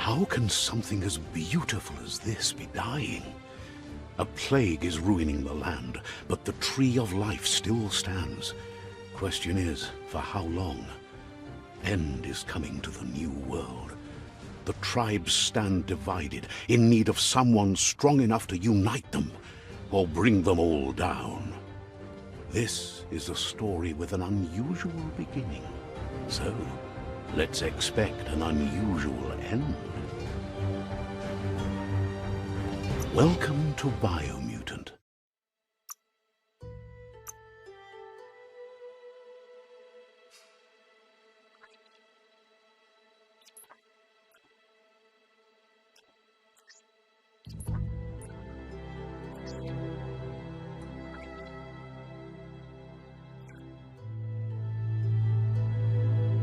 How can something as beautiful as this be dying? A plague is ruining the land, but the tree of life still stands. Question is, for how long? End is coming to the new world. The tribes stand divided, in need of someone strong enough to unite them, or bring them all down. This is a story with an unusual beginning. So, let's expect an unusual end. Welcome to Biomutant.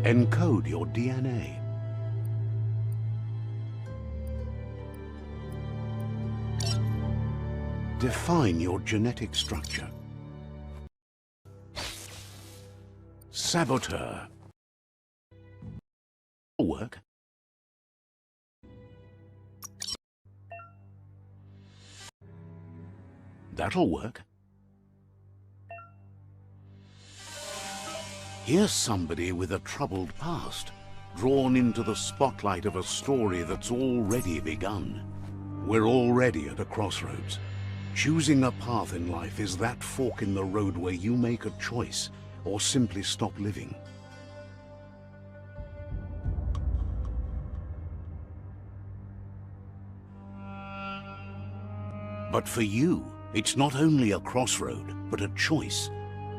Encode your DNA. Define your genetic structure. Saboteur. Work. That'll work. Here's somebody with a troubled past, drawn into the spotlight of a story that's already begun. We're already at a crossroads. Choosing a path in life is that fork in the road where you make a choice, or simply stop living. But for you, it's not only a crossroad, but a choice.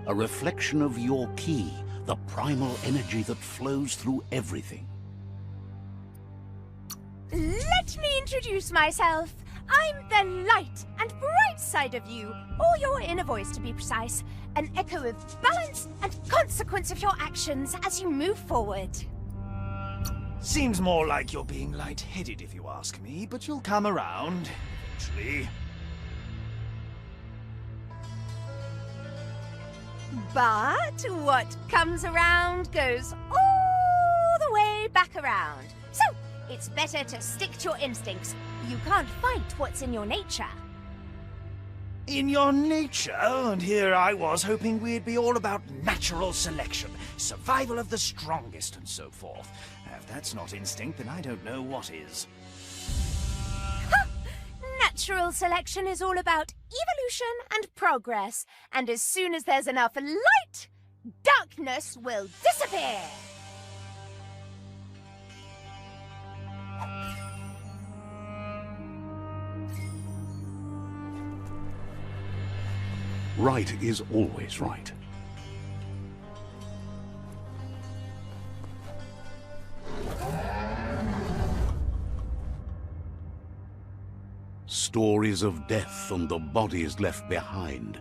A reflection of your key, the primal energy that flows through everything. Let me introduce myself. I'm the light and bright side of you, or your inner voice to be precise, an echo of balance and consequence of your actions as you move forward. Seems more like you're being light-headed if you ask me, but you'll come around, eventually. But what comes around goes all the way back around. So, it's better to stick to your instincts. You can't fight what's in your nature. In your nature? And here I was hoping we'd be all about natural selection, survival of the strongest and so forth. If that's not instinct, then I don't know what is. Ha! Natural selection is all about evolution and progress. And as soon as there's enough light, darkness will disappear. Right is always right. Stories of death and the bodies left behind.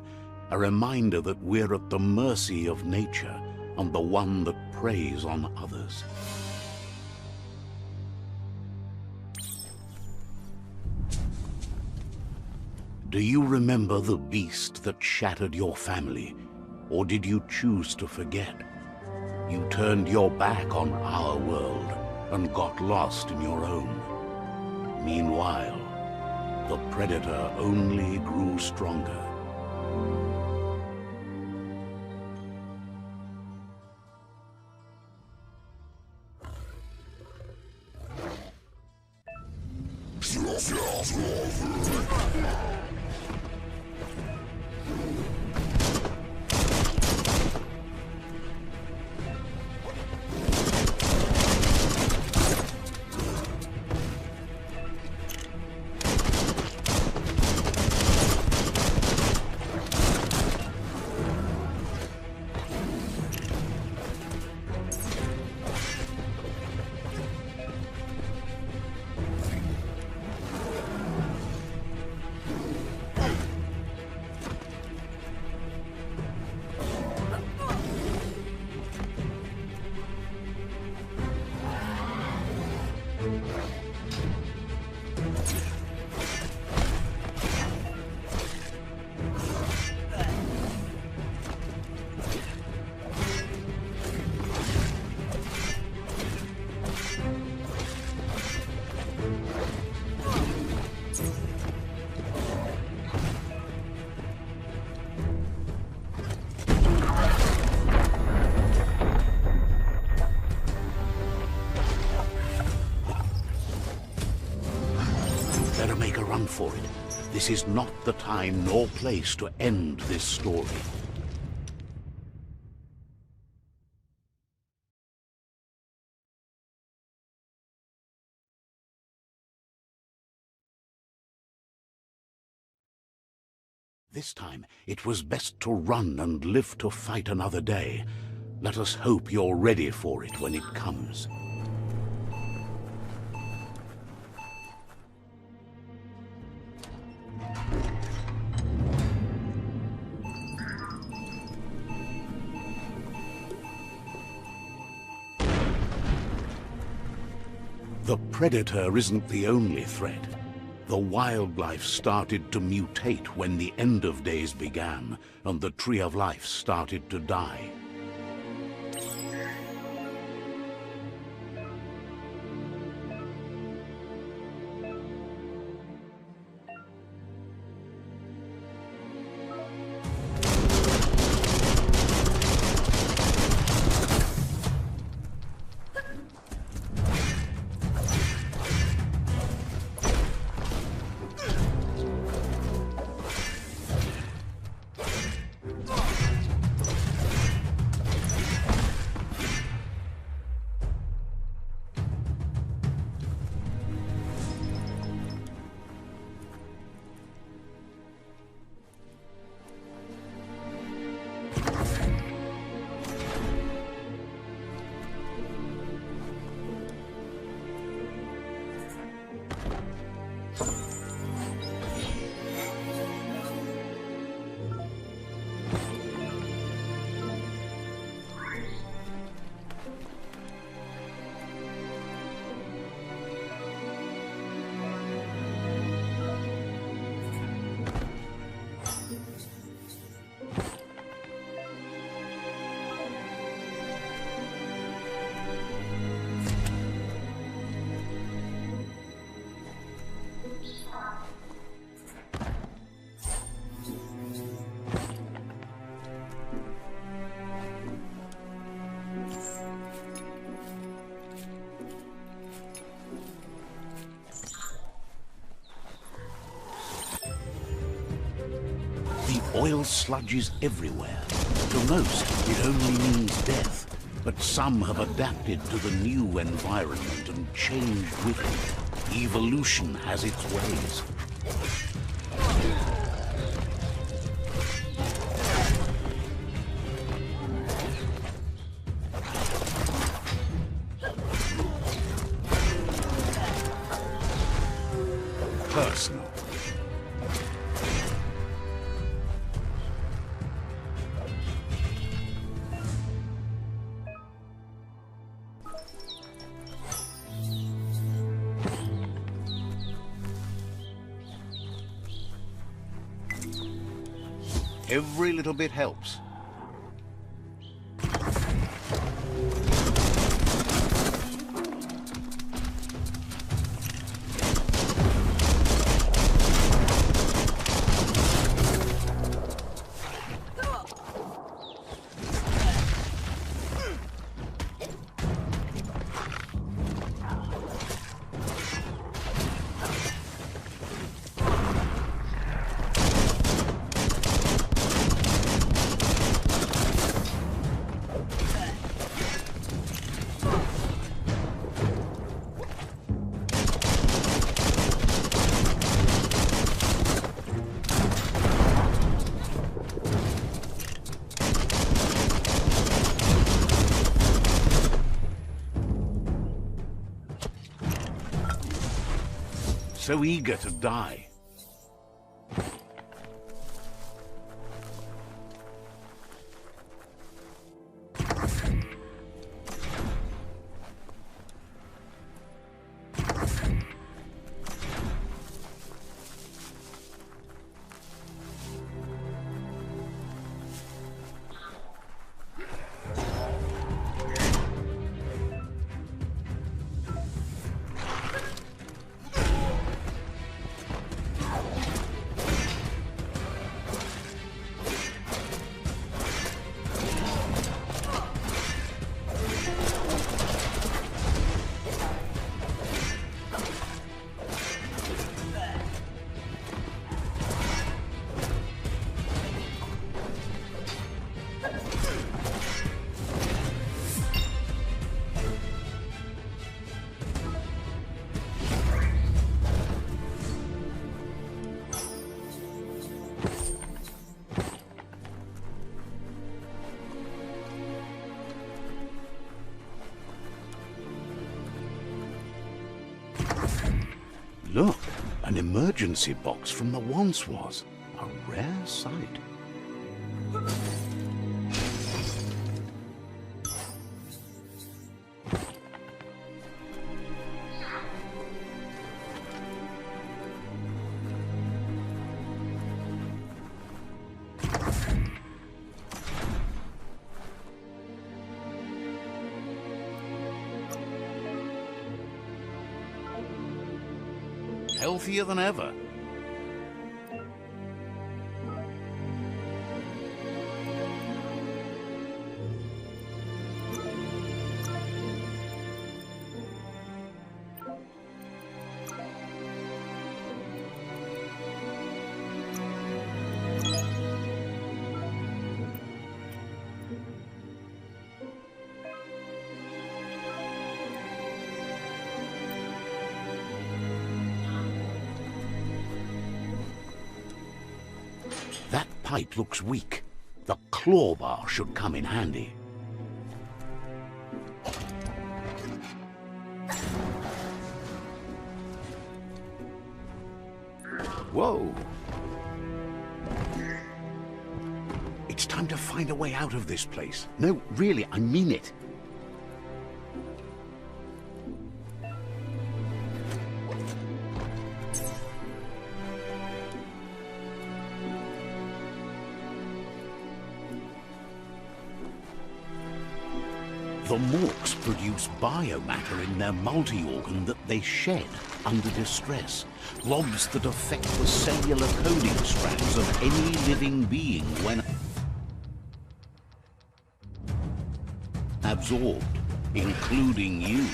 A reminder that we're at the mercy of nature and the one that preys on others. Do you remember the beast that shattered your family, or did you choose to forget? You turned your back on our world and got lost in your own. Meanwhile, the predator only grew stronger. stand for it. This is not the time nor place to end this story. This time, it was best to run and live to fight another day. Let us hope you're ready for it when it comes. The Predator isn't the only threat. The wildlife started to mutate when the end of days began, and the Tree of Life started to die. Oil sludges everywhere. To most, it only means death. But some have adapted to the new environment and changed with it. Evolution has its ways. Personal. Every little bit helps. So eager to die. Look, an emergency box from the once was. A rare sight. Healthier than ever. That pipe looks weak. The claw bar should come in handy. Whoa! It's time to find a way out of this place. No, really, I mean it. The Morks produce biomatter in their multi-organ that they shed under distress. Blobs that affect the cellular coding strands of any living being when absorbed, including you.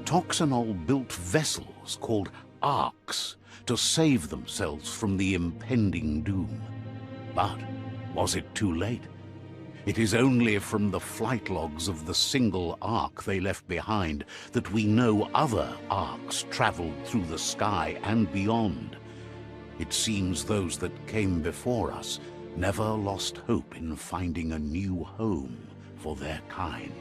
Toxanol built vessels called arks to save themselves from the impending doom. But was it too late? It is only from the flight logs of the single ark they left behind that we know other arks traveled through the sky and beyond. It seems those that came before us never lost hope in finding a new home for their kind.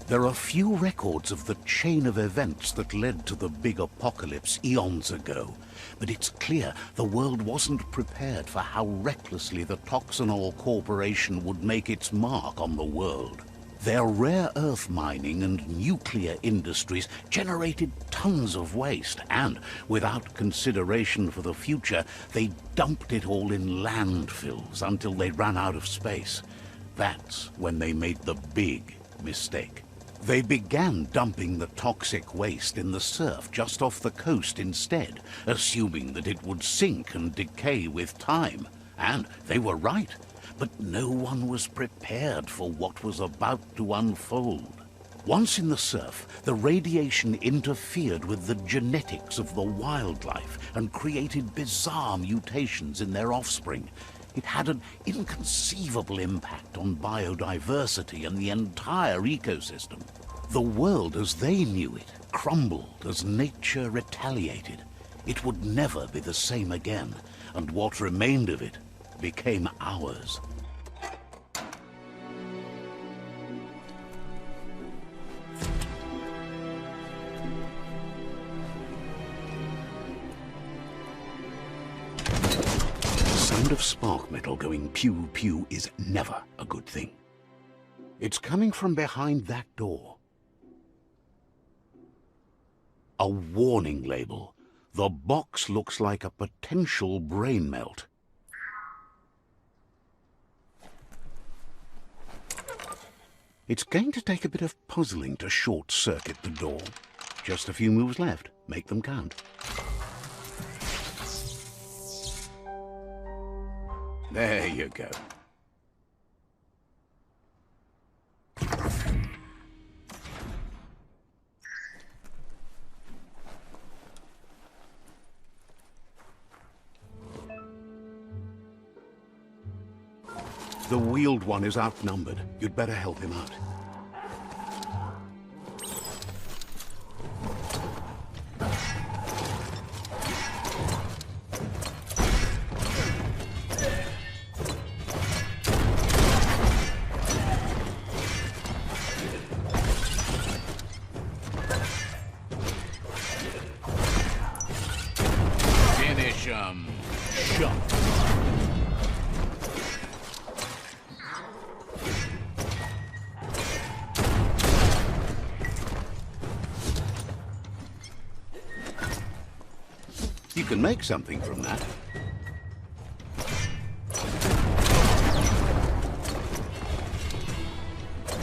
There are few records of the chain of events that led to the big apocalypse eons ago, but it's clear the world wasn't prepared for how recklessly the Toxanol Corporation would make its mark on the world. Their rare earth mining and nuclear industries generated tons of waste, and without consideration for the future, they dumped it all in landfills until they ran out of space. That's when they made the big mistake. They began dumping the toxic waste in the surf just off the coast instead, assuming that it would sink and decay with time. And they were right, but no one was prepared for what was about to unfold. Once in the surf, the radiation interfered with the genetics of the wildlife and created bizarre mutations in their offspring. It had an inconceivable impact on biodiversity and the entire ecosystem. The world as they knew it crumbled as nature retaliated. It would never be the same again, and what remained of it became ours. The sound of spark metal going pew-pew is never a good thing. It's coming from behind that door. A warning label. The box looks like a potential brain melt. It's going to take a bit of puzzling to short-circuit the door. Just a few moves left. Make them count. There you go. The wheeled one is outnumbered. You'd better help him out. Finish him. Shut. You can make something from that.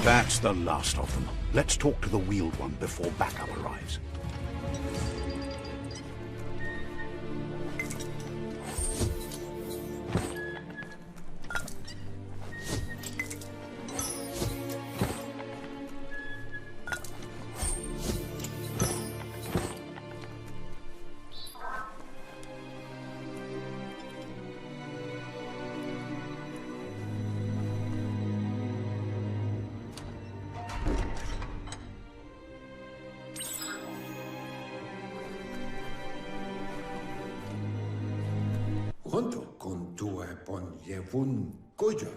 That's the last of them. Let's talk to the wheeled one before backup arrives.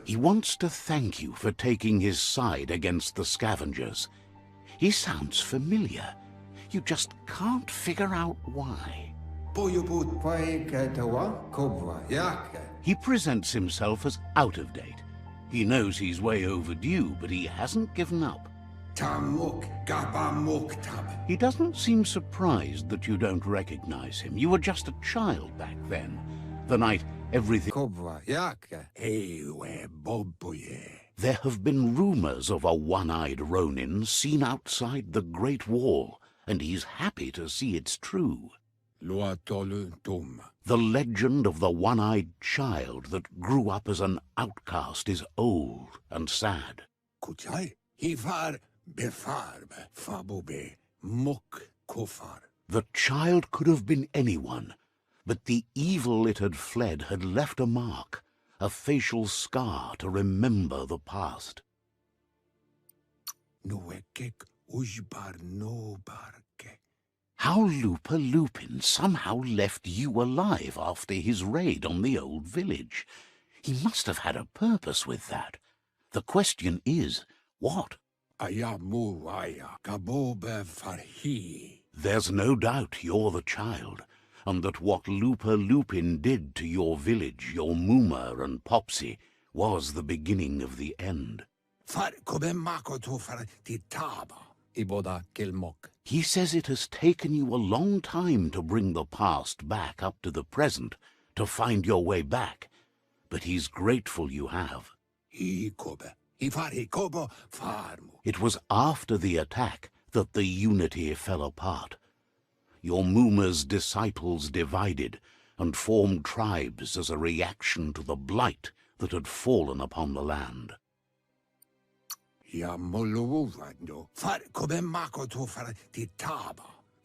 He wants to thank you for taking his side against the scavengers. He sounds familiar. You just can't figure out why. He presents himself as out of date. He knows he's way overdue, but he hasn't given up. He doesn't seem surprised that you don't recognize him. You were just a child back then. The night everything... There have been rumors of a one-eyed Ronin seen outside the Great Wall, and he's happy to see it's true. The legend of the one-eyed child that grew up as an outcast is old and sad. The child could have been anyone, but the evil it had fled had left a mark, a facial scar to remember the past. How Lupa Lupin somehow left you alive after his raid on the old village. He must have had a purpose with that. The question is, what? There's no doubt you're the child, and that what Lupa Lupin did to your village, your Muma and Popsy, was the beginning of the end. He says it has taken you a long time to bring the past back up to the present, to find your way back, but he's grateful you have. It was after the attack that the unity fell apart. Your Muma's disciples divided and formed tribes as a reaction to the blight that had fallen upon the land.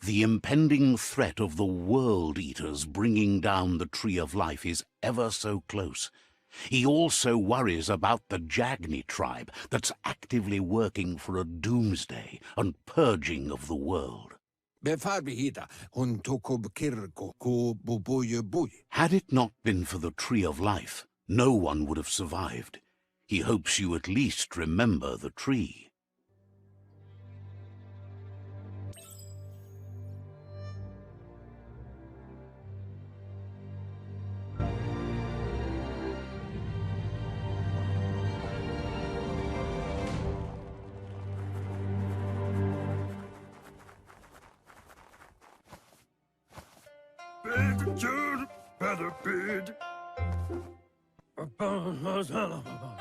The impending threat of the World Eaters bringing down the Tree of Life is ever so close. He also worries about the Jagni tribe that's actively working for a doomsday and purging of the world. Had it not been for the Tree of Life, no one would have survived. He hopes you at least remember the tree.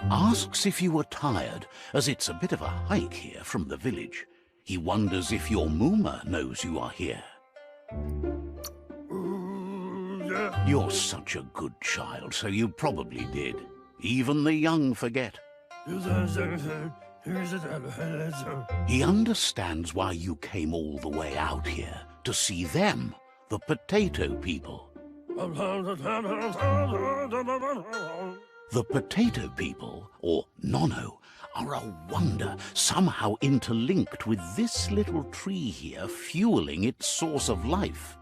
Asks if you were tired, as it's a bit of a hike here from the village. He wonders if your Mooma knows you are here. You're such a good child, so you probably did. Even the young forget. He understands why you came all the way out here, to see them, the potato people. The potato people, or Nono, are a wonder, somehow interlinked with this little tree here, fueling its source of life.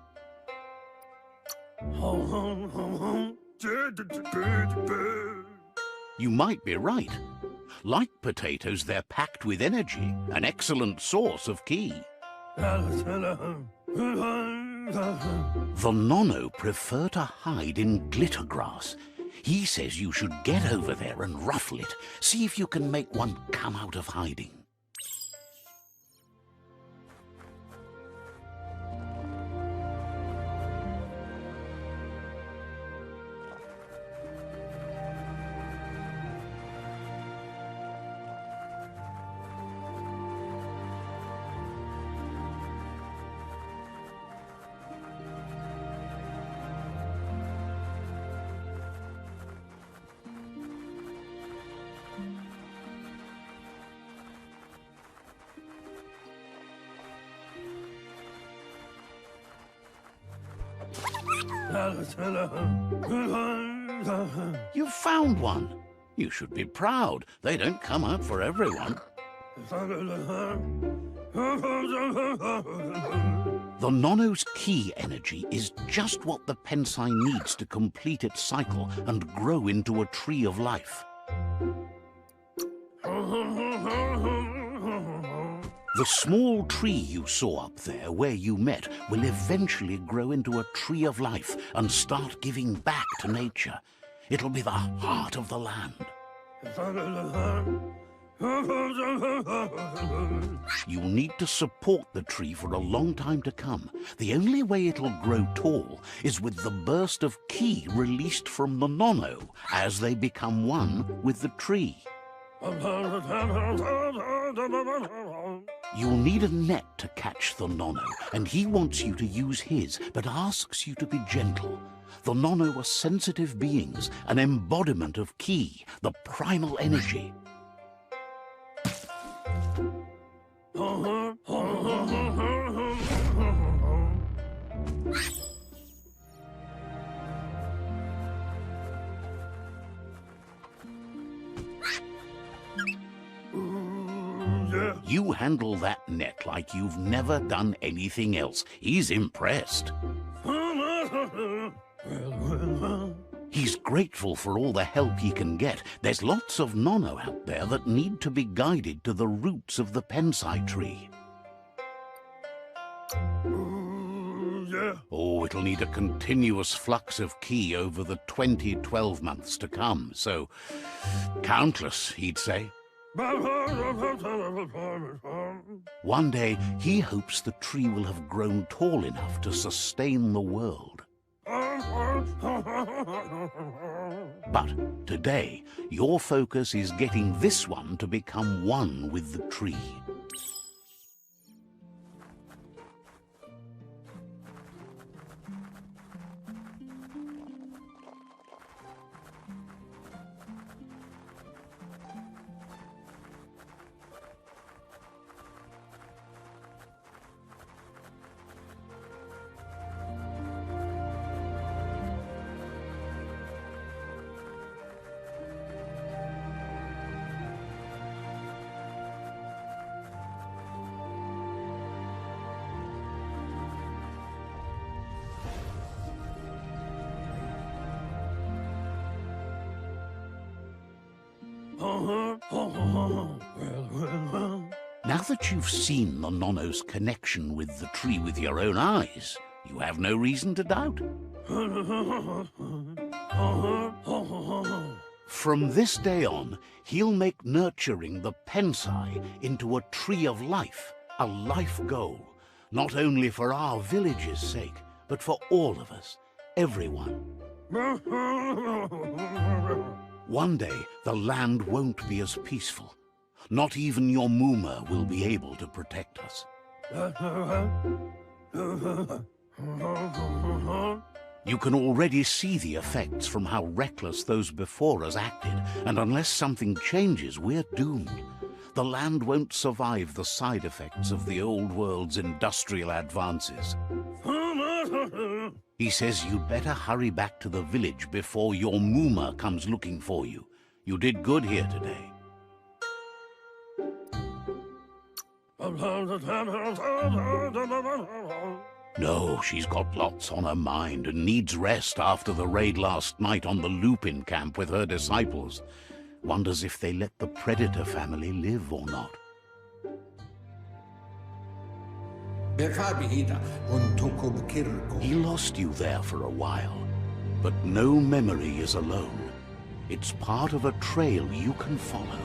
You might be right. Like potatoes, they're packed with energy, an excellent source of ki. The Nono prefer to hide in glitter grass. He says you should get over there and ruffle it. See if you can make one come out of hiding. You found one. You should be proud. They don't come out for everyone. The Nono's ki energy is just what the Pensai needs to complete its cycle and grow into a tree of life. The small tree you saw up there where you met will eventually grow into a tree of life and start giving back to nature. It'll be the heart of the land. You'll need to support the tree for a long time to come. The only way it'll grow tall is with the burst of ki released from the Nono as they become one with the tree. You'll need a net to catch the Nono, and he wants you to use his, but asks you to be gentle. The Nono are sensitive beings, an embodiment of ki, the primal energy. You handle that net like you've never done anything else. He's impressed. He's grateful for all the help he can get. There's lots of Nono out there that need to be guided to the roots of the Pensai tree. Oh, it'll need a continuous flux of ki over the 12 months to come, so countless, he'd say. One day, he hopes the tree will have grown tall enough to sustain the world. But today, your focus is getting this one to become one with the tree. Now that you've seen the Nonno's connection with the tree with your own eyes, you have no reason to doubt. From this day on, he'll make nurturing the Pensai into a tree of life, a life goal, not only for our village's sake, but for all of us, everyone. One day, the land won't be as peaceful. Not even your Muma will be able to protect us. You can already see the effects from how reckless those before us acted, and unless something changes, we're doomed. The land won't survive the side effects of the old world's industrial advances. He says you'd better hurry back to the village before your Muma comes looking for you. You did good here today. No, she's got lots on her mind and needs rest after the raid last night on the Lupin camp with her disciples. Wonders if they let the Predator family live or not. He lost you there for a while, but no memory is alone. It's part of a trail you can follow.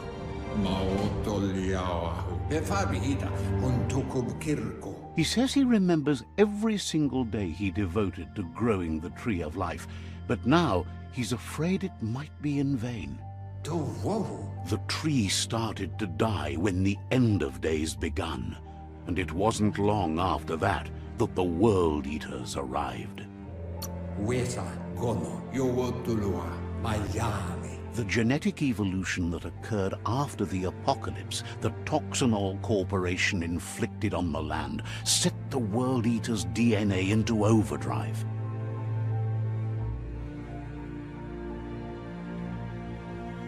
He says he remembers every single day he devoted to growing the Tree of Life, but now he's afraid it might be in vain. The tree started to die when the end of days begun, and it wasn't long after that that the World Eaters arrived. The genetic evolution that occurred after the apocalypse the Toxinol Corporation inflicted on the land set the World Eater's DNA into overdrive.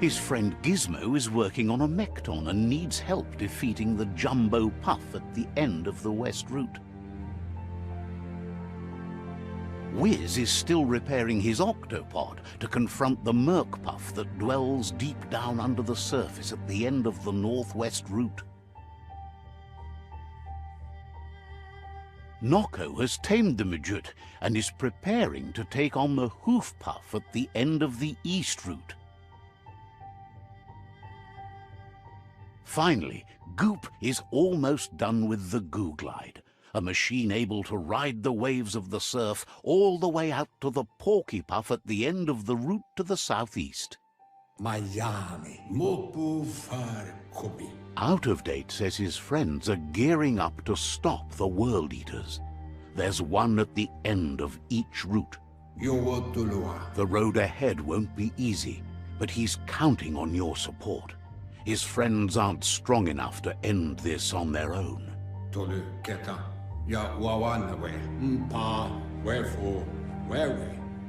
His friend Gizmo is working on a Mekton and needs help defeating the Jumbo Puff at the end of the West Route. Wiz is still repairing his octopod to confront the Merc Puff that dwells deep down under the surface at the end of the Northwest Route. Nocco has tamed the Midget and is preparing to take on the Hoof Puff at the end of the East Route. Finally, Goop is almost done with the Googlide, a machine able to ride the waves of the surf all the way out to the Porky Puff at the end of the route to the southeast. Out of Date says his friends are gearing up to stop the World Eaters. There's one at the end of each route. The road ahead won't be easy, but he's counting on your support. His friends aren't strong enough to end this on their own.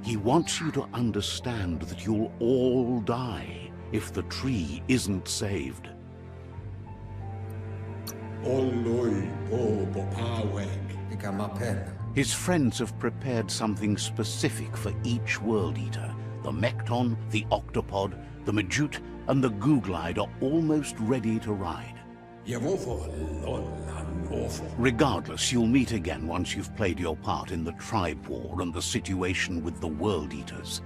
He wants you to understand that you'll all die if the tree isn't saved. His friends have prepared something specific for each World Eater. The Mekton, the Octopod, the Majute, and the Googlide are almost ready to ride. Regardless, you'll meet again once you've played your part in the tribe war and the situation with the World Eaters.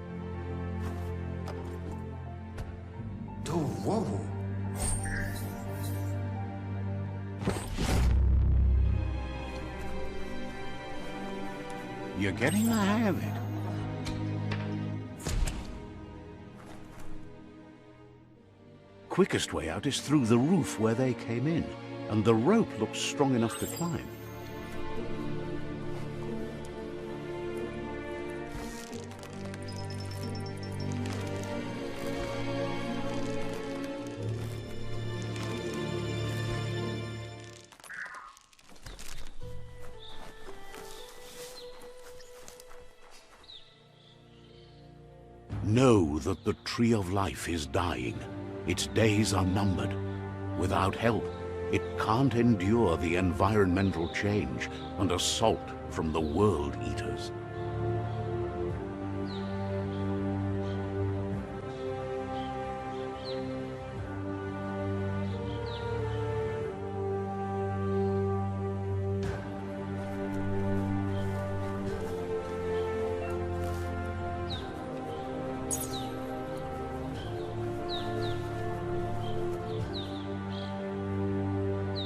You're getting the hang of it. Quickest way out is through the roof where they came in, and the rope looks strong enough to climb. Know that the Tree of Life is dying. Its days are numbered. Without help, it can't endure the environmental change and assault from the World Eaters.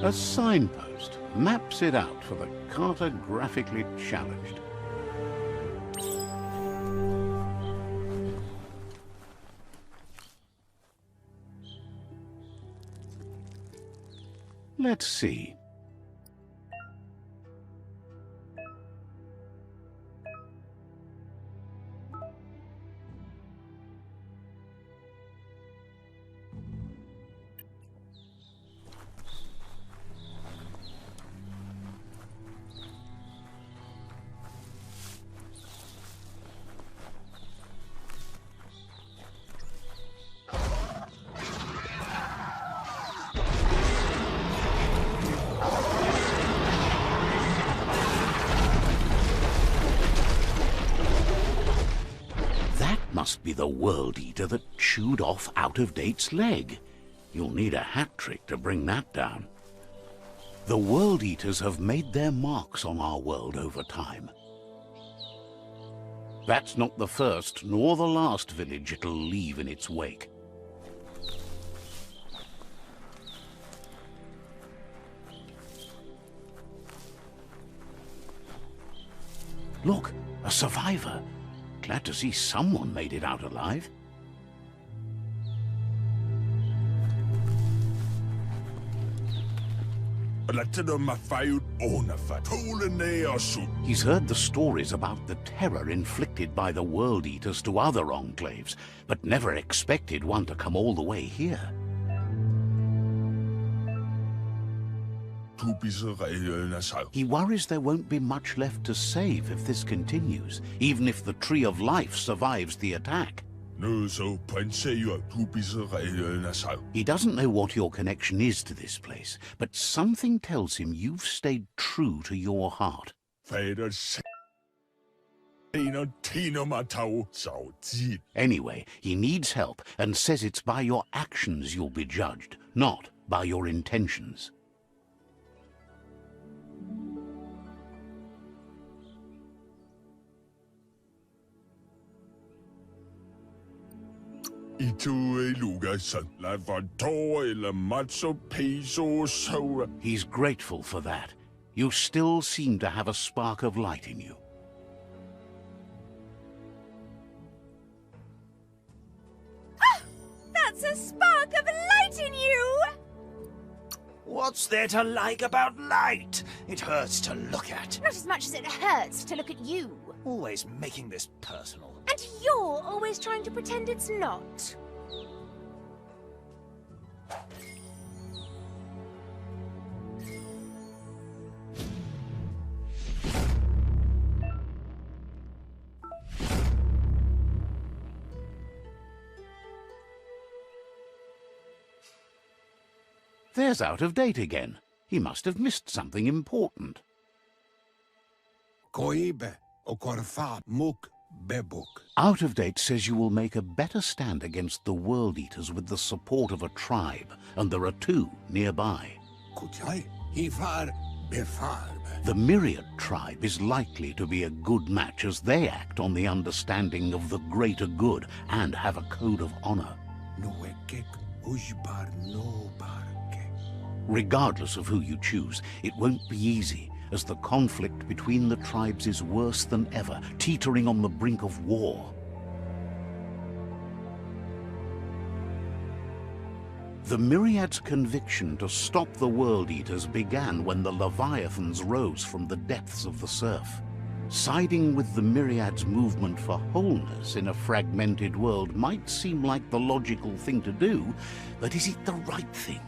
A signpost maps it out for the cartographically challenged. Let's see. Must be the World Eater that chewed off Out-of-Date's leg. You'll need a hat trick to bring that down. The World Eaters have made their marks on our world over time. That's not the first nor the last village it'll leave in its wake. Look, a survivor. Glad to see someone made it out alive. He's heard the stories about the terror inflicted by the World Eaters to other enclaves, but never expected one to come all the way here. He worries there won't be much left to save if this continues, even if the Tree of Life survives the attack. He doesn't know what your connection is to this place, but something tells him you've stayed true to your heart. Anyway, he needs help and says it's by your actions you'll be judged, not by your intentions. He's grateful for that. You still seem to have a spark of light in you. Ah! That's a spark of light in you! What's there to like about light? It hurts to look at. Not as much as it hurts to look at you. Always making this personal. And you're always trying to pretend it's not. There's Out-of-Date again. He must have missed something important. Out-of-Date says you will make a better stand against the World Eaters with the support of a tribe, and there are two nearby. The Myriad tribe is likely to be a good match as they act on the understanding of the greater good and have a code of honor. Regardless of who you choose, it won't be easy, as the conflict between the tribes is worse than ever, teetering on the brink of war. The Myriad's conviction to stop the World Eaters began when the Leviathans rose from the depths of the surf. Siding with the Myriad's movement for wholeness in a fragmented world might seem like the logical thing to do, but is it the right thing?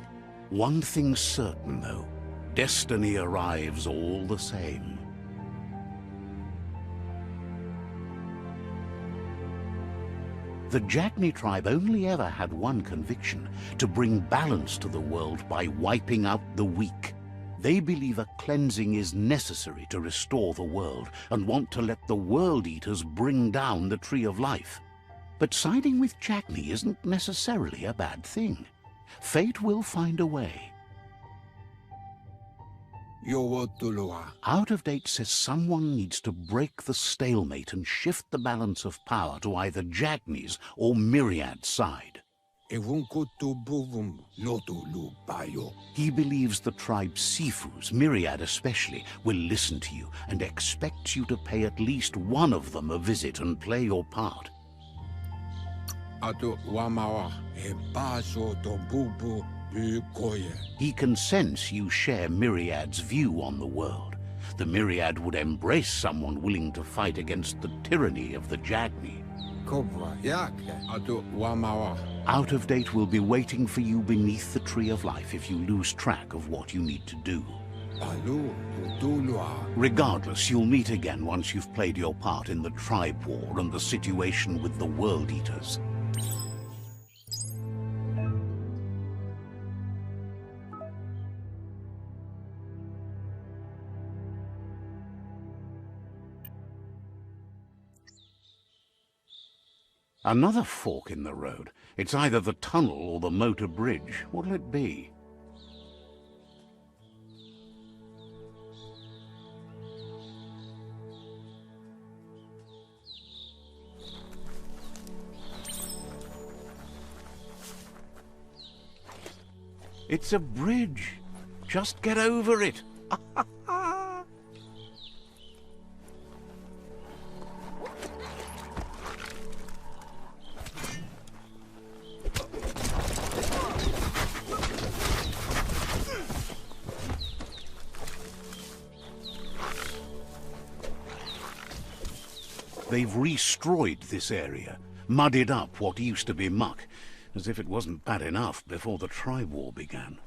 One thing's certain, though. Destiny arrives all the same. The Jagni tribe only ever had one conviction: to bring balance to the world by wiping out the weak. They believe a cleansing is necessary to restore the world, and want to let the World Eaters bring down the Tree of Life. But siding with Jagni isn't necessarily a bad thing. Fate will find a way. Out-of-Date says someone needs to break the stalemate and shift the balance of power to either Jagni's or Myriad's side. He believes the tribe's Sifus, Myriad especially, will listen to you and expects you to pay at least one of them a visit and play your part. He can sense you share Myriad's view on the world. The Myriad would embrace someone willing to fight against the tyranny of the Jagni. Out of Date will be waiting for you beneath the Tree of Life if you lose track of what you need to do. Regardless, you'll meet again once you've played your part in the tribe war and the situation with the World Eaters. Another fork in the road. It's either the tunnel or the motor bridge. What'll it be? It's a bridge. Just get over it. They've destroyed this area, muddied up what used to be muck, as if it wasn't bad enough before the tribe war began.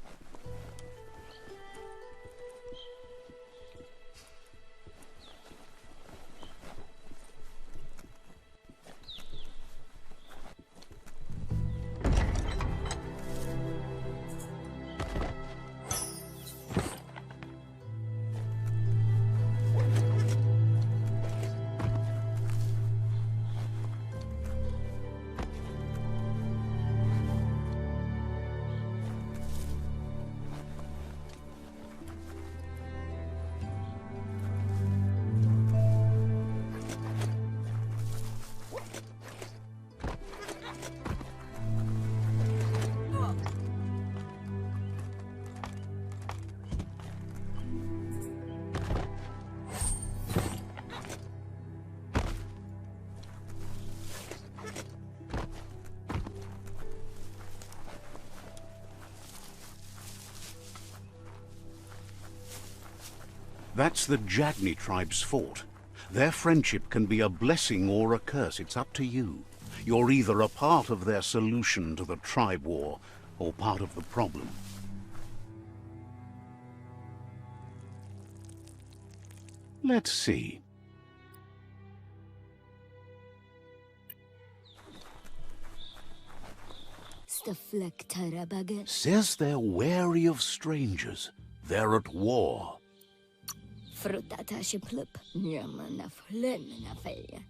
That's the Jagni tribe's fort. Their friendship can be a blessing or a curse. It's up to you. You're either a part of their solution to the tribe war or part of the problem. Let's see. Says they're wary of strangers. They're at war.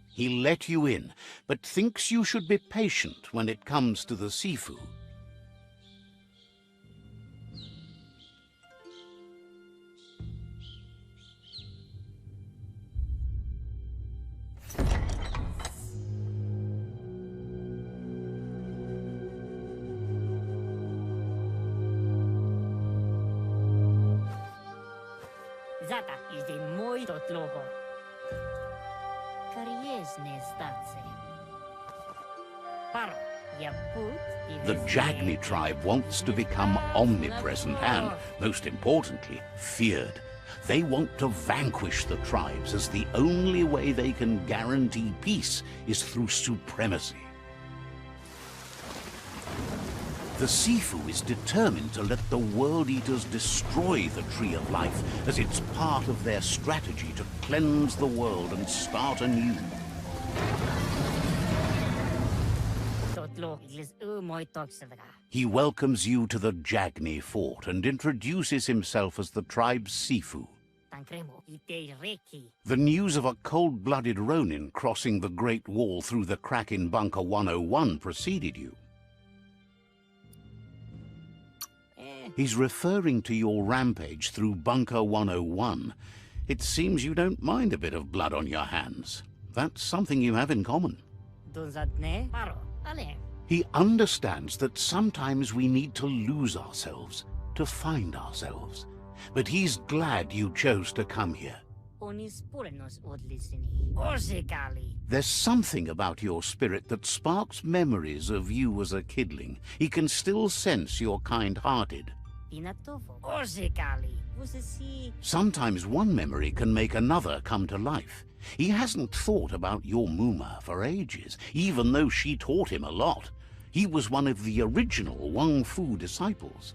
He let you in, but thinks you should be patient when it comes to the Sifu. Zata is de muito logo. The Jagni tribe wants to become omnipresent and, most importantly, feared. They want to vanquish the tribes, as the only way they can guarantee peace is through supremacy. The Sifu is determined to let the World Eaters destroy the Tree of Life, as it's part of their strategy to cleanse the world and start anew. He welcomes you to the Jagni fort and introduces himself as the tribe's Sifu. The news of a cold-blooded Ronin crossing the Great Wall through the crack in Bunker 101 preceded you. He's referring to your rampage through Bunker 101. It seems you don't mind a bit of blood on your hands. That's something you have in common. He understands that sometimes we need to lose ourselves to find ourselves. But he's glad you chose to come here. There's something about your spirit that sparks memories of you as a kidling. He can still sense you're kind-hearted. Sometimes one memory can make another come to life. He hasn't thought about your Muma for ages, even though she taught him a lot. He was one of the original Wang Fu disciples.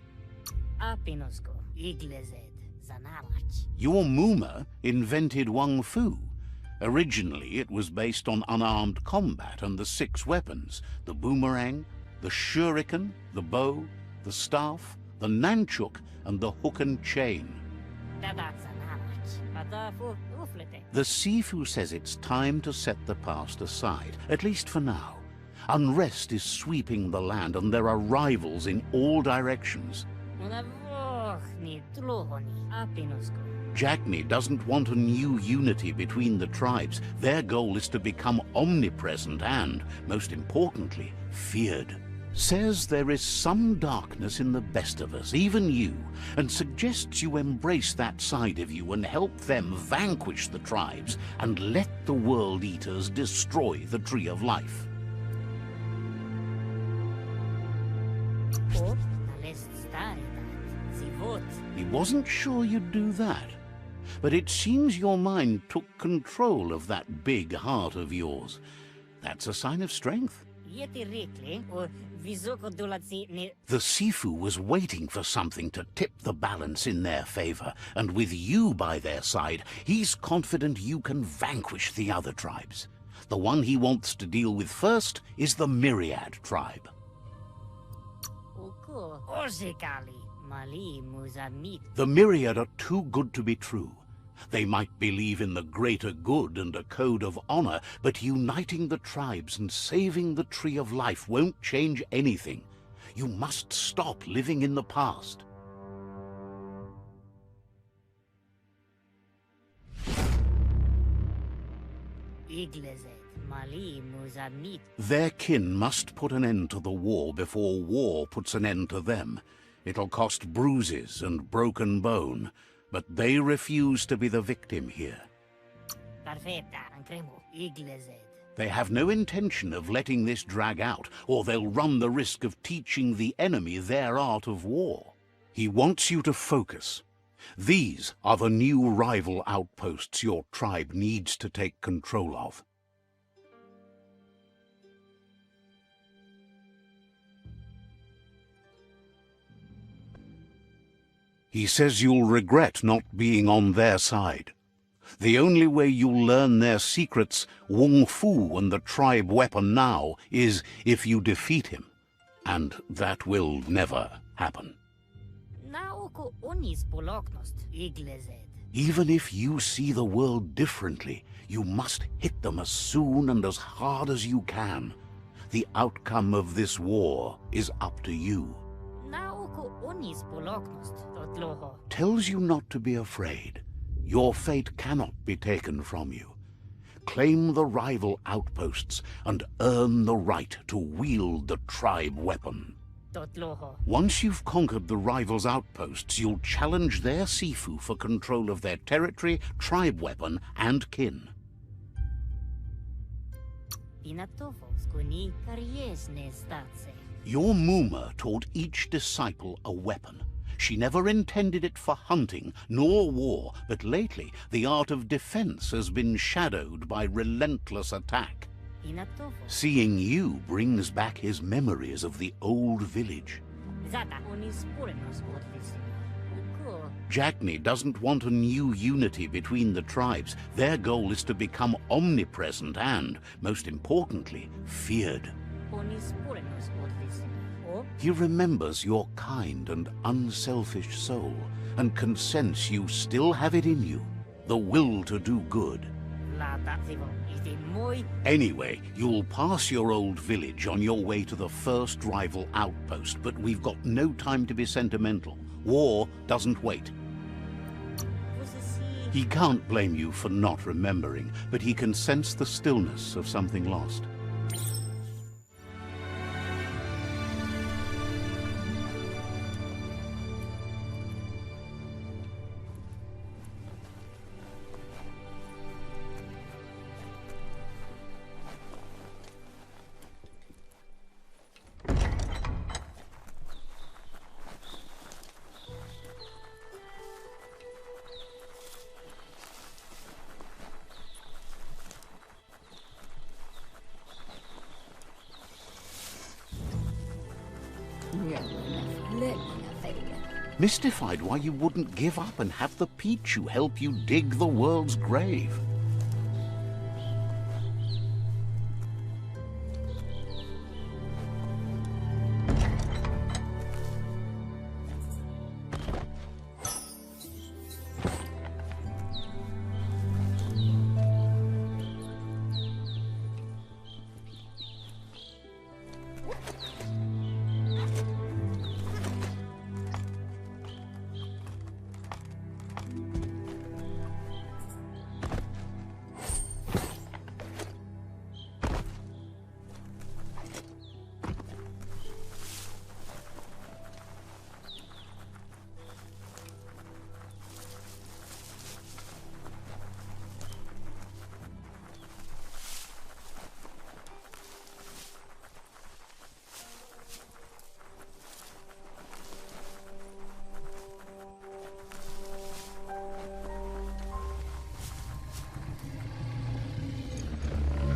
Your Muma invented Wang Fu. Originally, it was based on unarmed combat and the 6 weapons: the boomerang, the shuriken, the bow, the staff, the nunchuk, and the hook and chain. The Sifu says it's time to set the past aside, at least for now. Unrest is sweeping the land, and there are rivals in all directions. Jackney doesn't want a new unity between the tribes. Their goal is to become omnipresent and, most importantly, feared. Says there is some darkness in the best of us, even you, and suggests you embrace that side of you and help them vanquish the tribes and let the World Eaters destroy the Tree of Life. He wasn't sure you'd do that, but it seems your mind took control of that big heart of yours. That's a sign of strength. The Sifu was waiting for something to tip the balance in their favor, and with you by their side, he's confident you can vanquish the other tribes. The one he wants to deal with first is the Myriad tribe. The Myriad are too good to be true. They might believe in the greater good and a code of honor, but uniting the tribes and saving the Tree of Life won't change anything. You must stop living in the past. Their kin must put an end to the war before war puts an end to them. It'll cost bruises and broken bone, but they refuse to be the victim here. They have no intention of letting this drag out, or they'll run the risk of teaching the enemy their art of war. He wants you to focus. These are the new rival outposts your tribe needs to take control of. He says you'll regret not being on their side. The only way you'll learn their secrets, Wung Fu and the tribe weapon now, is if you defeat him. And that will never happen. Even if you see the world differently, you must hit them as soon and as hard as you can. The outcome of this war is up to you. Tells you not to be afraid. Your fate cannot be taken from you. Claim the rival outposts and earn the right to wield the tribe weapon. Once you've conquered the rivals' outposts, you'll challenge their Sifu for control of their territory, tribe weapon, and kin. Your Muma taught each disciple a weapon. She never intended it for hunting, nor war, but lately the art of defense has been shadowed by relentless attack. Seeing you brings back his memories of the old village. Jackney doesn't want a new unity between the tribes. Their goal is to become omnipresent and, most importantly, feared. He remembers your kind and unselfish soul, and can sense you still have it in you, the will to do good. Anyway, you'll pass your old village on your way to the first rival outpost, but we've got no time to be sentimental. War doesn't wait. He can't blame you for not remembering, but he can sense the stillness of something lost. mystified why you wouldn't give up and have the Pichu help you dig the world's grave.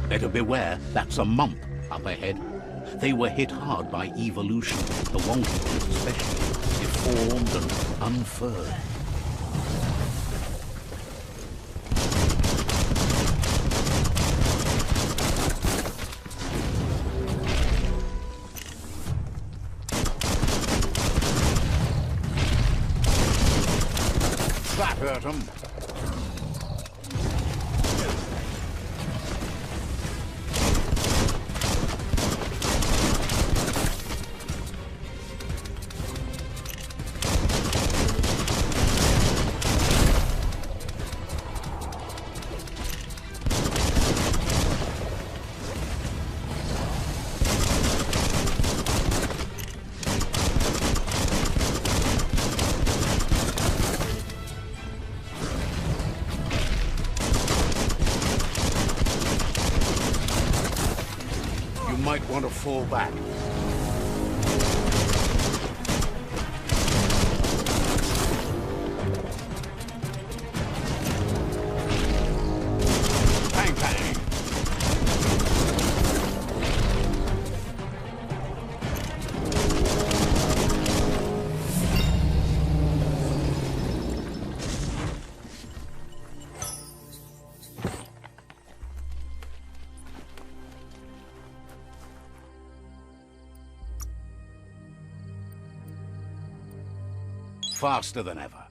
Better beware, that's a mump up ahead. They were hit hard by evolution, the wonky ones especially, deformed and unfurred. That hurt 'em. Might want to fall back. Bang, bang. Faster than ever.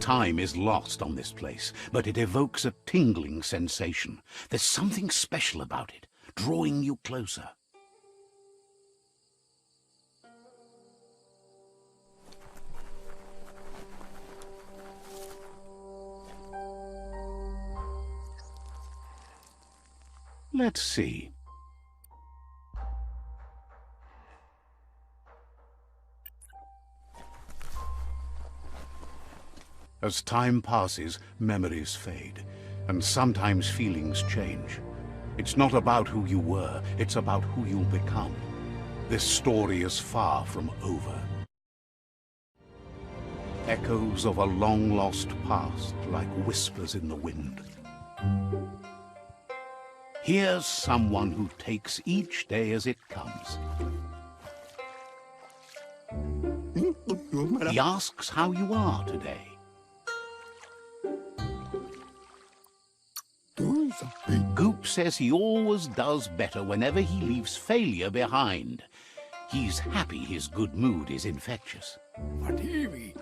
Time is lost on this place, but it evokes a tingling sensation. There's something special about it, drawing you closer. Let's see. As time passes, memories fade, and sometimes feelings change. It's not about who you were, it's about who you'll become. This story is far from over. Echoes of a long-lost past, like whispers in the wind. Here's someone who takes each day as it comes. He asks how you are today. Goop says he always does better whenever he leaves failure behind. He's happy his good mood is infectious.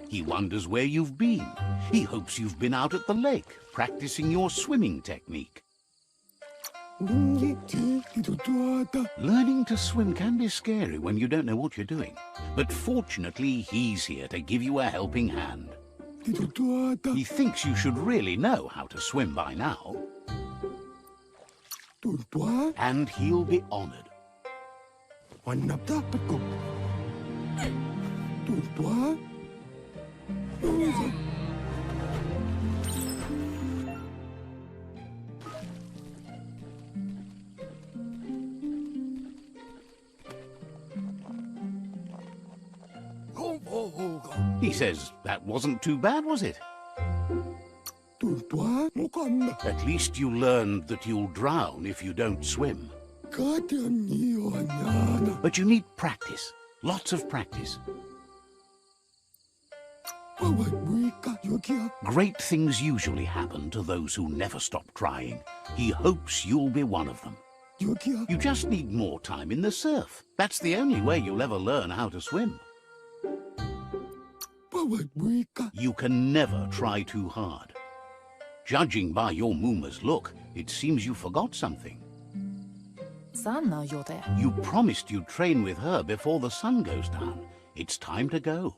He wonders where you've been. He hopes you've been out at the lake, practicing your swimming technique. Learning to swim can be scary when you don't know what you're doing. But fortunately, he's here to give you a helping hand. He thinks you should really know how to swim by now. And he'll be honored. He says that wasn't too bad, was it? At least you learned that you'll drown if you don't swim. But you need practice. Lots of practice. Great things usually happen to those who never stop trying. He hopes you'll be one of them. You just need more time in the surf. That's the only way you'll ever learn how to swim. You can never try too hard. Judging by your Mooma's look, it seems you forgot something. You promised you'd train with her before the sun goes down. It's time to go.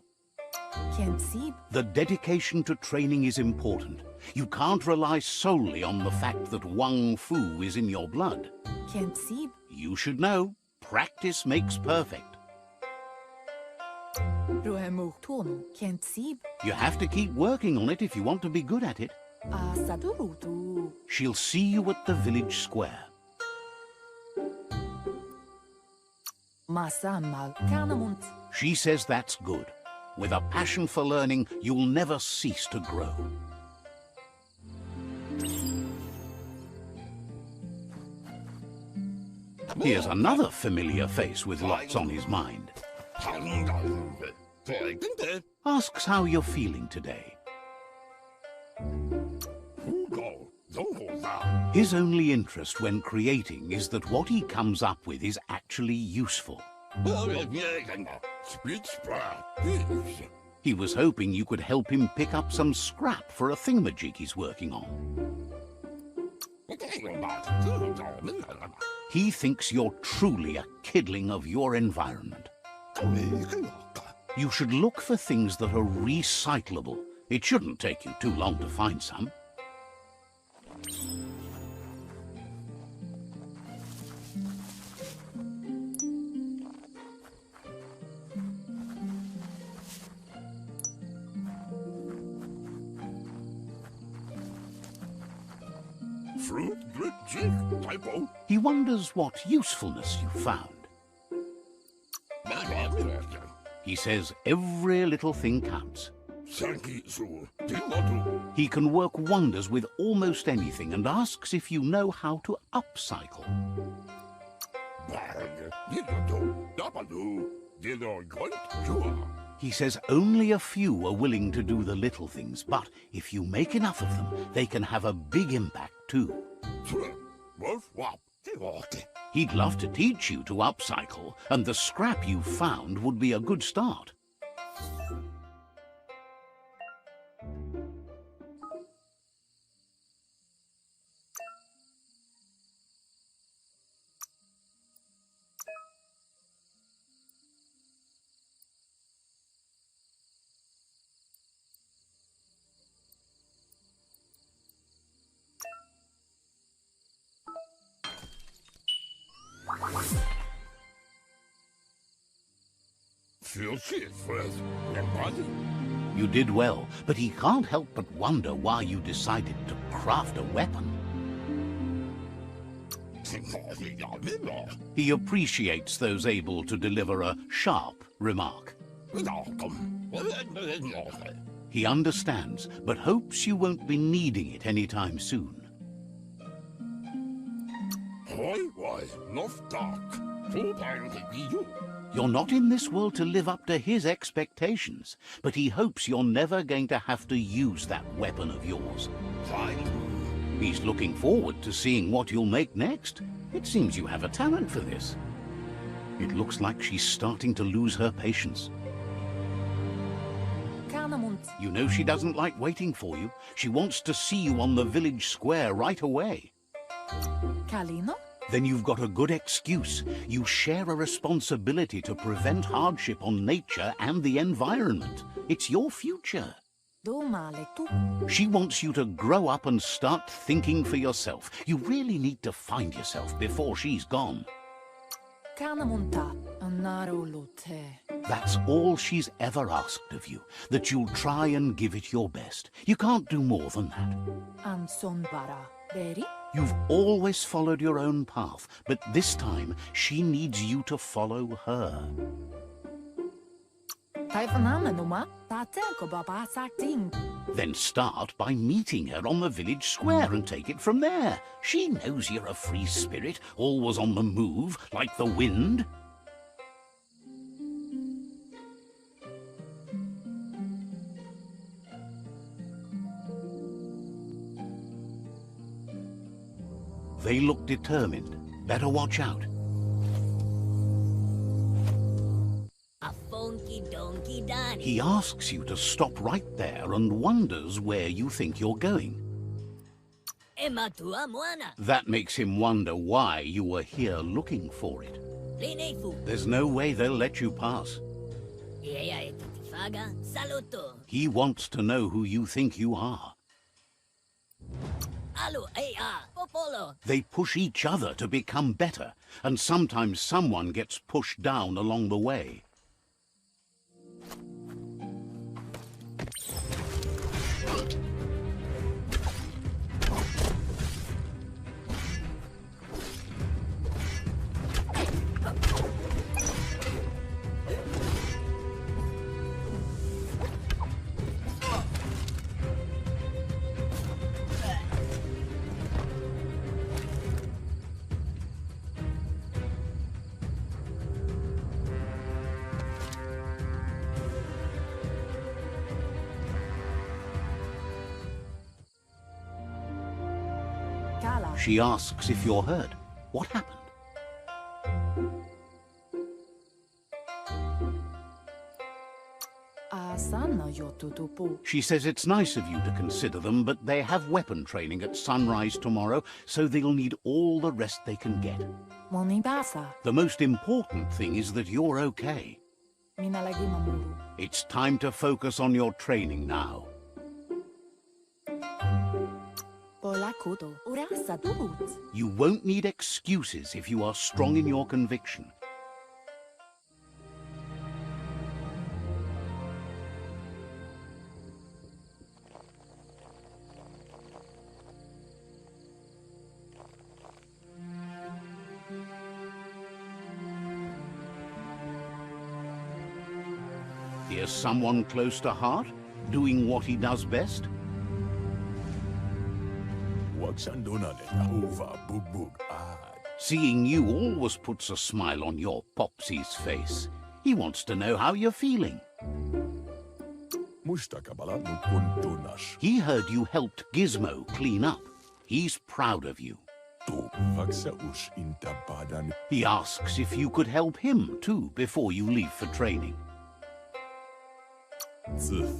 The dedication to training is important. You can't rely solely on the fact that Wang Fu is in your blood. You should know, practice makes perfect. You have to keep working on it if you want to be good at it. She'll see you at the village square. She says that's good. With a passion for learning, you'll never cease to grow. Here's another familiar face with lots on his mind. Asks how you're feeling today. His only interest when creating is that what he comes up with is actually useful. He was hoping you could help him pick up some scrap for a thingamajig he's working on. He thinks you're truly a kidling of your environment. You should look for things that are recyclable. It shouldn't take you too long to find some. He wonders what usefulness you found. He says every little thing counts. He can work wonders with almost anything and asks if you know how to upcycle. He says only a few are willing to do the little things, but if you make enough of them, they can have a big impact too. He'd love to teach you to upcycle, and the scrap you found would be a good start. You did well, but he can't help but wonder why you decided to craft a weapon. He appreciates those able to deliver a sharp remark. He understands, but hopes you won't be needing it anytime soon. You're not in this world to live up to his expectations, but he hopes you're never going to have to use that weapon of yours. He's looking forward to seeing what you'll make next. It seems you have a talent for this. It looks like she's starting to lose her patience. You know she doesn't like waiting for you. She wants to see you on the village square right away. Kalino? Then you've got a good excuse. You share a responsibility to prevent hardship on nature and the environment. It's your future. She wants you to grow up and start thinking for yourself. You really need to find yourself before she's gone. That's all she's ever asked of you, that you'll try and give it your best. You can't do more than that. You've always followed your own path, but this time she needs you to follow her. Then start by meeting her on the village square and take it from there. She knows you're a free spirit, always on the move, like the wind. They look determined. Better watch out. He asks you to stop right there and wonders where you think you're going. That makes him wonder why you were here looking for it. There's no way they'll let you pass. He wants to know who you think you are. They push each other to become better, and sometimes someone gets pushed down along the way. She asks if you're hurt. What happened? She says it's nice of you to consider them, but they have weapon training at sunrise tomorrow, so they'll need all the rest they can get. The most important thing is that you're okay. It's time to focus on your training now. You won't need excuses if you are strong in your conviction. Here's someone close to heart, doing what he does best. Seeing you always puts a smile on your Popsy's face. He wants to know how you're feeling. He heard you helped Gizmo clean up. He's proud of you. He asks if you could help him too before you leave for training.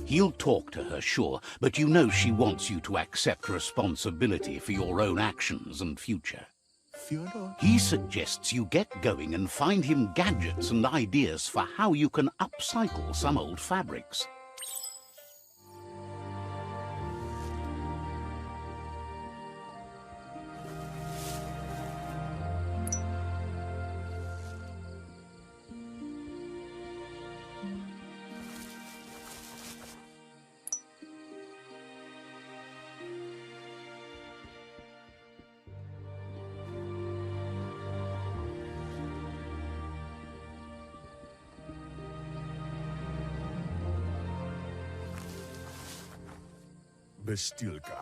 He'll talk to her, sure, but you know she wants you to accept responsibility for your own actions and future. He suggests you get going and find him gadgets and ideas for how you can upcycle some old fabrics.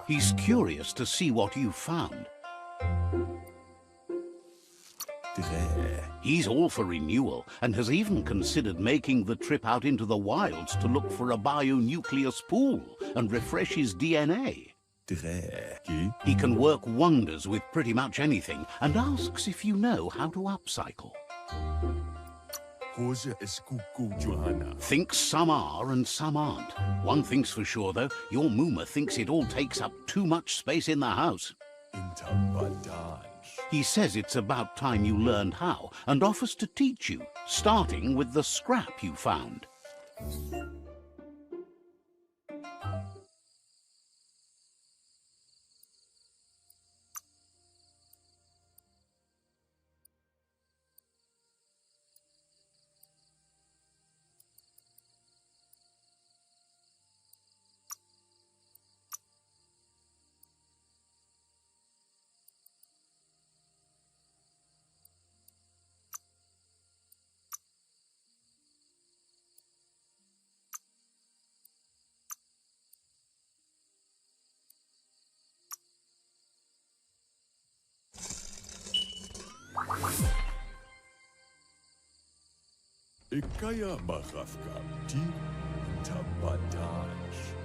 He's curious to see what you've found. He's all for renewal and has even considered making the trip out into the wilds to look for a bionucleus pool and refresh his DNA. He can work wonders with pretty much anything and asks if you know how to upcycle. Thinks some are and some aren't. One thing's for sure, though, your Mooma thinks it all takes up too much space in the house. He says it's about time you learned how and offers to teach you, starting with the scrap you found.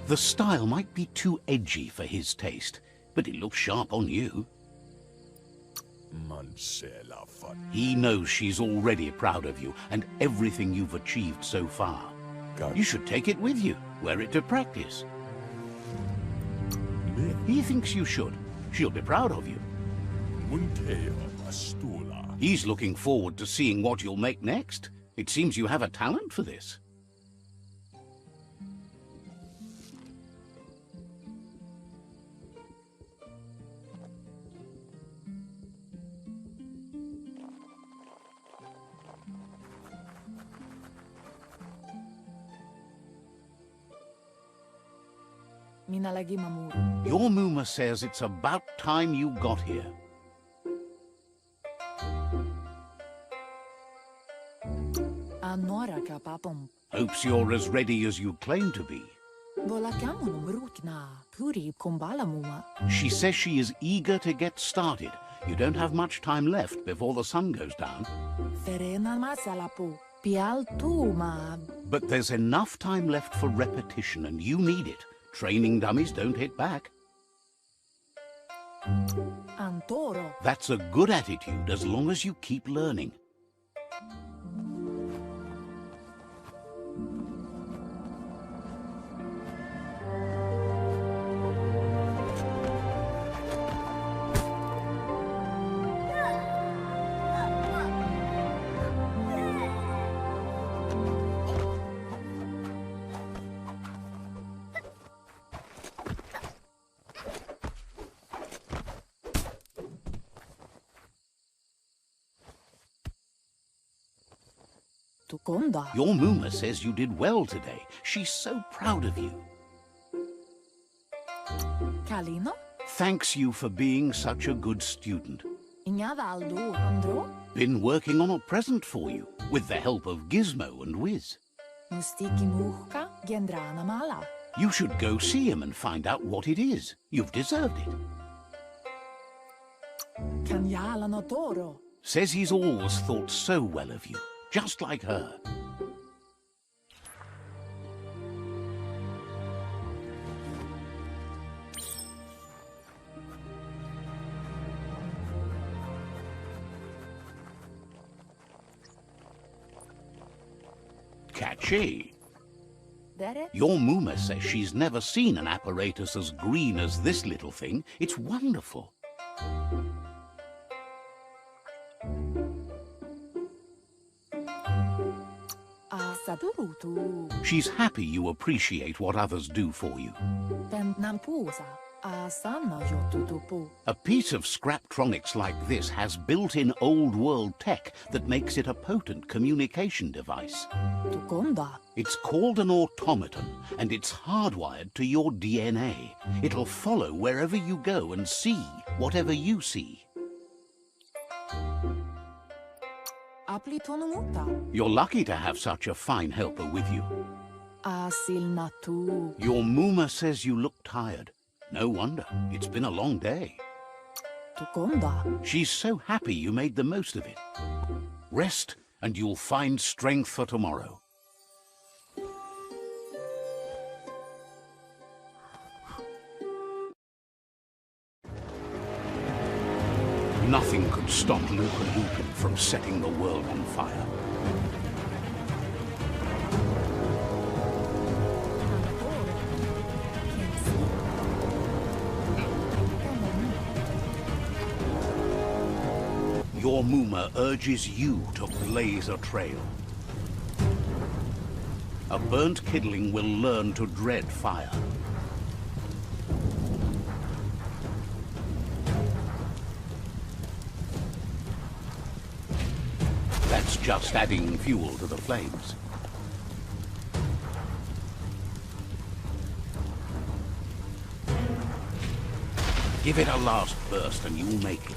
The style might be too edgy for his taste, but it looks sharp on you. He knows she's already proud of you and everything you've achieved so far. You should take it with you, wear it to practice. He thinks you should. She'll be proud of you. He's looking forward to seeing what you'll make next. It seems you have a talent for this. Minalagi mamuro. Your Mooma says it's about time you got here. Anora ka papom. Hopes you're as ready as you claim to be. Bola kamo numruk na puri kumbala muma. She says she is eager to get started. You don't have much time left before the sun goes down. Ferena masalapu. Pial tu ma. But there's enough time left for repetition, and you need it. Training dummies don't hit back. Antoro. That's a good attitude as long as you keep learning. Tukonda. Your Mooma says you did well today. She's so proud of you. Kalino? Thanks you for being such a good student. Inyadaldo andro? Been working on a present for you, with the help of Gizmo and Wiz. Mustiki muhka gendrana mala. You should go see him and find out what it is. You've deserved it. Kanyala no toro. Says he's always thought so well of you, just like her. Catchy. Dere? Your Mooma says she's never seen an apparatus as green as this little thing. It's wonderful. Sadurutu. She's happy you appreciate what others do for you. Ben nampusa. Asana yotutupu. A piece of Scraptronics like this has built-in old-world tech that makes it a potent communication device. Tukonda. It's called an automaton, and it's hardwired to your DNA. It'll follow wherever you go and see whatever you see. Aplitonumuta. You're lucky to have such a fine helper with you. Asilnatu. Your Mooma says you look tired. No wonder. It's been a long day. Tukonda. She's so happy you made the most of it. Rest, and you'll find strength for tomorrow. Nothing could stop Luca Lupin from setting the world on fire. Your Muma urges you to blaze a trail. A burnt kidling will learn to dread fire. That's just adding fuel to the flames. Give it a last burst and you'll make it.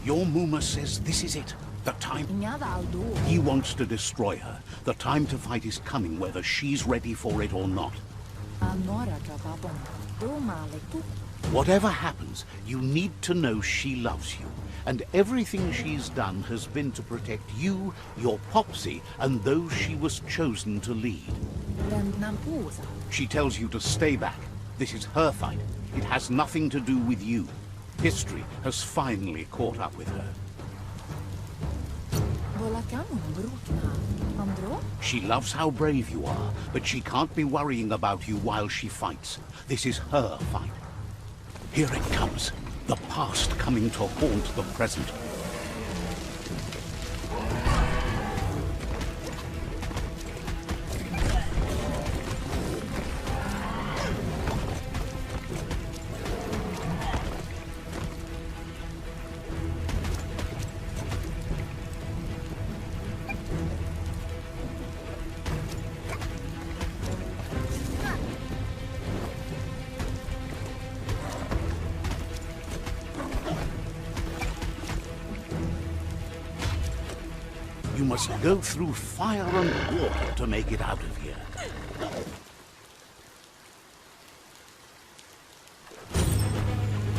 Your Muma says this is it. The time. He wants to destroy her. The time to fight is coming, whether she's ready for it or not. Whatever happens, you need to know she loves you. And everything she's done has been to protect you, your Popsy, and those she was chosen to lead. She tells you to stay back. This is her fight. It has nothing to do with you. History has finally caught up with her. She loves how brave you are, but she can't be worrying about you while she fights. This is her fight. Here it comes. The past coming to haunt the present. You must go through fire and water to make it out of here.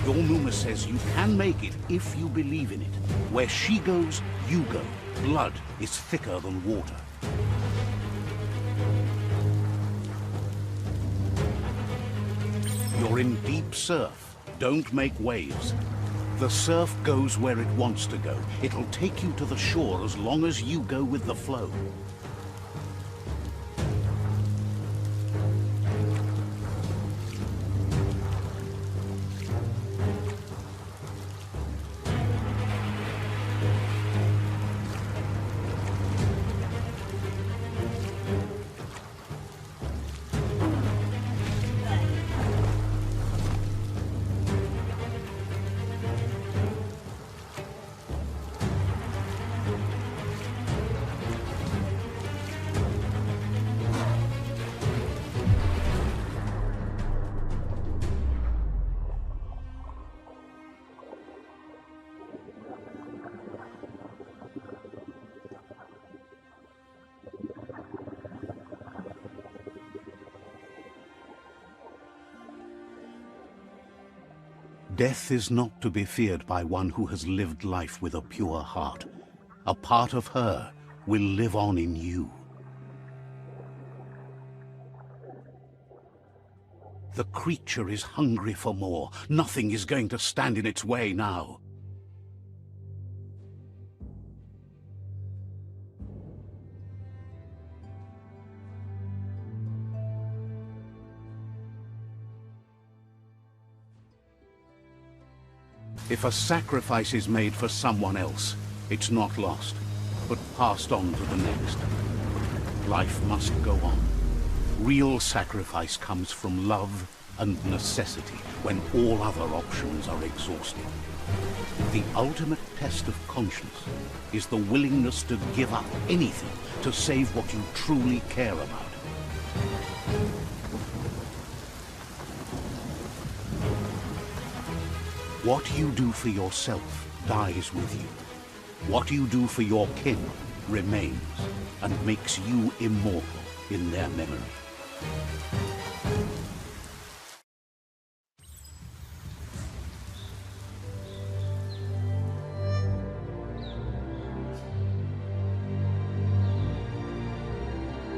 Your Muma says you can make it if you believe in it. Where she goes, you go. Blood is thicker than water. You're in deep surf. Don't make waves. The surf goes where it wants to go. It'll take you to the shore as long as you go with the flow. Death is not to be feared by one who has lived life with a pure heart. A part of her will live on in you. The creature is hungry for more. Nothing is going to stand in its way now. If a sacrifice is made for someone else, it's not lost, but passed on to the next. Life must go on. Real sacrifice comes from love and necessity, when all other options are exhausted. The ultimate test of conscience is the willingness to give up anything to save what you truly care about. What you do for yourself dies with you. What you do for your kin remains and makes you immortal in their memory.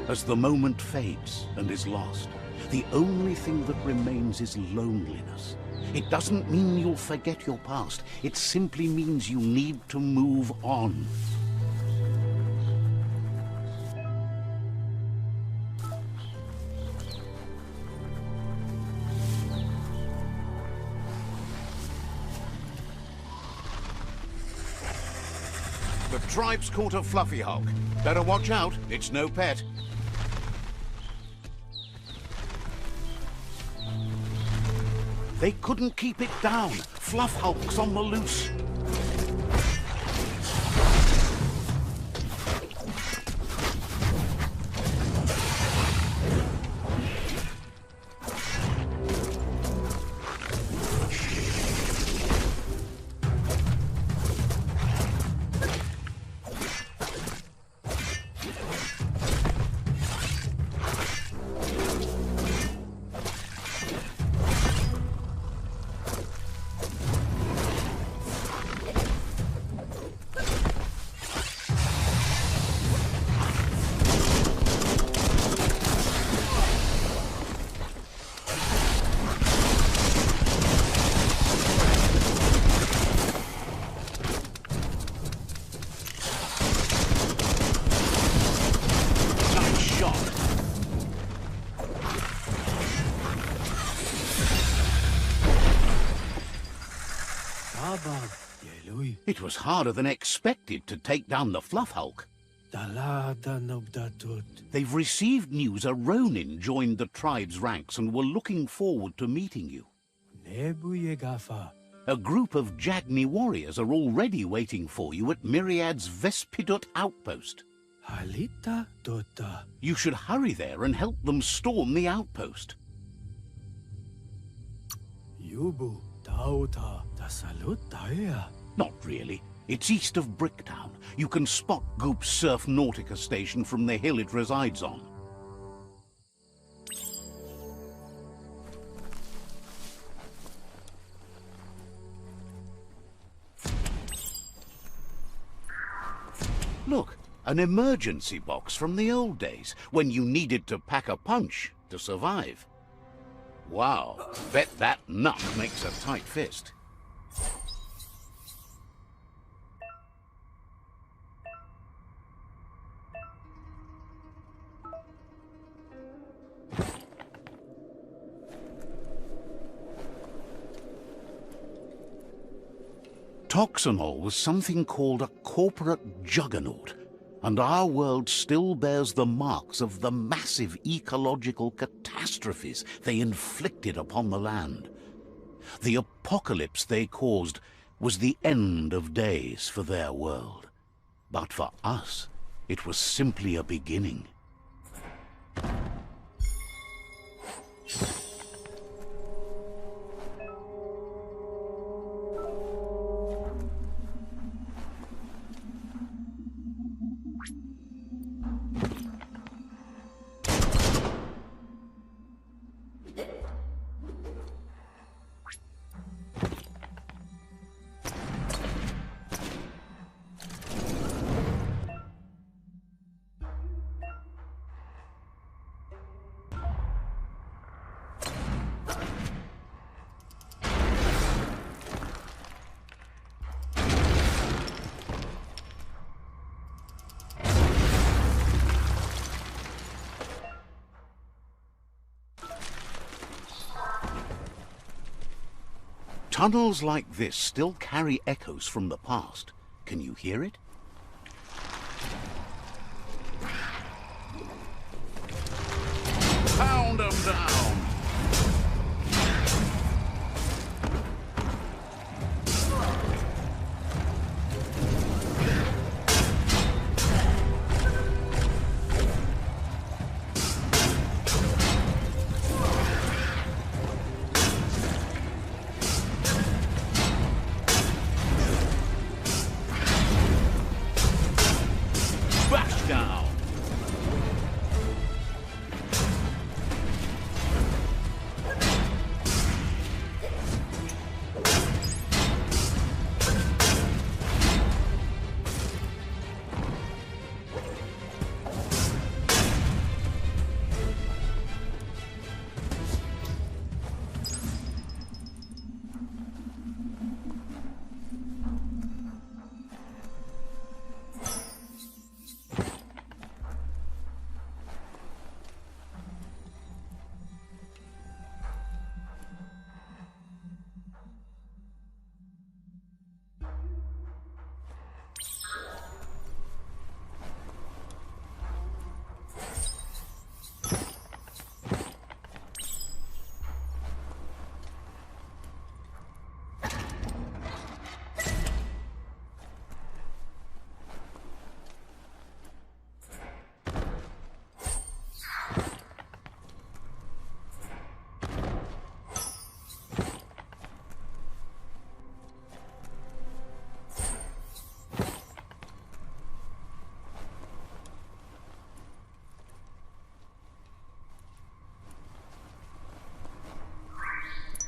As the moment fades and is lost, the only thing that remains is loneliness. It doesn't mean you'll forget your past. It simply means you need to move on. The tribe's caught a fluffy hulk. Better watch out, it's no pet. They couldn't keep it down. Fluff hulk's on the loose. It was harder than expected to take down the Fluff Hulk. They've received news a Ronin joined the tribe's ranks and were looking forward to meeting you. A group of Jagni warriors are already waiting for you at Myriad's Vespidut outpost. You should hurry there and help them storm the outpost. Not really. It's east of Bricktown. You can spot Goop's Surf Nautica station from the hill it resides on. Look, an emergency box from the old days, when you needed to pack a punch to survive. Wow, bet that nut makes a tight fist. Toxanol was something called a corporate juggernaut, and our world still bears the marks of the massive ecological catastrophes they inflicted upon the land. The apocalypse they caused was the end of days for their world. But for us, it was simply a beginning. Tunnels like this still carry echoes from the past. Can you hear it? Pound 'em down!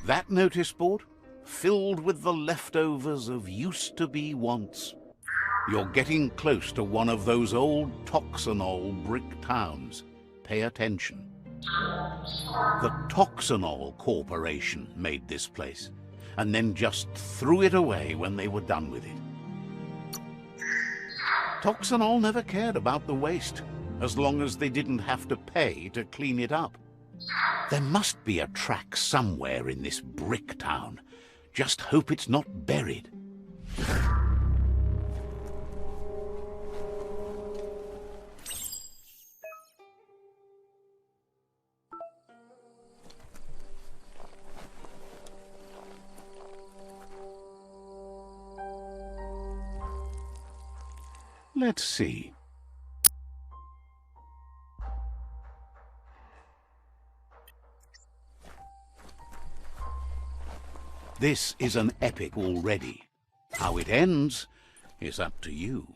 That notice board? Filled with the leftovers of used-to-be wants. You're getting close to one of those old Toxanol brick towns. Pay attention. The Toxanol Corporation made this place, and then just threw it away when they were done with it. Toxanol never cared about the waste, as long as they didn't have to pay to clean it up. There must be a track somewhere in this brick town. Just hope it's not buried. Let's see. This is an epic already. How it ends is up to you.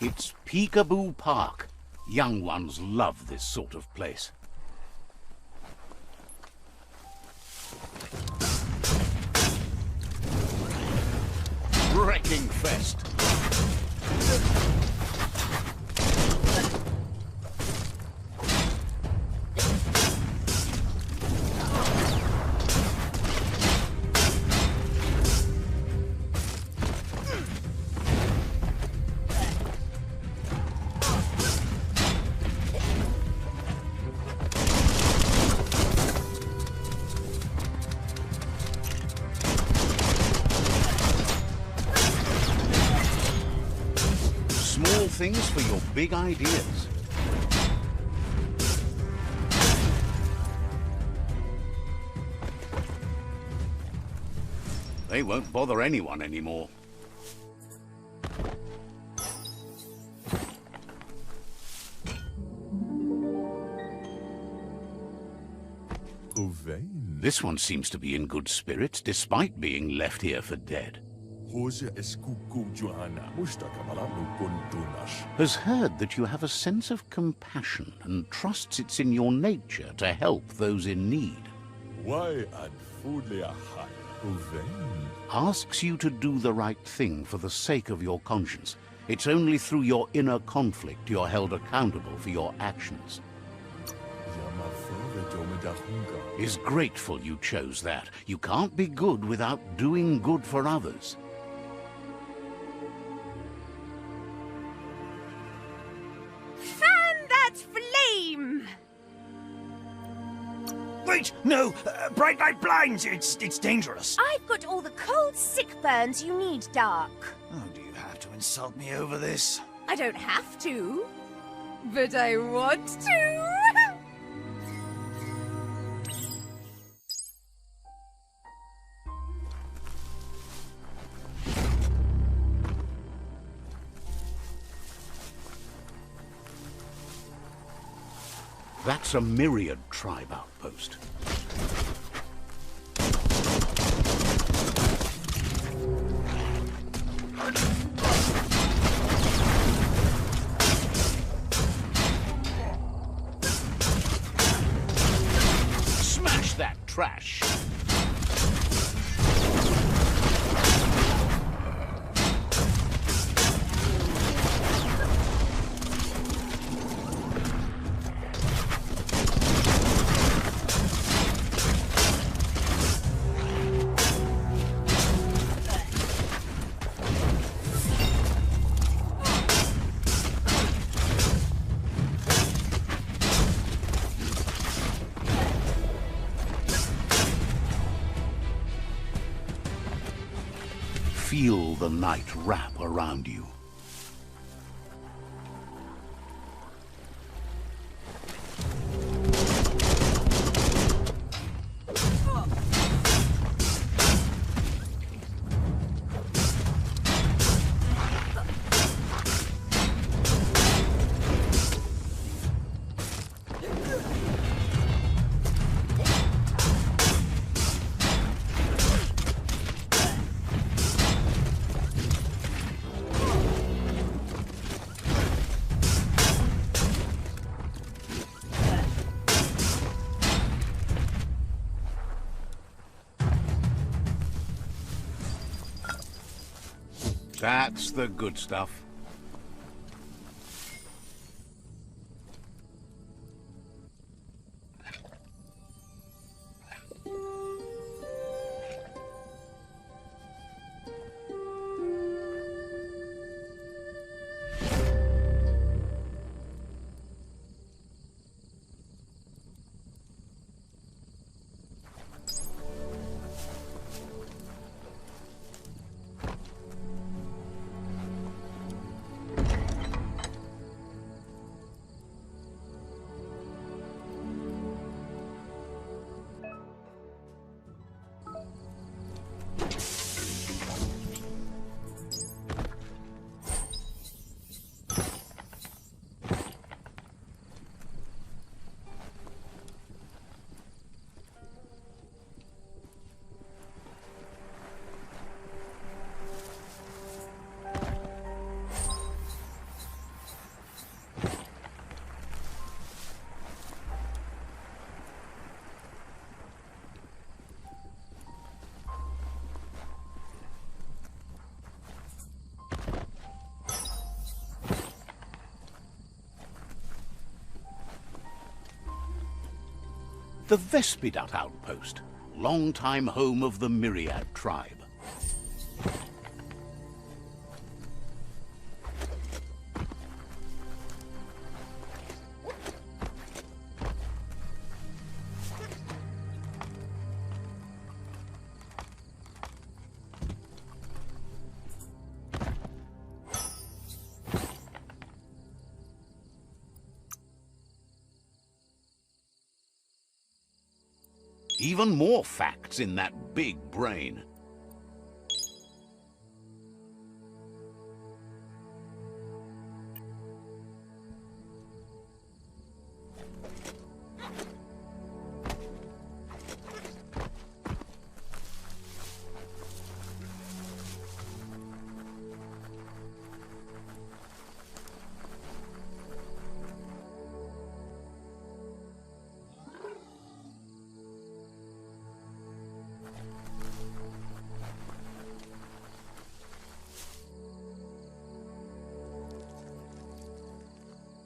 It's Peekaboo Park. Young ones love this sort of place. Wrecking Fest. Small things for your big ideas. They won't bother anyone anymore. This one seems to be in good spirits, despite being left here for dead. Has heard that you have a sense of compassion and trusts it's in your nature to help those in need. Asks you to do the right thing for the sake of your conscience. It's only through your inner conflict you're held accountable for your actions. Is grateful you chose that. You can't be good without doing good for others. Fan that flame! Wait, no! Bright light blinds! It's dangerous! I've got all the cold, sick burns you need, Dark. Oh, do you have to insult me over this? I don't have to, but I want to. That's a Myriad tribe outpost. Smash that trash! Feel the night wrap around you. That's the good stuff. The Vespidut outpost, long-time home of the Myriad tribe. Even more facts in that big brain.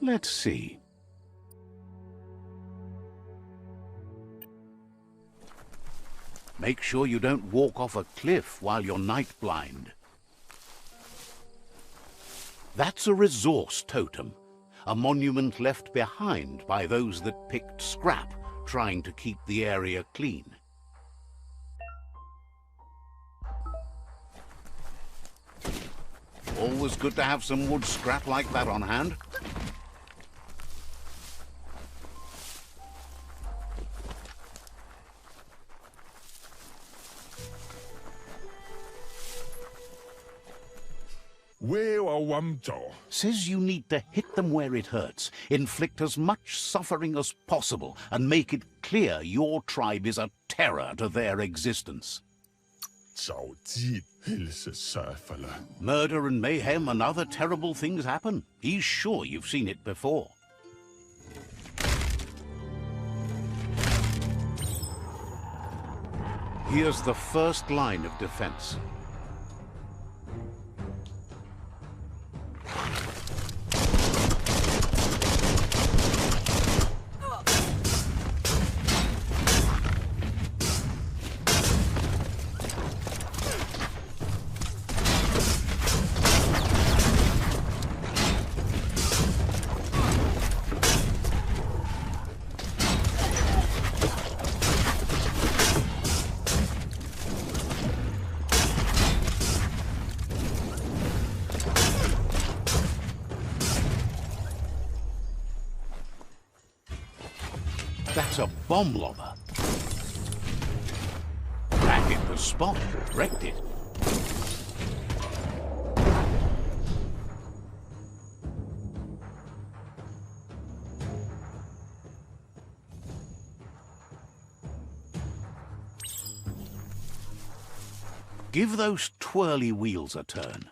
Let's see. Make sure you don't walk off a cliff while you're night blind. That's a resource totem, a monument left behind by those that picked scrap, trying to keep the area clean. Always good to have some wood scrap like that on hand. Says you need to hit them where it hurts, inflict as much suffering as possible, and make it clear your tribe is a terror to their existence. Murder and mayhem and other terrible things happen. He's sure you've seen it before. Here's the first line of defense. That's a bomb lobber. That hit the spot, wrecked it. Give those twirly wheels a turn.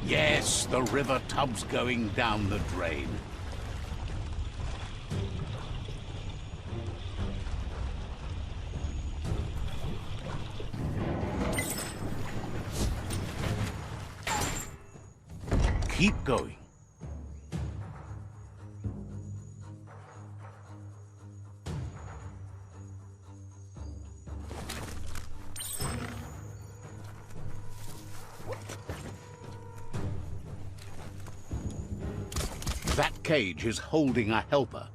Yes, the river tub's going down the drain. Keep going. That cage is holding a helper.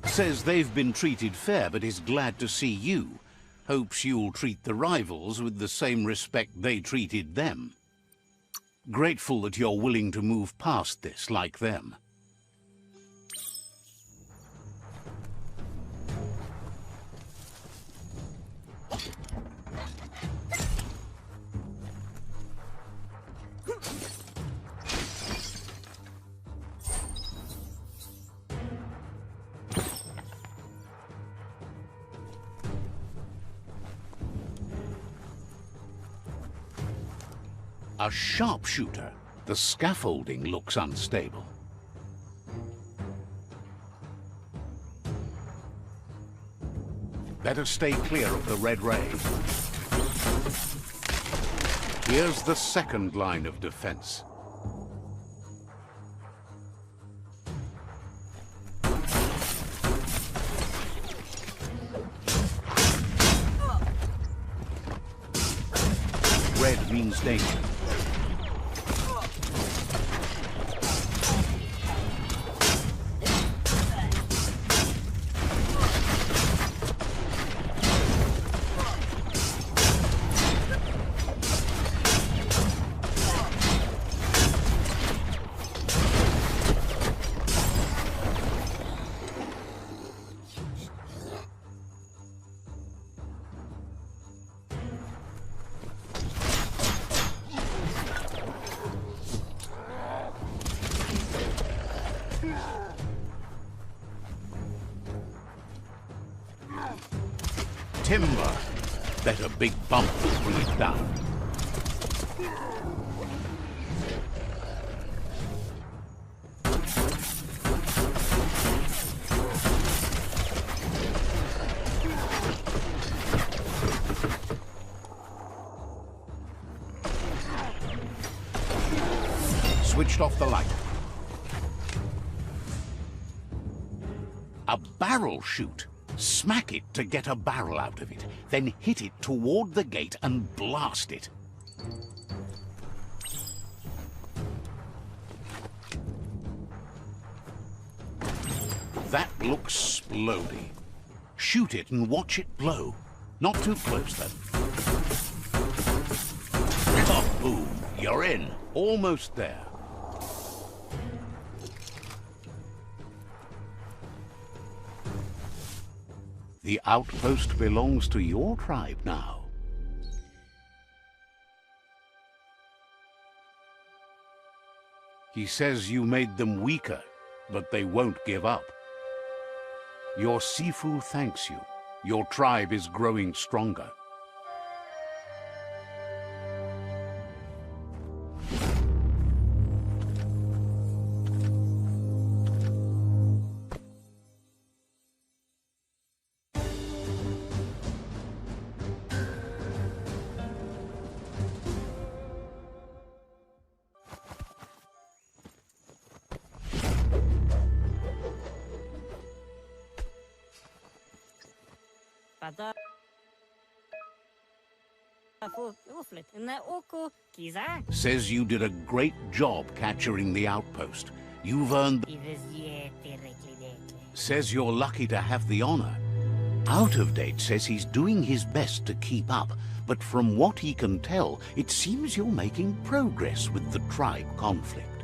Says they've been treated fair, but is glad to see you. Hopes you'll treat the rivals with the same respect they treated them. Grateful that you're willing to move past this like them. A sharpshooter. The scaffolding looks unstable. Better stay clear of the red ray. Here's the second line of defense. Red means danger. Timber. Bet a big bump will bring it down. Switched off the light. A barrel shoot. Smack it to get a barrel out of it, then hit it toward the gate and blast it. That looks splody. Shoot it and watch it blow. Not too close, though. Kaboom! You're in. Almost there. The outpost belongs to your tribe now. He says you made them weaker, but they won't give up. Your Sifu thanks you. Your tribe is growing stronger. Says you did a great job capturing the outpost. You've earned... Says you're lucky to have the honor. Out of Date says he's doing his best to keep up, but from what he can tell, it seems you're making progress with the tribe conflict.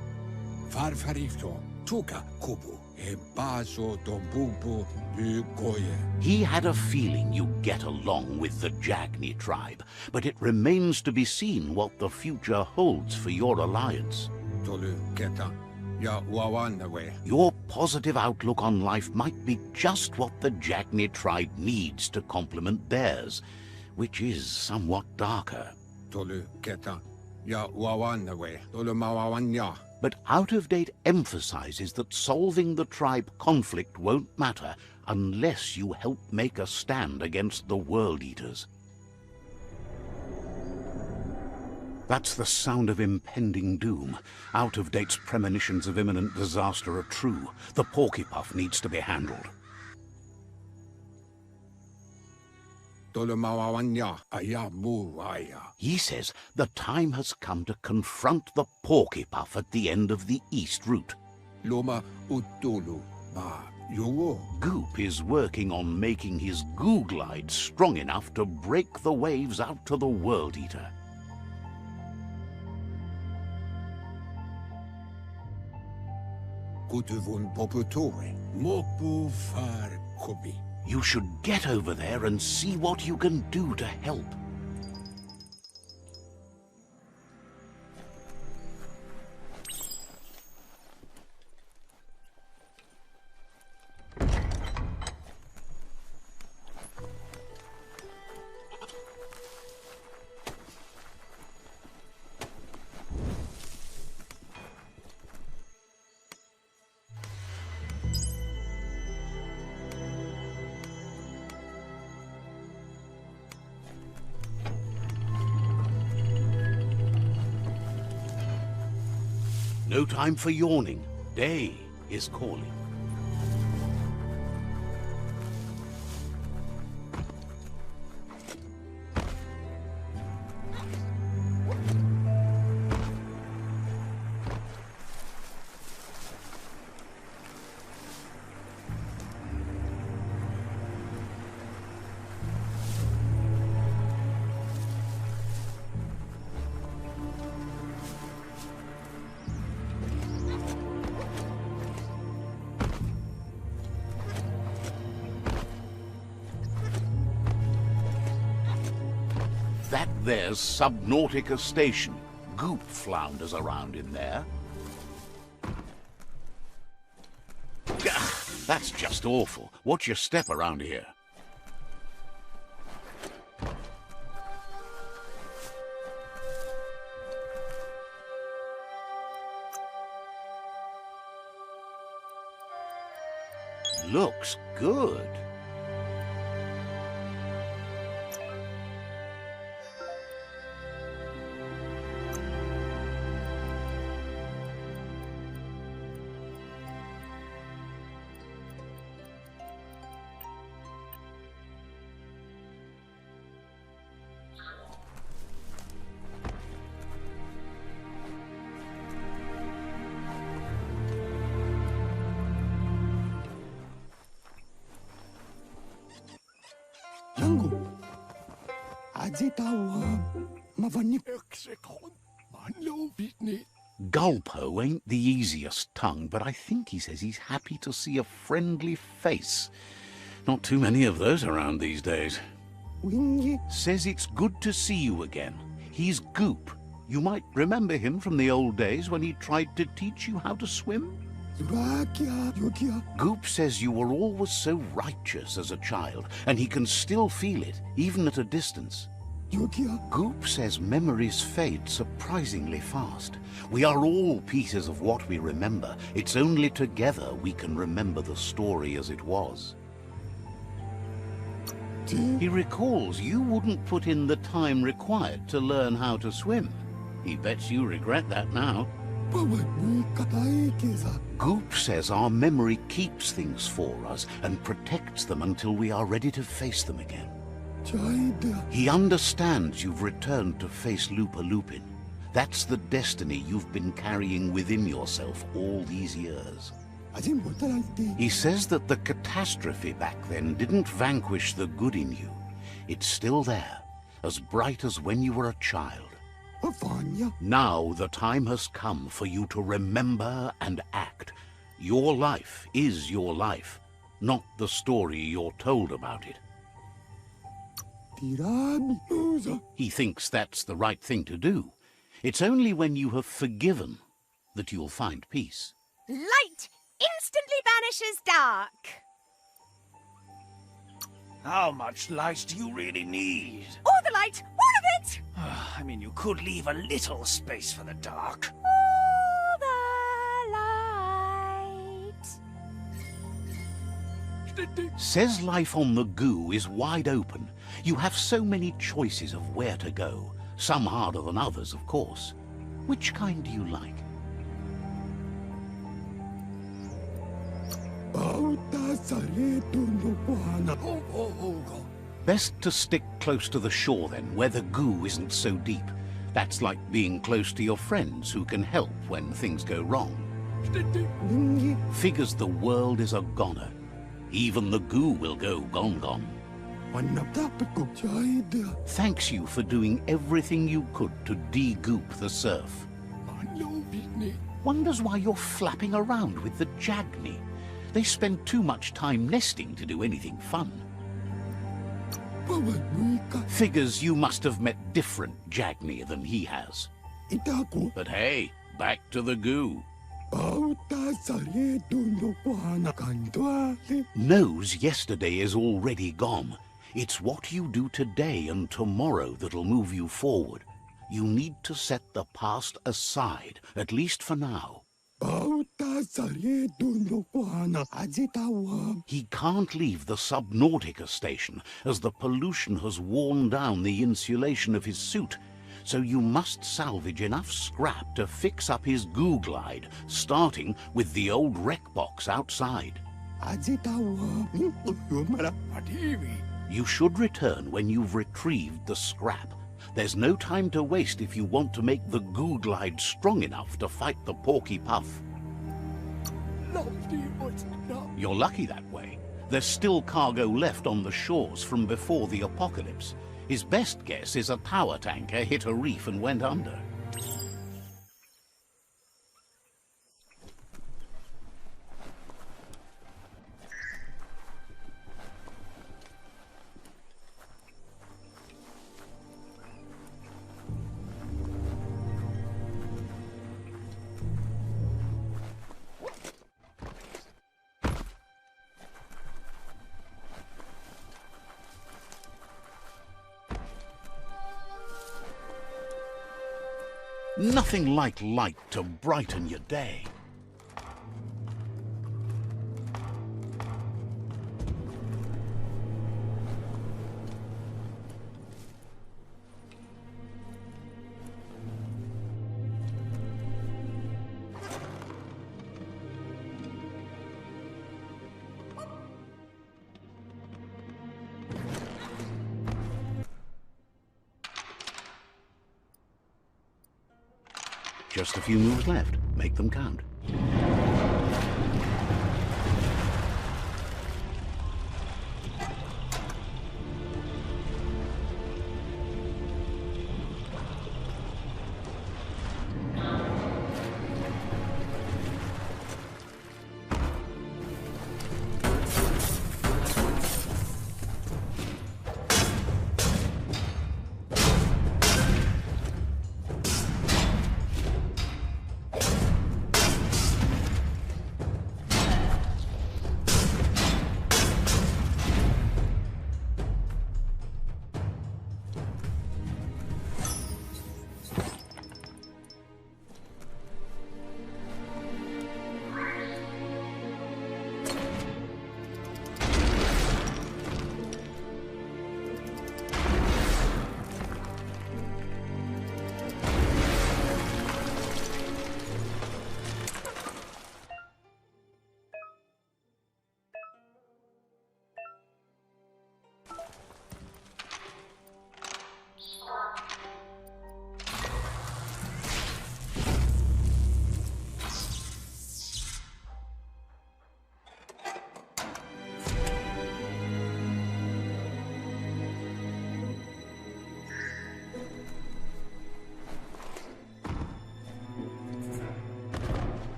Farfarifto, tuka kubu, e baso do bubu bugoye. He had a feeling you'd get along with the Jagni tribe, but it remains to be seen what the future holds for your alliance. Tolu keta, ya wawanawe. Your positive outlook on life might be just what the Jagni tribe needs to complement theirs, which is somewhat darker. Tolu keta, ya wawanawe, tolu mawawanya. But Out of Date emphasizes that solving the tribe conflict won't matter unless you help make a stand against the World Eaters. That's the sound of impending doom. Out of Date's premonitions of imminent disaster are true. The Porcupine needs to be handled. He says the time has come to confront the Porcupine at the end of the East Route. Goop is working on making his goo glide strong enough to break the waves out to the World Eater. You should get over there and see what you can do to help. No time for yawning. Day is calling. That there's Subnautica Station. Goop flounders around in there. Gah, that's just awful. Watch your step around here. Looks good. Gulpo ain't the easiest tongue, but I think he says he's happy to see a friendly face. Not too many of those around these days. Says it's good to see you again. He's Goop. You might remember him from the old days when he tried to teach you how to swim. Goop says you were always so righteous as a child, and he can still feel it, even at a distance. Goop says memories fade surprisingly fast. We are all pieces of what we remember. It's only together we can remember the story as it was. He recalls you wouldn't put in the time required to learn how to swim. He bets you regret that now. Goop says our memory keeps things for us and protects them until we are ready to face them again. He understands you've returned to face Lupa Lupin. That's the destiny you've been carrying within yourself all these years. He says that the catastrophe back then didn't vanquish the good in you. It's still there, as bright as when you were a child. Now the time has come for you to remember and act. Your life is your life, not the story you're told about it. He thinks that's the right thing to do. It's only when you have forgiven that you'll find peace. Light instantly banishes dark. How much light do you really need? All the light, all of it! I mean, you could leave a little space for the dark. All the light. Says life on the goo is wide open. You have so many choices of where to go. Some harder than others, of course. Which kind do you like? Best to stick close to the shore then, where the goo isn't so deep. That's like being close to your friends who can help when things go wrong. Figures the world is a goner. Even the goo will go gone. Thanks you for doing everything you could to de-goop the surf. Wonders why you're flapping around with the Jagni. They spend too much time nesting to do anything fun. Figures you must have met different Jagni than he has. But hey, back to the goo. Knows yesterday is already gone. It's what you do today and tomorrow that'll move you forward. You need to set the past aside, at least for now. He can't leave the Subnautica station, as the pollution has worn down the insulation of his suit. So you must salvage enough scrap to fix up his goo glide, starting with the old wreck box outside. You should return when you've retrieved the scrap. There's no time to waste if you want to make the goo glide strong enough to fight the Porky Puff. You're lucky that way. There's still cargo left on the shores from before the apocalypse. His best guess is a power tanker hit a reef and went under. Nothing like light to brighten your day. Just a few moves left. Make them count.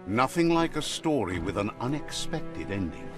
Nothing like a story with an unexpected ending.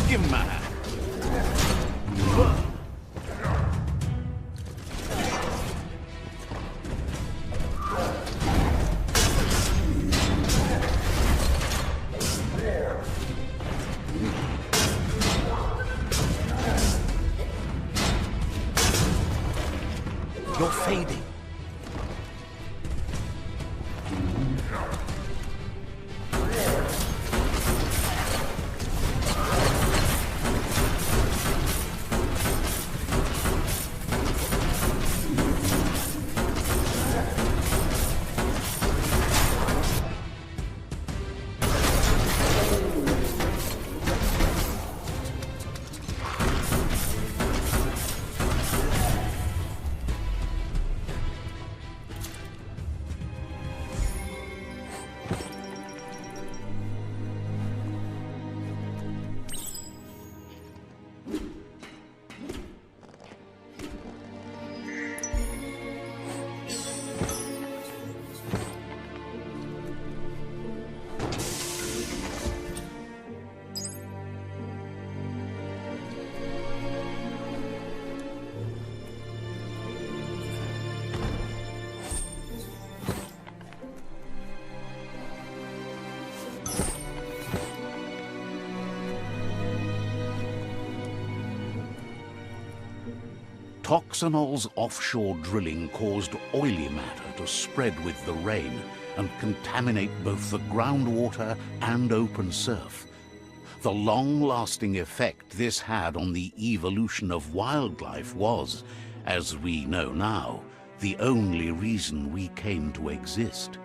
Give him a hand. You're fading. Toxanol's offshore drilling caused oily matter to spread with the rain and contaminate both the groundwater and open surf. The long-lasting effect this had on the evolution of wildlife was, as we know now, the only reason we came to exist.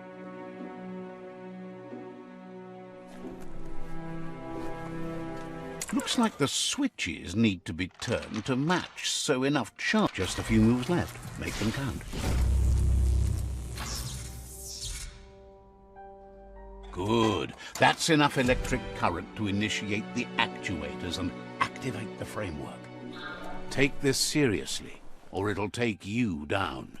Looks like the switches need to be turned to match, so enough charge. Just a few moves left. Make them count. Good. That's enough electric current to initiate the actuators and activate the framework. Take this seriously, or it'll take you down.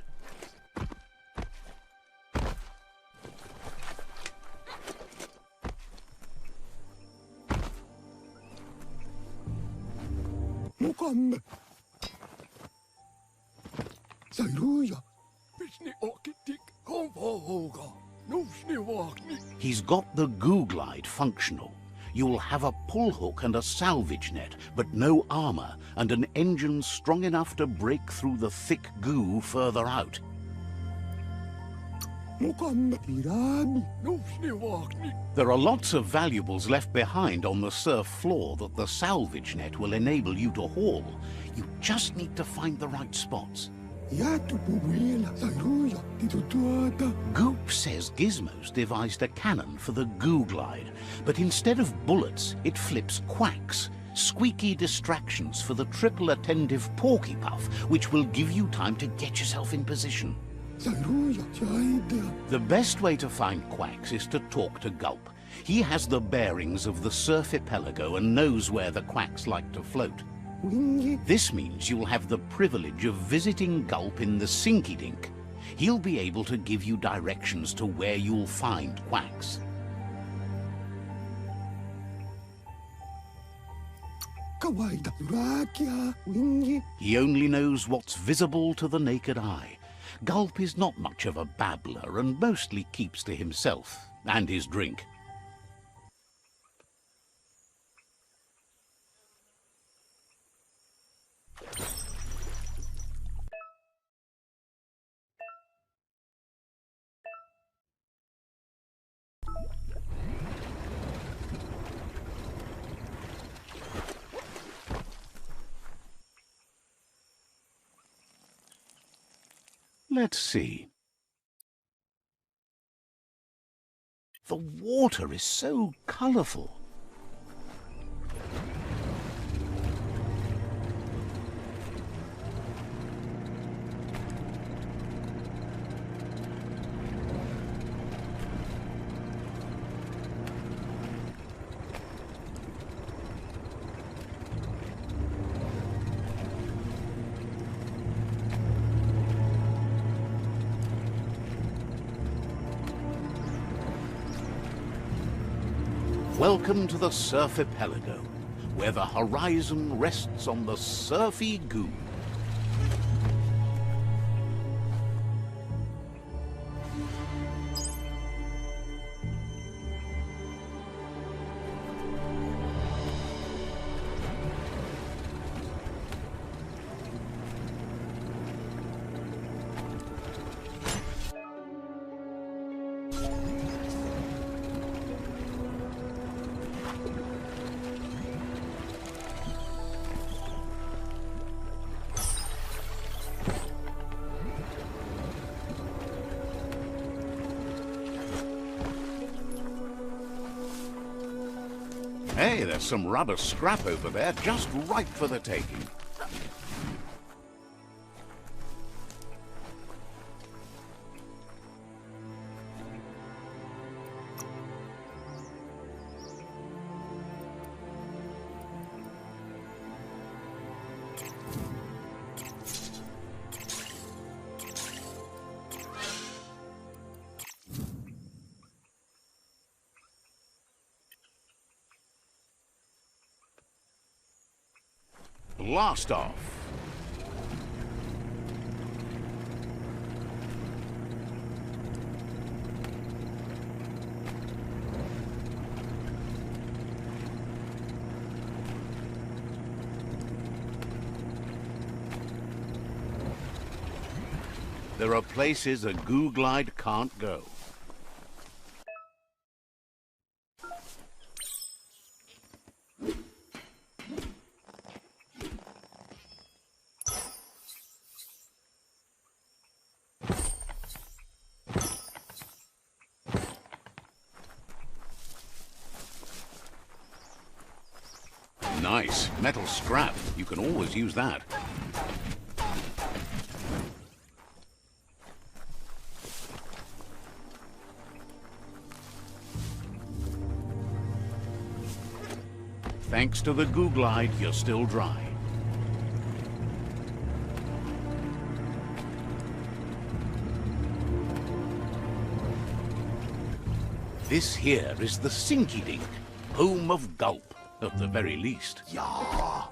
Mukamme. Sairuja. Pisni okitik honvohoga. Nusni wakni. He's got the goo glide functional. You'll have a pull hook and a salvage net, but no armor, and an engine strong enough to break through the thick goo further out. Mukamme pirami. Nusni wakni. There are lots of valuables left behind on the surf floor that the salvage net will enable you to haul. You just need to find the right spots. Yatu puwila sairuya titutuata. Goop says Gizmo's devised a cannon for the goo glide, but instead of bullets, it flips quacks. Squeaky distractions for the triple attentive porky puff, which will give you time to get yourself in position. Sairuya chaida. The best way to find quacks is to talk to Gulp. He has the bearings of the surfipelago and knows where the quacks like to float. Wingi. This means you'll have the privilege of visiting Gulp in the Sinky Dink. He'll be able to give you directions to where you'll find quacks. Kawaida rakia. Wingi. He only knows what's visible to the naked eye. Gulp is not much of a babbler and mostly keeps to himself and his drink. Let's see. The water is so colourful. Welcome to the Surfipelago, where the horizon rests on the surfy goo. Hey, there's some rubber scrap over there, just right for the taking. Blast off. There are places a goo glide can't go. Nice. Metal scrap. You can always use that. Thanks to the goo glide, you're still dry. This here is the Sinky Dink, home of Gulp, at the very least. Ya.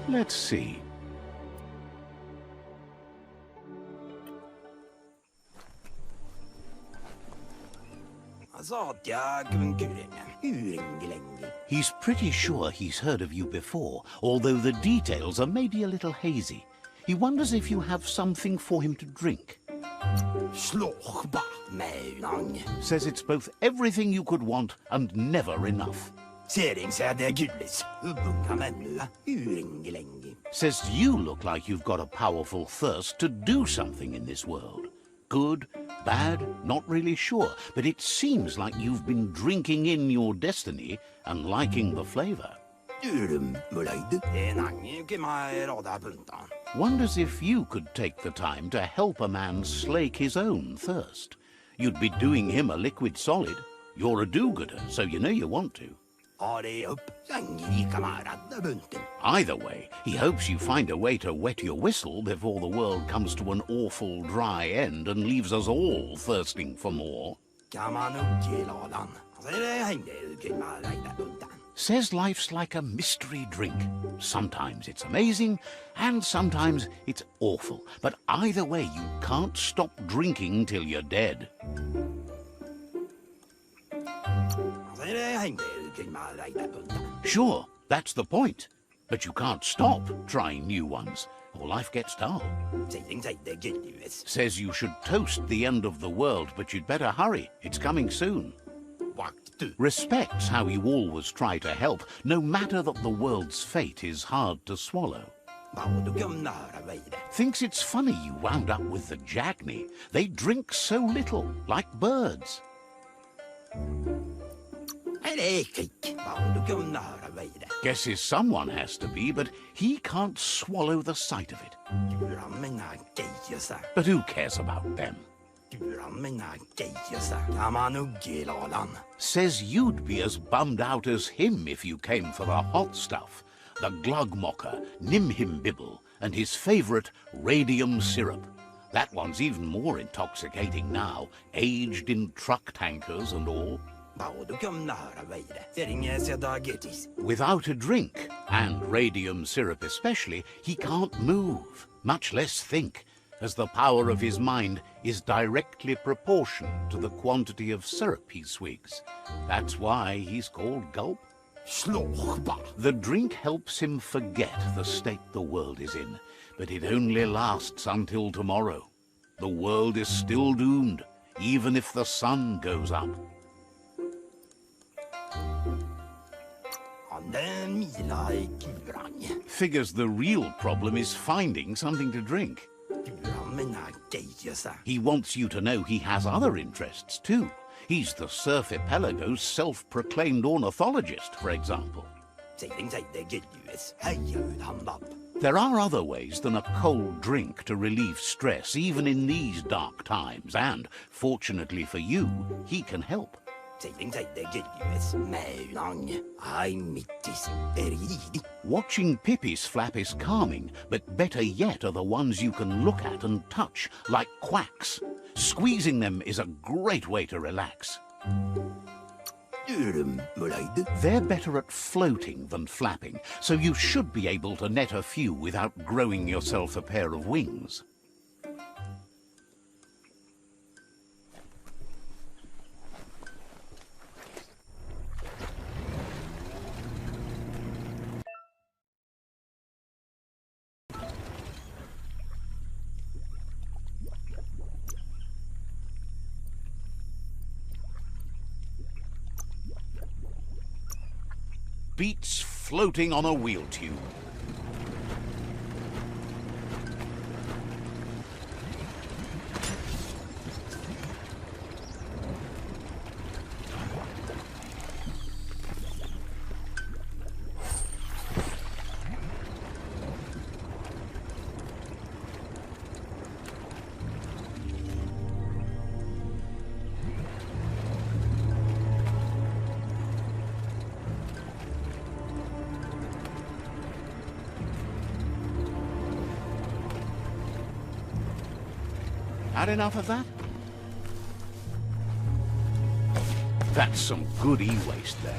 Let's see. He's pretty sure he's heard of you before, although the details are maybe a little hazy. He wonders if you have something for him to drink. Slochba. Maunang. Says it's both everything you could want and never enough. Seringsärde gullis. Ubunga mänua. Uringelengi. Says you look like you've got a powerful thirst to do something in this world. Good, bad, not really sure, but it seems like you've been drinking in your destiny and liking the flavor. Mulaid. Enang kema roda puntan. Wonders if you could take the time to help a man slake his own thirst. You'd be doing him a liquid solid. You're a do-gooder, so you know you want to. Are upp. Sangi kamarada bunten. Either way, he hopes you find a way to wet your whistle before the world comes to an awful dry end and leaves us all thirsting for more. Kamanukilalan. Henge kema buntan. Says life's like a mystery drink. Sometimes it's amazing, and sometimes it's awful. But either way, you can't stop drinking till you're dead. Sure, that's the point. But you can't stop trying new ones, or life gets dull. Says you should toast the end of the world, but you'd better hurry. It's coming soon. Respects how you always try to help, no matter that the world's fate is hard to swallow. Thinks it's funny you wound up with the Jagni. They drink so little, like birds. Guesses someone has to be, but he can't swallow the sight of it. But who cares about them? Says you'd be as bummed out as him if you came for the hot stuff. The Glugmocker, Nimhimbibble, and his favourite radium syrup. That one's even more intoxicating now, aged in truck tankers and all. Without a drink, and radium syrup especially, he can't move, much less think, as the power of his mind is directly proportional to the quantity of syrup he swigs. That's why he's called Gulp. The drink helps him forget the state the world is in, but it only lasts until tomorrow. The world is still doomed, even if the sun goes up. Figures the real problem is finding something to drink. He wants you to know he has other interests too. He's the Surfipelago's self-proclaimed ornithologist, for example. There are other ways than a cold drink to relieve stress, even in these dark times, and, fortunately for you, he can help. Watching Pippi's flap is calming, but better yet are the ones you can look at and touch, like quacks. Squeezing them is a great way to relax. They're better at floating than flapping, so you should be able to net a few without growing yourself a pair of wings. Beats floating on a wheel tube. Had enough of that? That's some good e-waste there.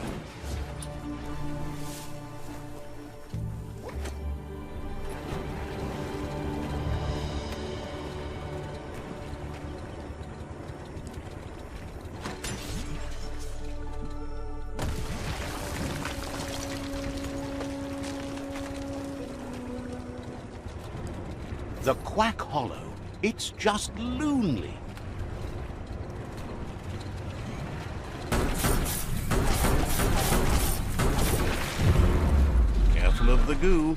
The Quack Hollow. It's just lonely. of the goo.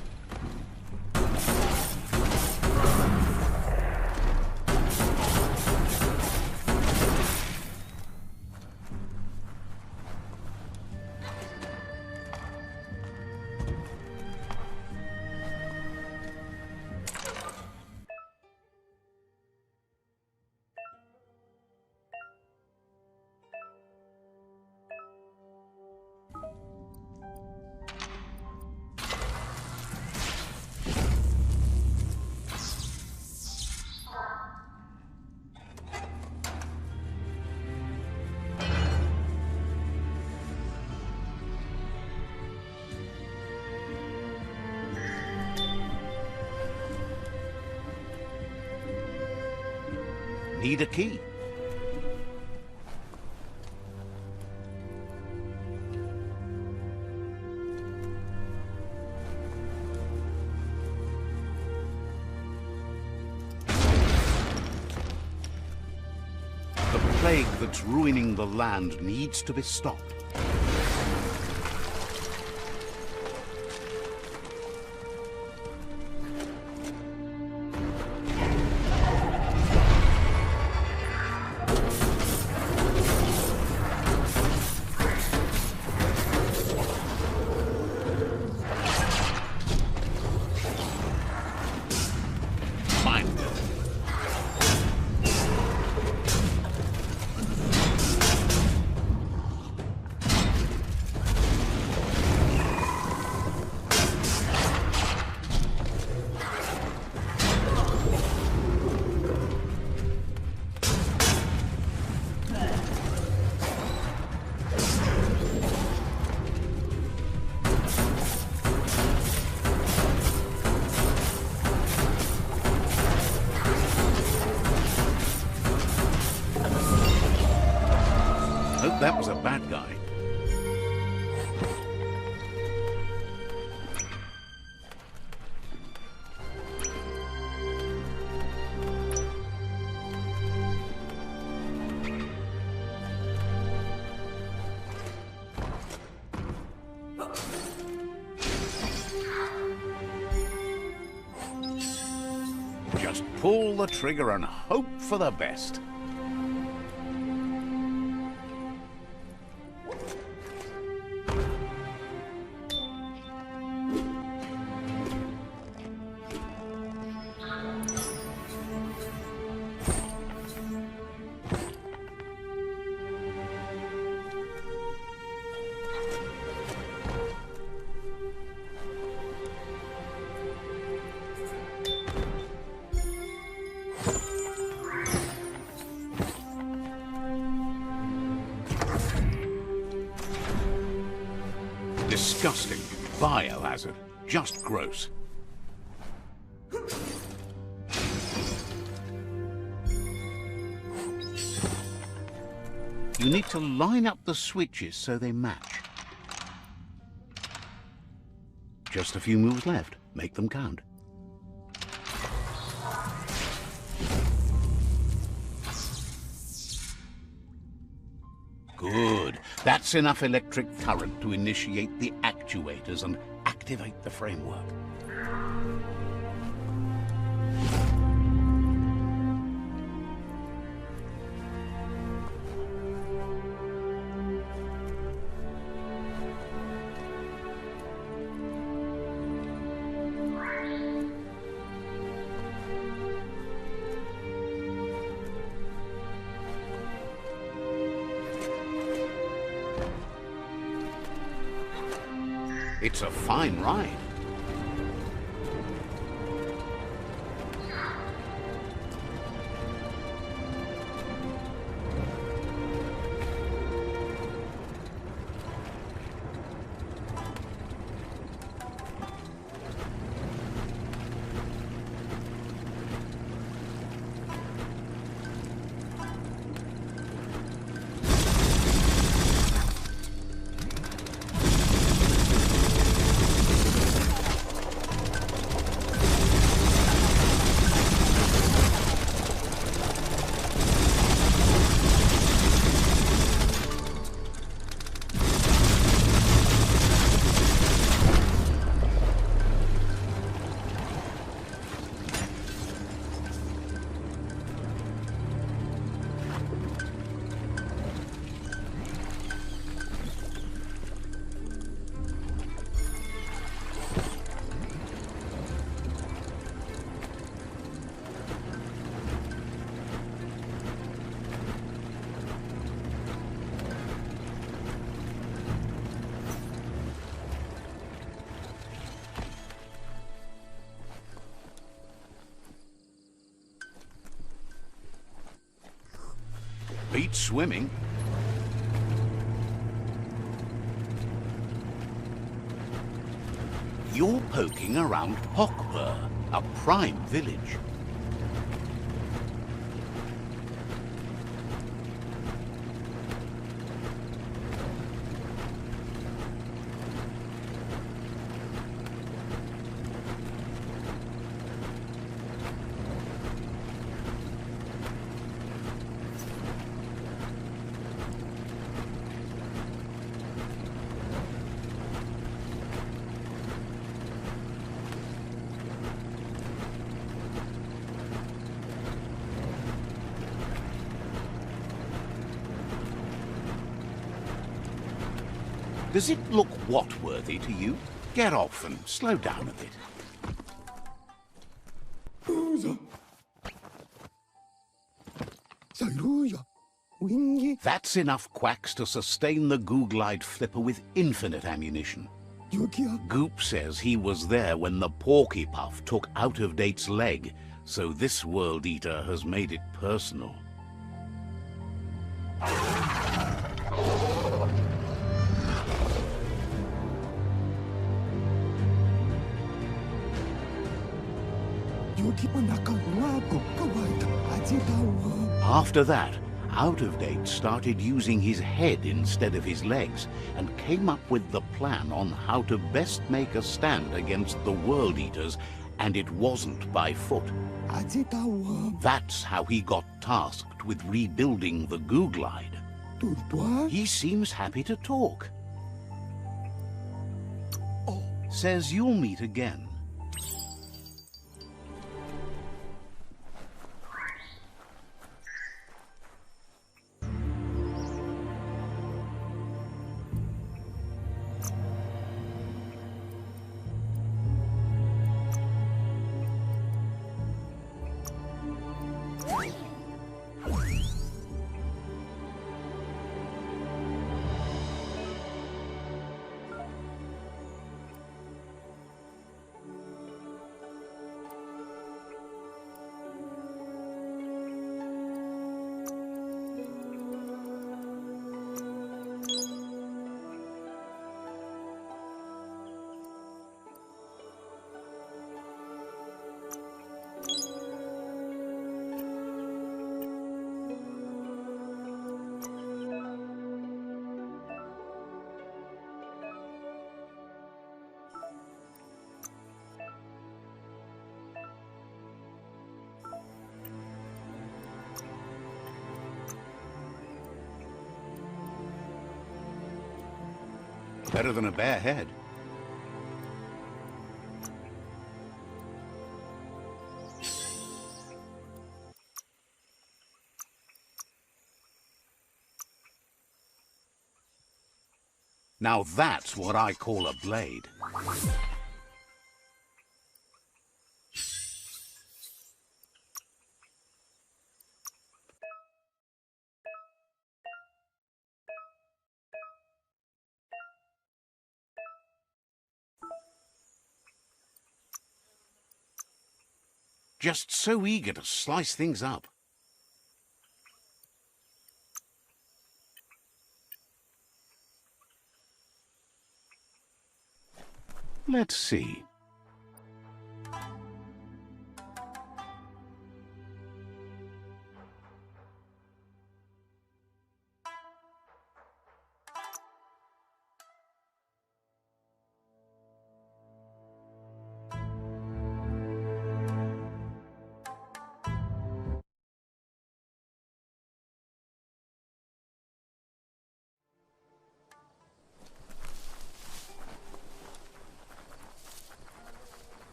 Need a key. The plague that's ruining the land needs to be stopped. Hope that was a bad guy. Just pull the trigger and hope for the best. Disgusting. Biohazard. Just gross. You need to line up the switches so they match. Just a few moves left. Make them count. Good. That's enough electric current to initiate the actuators and activate the framework. It's a fine ride. beats swimming. You're poking around Hokpur, a prime village. Does it look what-worthy to you? Get off and slow down a bit. Usa. Sairuya. Wingy. That's enough quacks to sustain the Googlide flipper with infinite ammunition. Yukia. Goop says he was there when the Porky Puff took Out-of-Date's leg, so this World Eater has made it personal. After that, Out-of-Date started using his head instead of his legs and came up with the plan on how to best make a stand against the World Eaters, and it wasn't by foot. That's how he got tasked with rebuilding the Googlide. He seems happy to talk. Says you'll meet again. Better than a bare head. Now that's what I call a blade. Just so eager to slice things up. Let's see.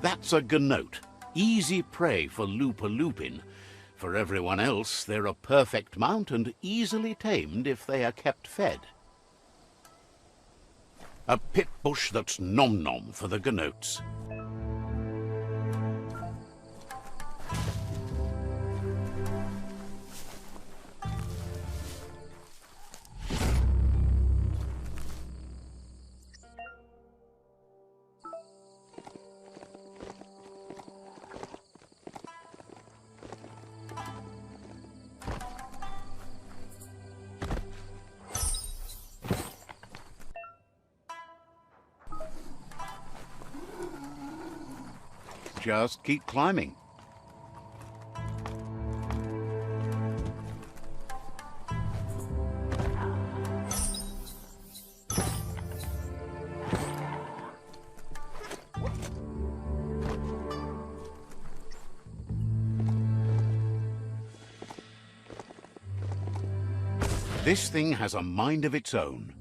That's a ganote, easy prey for Loopa-Loopin. For everyone else, they're a perfect mount and easily tamed if they are kept fed. A pit bush that's nom-nom for the ganotes. Just keep climbing. This thing has a mind of its own.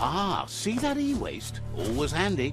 Ah, see that e-waste? Always handy.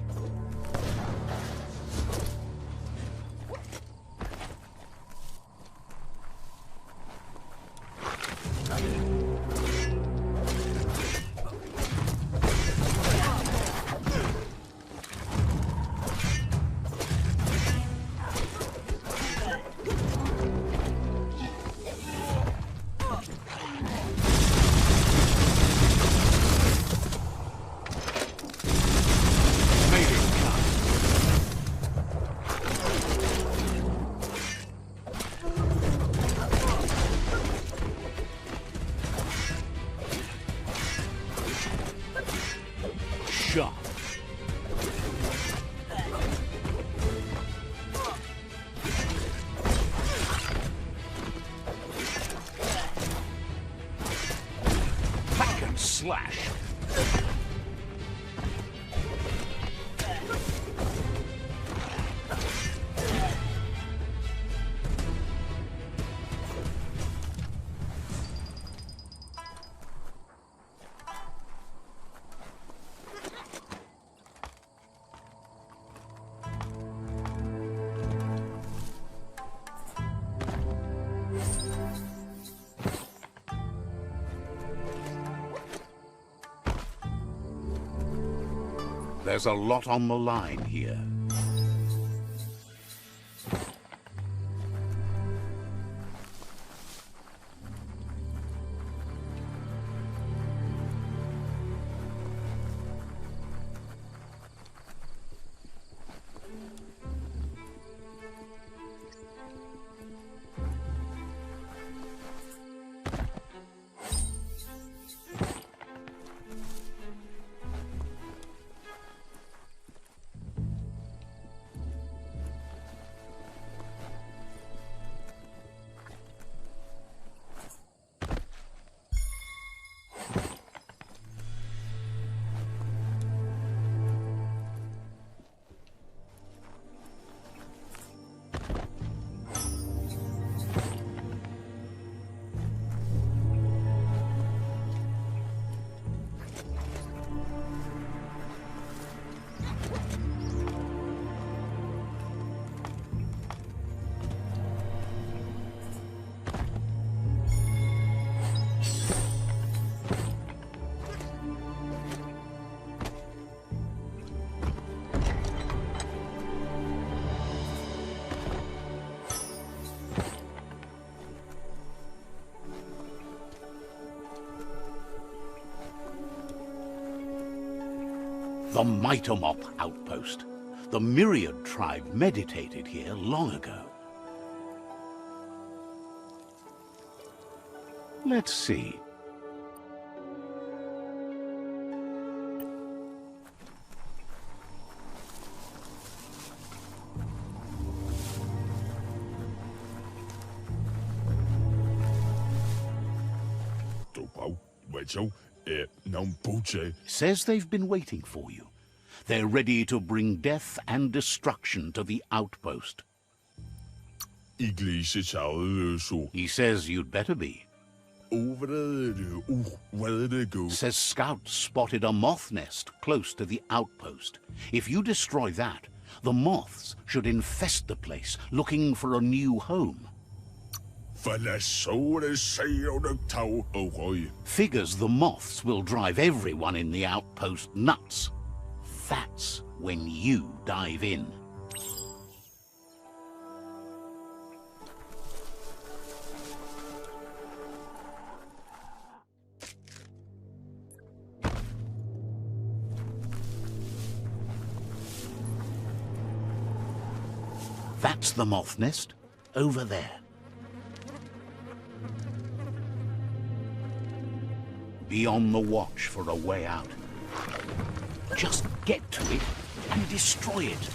Sharp. Hack and slash. There's a lot on the line here. The Mitomop outpost. The Myriad tribe meditated here long ago. Let's see. Says they've been waiting for you. They're ready to bring death and destruction to the outpost. He says you'd better be. Says scouts spotted a moth nest close to the outpost. If you destroy that, the moths should infest the place, looking for a new home. Figures the moths will drive everyone in the outpost nuts. That's when you dive in. That's the moth nest, over there. Be on the watch for a way out. Just get to it and destroy it.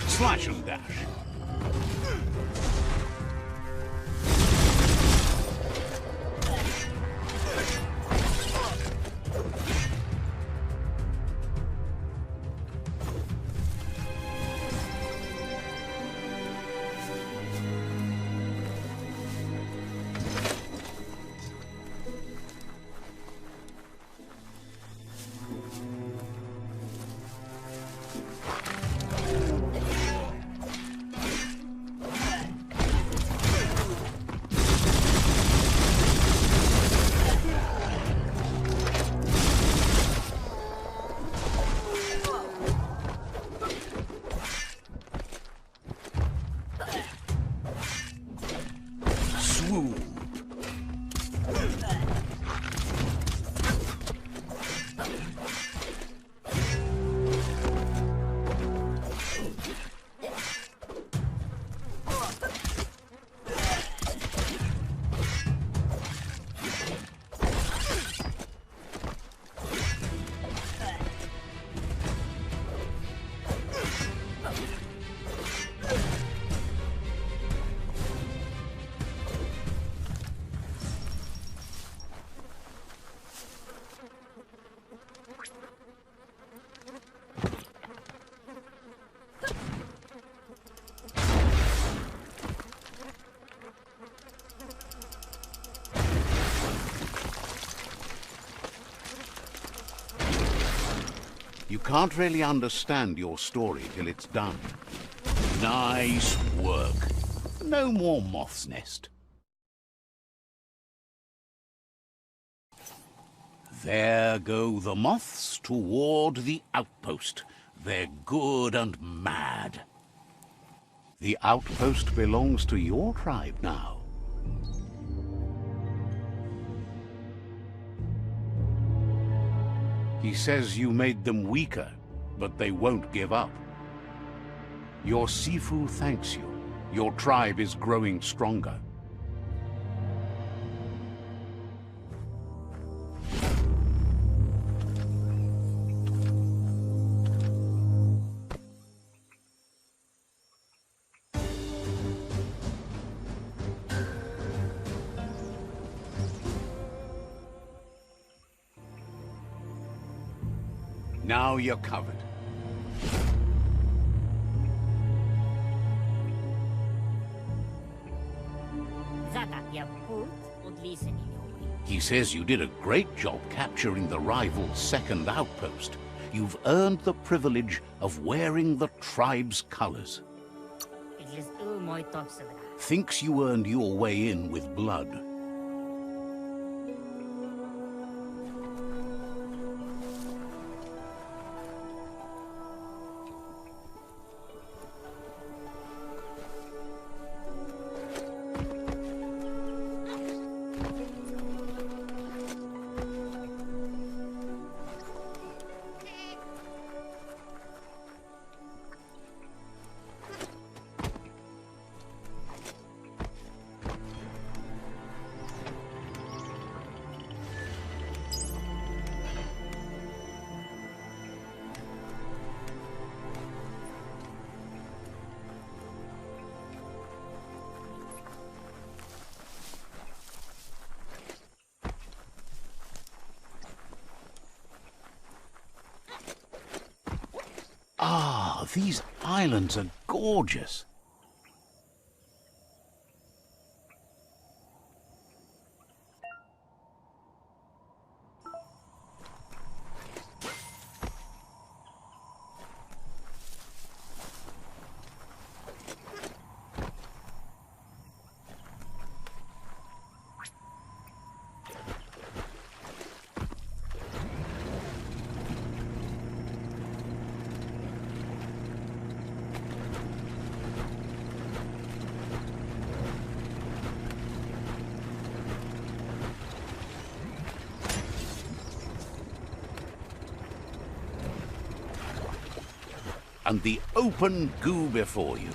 Slash and dash. You can't really understand your story till it's done. Nice work. No more moth's nest. There go the moths toward the outpost. They're good and mad. The outpost belongs to your tribe now. He says you made them weaker, but they won't give up. Your Sifu thanks you. Your tribe is growing stronger. Now you're covered. He says you did a great job capturing the rival's second outpost. You've earned the privilege of wearing the tribe's colors. Thinks you earned your way in with blood. These islands are gorgeous. And the open goo before you.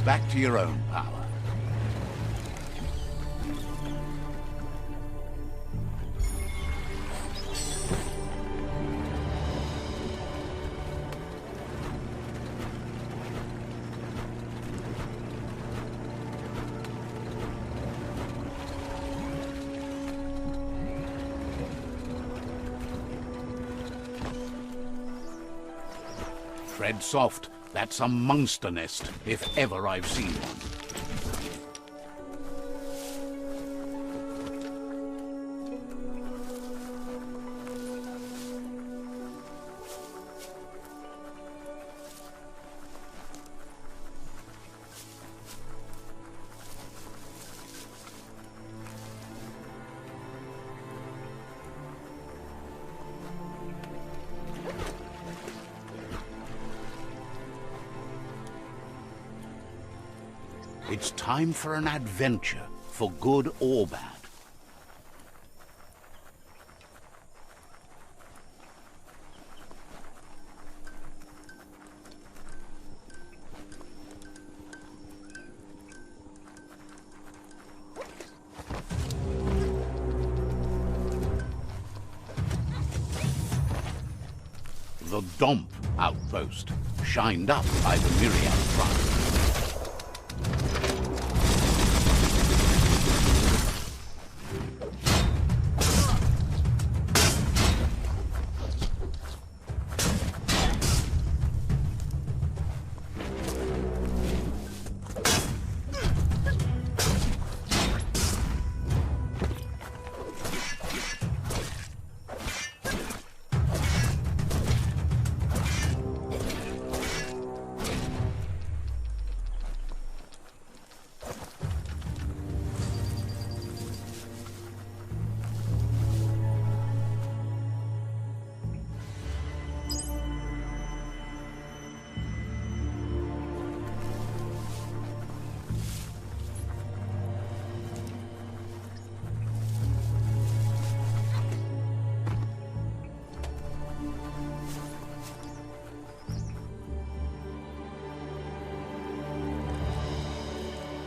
Back to your own power. Tread soft. That's a monster nest, if ever I've seen one. It's time for an adventure, for good or bad. The Domp outpost, shined up by the Myriad tribe.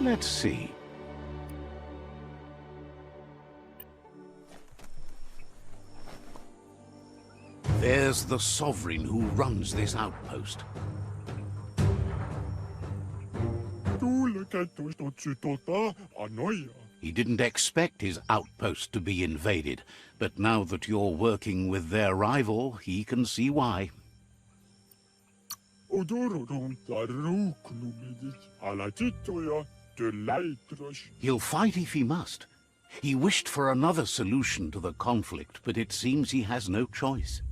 Let's see. There's the Sovereign who runs this outpost. He didn't expect his outpost to be invaded, but now that you're working with their rival, he can see why. He'll fight if he must. He wished for another solution to the conflict, but it seems he has no choice.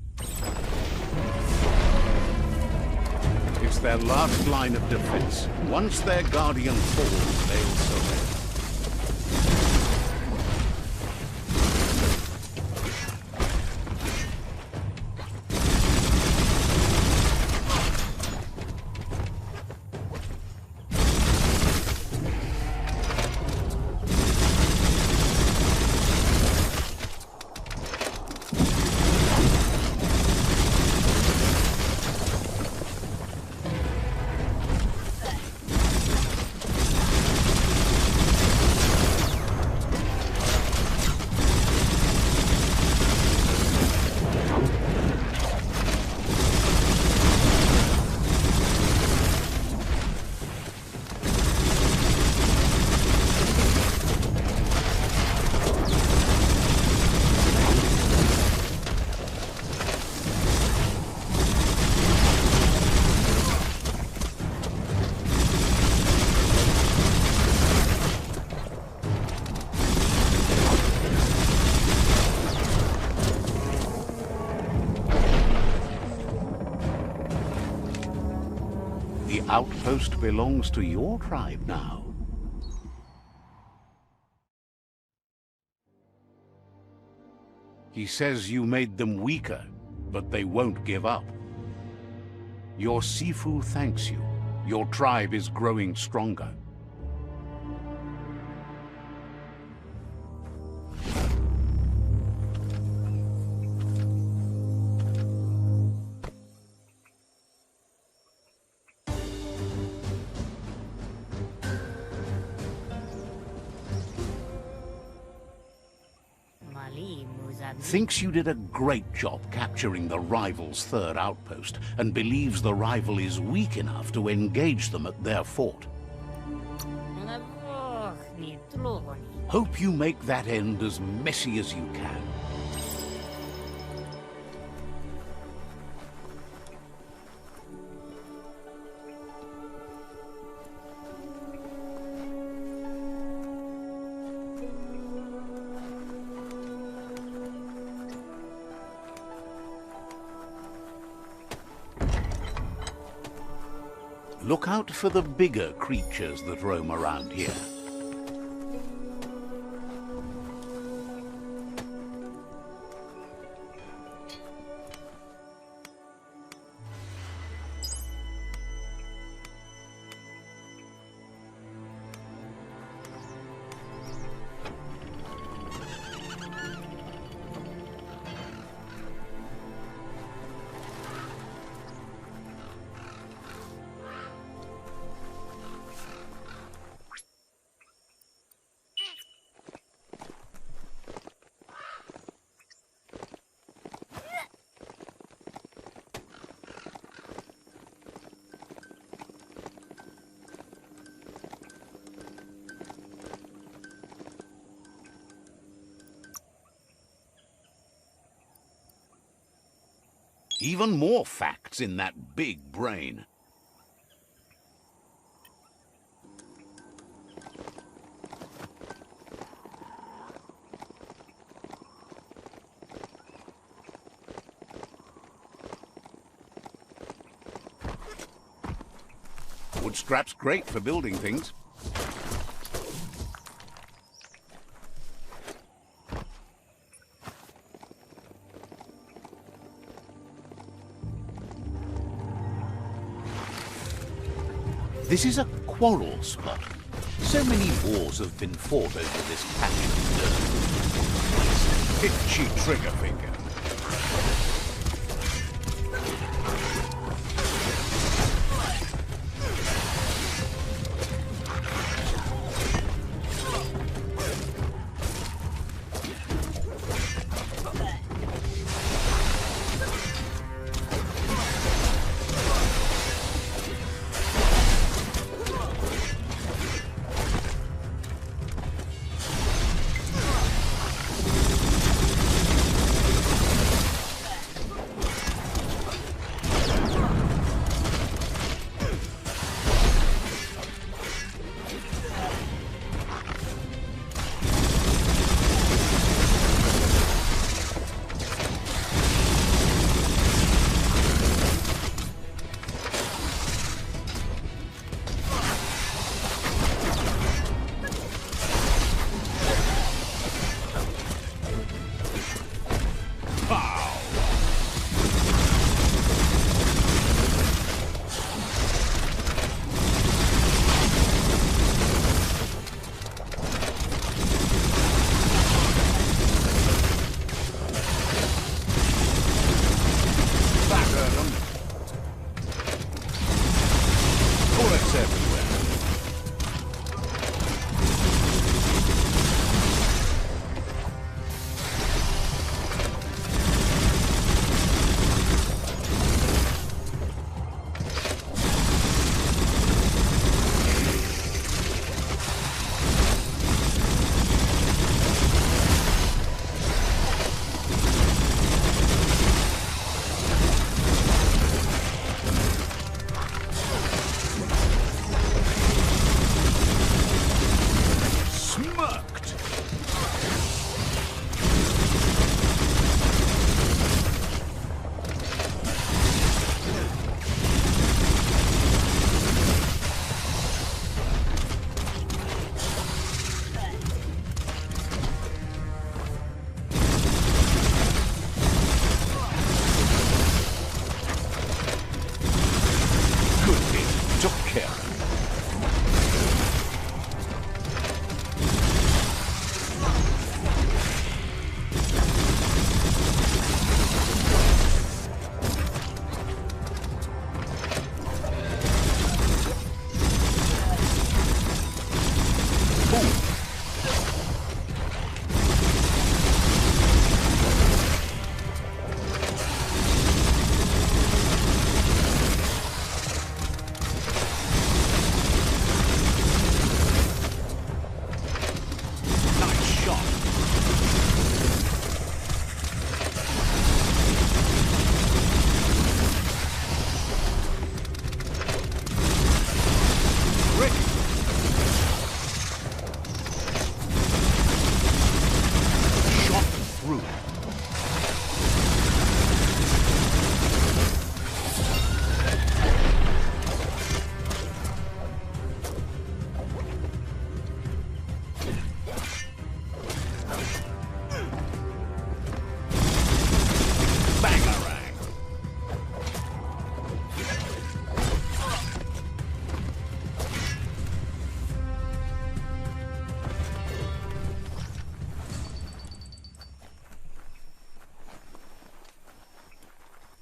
It's their last line of defense. Once their guardian falls, they'll surrender. The outpost belongs to your tribe now. He says you made them weaker, but they won't give up. Your Sifu thanks you. Your tribe is growing stronger. Thinks you did a great job capturing the rival's third outpost, and believes the rival is weak enough to engage them at their fort. Hope you make that end as messy as you can. Look out for the bigger creatures that roam around here. Even more facts in that big brain. Wood scrap's great for building things. This is a quarrel spot. So many wars have been fought over this patch of dirt. Itchy trigger finger.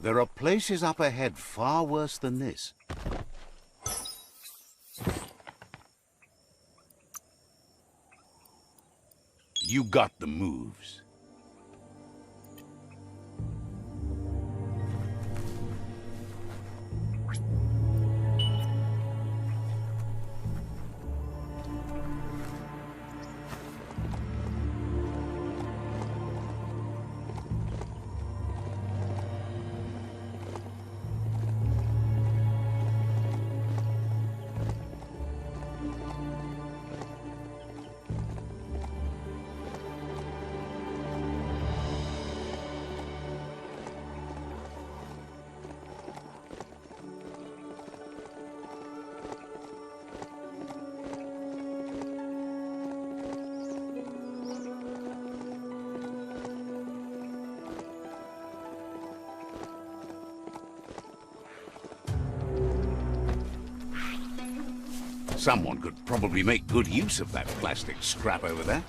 There are places up ahead far worse than this. You got the moves. Someone could probably make good use of that plastic scrap over there.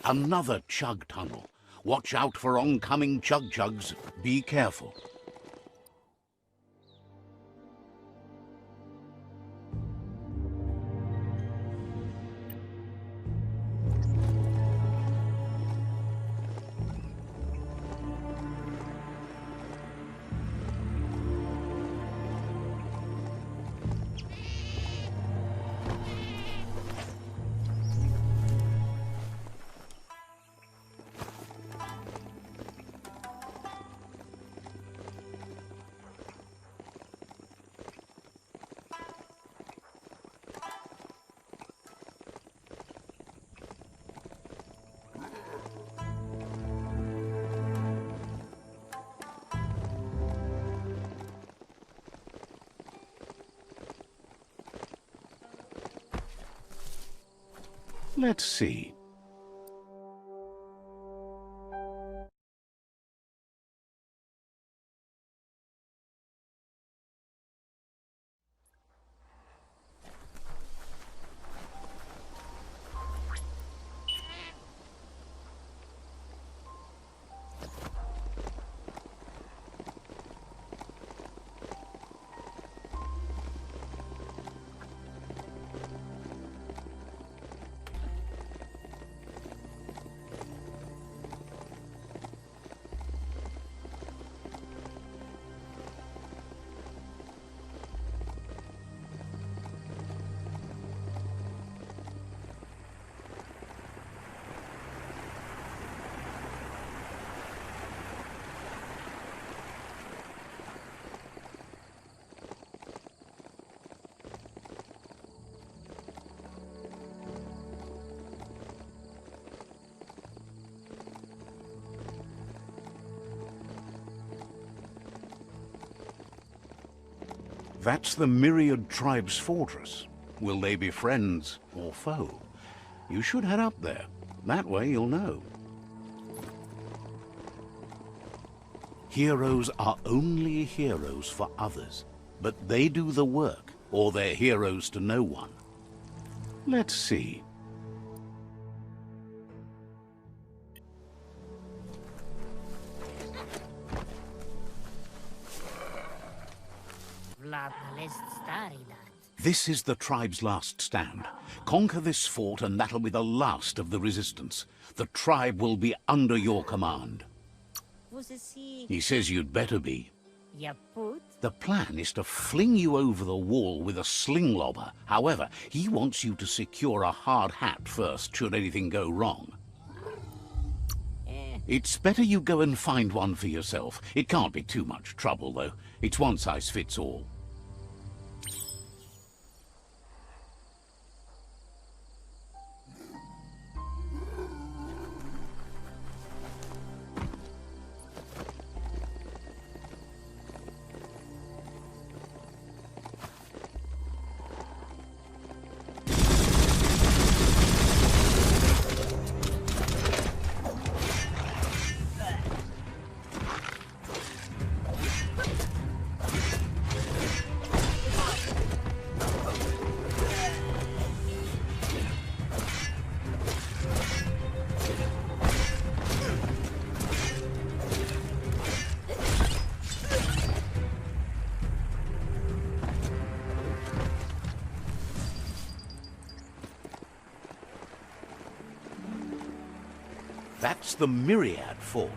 Another chug tunnel. Watch out for oncoming chug-chugs. Be careful. Let's see. That's the Myriad Tribe's fortress. Will they be friends or foe? You should head up there. That way you'll know. Heroes are only heroes for others, but they do the work, or they're heroes to no one. Let's see. This is the tribe's last stand. Conquer this fort and that'll be the last of the resistance. The tribe will be under your command. Você se... He says you'd better be. Ya put? The plan is to fling you over the wall with a sling lobber. However, he wants you to secure a hard hat first, should anything go wrong. It's better you go and find one for yourself. It can't be too much trouble, though. It's one size fits all. That's the Myriad Fort.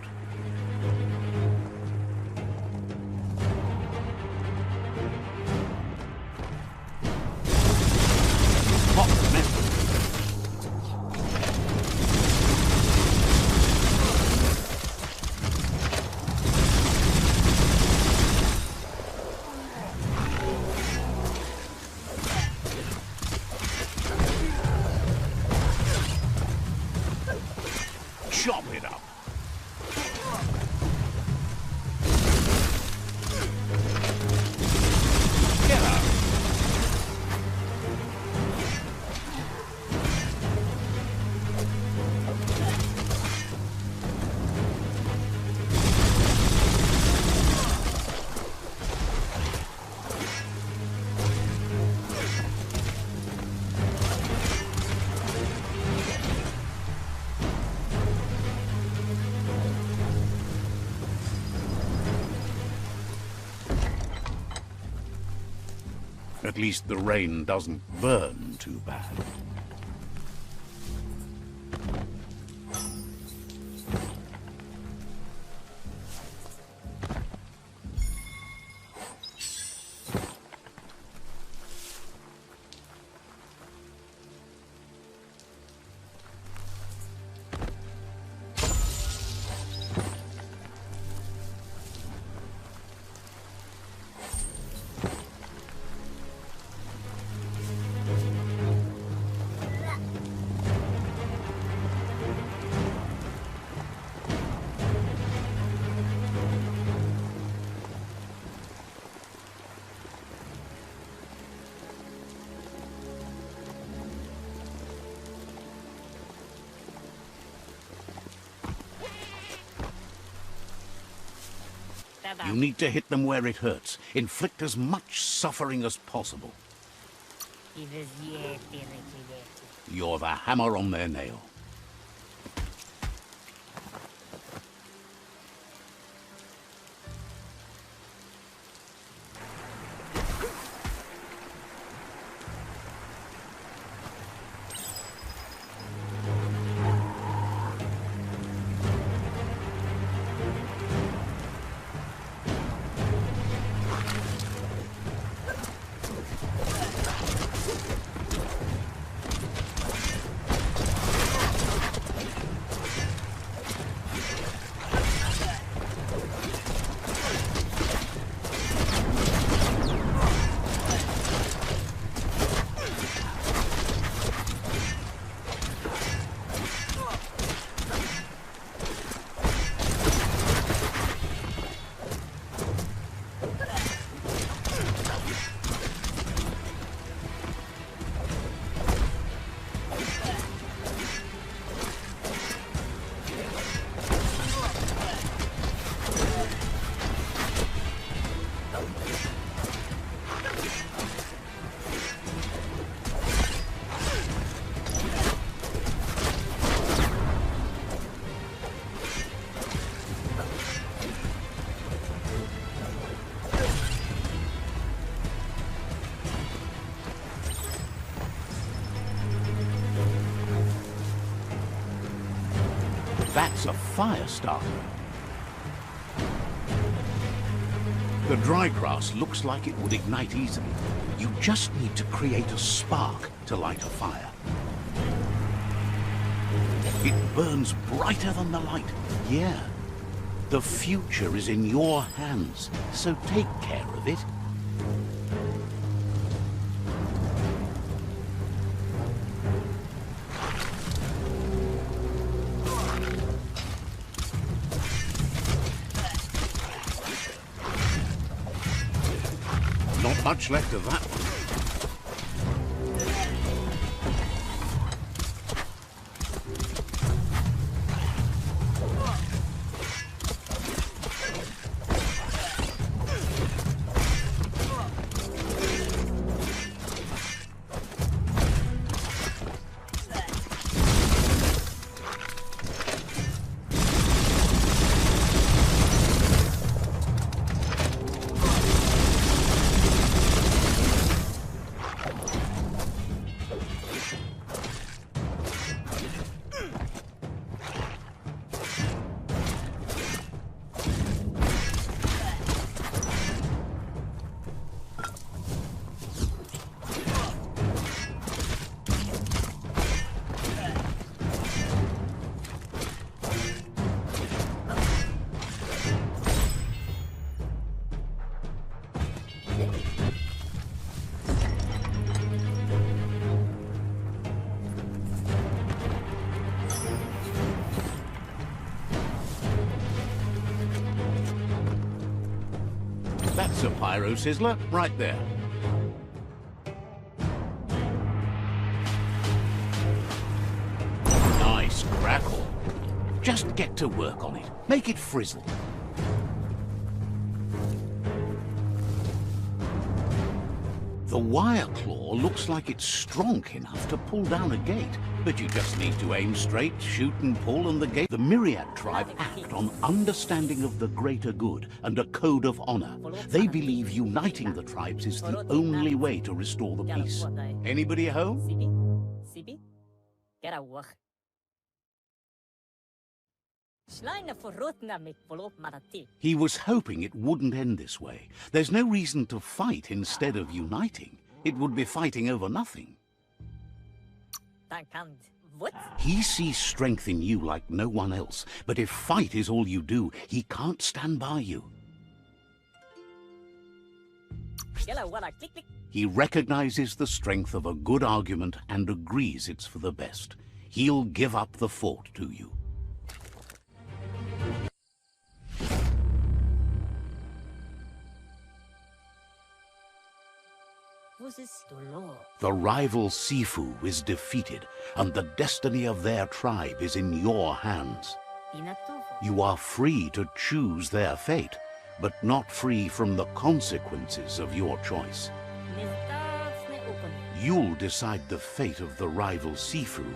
Hot metal. Chop it up. Get up. At least the rain doesn't burn too bad. You need to hit them where it hurts. Inflict as much suffering as possible. You're the hammer on their nail. That's a fire starter. The dry grass looks like it would ignite easily. You just need to create a spark to light a fire. It burns brighter than the light. Yeah. The future is in your hands, so take care of it. Not much left of that one. That's a pyro sizzler right there. Nice crackle. Just get to work on it. Make it frizzle. The wire claw looks like it's strong enough to pull down a gate, but you just need to aim straight, shoot and pull, and the gate... The Myriad tribe act on understanding of the greater good and a code of honor. They believe uniting the tribes is the only way to restore the peace. Anybody home? Sibi? Get a work. He was hoping it wouldn't end this way. There's no reason to fight instead of uniting. It would be fighting over nothing. What? He sees strength in you like no one else, but if fight is all you do, he can't stand by you. He recognizes the strength of a good argument and agrees it's for the best. He'll give up the fort to you. The rival Sifu is defeated, and the destiny of their tribe is in your hands. You are free to choose their fate, but not free from the consequences of your choice. You'll decide the fate of the rival Sifu,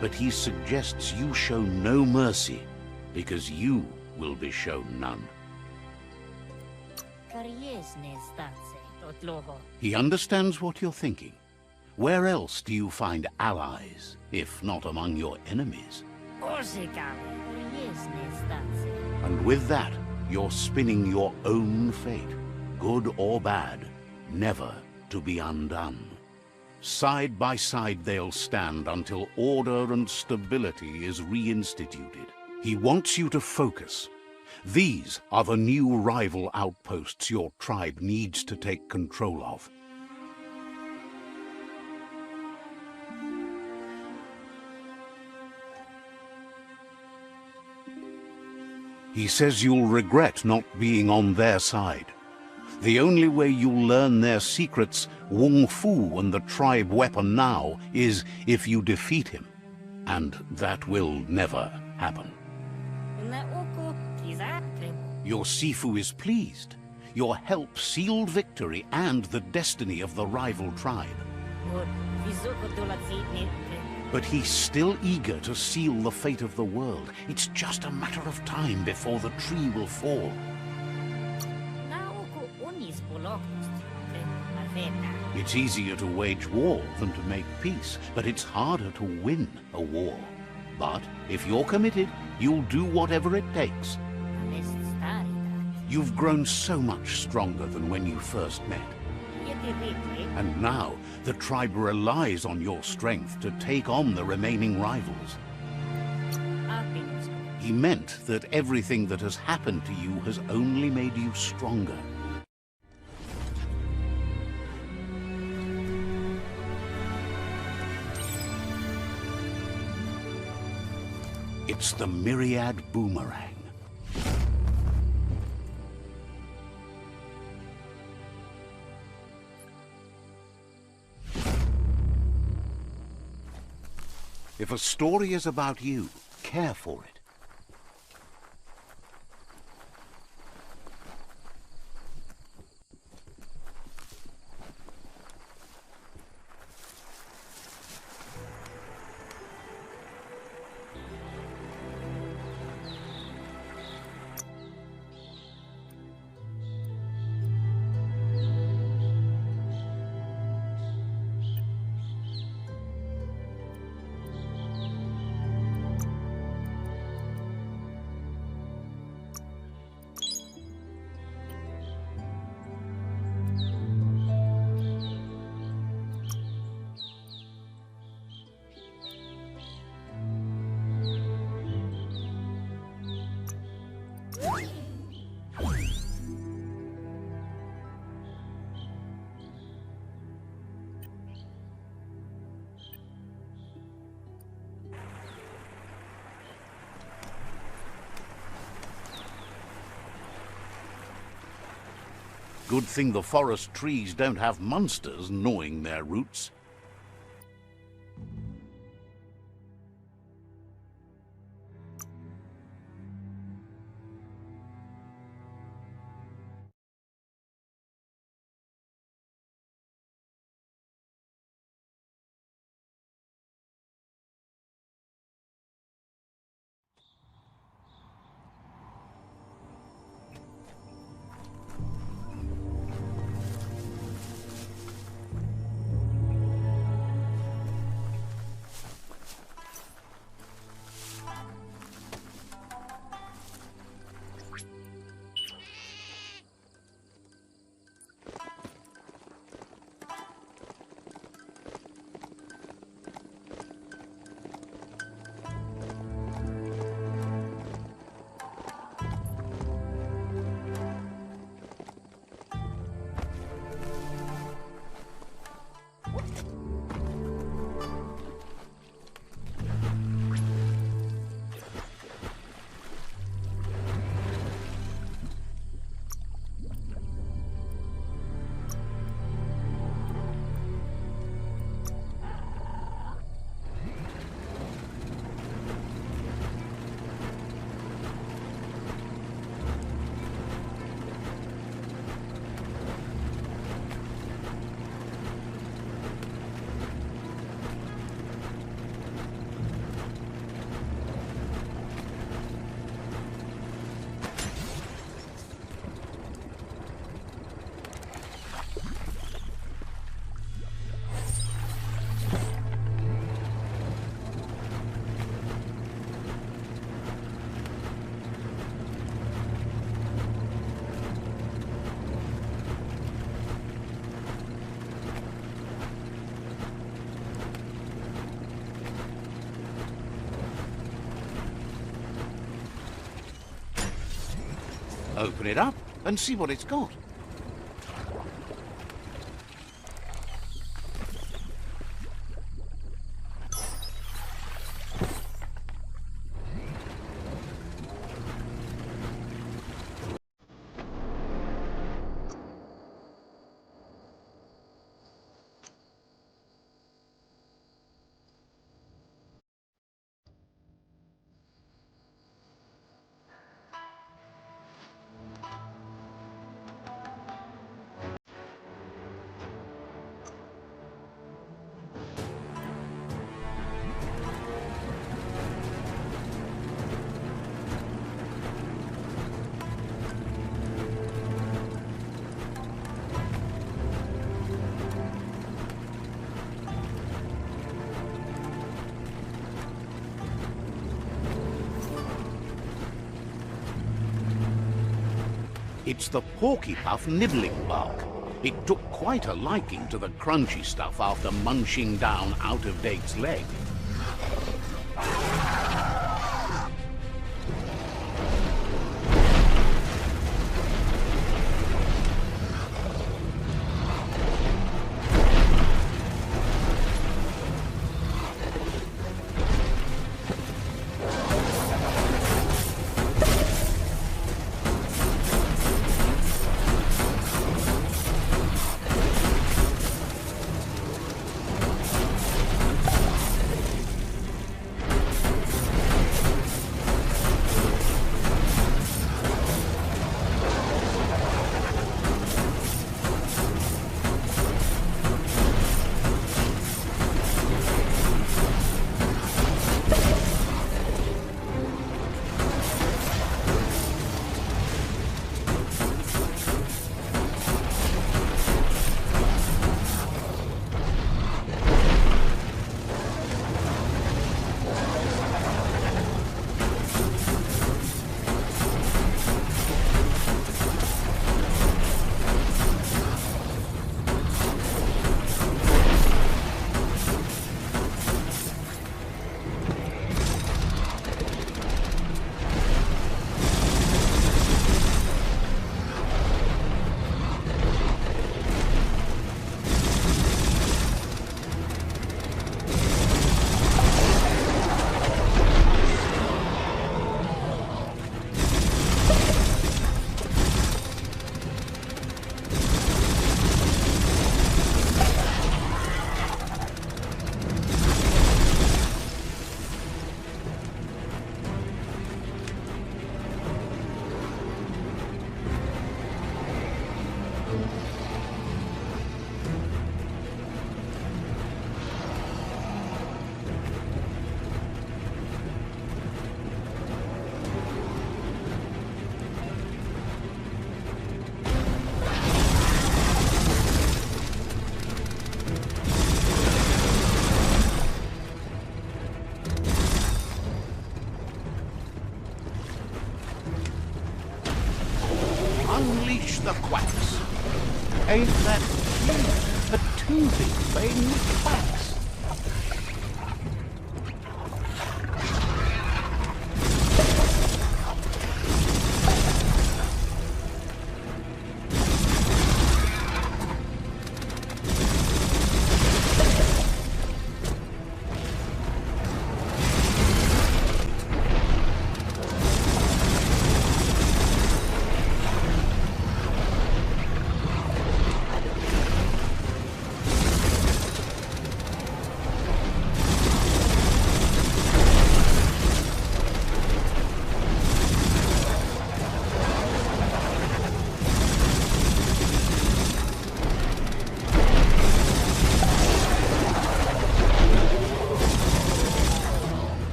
but he suggests you show no mercy, because you will be shown none. He understands what you're thinking. Where else do you find allies, if not among your enemies? And with that, you're spinning your own fate, good or bad, never to be undone. Side by side they'll stand until order and stability is reinstituted. He wants you to focus. These are the new rival outposts your tribe needs to take control of. He says you'll regret not being on their side. The only way you'll learn their secrets, Wung Fu and the tribe weapon now, is if you defeat him. And that will never happen. Your Sifu is pleased. Your help sealed victory and the destiny of the rival tribe. But he's still eager to seal the fate of the world. It's just a matter of time before the tree will fall. It's easier to wage war than to make peace, but it's harder to win a war. But if you're committed, you'll do whatever it takes. You've grown so much stronger than when you first met. And now, the tribe relies on your strength to take on the remaining rivals. He meant that everything that has happened to you has only made you stronger. It's the Myriad Boomerang. If a story is about you, care for it. Good thing the forest trees don't have monsters gnawing their roots. Open it up and see what it's got. It's the porky-puff nibbling bug. It took quite a liking to the crunchy stuff after munching down out-of-date's leg. Unleash the quacks. Ain't that cute? A toothing thing with quacks.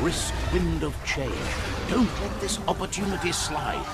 Brisk wind of change. Don't let this opportunity slide.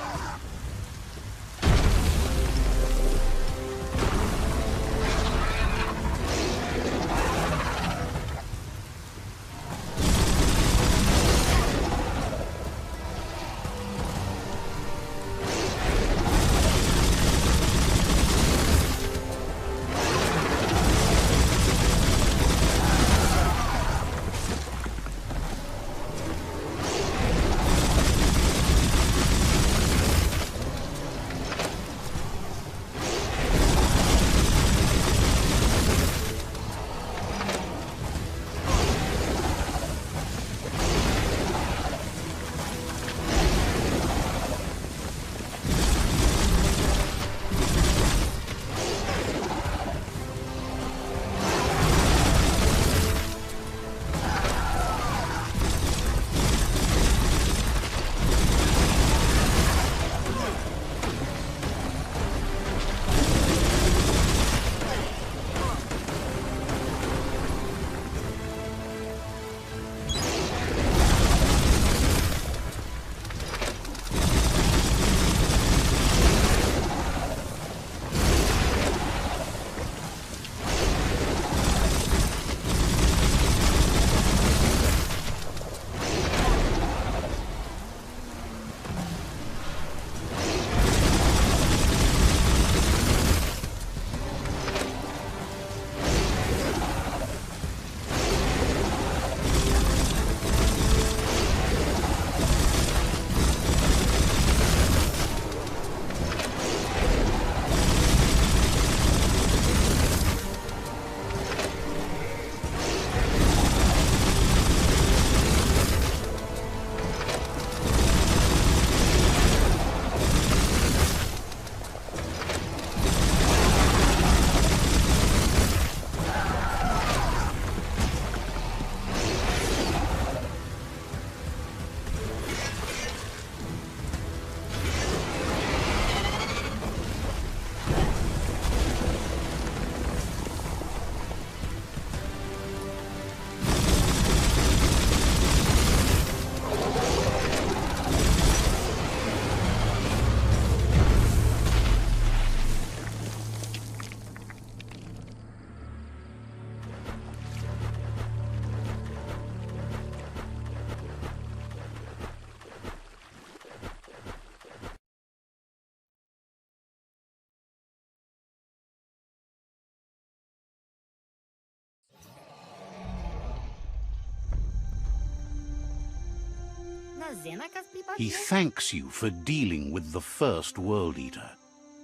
He thanks you for dealing with the first World Eater.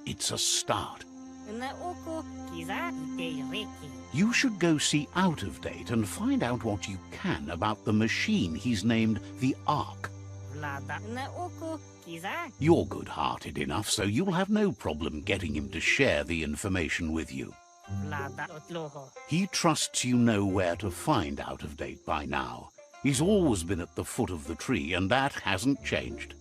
It's a start. You should go see Out of Date and find out what you can about the machine he's named the Ark. You're good-hearted enough, so you'll have no problem getting him to share the information with you. He trusts you know where to find Out of Date by now. He's always been at the foot of the tree, and that hasn't changed.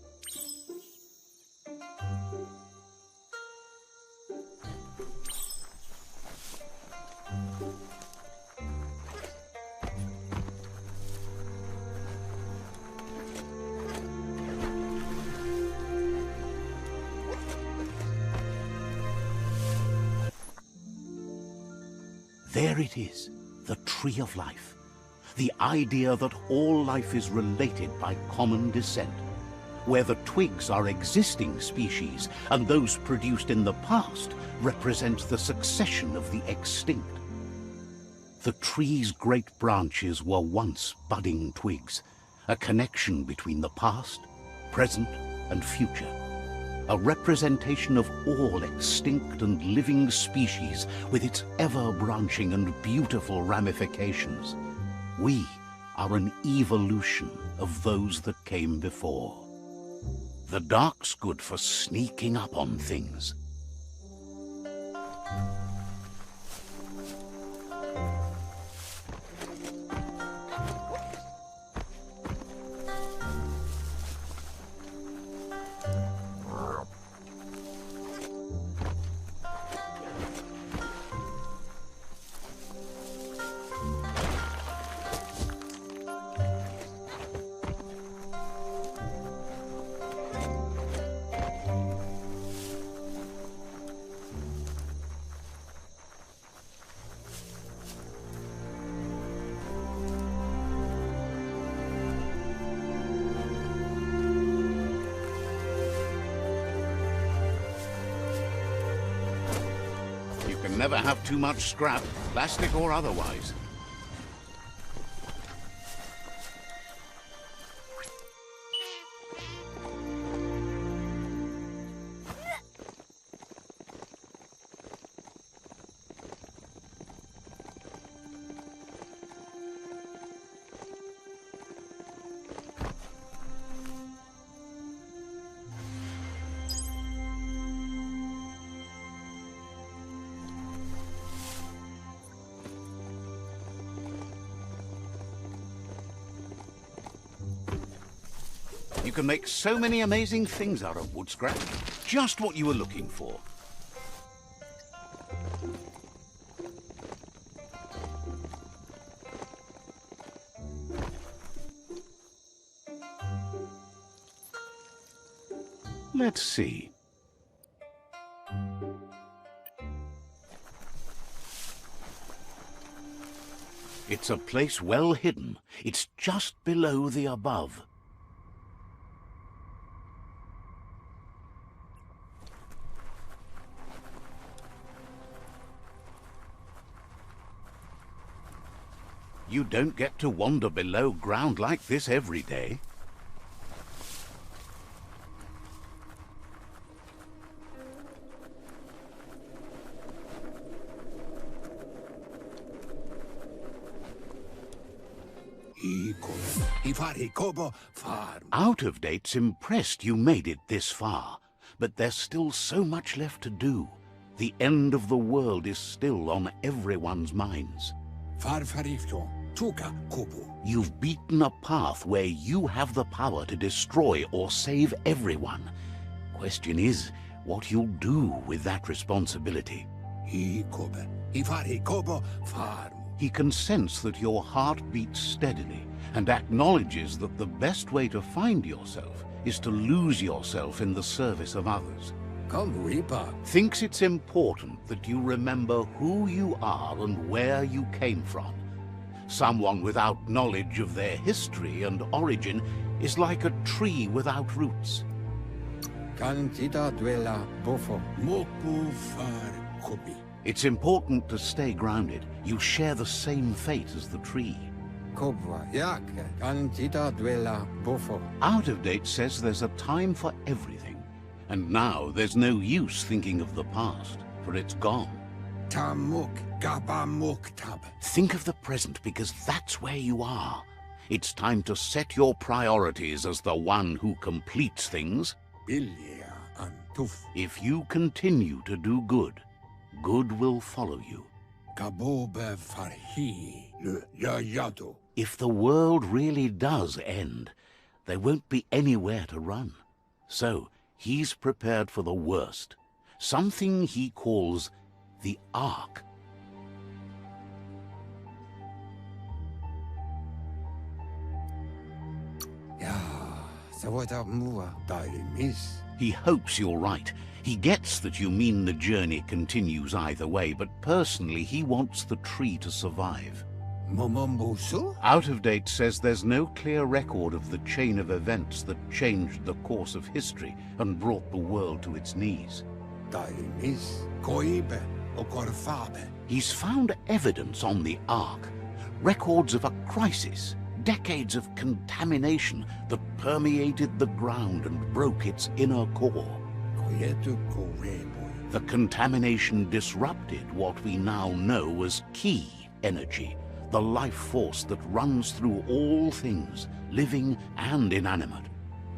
There it is, the Tree of Life. The idea that all life is related by common descent, where the twigs are existing species and those produced in the past represent the succession of the extinct. The tree's great branches were once budding twigs, a connection between the past, present, and future. A representation of all extinct and living species with its ever-branching and beautiful ramifications. We are an evolution of those that came before. The dark's good for sneaking up on things. Never have too much scrap, plastic or otherwise. You can make so many amazing things out of wood scrap. Just what you were looking for. Let's see. It's a place well hidden. It's just below the above. You don't get to wander below ground like this every day. Out of Date's impressed you made it this far, but there's still so much left to do. The end of the world is still on everyone's minds. You've beaten a path where you have the power to destroy or save everyone. Question is, what you'll do with that responsibility. He can sense that your heart beats steadily and acknowledges that the best way to find yourself is to lose yourself in the service of others. Thinks it's important that you remember who you are and where you came from. Someone without knowledge of their history and origin is like a tree without roots. It's important to stay grounded. You share the same fate as the tree. kobwa yak antita dwella bofo. Out of Date says there's a time for everything. And now there's no use thinking of the past, for it's gone. Tamuk gabamuk tab. Think of the present, because that's where you are. It's time to set your priorities as the one who completes things. Bilia antuf. If you continue to do good, good will follow you. Gabobe farhi le yayado. If the world really does end, there won't be anywhere to run. So he's prepared for the worst, something he calls the Ark. Ya, sawata mua daimis. He hopes you're right. He gets that you mean the journey continues either way, but personally he wants the tree to survive. Momombusu? Out of Date says there's no clear record of the chain of events that changed the course of history and brought the world to its knees. Daimis koibe okorfabe. He's found evidence on the Ark, records of a crisis, decades of contamination that permeated the ground and broke its inner core. Koyetu korebo. The contamination disrupted what we now know as key energy, the life force that runs through all things, living and inanimate.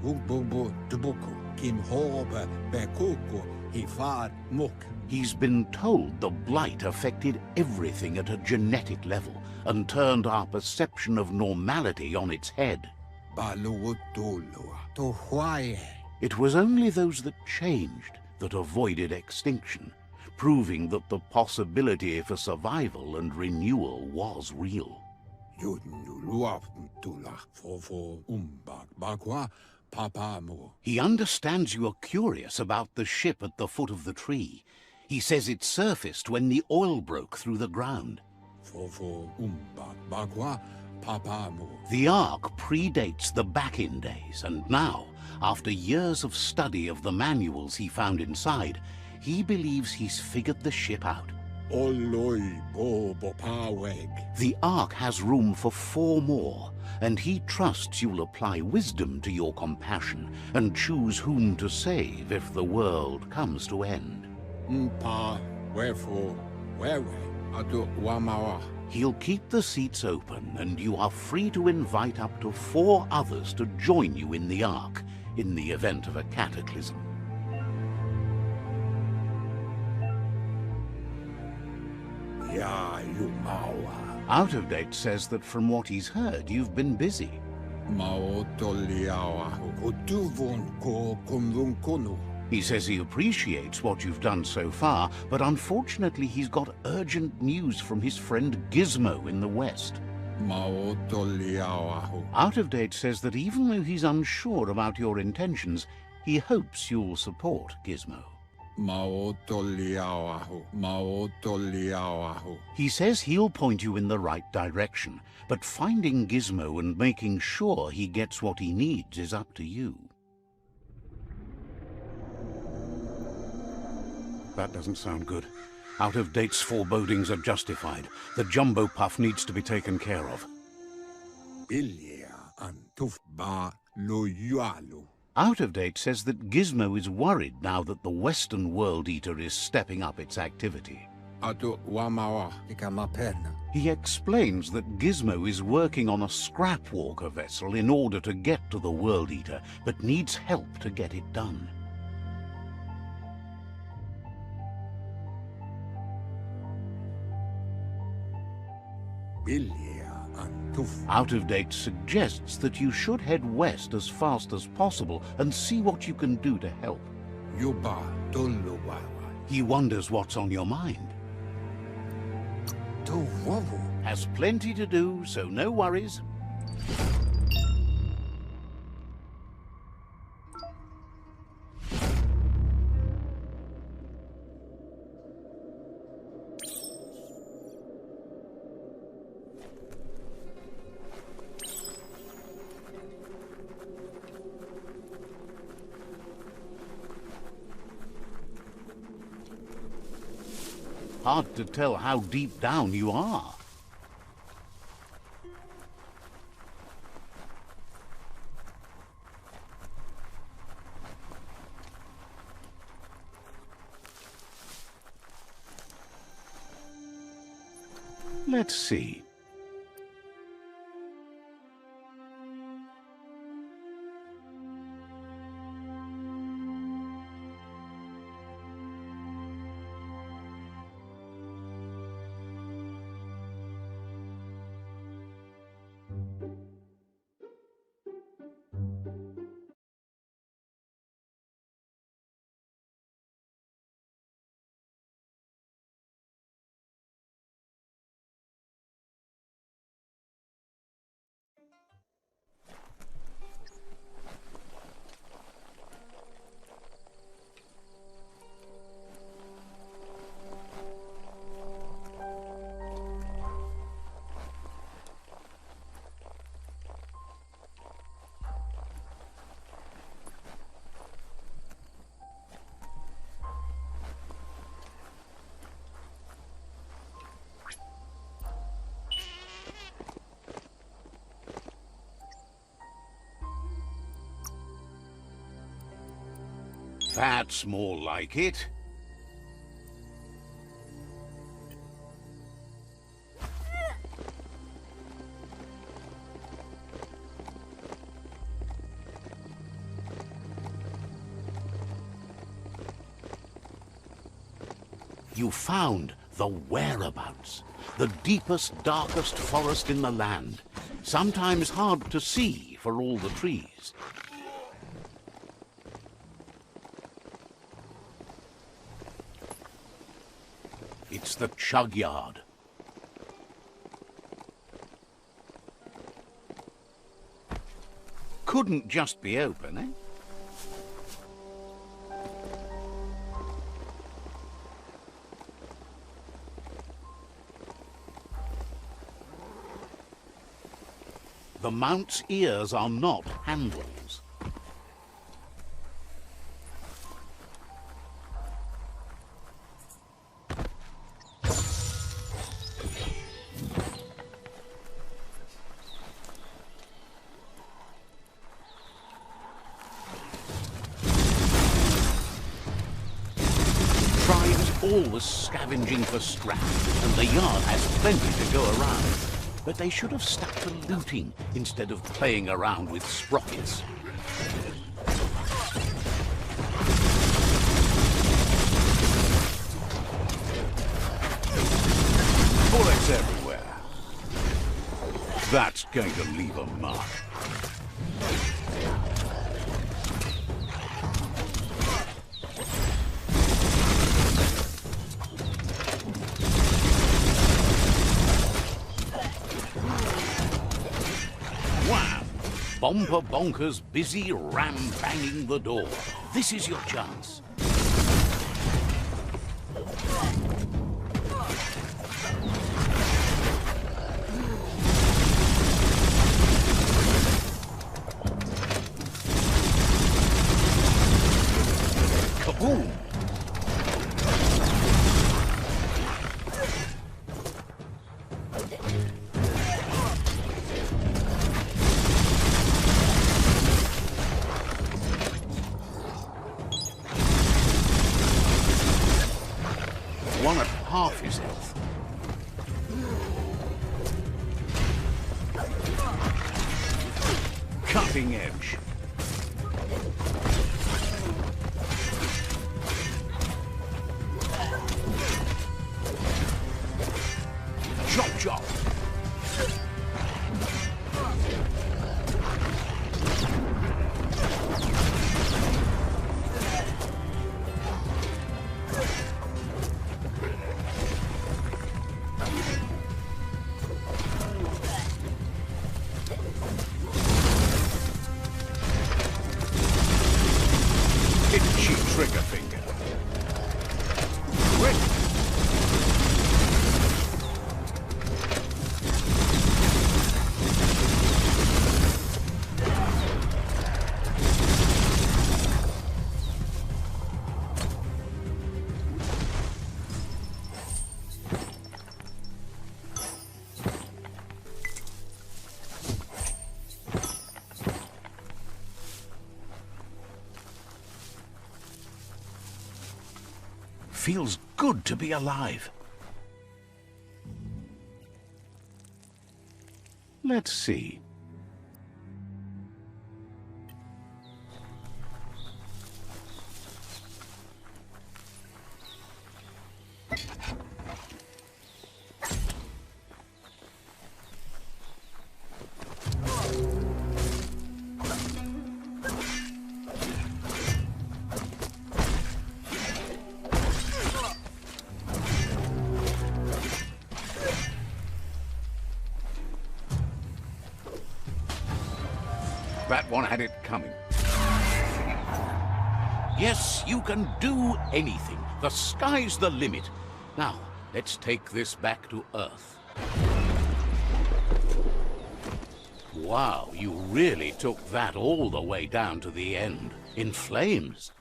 Ubobo dubuku kim hobe bekuku ifar muk. He's been told the blight affected everything at a genetic level and turned our perception of normality on its head. Baluutulua to huaye. It was only those that changed that avoided extinction, proving that the possibility for survival and renewal was real. Yunuluaf tula fofo umbak bakwa papamu. He understands you are curious about the ship at the foot of the tree. He says it surfaced when the oil broke through the ground. Fofo umbak bakwa papamu. The Ark predates the back-in days, and now, after years of study of the manuals he found inside, he believes he's figured the ship out. Oloi bobo paweg. The Ark has room for 4 more, and he trusts you'll apply wisdom to your compassion and choose whom to save if the world comes to end. Mpa wefo wewe adu wamawa. He'll keep the seats open, and you are free to invite up to 4 others to join you in the Ark in the event of a cataclysm. Ya yumawa. Out of Date says that from what he's heard, you've been busy. Mao toliawa. Kutuvun ko kumvun kunu. He says he appreciates what you've done so far, but unfortunately he's got urgent news from his friend Gizmo in the West. Mao toliawa. Out of Date says that even though he's unsure about your intentions, he hopes you'll support Gizmo. Mao toliawa. Mao toliawa. He says he'll point you in the right direction, but finding Gizmo and making sure he gets what he needs is up to you. That doesn't sound good. Out of Date's forebodings are justified. The jumbo puff needs to be taken care of. Ilia antuf ba loyalu. Out of Date says that Gizmo is worried now that the Western World Eater is stepping up its activity. Atu wamawa. Ikamaperna. He explains that Gizmo is working on a scrap walker vessel in order to get to the World Eater, but needs help to get it done. Ilia antuf. Out of Date suggests that you should head west as fast as possible and see what you can do to help. Yuba toluwawa. He wonders what's on your mind. To wovu. Has plenty to do, so no worries. Hard to tell how deep down you are. Let's see. That's more like it. You found the whereabouts, the deepest, darkest forest in the land, sometimes hard to see for all the trees. It's the chug yard. Couldn't just be open, eh? The mount's ears are not handles. Always scavenging for scrap, and the yard has plenty to go around. But they should have stuck to looting instead of playing around with sprockets. Bullets everywhere. That's going to leave a mark. Bomper Bonker's busy ram-banging the door. This is your chance. Kaboom! One at half his health. Cutting edge. Chop chop. Itchy trigger finger. Quick! Feels good to be alive. Let's see. That one had it coming. Yes, you can do anything. The sky's the limit. Now, let's take this back to Earth. Wow, you really took that all the way down to the end, in flames.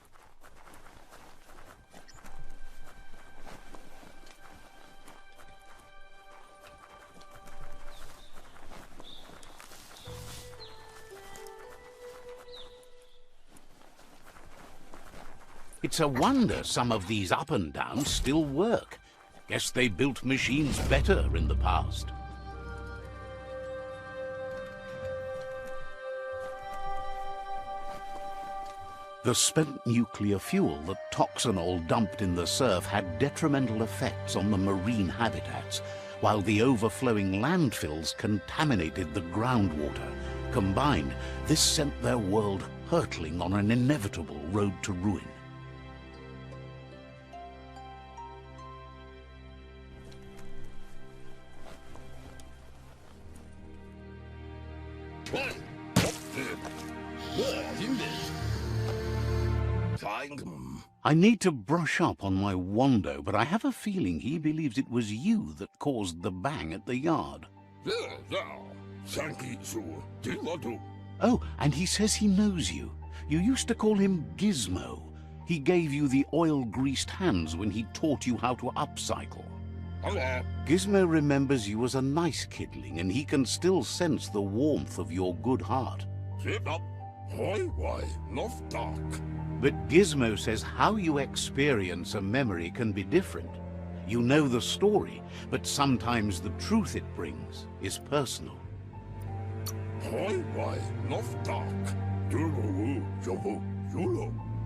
It's a wonder some of these up and downs still work. Guess they built machines better in the past. The spent nuclear fuel that Toxanol dumped in the surf had detrimental effects on the marine habitats, while the overflowing landfills contaminated the groundwater. Combined, this sent their world hurtling on an inevitable road to ruin. I need to brush up on my Wando, but I have a feeling he believes it was you that caused the bang at the yard. Oh, and he says he knows you. You used to call him Gizmo. He gave you the oil-greased hands when he taught you how to upcycle. Gizmo remembers you as a nice kidling, and he can still sense the warmth of your good heart. But Gizmo says how you experience a memory can be different. You know the story, but sometimes the truth it brings is personal.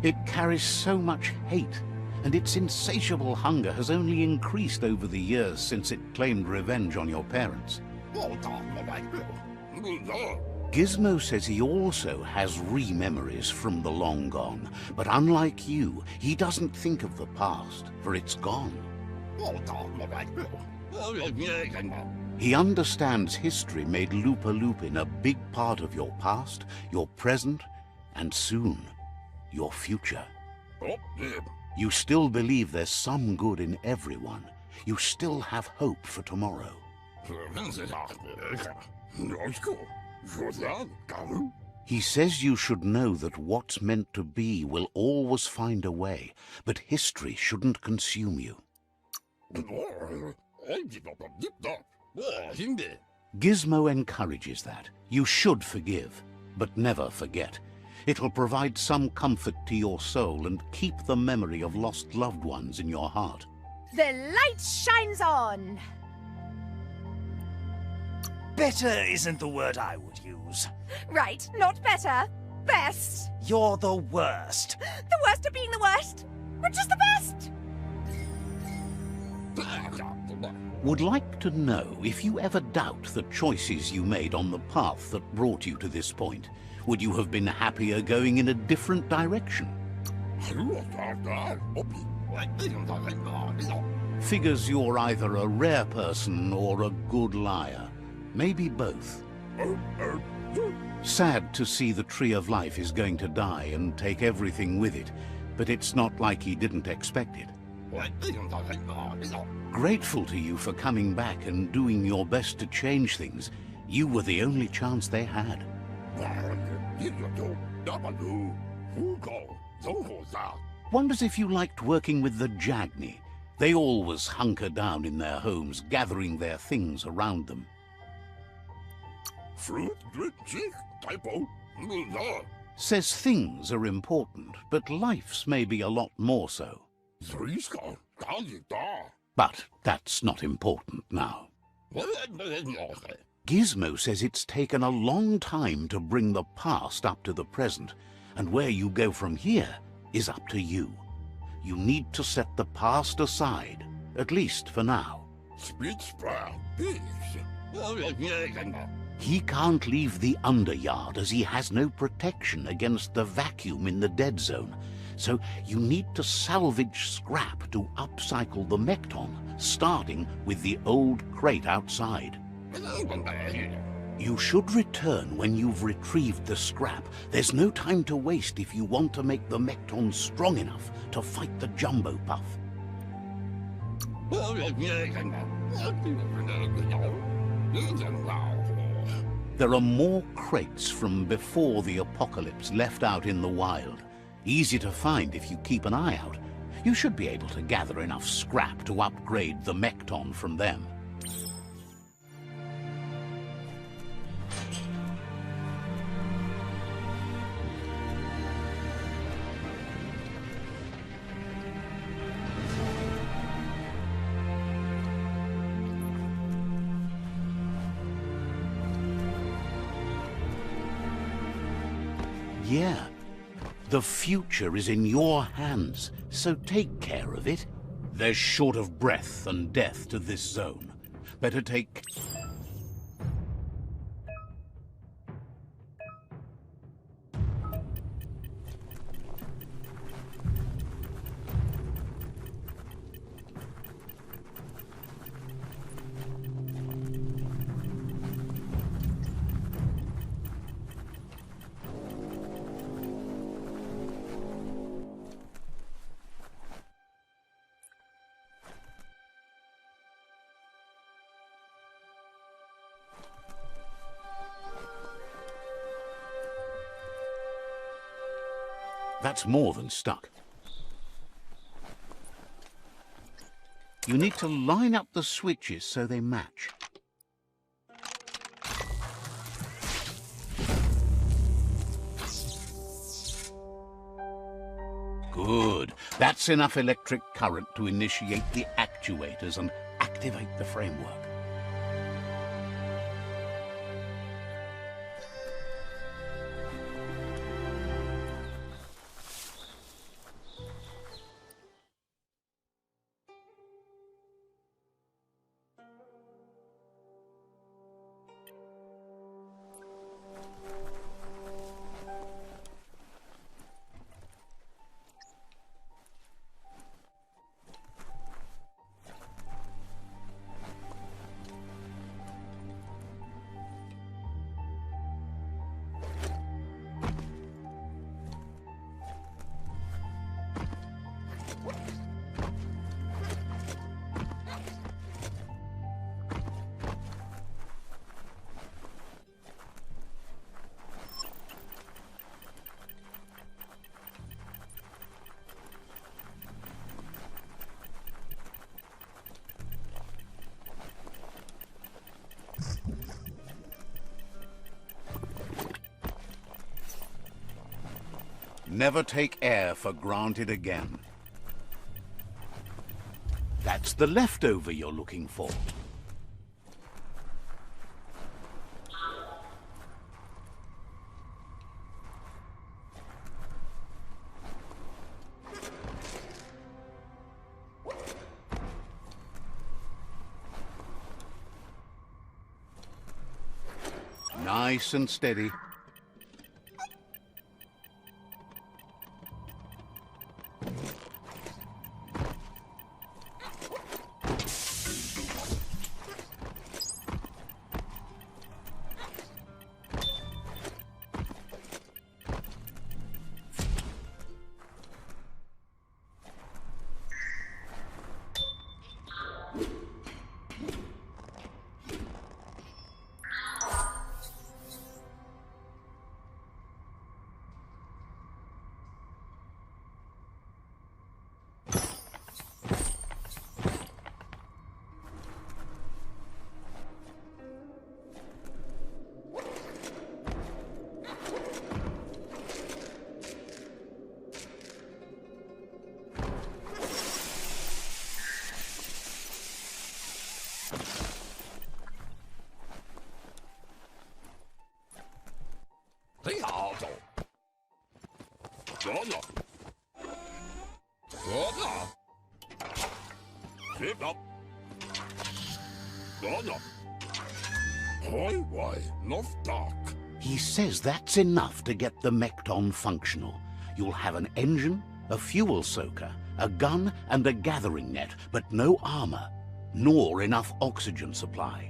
It carries so much hate, and its insatiable hunger has only increased over the years since it claimed revenge on your parents. Gizmo says he also has re-memories from the long gone, but unlike you, he doesn't think of the past, for it's gone. He understands history made Lupa Lupin a big part of your past, your present, and soon, your future. You still believe there's some good in everyone. You still have hope for tomorrow. He says you should know that what's meant to be will always find a way, but history shouldn't consume you. Gizmo encourages that. You should forgive, but never forget. It'll provide some comfort to your soul and keep the memory of lost loved ones in your heart. The light shines on! Better isn't the word I would use. Right, not better. Best. You're the worst. The worst of being the worst. We're just the best. Would like to know if you ever doubt the choices you made on the path that brought you to this point. Would you have been happier going in a different direction? Figures you're either a rare person or a good liar. Maybe both. Sad to see the Tree of Life is going to die and take everything with it, but it's not like he didn't expect it. Grateful to you for coming back and doing your best to change things. You were the only chance they had. Wonders if you liked working with the Jagni. They always hunker down in their homes, gathering their things around them. Says things are important, but life's maybe a lot more so. But that's not important now. Gizmo says it's taken a long time to bring the past up to the present, and where you go from here is up to you. You need to set the past aside, at least for now. He can't leave the Underyard as he has no protection against the vacuum in the dead zone, so you need to salvage scrap to upcycle the Mekton, starting with the old crate outside. You should return when you've retrieved the scrap. There's no time to waste if you want to make the Mekton strong enough to fight the Jumbo Puff. There are more crates from before the apocalypse left out in the wild. Easy to find if you keep an eye out. You should be able to gather enough scrap to upgrade the Mekton from them. Yeah, the future is in your hands, so take care of it. There's short of breath and death to this zone. Better take... That's more than stuck. You need to line up the switches so they match. Good. That's enough electric current to initiate the actuators and activate the framework. Never take air for granted again. That's the leftover you're looking for. Nice and steady. He says that's enough to get the Mekton functional. You'll have an engine, a fuel soaker, a gun, and a gathering net, but no armor, nor enough oxygen supply.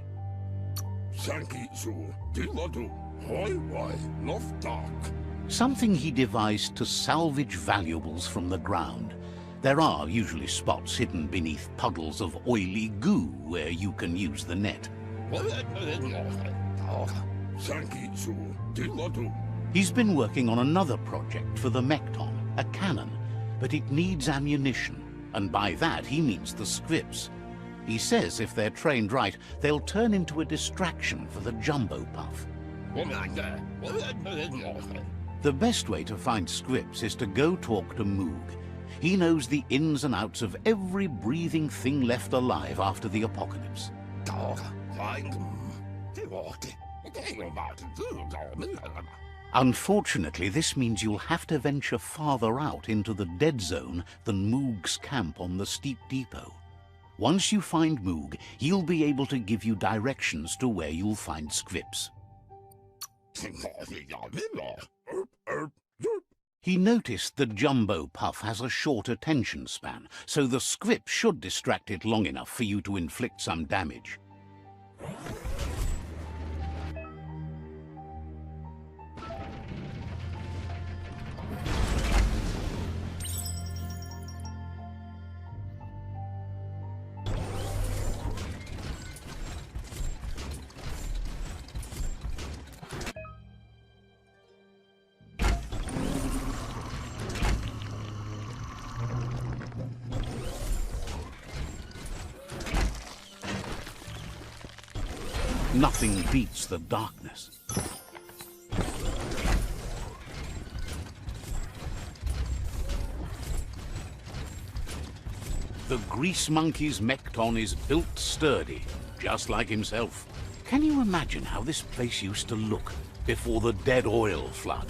Something he devised to salvage valuables from the ground. There are usually spots hidden beneath puddles of oily goo where you can use the net. He's been working on another project for the Mekton, a cannon, but it needs ammunition, and by that he means the scripts. He says if they're trained right, they'll turn into a distraction for the jumbo puff. The best way to find scripts is to go talk to Moog. He knows the ins and outs of every breathing thing left alive after the apocalypse. Unfortunately, this means you'll have to venture farther out into the dead zone than Moog's camp on the steep depot. Once you find Moog, he'll be able to give you directions to where you'll find scripts. He noticed the jumbo puff has a short attention span, so the script should distract it long enough for you to inflict some damage. Nothing beats the darkness. The grease monkey's Mekton is built sturdy, just like himself. Can you imagine how this place used to look before the dead oil flood?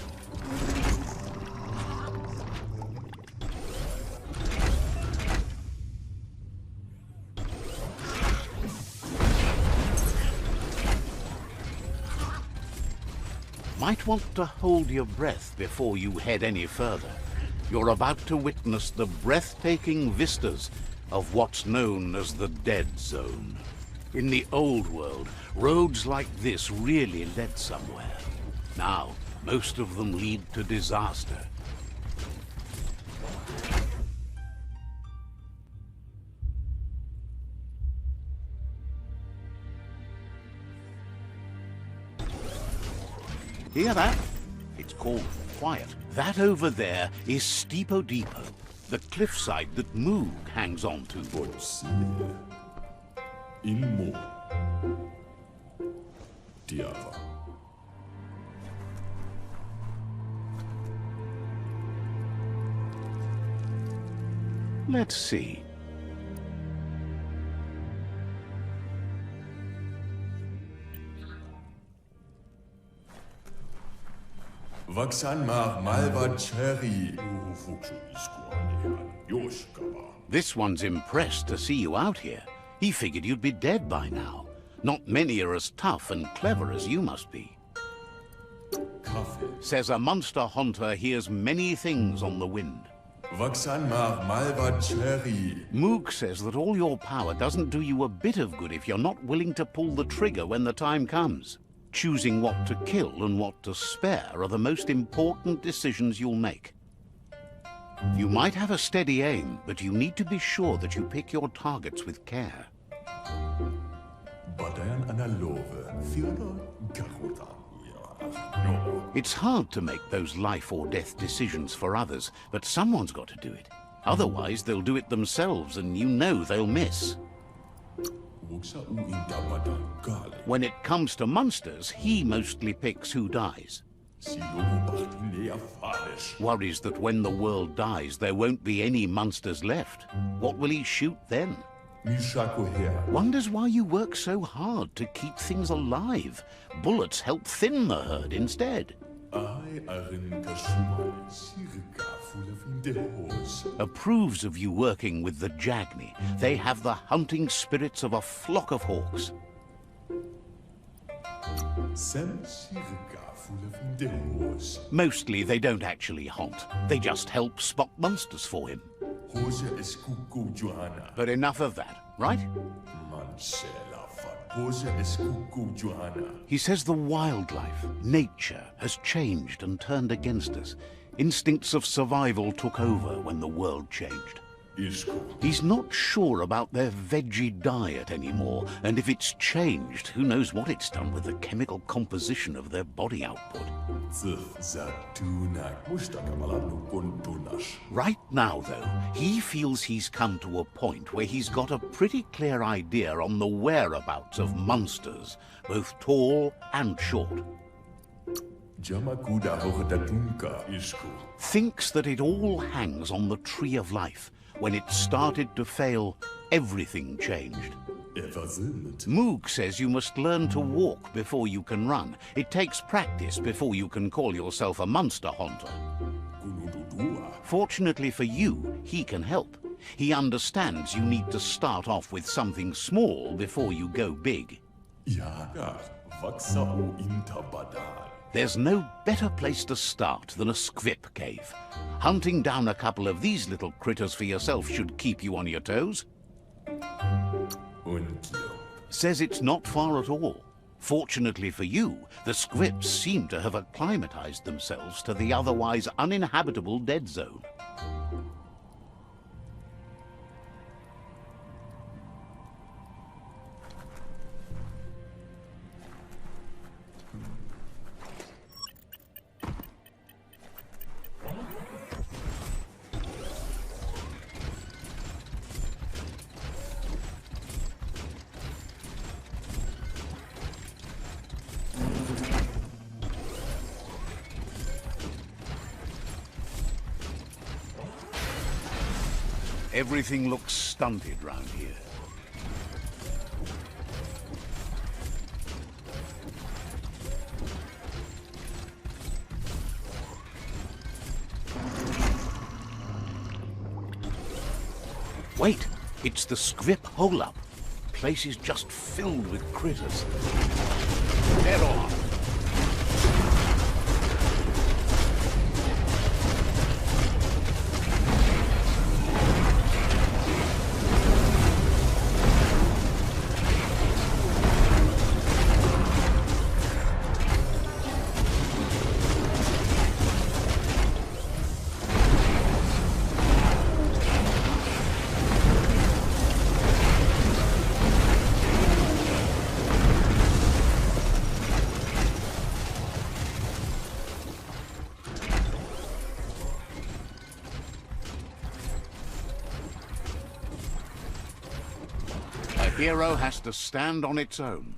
Might want to hold your breath before you head any further. You're about to witness the breathtaking vistas of what's known as the Dead Zone. In the old world, roads like this really led somewhere. Now, most of them lead to disaster. Hear that? It's called quiet. That over there is Steepo Depot, the cliffside that Moog hangs on to. Let's see. Vaksan mar malva cherry. This one's impressed to see you out here. He figured you'd be dead by now. Not many are as tough and clever as you must be. Says a monster hunter hears many things on the wind. Vaksan mar malva cherry. Moog says that all your power doesn't do you a bit of good if you're not willing to pull the trigger when the time comes. Choosing what to kill and what to spare are the most important decisions you'll make. You might have a steady aim, but you need to be sure that you pick your targets with care. It's hard to make those life or death decisions for others, but someone's got to do it. Otherwise, they'll do it themselves, and you know they'll miss. When it comes to monsters, he mostly picks who dies. Worries that when the world dies, there won't be any monsters left. What will he shoot then? Wonders why you work so hard to keep things alive. Bullets help thin the herd instead. I arin kashmal sirka full of the horse. Approves of you working with the Jagni. They have the hunting spirits of a flock of hawks. Sam sirka full of the horse. Mostly they don't actually hunt. They just help spot monsters for him. Hose es kuku Johanna. But enough of that, right? Mansela fat. Hose es kuku Johanna. He says the wildlife, nature, has changed and turned against us. Instincts of survival took over when the world changed. Isko. He's not sure about their veggie diet anymore, and if it's changed, who knows what it's done with the chemical composition of their body output. Zatuna. Mustakabala no kontunash. Right now, though, he feels he's come to a point where he's got a pretty clear idea on the whereabouts of monsters, both tall and short. Jamakuda hochdatunka. Isko. Thinks that it all hangs on the Tree of Life. When it started to fail, everything changed. Everzimmet. Moog says you must learn to walk before you can run. It takes practice before you can call yourself a monster hunter. Kunududua. Fortunately for you, he can help. He understands you need to start off with something small before you go big. Yaga. Vaksa o intabadal. There's no better place to start than a squip cave. Hunting down a couple of these little critters for yourself should keep you on your toes. Unkyo. Says it's not far at all. Fortunately for you, the squips seem to have acclimatized themselves to the otherwise uninhabitable dead zone. Everything looks stunted round here. Wait, it's the squip hole-up. Place is just filled with critters. Dead on. A hero has to stand on its own.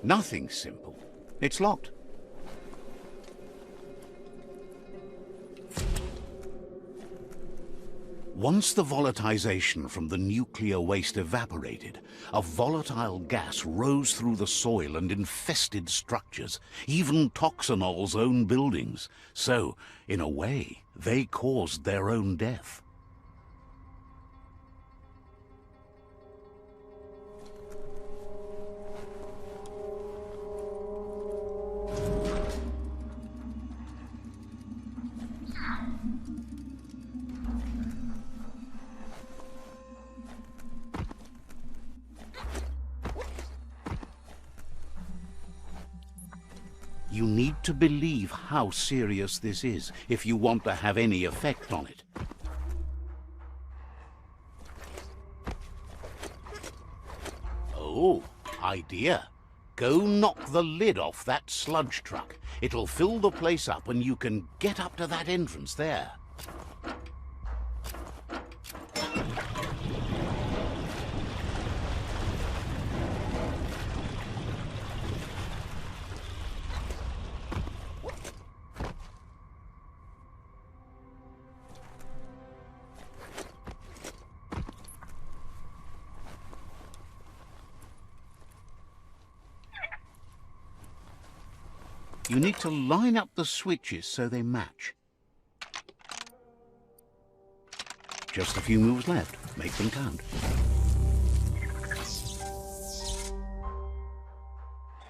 Nothing's simple. It's locked. Once the volatilization from the nuclear waste evaporated, a volatile gas rose through the soil and infested structures, even Toxanol's own buildings. So, in a way, they caused their own death. You need to believe how serious this is if you want to have any effect on it. Oh, idea. Go knock the lid off that sludge truck. It'll fill the place up and you can get up to that entrance there. You need to line up the switches so they match. Just a few moves left. Make them count.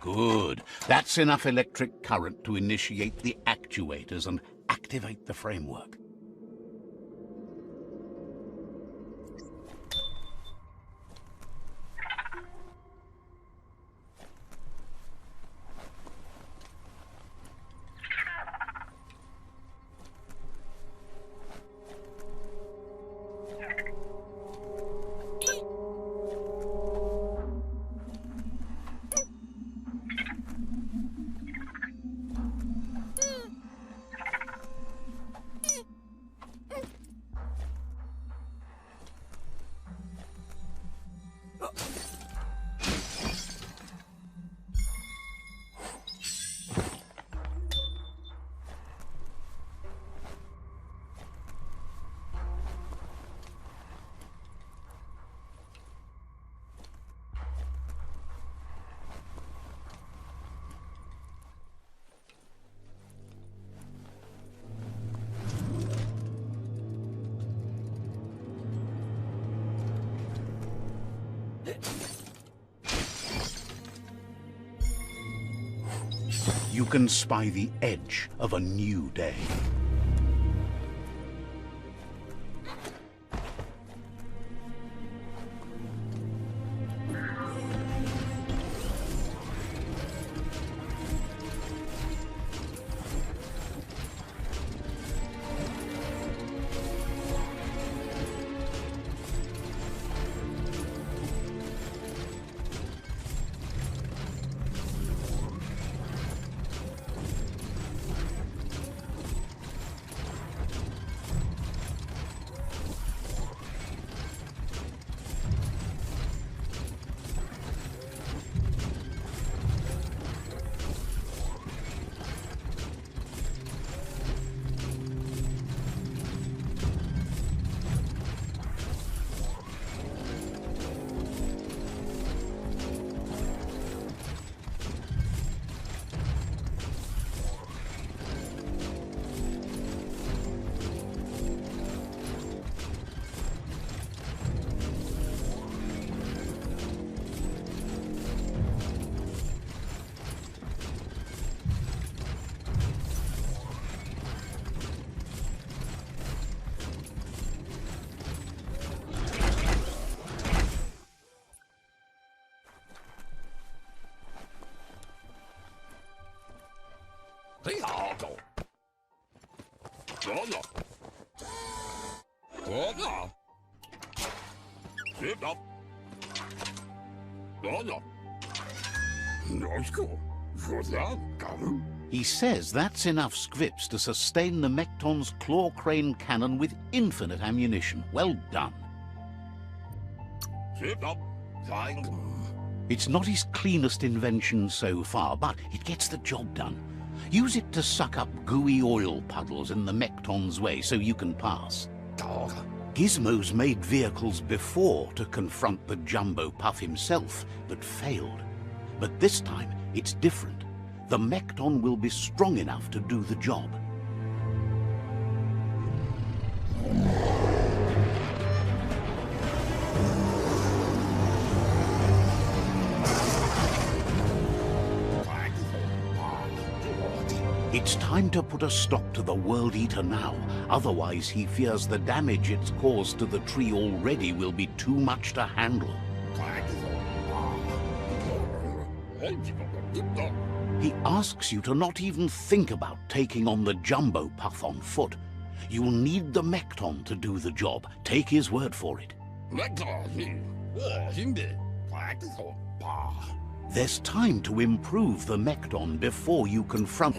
Good. That's enough electric current to initiate the actuators and activate the framework. You can spy the edge of a new day. He says that's enough scripts to sustain the Mekton's claw crane cannon with infinite ammunition. Well done. It's not his cleanest invention so far, but it gets the job done. Use it to suck up gooey oil puddles in the Mekton's way so you can pass. Gizmo's made vehicles before to confront the Jumbo Puff himself, but failed. But this time, it's different. The Mekton will be strong enough to do the job. It's time to put a stop to the World Eater now. Otherwise, he fears the damage it's caused to the tree already will be too much to handle. He asks you to not even think about taking on the Jumbo Puff on foot. You'll need the Mekton to do the job. Take his word for it. There's time to improve the Mekton before you confront...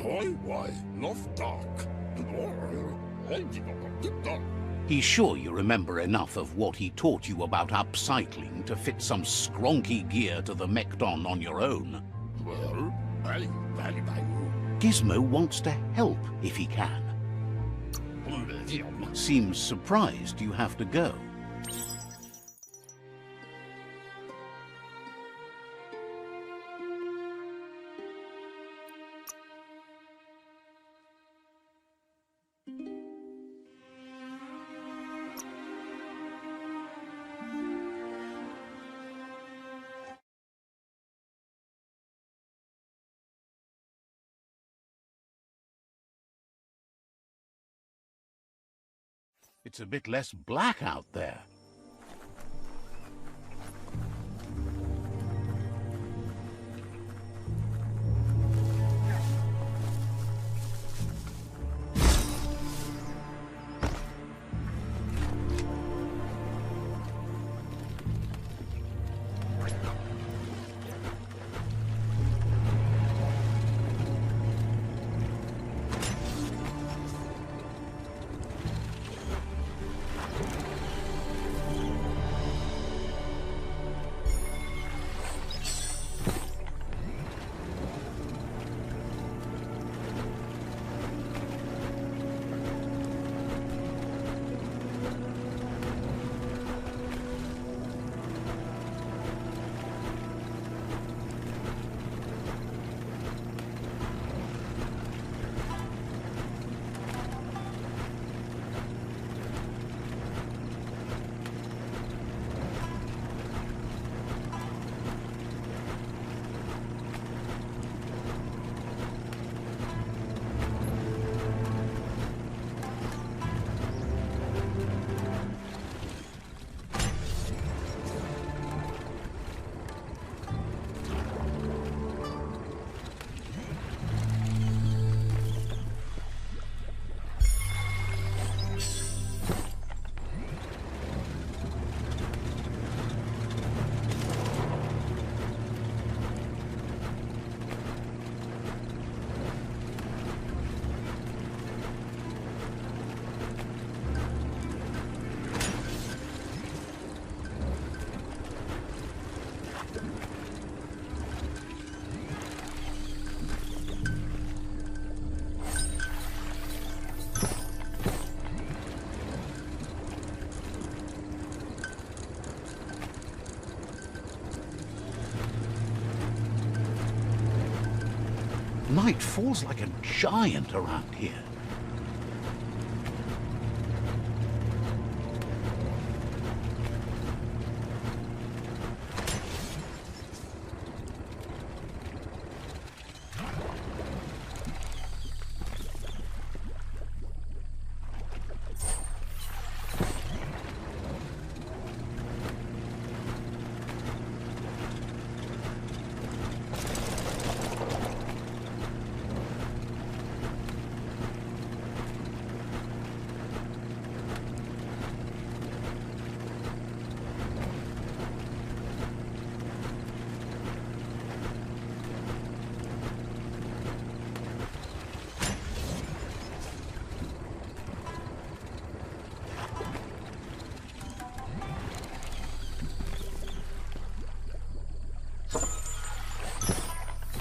He's sure you remember enough of what he taught you about upcycling to fit some skronky gear to the Mekton on your own. Gizmo wants to help if he can. Seems surprised you have to go. It's a bit less black out there. Night falls like a giant around here.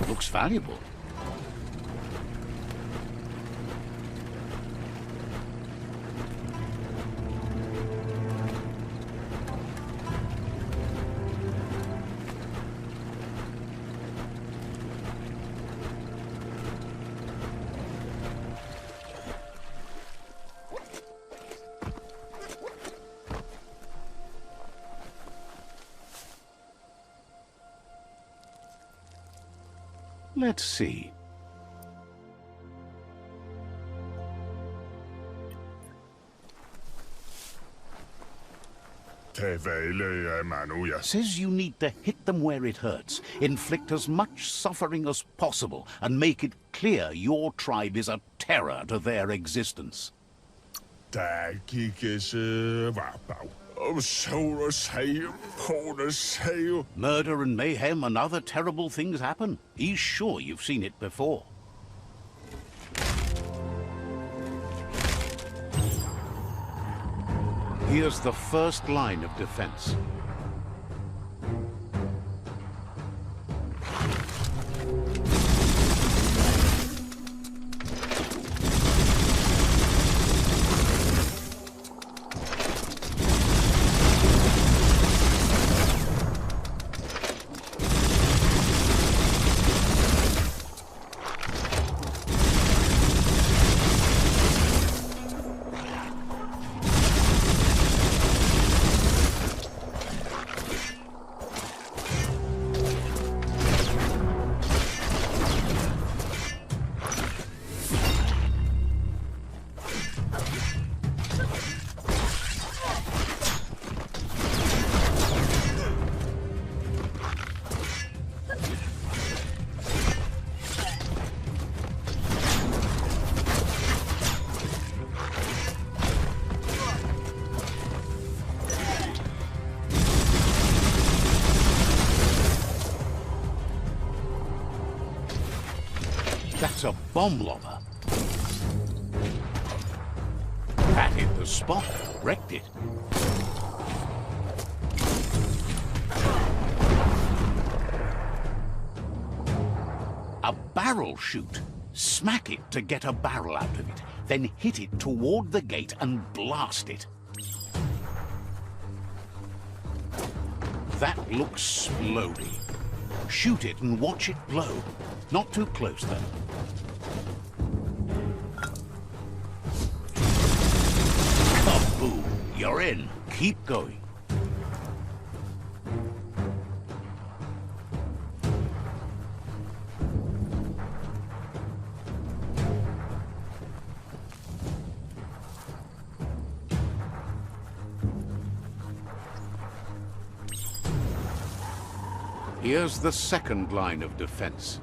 Looks valuable. Let's see. Says you need to hit them where it hurts, inflict as much suffering as possible, and make it clear your tribe is a terror to their existence. Murder and mayhem and other terrible things happen. He's sure you've seen it before. Here's the first line of defense. That's a bomb lobber. That hit the spot, wrecked it. A barrel shoot. Smack it to get a barrel out of it, then hit it toward the gate and blast it. That looks splody. Shoot it and watch it blow. Not too close, though. Kaboom! You're in. Keep going. Here's the second line of defense.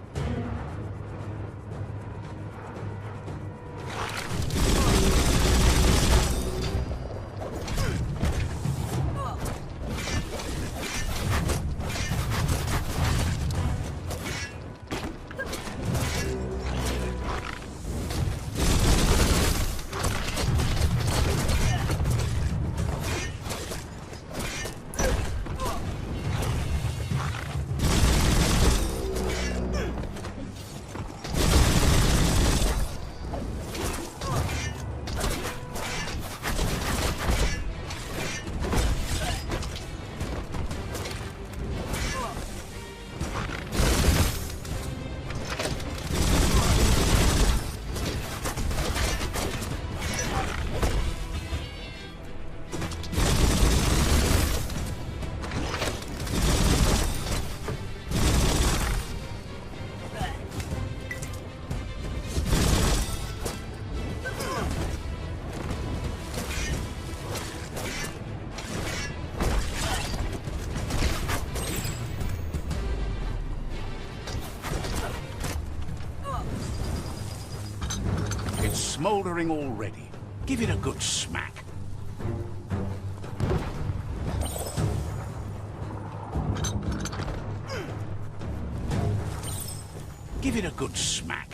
Smoldering already. Give it a good smack. Give it a good smack.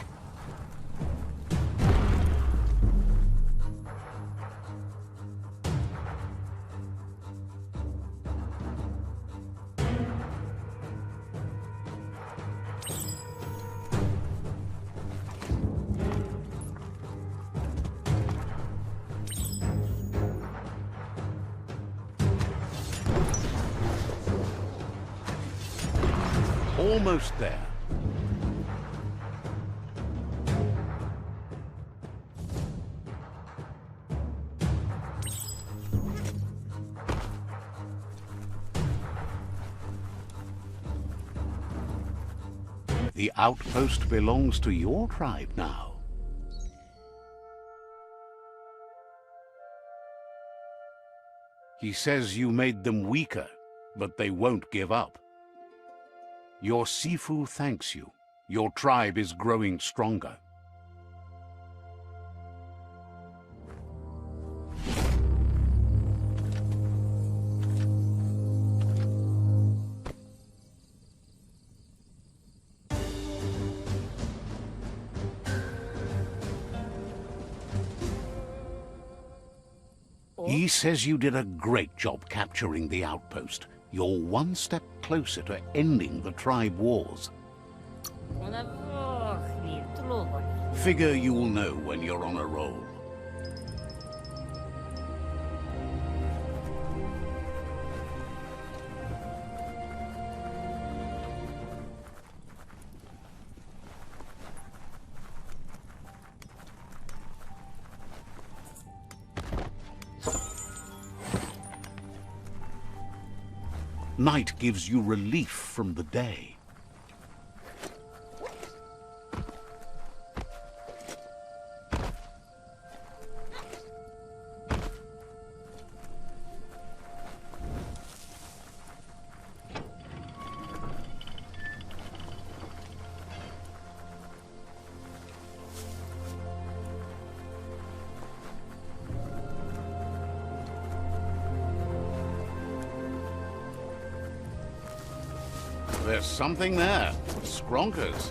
Almost there. The outpost belongs to your tribe now. He says you made them weaker, but they won't give up. Your Sifu thanks you. Your tribe is growing stronger. He says you did a great job capturing the outpost. You're one step closer to ending the tribe wars. Figure you'll know when you're on a roll. Night gives you relief from the day. There's something there. Skronkers.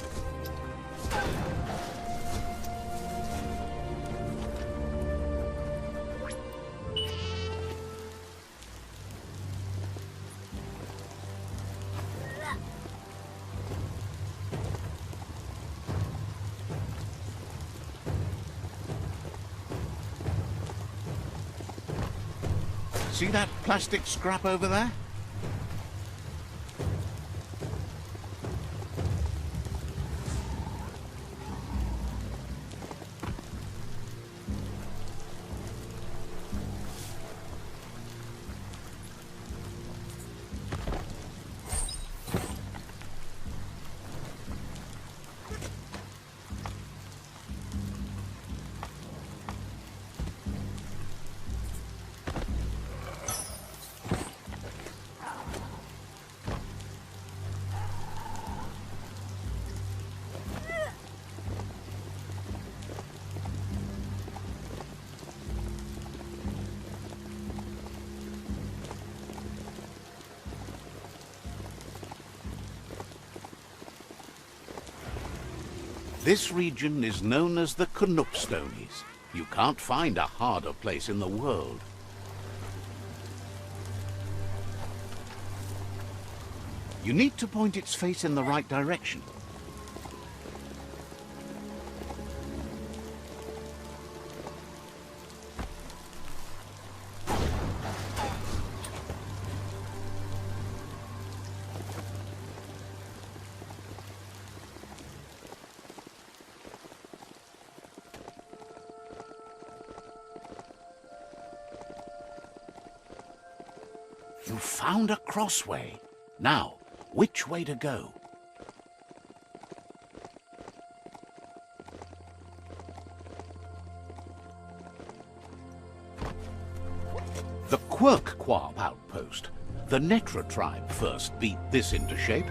See that plastic scrap over there? This region is known as the Canuckstonies. You can't find a harder place in the world. You need to point its face in the right direction. You found a crossway. Now, which way to go? The Quirk-Quab outpost. The Netra tribe first beat this into shape.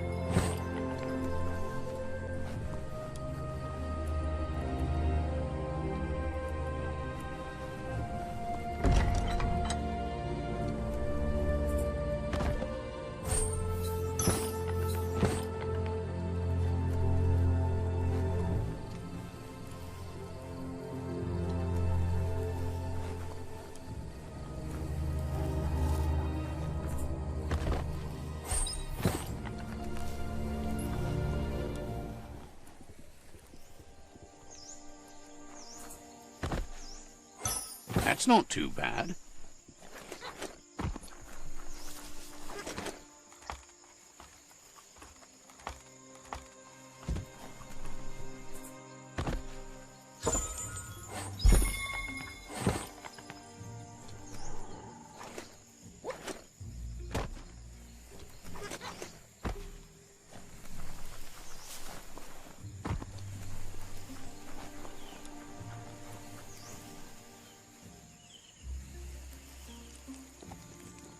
That's not too bad.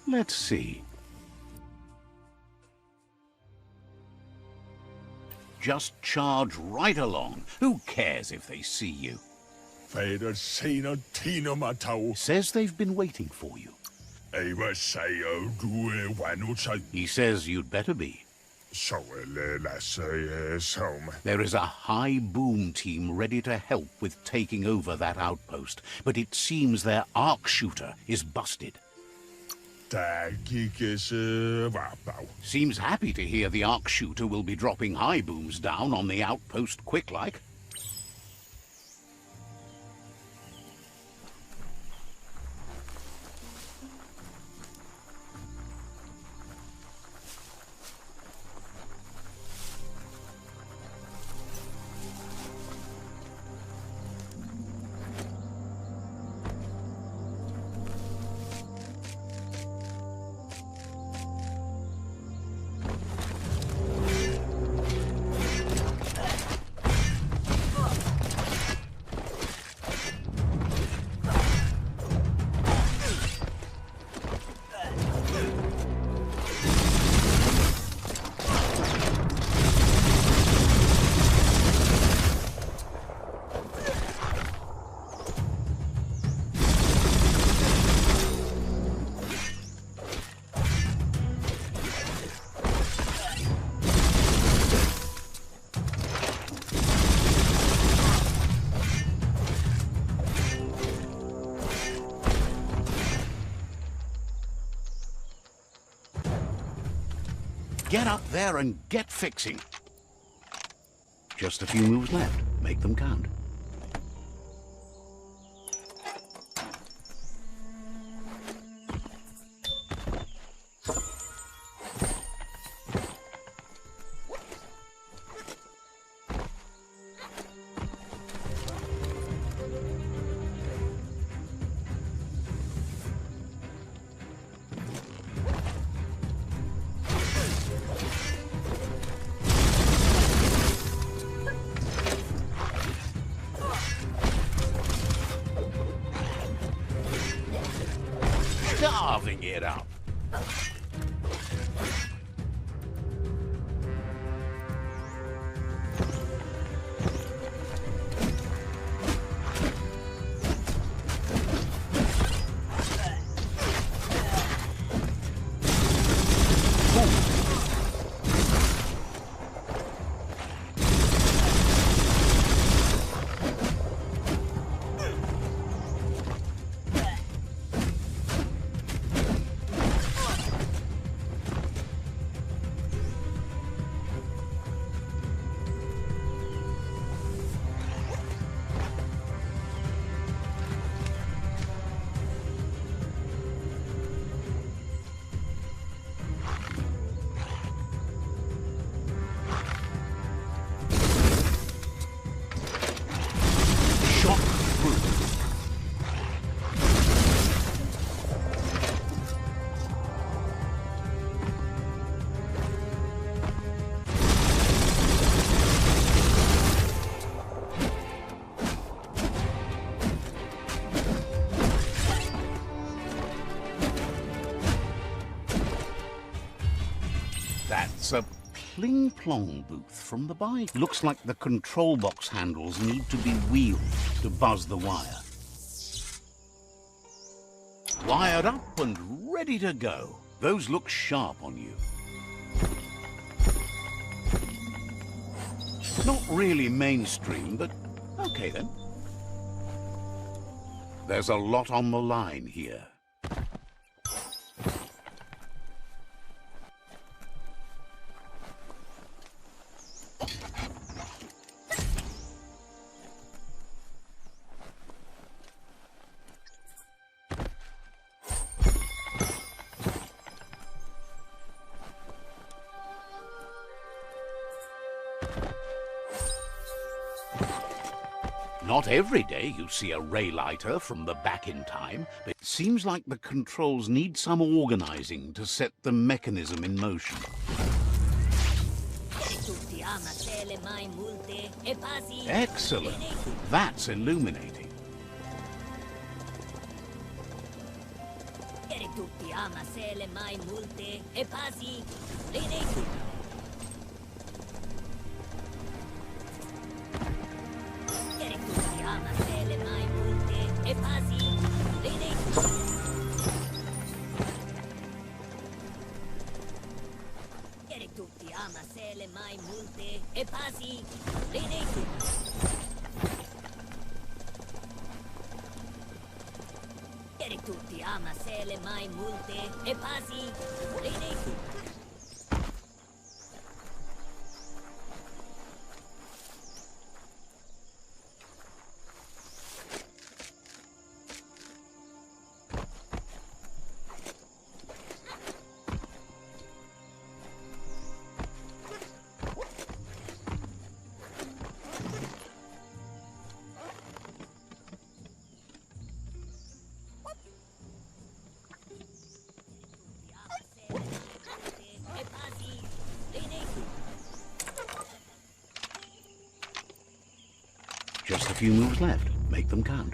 Let's see. Just charge right along. Who cares if they see you? Vader Sena Tina Matau. Says they've been waiting for you. Ava Sayo Due Wanusa. He says you'd better be. Home. There is a high boom team ready to help with taking over that outpost, but it seems their arc shooter is busted. Seems happy to hear the arc shooter will be dropping high booms down on the outpost quick-like. Get up there and get fixing. Just a few moves left. Make them count. That's a pling-plong booth from the bike. Looks like the control box handles need to be wheeled to buzz the wire. Wired up and ready to go. Those look sharp on you. Not really mainstream, but okay then. There's a lot on the line here. Not every day you see a ray lighter from the back in time, but it seems like the controls need some organizing to set the mechanism in motion. Excellent. That's illuminating. Just a few moves left. Make them count.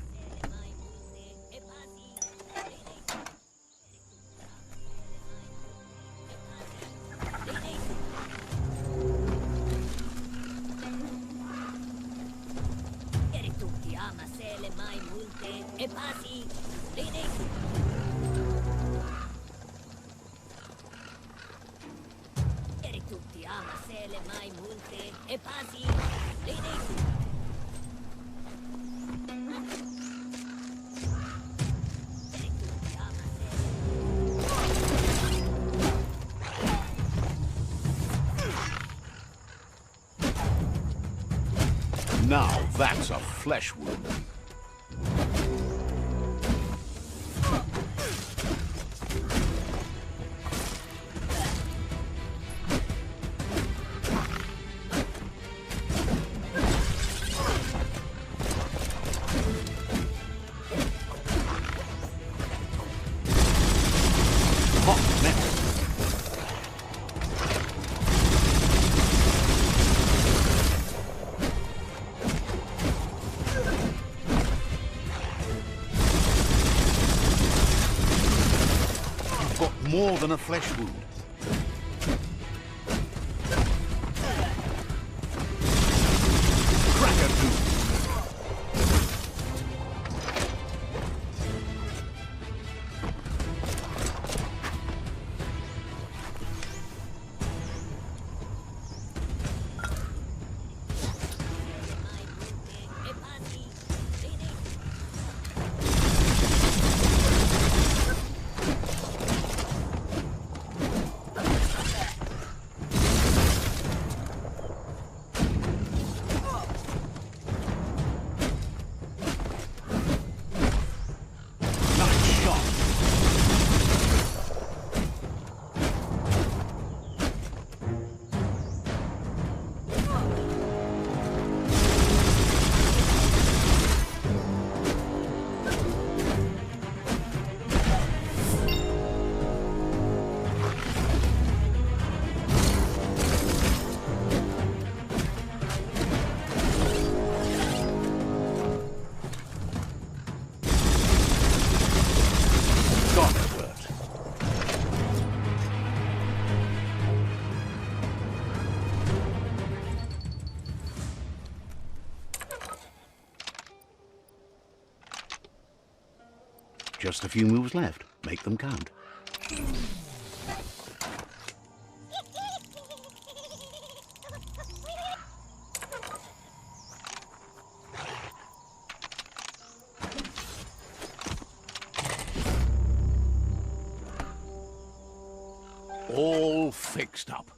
Now that's a flesh wound. Hot next. more than a flesh wound. Cracker tooth. Just a few moves left. Make them count. All fixed up.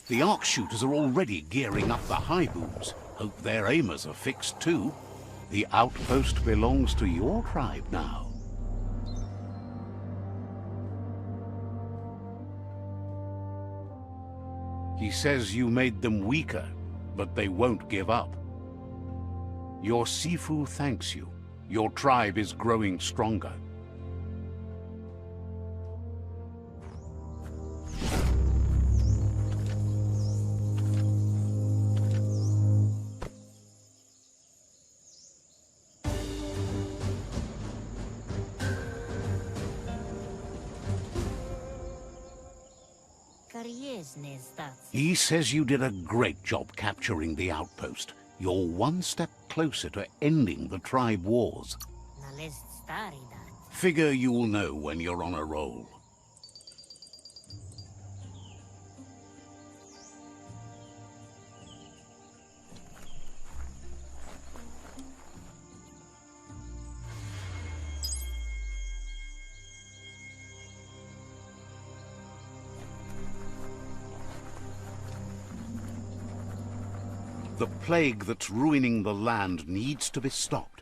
The arc shooters are already gearing up the high booms. Hope their aimers are fixed too. The outpost belongs to your tribe now. He says you made them weaker, but they won't give up. Your Sifu thanks you. Your tribe is growing stronger. He says you did a great job capturing the outpost. You're one step closer to ending the tribe wars. Figure you'll know when you're on a roll. The plague that's ruining the land needs to be stopped.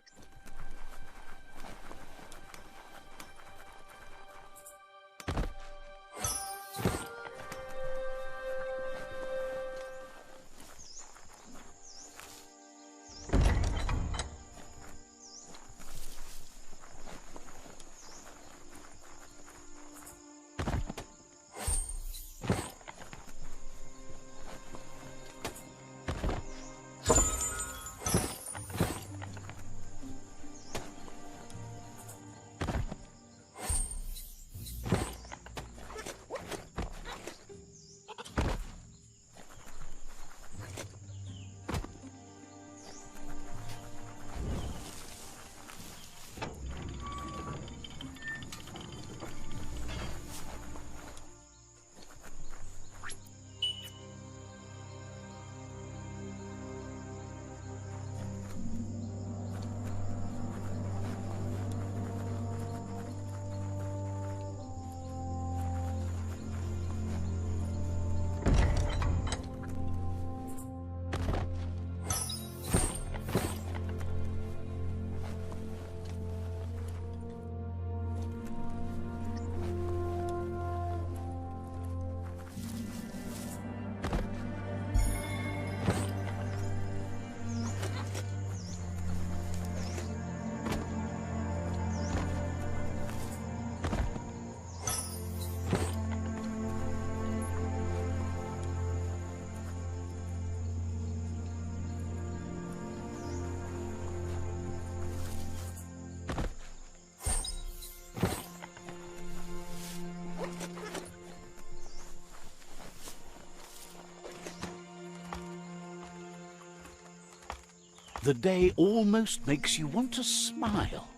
The day almost makes you want to smile.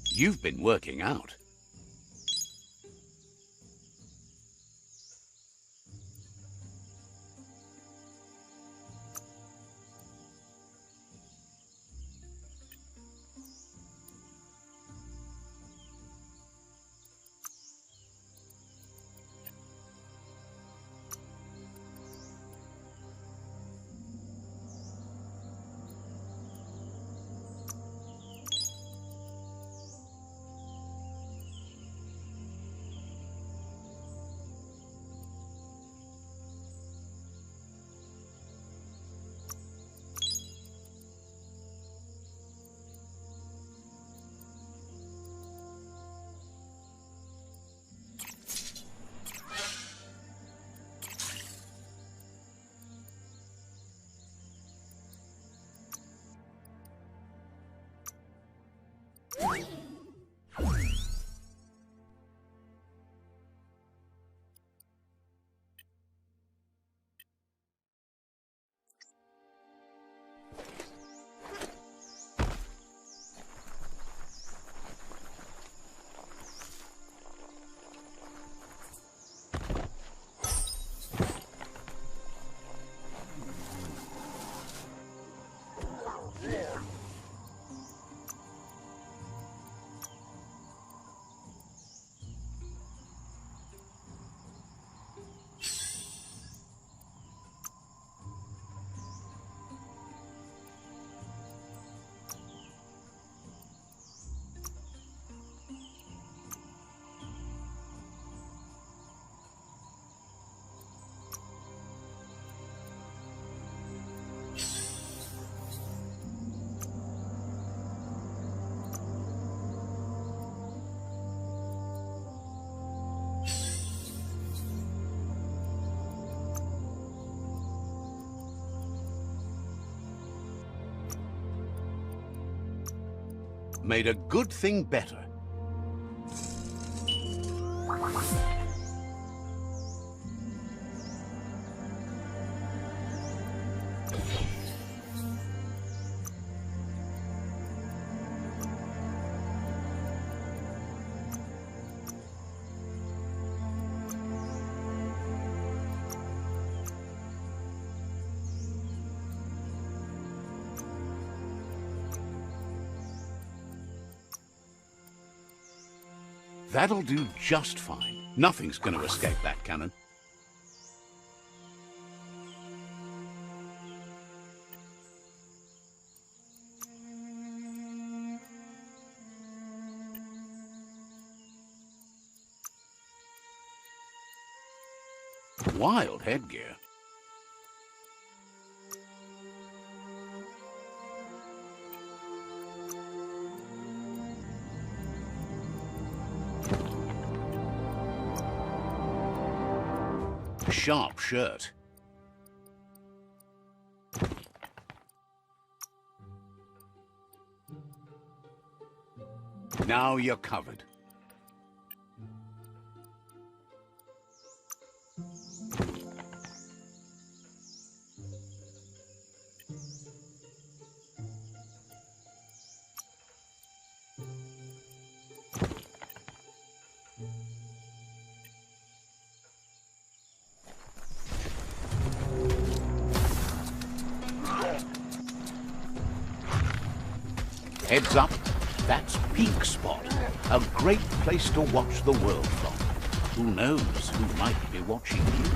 You've been working out. Made a good thing better. That'll do just fine. Nothing's going to escape that cannon. Wild headgear. Sharp shirt. Now you're covered. Heads up, that's Peak Spot, a great place to watch the world from. Who knows who might be watching you?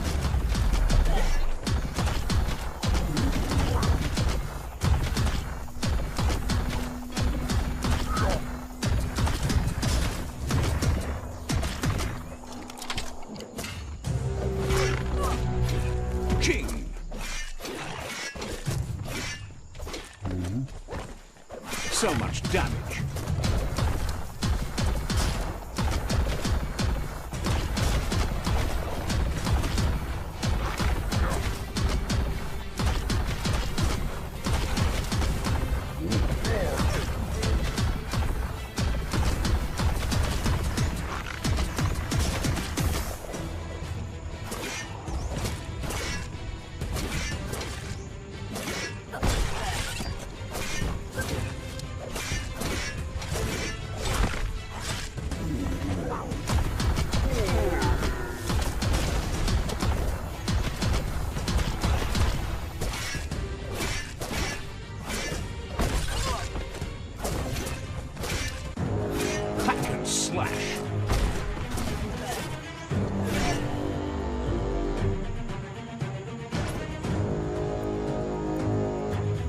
So much damage.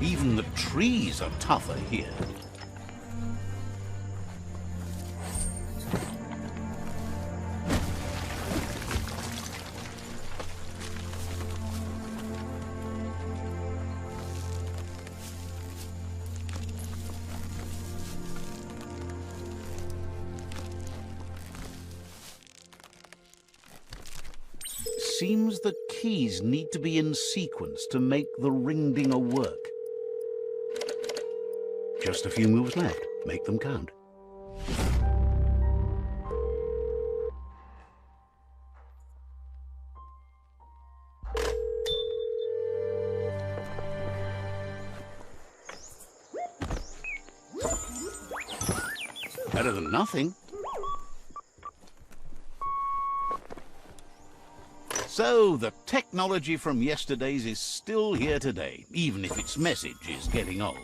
Even the trees are tougher here. Seems the keys need to be in sequence to make the ring-dinger work. Just a few moves left. Make them count. Better than nothing. So, the technology from yesterday's is still here today, even if its message is getting old.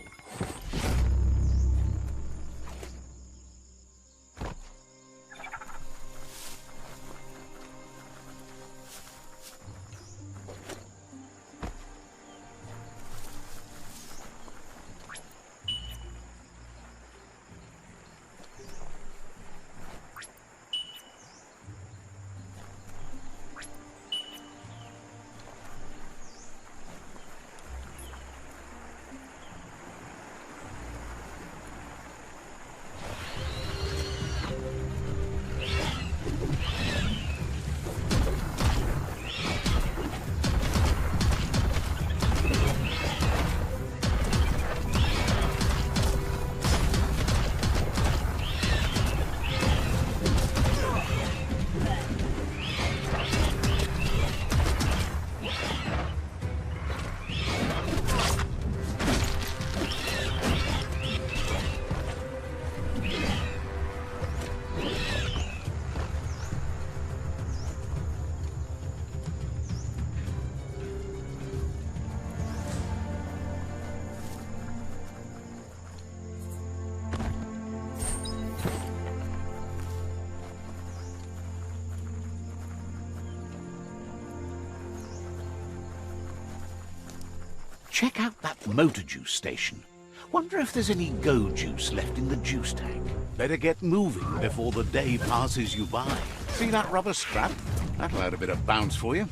Check out that motor juice station. Wonder if there's any go juice left in the juice tank. Better get moving before the day passes you by. See that rubber strap? That'll add a bit of bounce for you.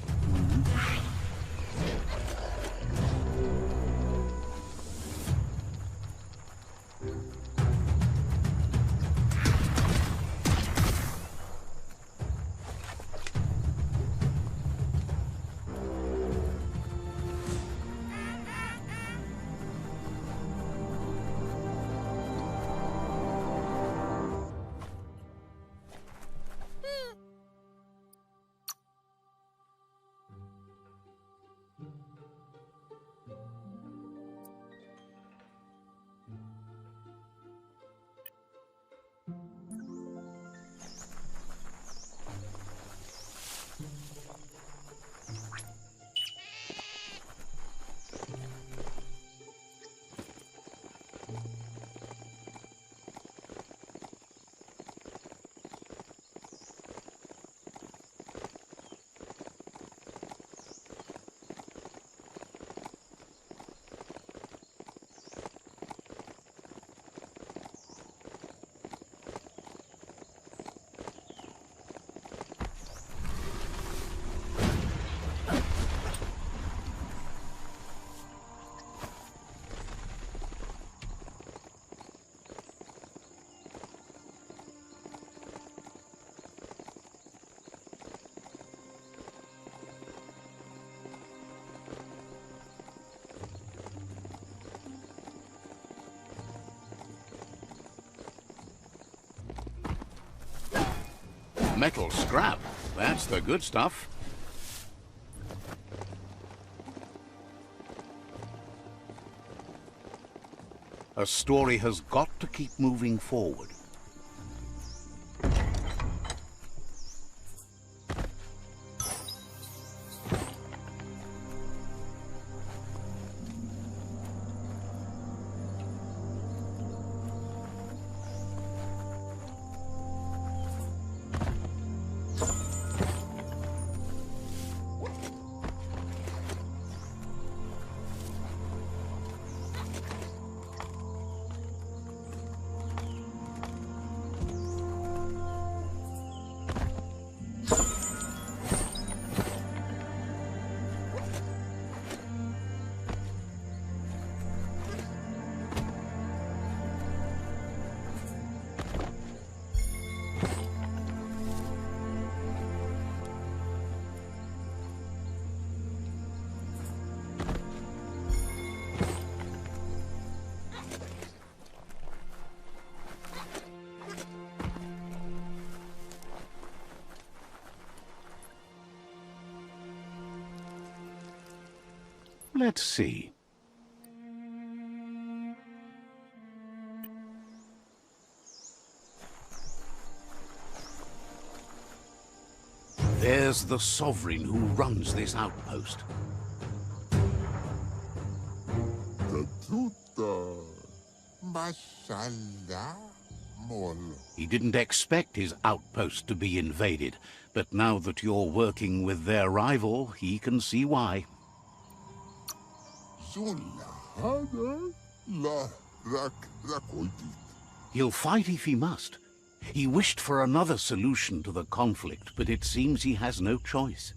Metal scrap. That's the good stuff. A story has got to keep moving forward. Let's see. There's the Sovereign who runs this outpost. He didn't expect his outpost to be invaded, but now that you're working with their rival, he can see why. He'll fight if he must. He wished for another solution to the conflict, but it seems he has no choice.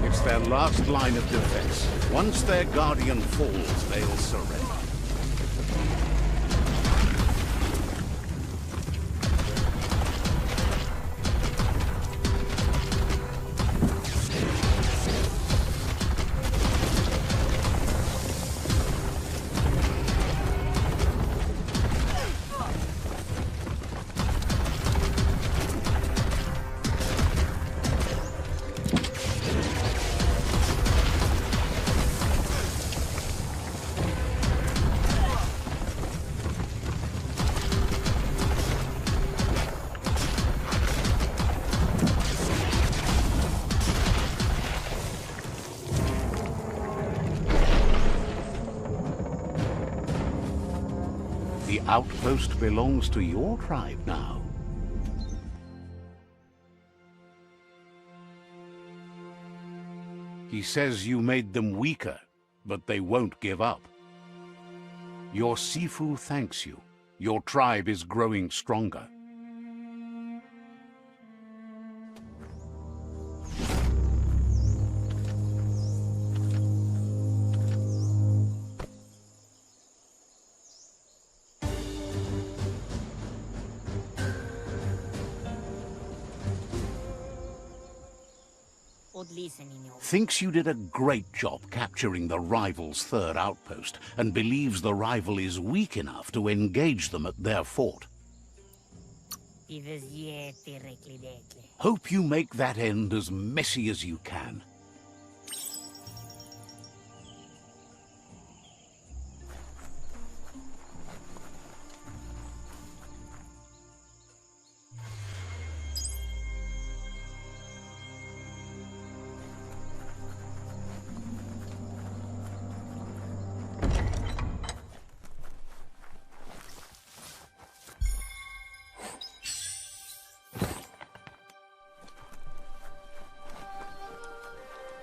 It's their last line of defense. Once their guardian falls, they'll surrender. The outpost belongs to your tribe now. He says you made them weaker, but they won't give up. Your Sifu thanks you. Your tribe is growing stronger. Thinks you did a great job capturing the rival's third outpost, and believes the rival is weak enough to engage them at their fort. Hope you make that end as messy as you can.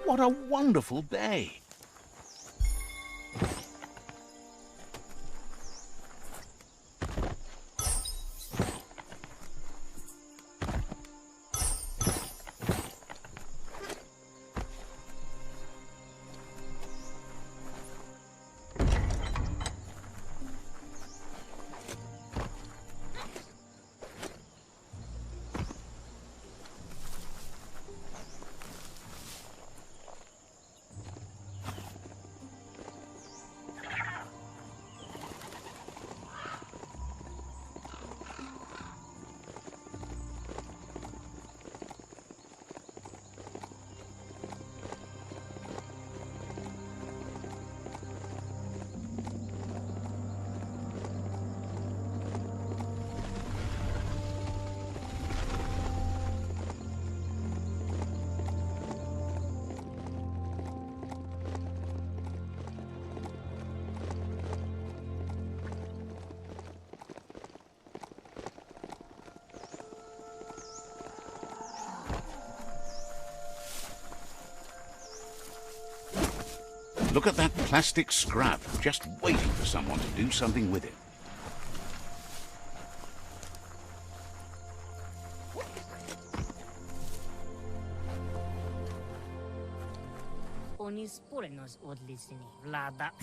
What a wonderful day! Look at that plastic scrap, just waiting for someone to do something with it.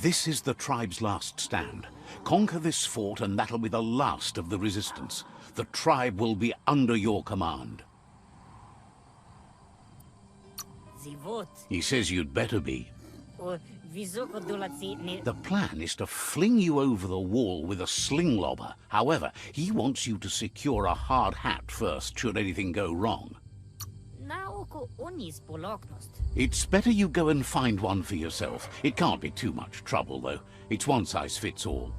This is the tribe's last stand. Conquer this fort and that'll be the last of the resistance. The tribe will be under your command. He says you'd better be. The plan is to fling you over the wall with a sling lobber. However, he wants you to secure a hard hat first, should anything go wrong. It's better you go and find one for yourself. It can't be too much trouble, though. It's one size fits all.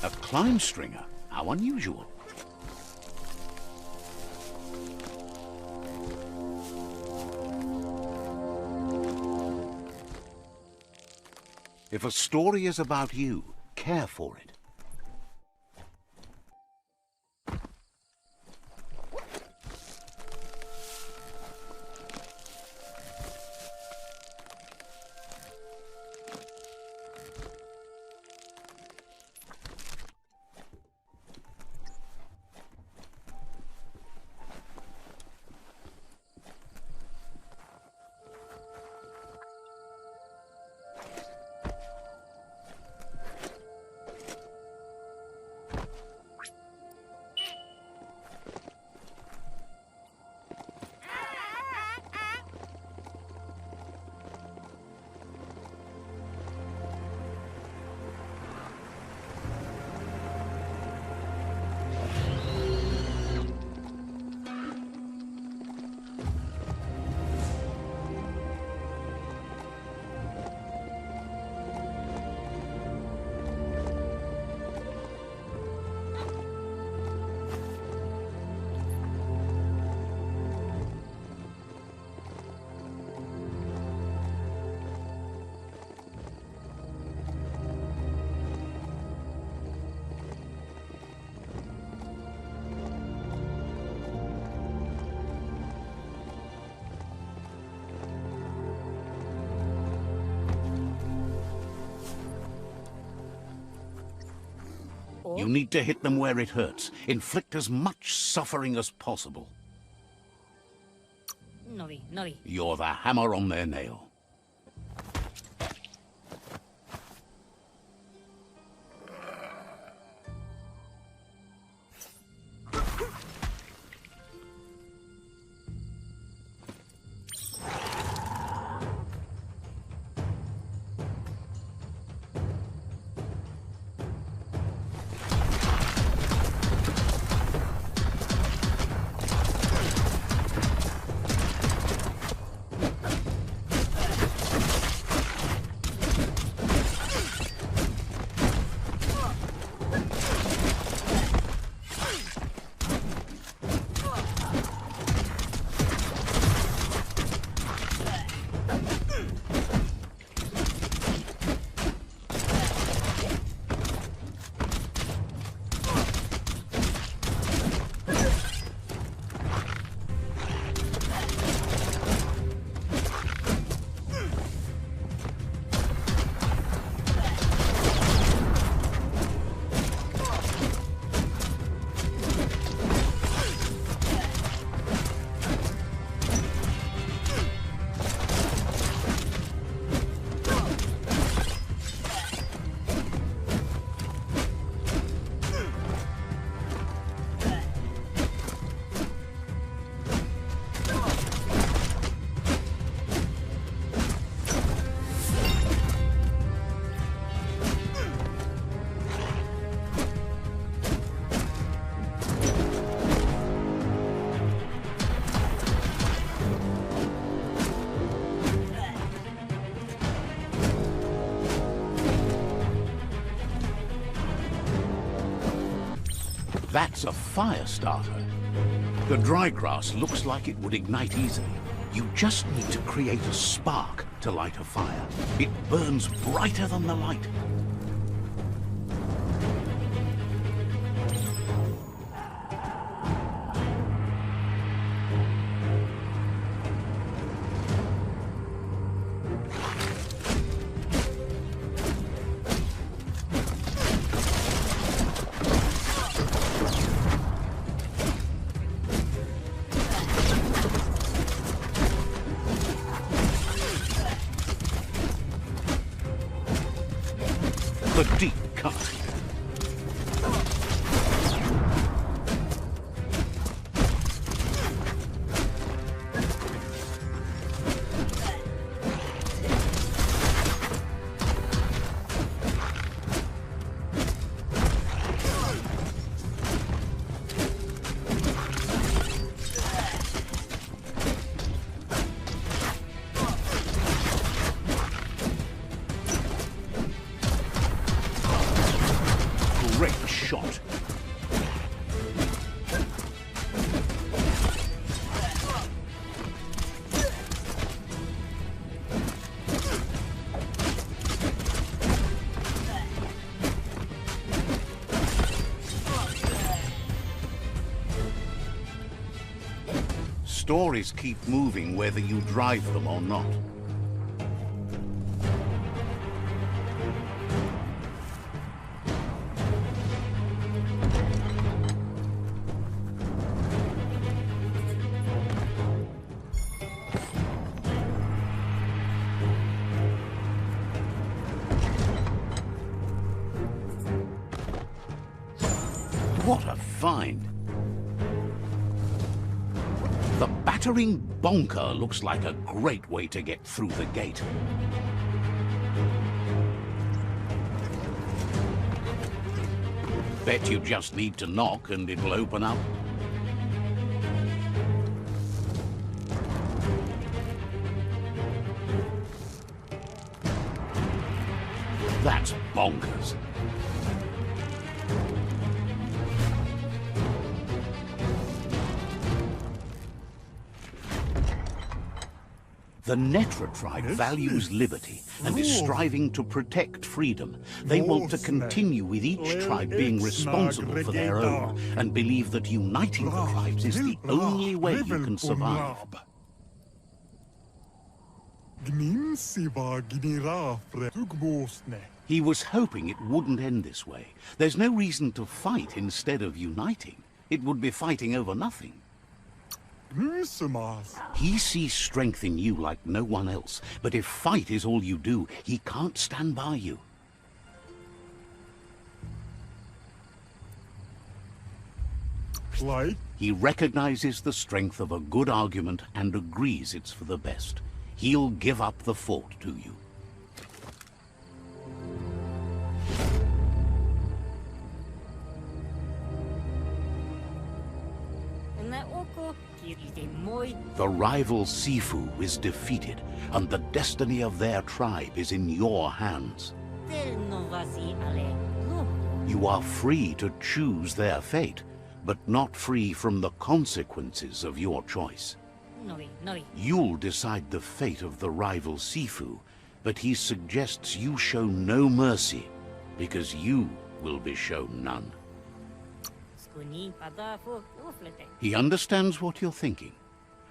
A climb stringer? How unusual. If a story is about you, care for it. You need to hit them where it hurts. Inflict as much suffering as possible. You're the hammer on their nail. That's a fire starter. The dry grass looks like it would ignite easily. You just need to create a spark to light a fire. It burns brighter than the light. The deep cut. Great shot. Stories keep moving whether you drive them or not. What a find! The battering bonker looks like a great way to get through the gate. Bet you just need to knock and it'll open up. That's bonkers. The Netra tribe values liberty and is striving to protect freedom. They want to continue with each tribe being responsible for their own and believe that uniting the tribes is the only way you can survive. He was hoping it wouldn't end this way. There's no reason to fight instead of uniting. It would be fighting over nothing. He sees strength in you like no one else, but if fight is all you do, he can't stand by you. He recognizes the strength of a good argument and agrees it's for the best. He'll give up the fort to you. The rival Sifu is defeated, and the destiny of their tribe is in your hands. You are free to choose their fate, but not free from the consequences of your choice. You'll decide the fate of the rival Sifu, but he suggests you show no mercy, because you will be shown none. He understands what you're thinking.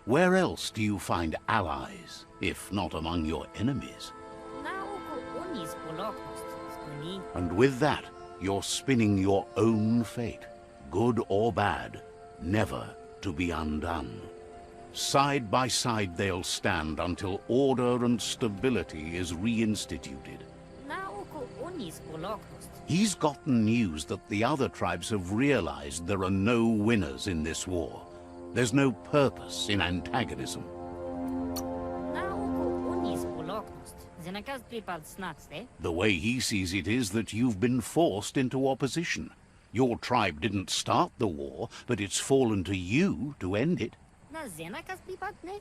Where else do you find allies, if not among your enemies? And with that, you're spinning your own fate, good or bad, never to be undone. Side by side they'll stand until order and stability is reinstituted. He's gotten news that the other tribes have realized there are no winners in this war. There's no purpose in antagonism. The way he sees it is that you've been forced into opposition. Your tribe didn't start the war, but it's fallen to you to end it.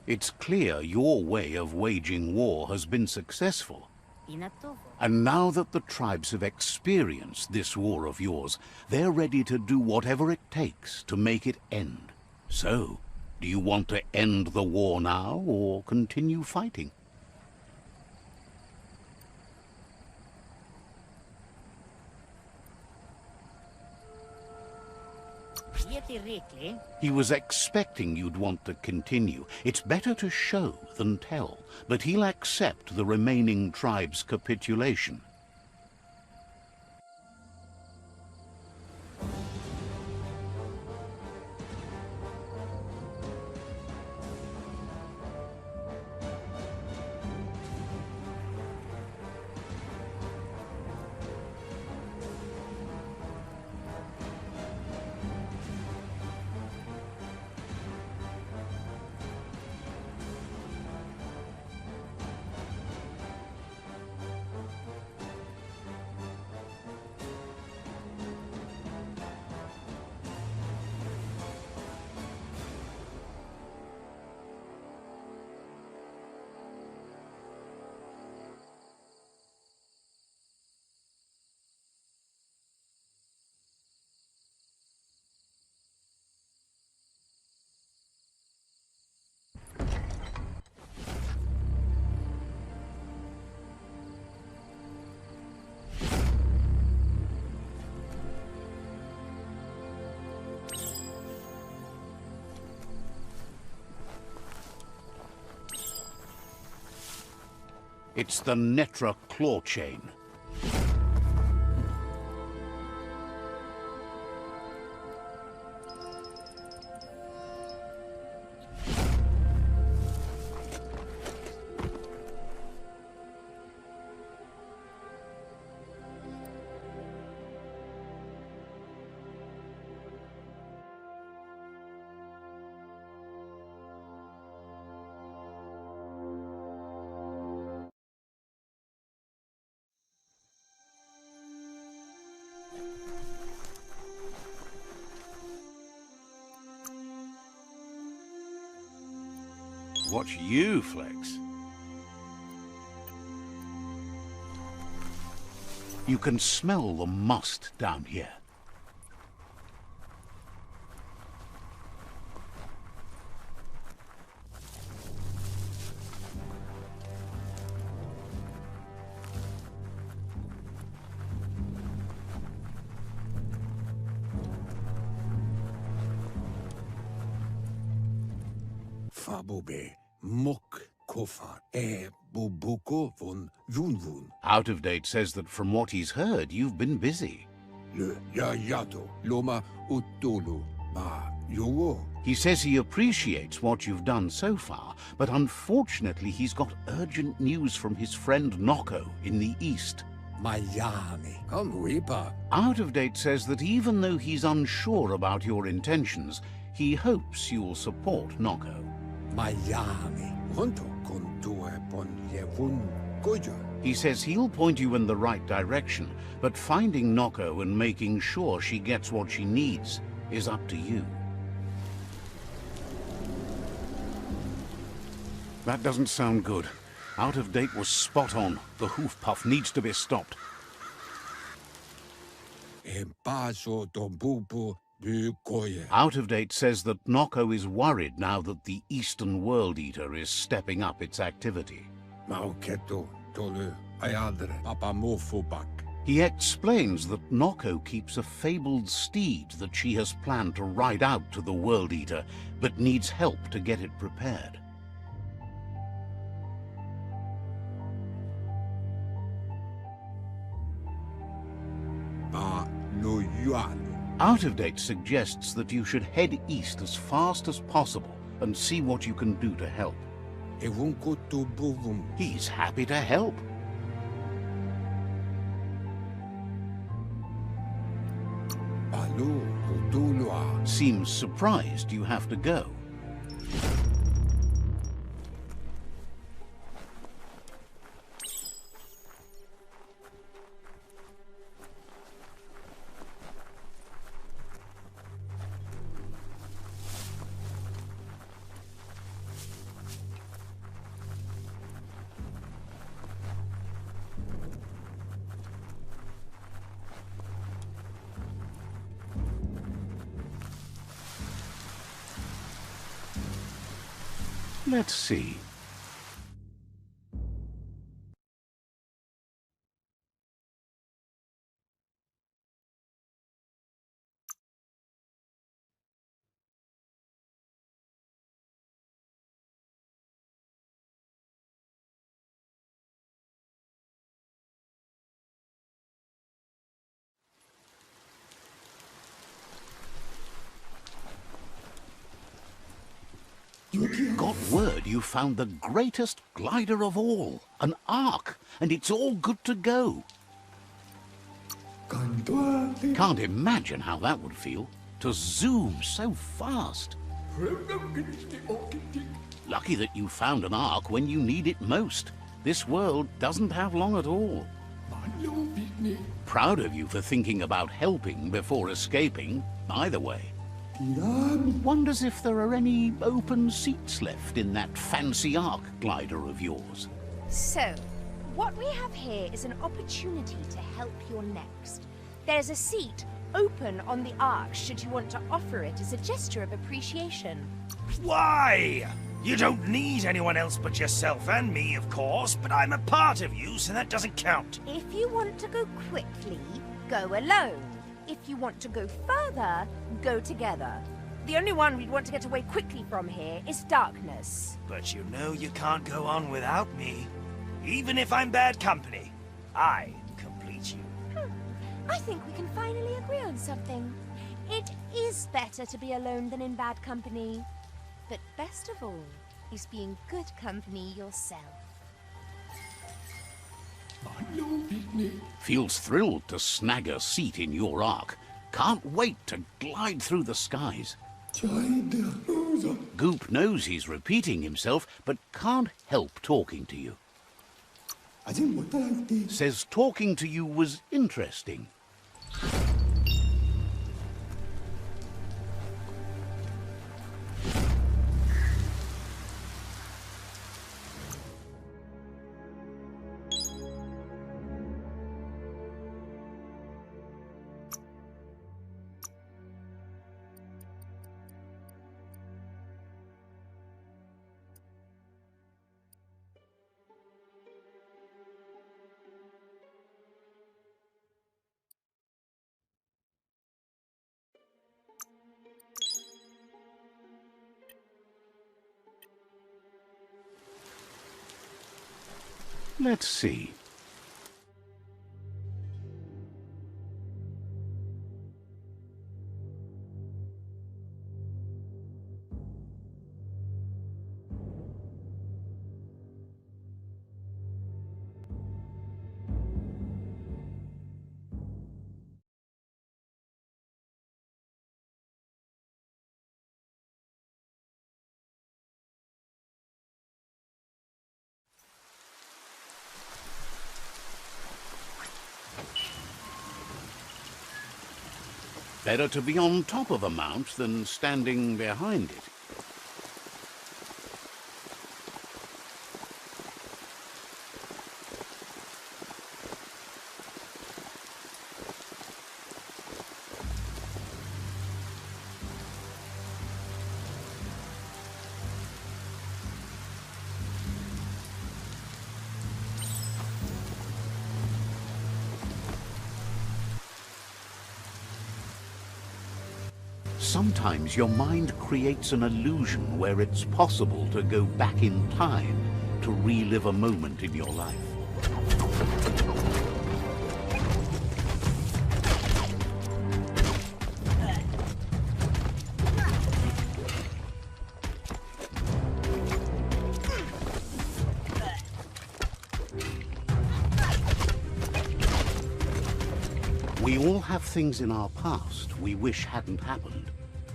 It's clear your way of waging war has been successful. Pinatovo. And now that the tribes have experienced this war of yours, they're ready to do whatever it takes to make it end. So, do you want to end the war now, or continue fighting? Yeti Rikli. He was expecting you'd want to continue. It's better to show than tell, but he'll accept the remaining tribe's capitulation. It's the Netra claw chain. Watch you flex. You can smell the must down here. Fabobe, Mok Kofa, Bubuko von Vunvun, Out of Date says that from what he's heard, you've been busy. Le Yayato, Loma Utulu, Ma Yowo. He says he appreciates what you've done so far, but unfortunately he's got urgent news from his friend Noko in the east. Miami, come Reaper. Out of Date says that even though he's unsure about your intentions, he hopes you'll support Noko. Miami, Honto Kontue Pon Yevun Goja. He says he'll point you in the right direction, but finding Noko and making sure she gets what she needs is up to you. That doesn't sound good. Out of Date was spot on. The hoof puff needs to be stopped. Empaso Dombubu Bukoye. Out of Date says that Noko is worried now that the Eastern World Eater is stepping up its activity. Mauketo Tolu Ayadre Papamofubak. He explains that Noko keeps a fabled steed that she has planned to ride out to the World Eater, but needs help to get it prepared. Ba no yuan. Out of Date suggests that you should head east as fast as possible and see what you can do to help. Evunko to buvum. He's happy to help. Alu Udulua. Seems surprised you have to go. Let's see. Got word you found the greatest glider of all, an Ark, and it's all good to go. Can't imagine how that would feel, to zoom so fast. Lucky that you found an Ark when you need it most. This world doesn't have long at all. Proud of you for thinking about helping before escaping, either way. Wonders if there are any open seats left in that fancy Ark glider of yours. So, what we have here is an opportunity to help your next. There's a seat open on the Ark should you want to offer it as a gesture of appreciation. Why? You don't need anyone else but yourself and me, of course, but I'm a part of you, so that doesn't count. If you want to go quickly, go alone. If you want to go further, go together. The only one we'd want to get away quickly from here is darkness. But you know you can't go on without me. Even if I'm bad company, I complete you. I think we can finally agree on something. It is better to be alone than in bad company. But best of all is being good company yourself. Feels thrilled to snag a seat in your Ark. Can't wait to glide through the skies. Goop knows he's repeating himself, but can't help talking to you. Says talking to you was interesting. Let's see. Better to be on top of a mount than standing behind it. Sometimes your mind creates an illusion where it's possible to go back in time to relive a moment in your life. We all have things in our past we wish hadn't happened,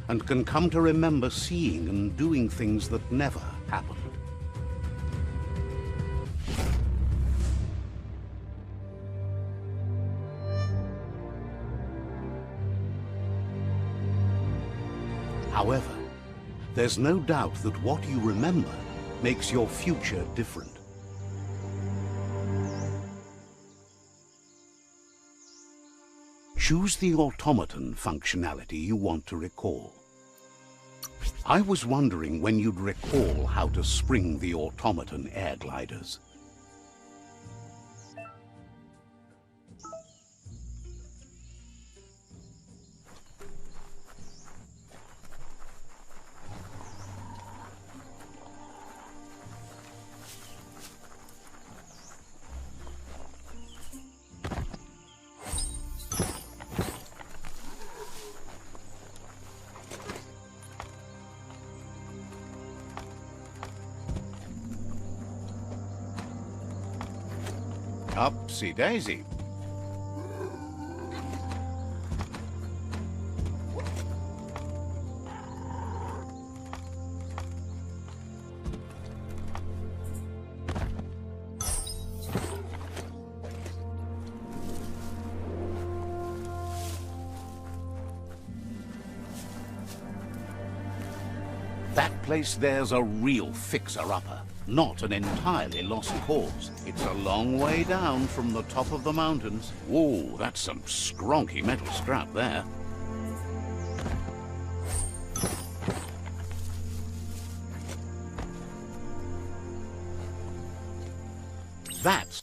and can come to remember seeing and doing things that never happened. However, there's no doubt that what you remember makes your future different. Choose the automaton functionality you want to recall. I was wondering when you'd recall how to spring the automaton air gliders. Upsy daisy. That place there's a real fixer-upper. Not an entirely lost cause. It's a long way down from the top of the mountains. Whoa, that's some skronky metal scrap there.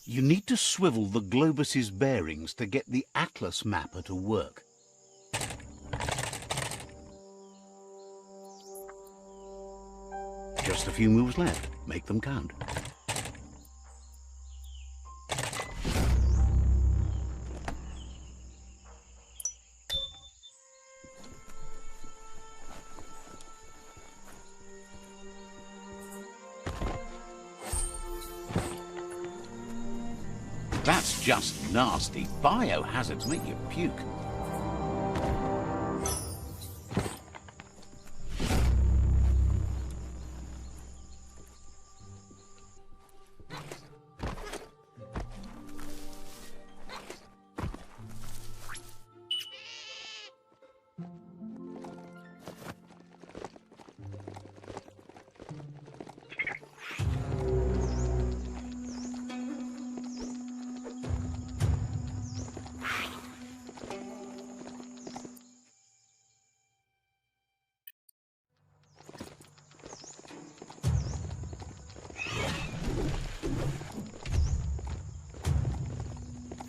You need to swivel the Globus's bearings to get the Atlas mapper to work. Just a few moves left. Make them count. That's just nasty. Biohazards make you puke.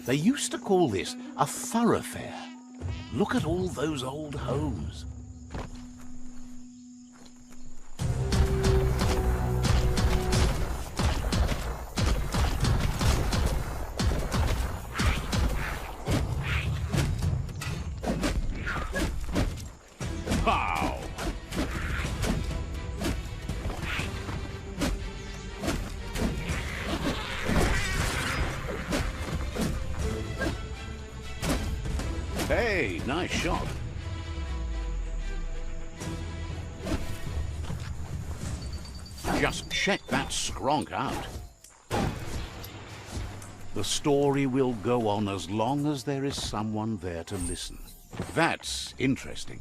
They used to call this a thoroughfare. Look at all those old homes. Wow! Hey, nice shot. Just check that skronk out. The story will go on as long as there is someone there to listen. That's interesting.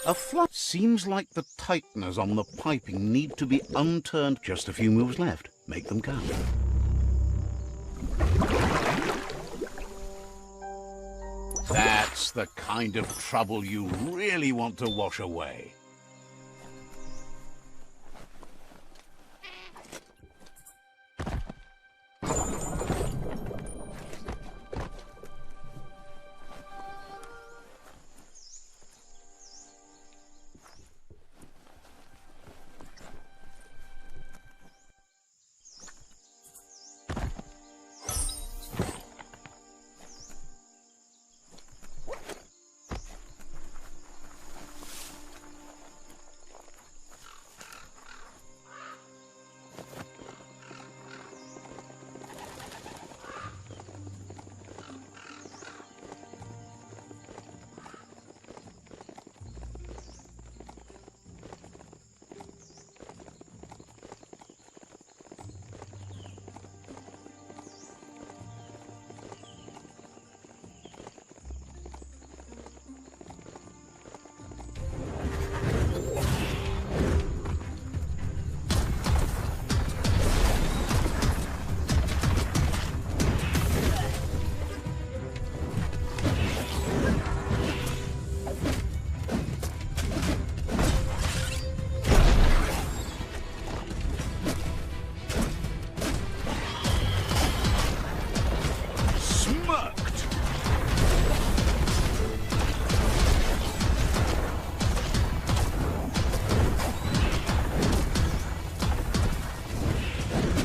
A flood seems like the tighteners on the piping need to be unturned. Just a few moves left. Make them count. That's the kind of trouble you really want to wash away.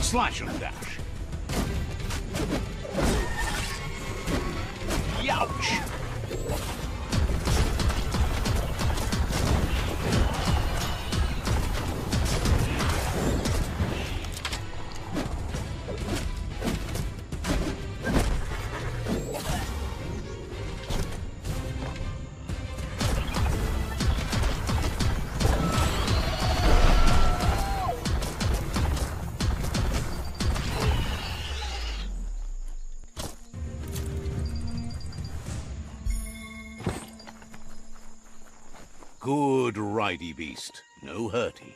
Slash and dash. Youch! Good ridey beast. No hurty.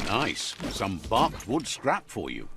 Nice. Some barked wood scrap for you.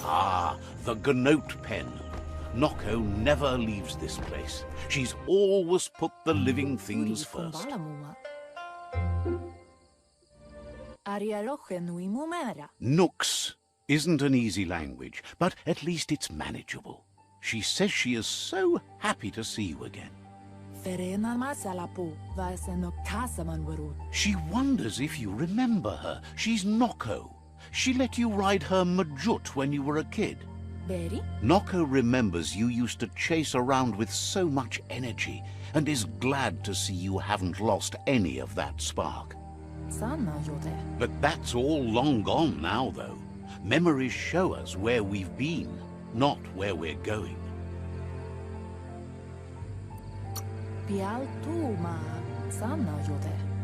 Ah, the Gnote pen. Noko never leaves this place. She's always put the living things first. Nooks isn't an easy language, but at least it's manageable. She says she is so happy to see you again. She wonders if you remember her. She's Noko. She let you ride her Majut when you were a kid. Noko remembers you used to chase around with so much energy and is glad to see you haven't lost any of that spark. But that's all long gone now, though. Memories show us where we've been, not where we're going.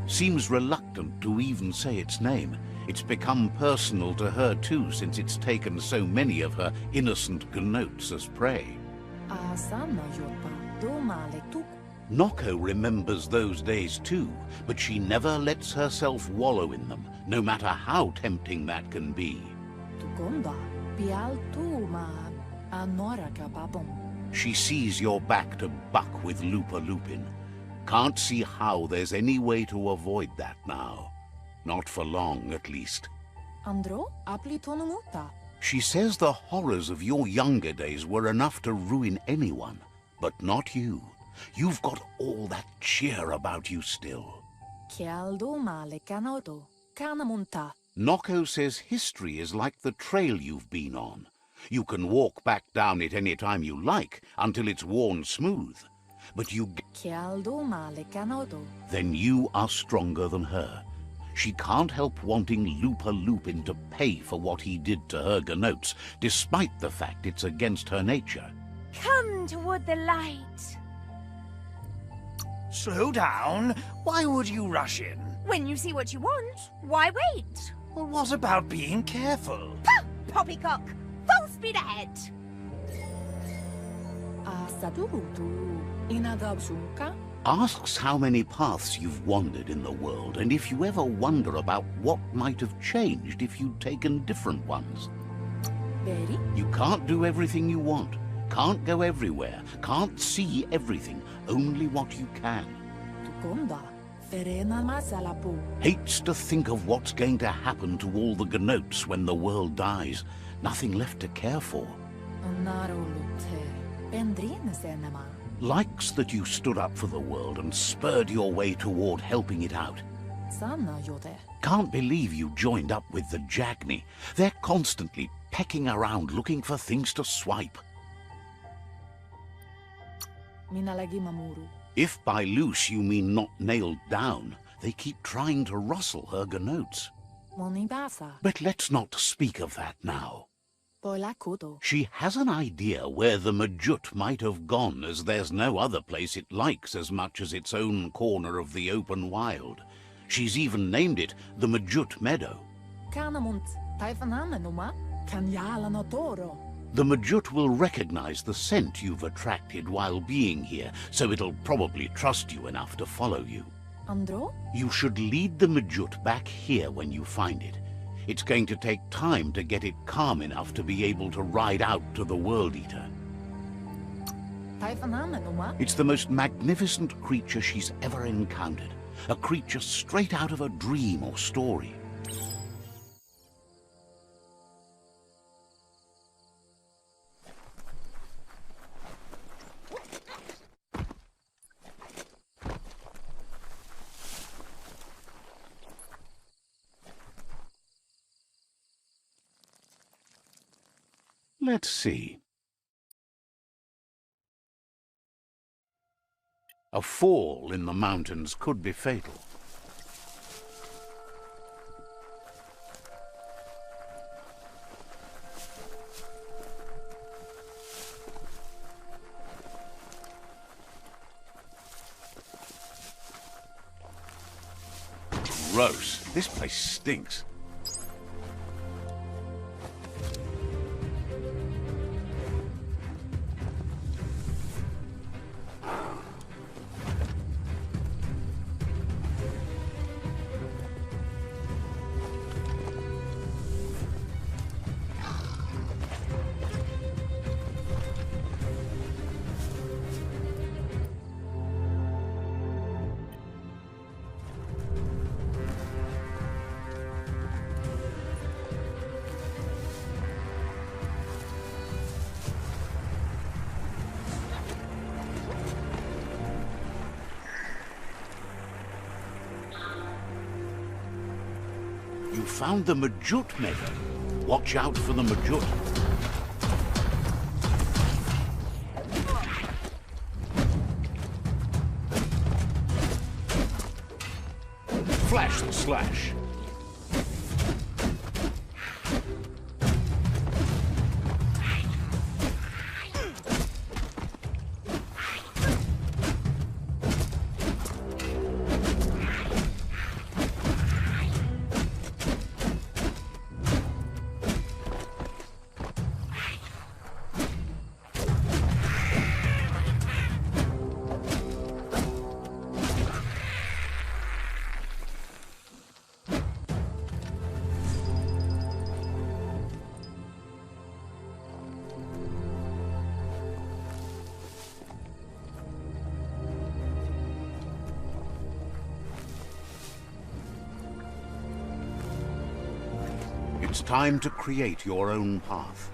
Seems reluctant to even say its name. It's become personal to her too, since it's taken so many of her innocent Gnotes as prey. Noko remembers those days too, but she never lets herself wallow in them, no matter how tempting that can be. She sees you're back to buck with Lupa Lupin. Can't see how there's any way to avoid that now. Not for long, at least. She says the horrors of your younger days were enough to ruin anyone, but not you. You've got all that cheer about you still. Noko says history is like the trail you've been on. You can walk back down it any time you like, until it's worn smooth. But then you are stronger than her. She can't help wanting Lupa Lupin to pay for what he did to her Gnotes, despite the fact it's against her nature. Come toward the light. Slow down. Why would you rush in? When you see what you want, why wait? Well, what about being careful? Ha! Poppycock! Full speed ahead! Asks how many paths you've wandered in the world, and if you ever wonder about what might have changed if you'd taken different ones. You can't do everything you want, can't go everywhere, can't see everything, only what you can. Hates to think of what's going to happen to all the Gnotes when the world dies. Nothing left to care for. Likes that you stood up for the world and spurred your way toward helping it out. Can't believe you joined up with the Jagni. They're constantly pecking around looking for things to swipe. If by loose you mean not nailed down, they keep trying to rustle her Gnotes. But let's not speak of that now. Boila koto. She has an idea where the Majut might have gone, as there's no other place it likes as much as its own corner of the open wild. She's even named it the Majut Meadow. Kanamunt, taifanana numa, kanyala no toro. The Majut will recognize the scent you've attracted while being here, so it'll probably trust you enough to follow you. Andro? You should lead the Majut back here when you find it. It's going to take time to get it calm enough to be able to ride out to the World Eater. Taifanana numa? It's the most magnificent creature she's ever encountered. A creature straight out of a dream or story. Let's see. A fall in the mountains could be fatal. Gross. This place stinks. You found the Majut Meadow. Watch out for the Majut. Flash the slash. It's time to create your own path.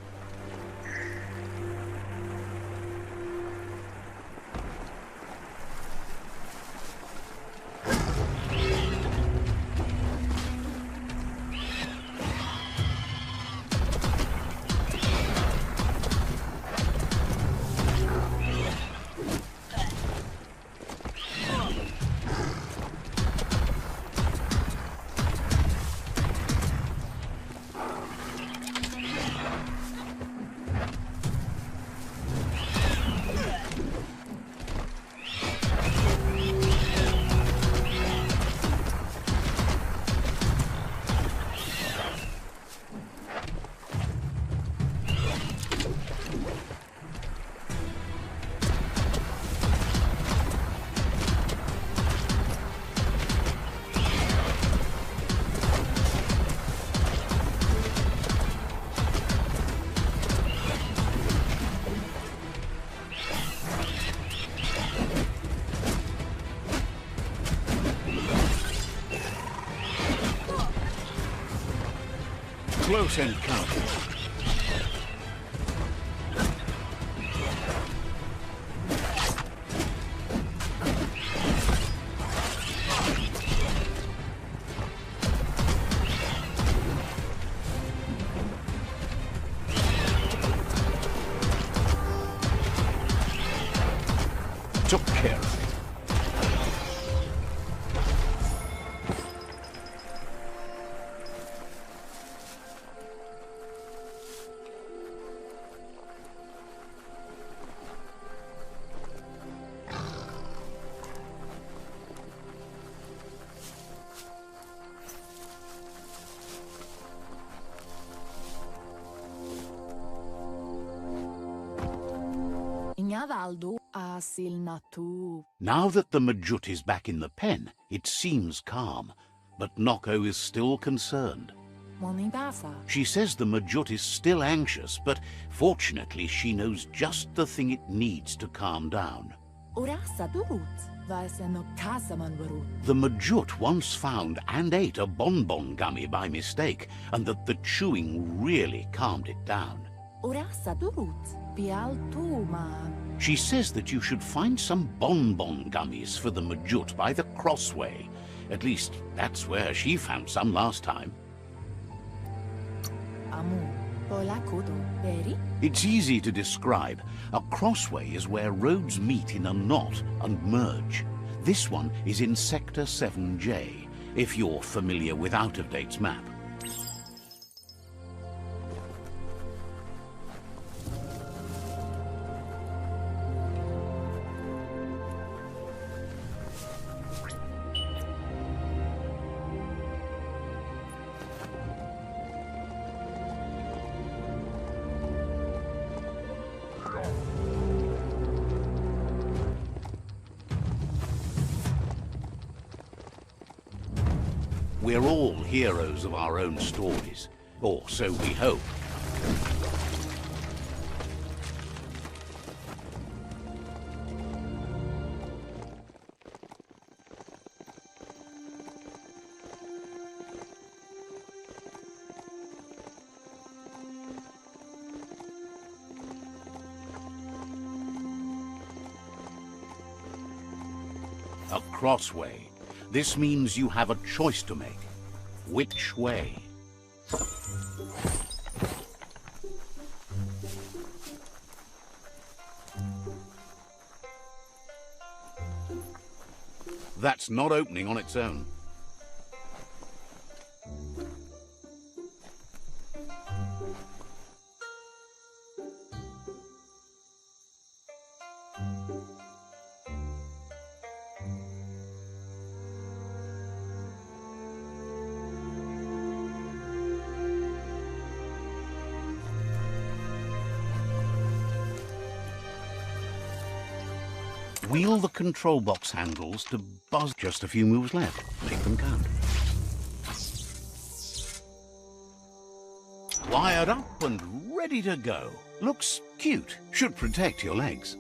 Close encounter. Took care of it. Navaldo asil natu. Now that the Majut is back in the pen, it seems calm, but Noko is still concerned. Monintasa. She says the Majut is still anxious, but fortunately she knows just the thing it needs to calm down. Urasa durut. Vaiseno kasaman varut. The Majut once found and ate a bonbon gummy by mistake, and that the chewing really calmed it down. Urasa durut. Pial tuma. She says that you should find some bonbon gummies for the Majut by the crossway. At least, that's where she found some last time. Amu. Pola kodo. Beri. It's easy to describe. A crossway is where roads meet in a knot and merge. This one is in Sector 7J, if you're familiar with Out-of-Date's map. We're all heroes of our own stories, or so we hope. A crossway. This means you have a choice to make. Which way? That's not opening on its own. Wheel the control box handles to buzz. Just a few moves left. Make them count. Wired up and ready to go. Looks cute. Should protect your legs.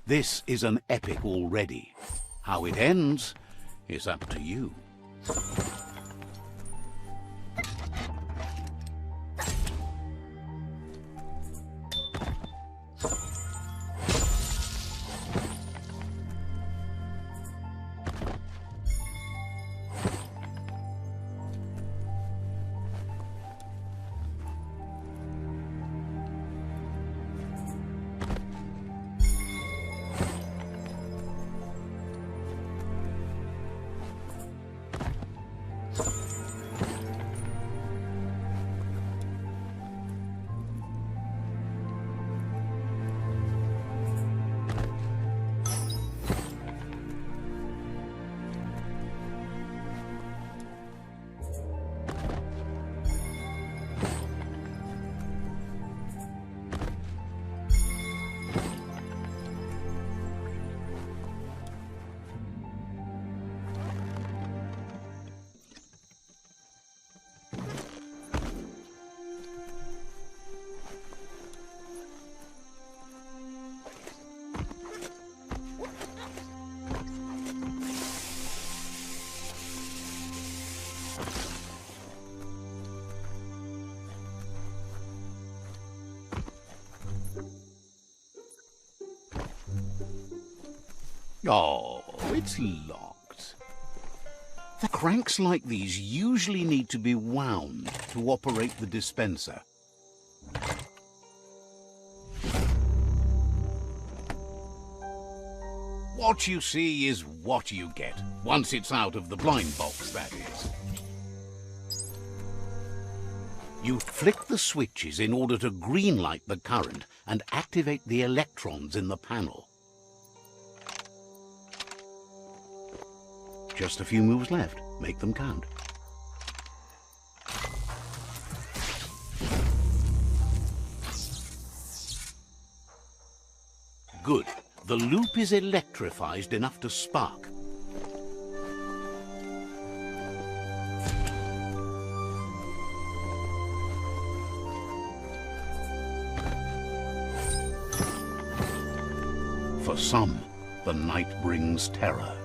This is an epic already. How it ends is up to you. Oh, it's locked. The cranks like these usually need to be wound to operate the dispenser. What you see is what you get, once it's out of the blind box, that is. You flick the switches in order to green-light the current and activate the electrons in the panel. Just a few moves left. Make them count. Good. The loop is electrified enough to spark. For some, the night brings terror.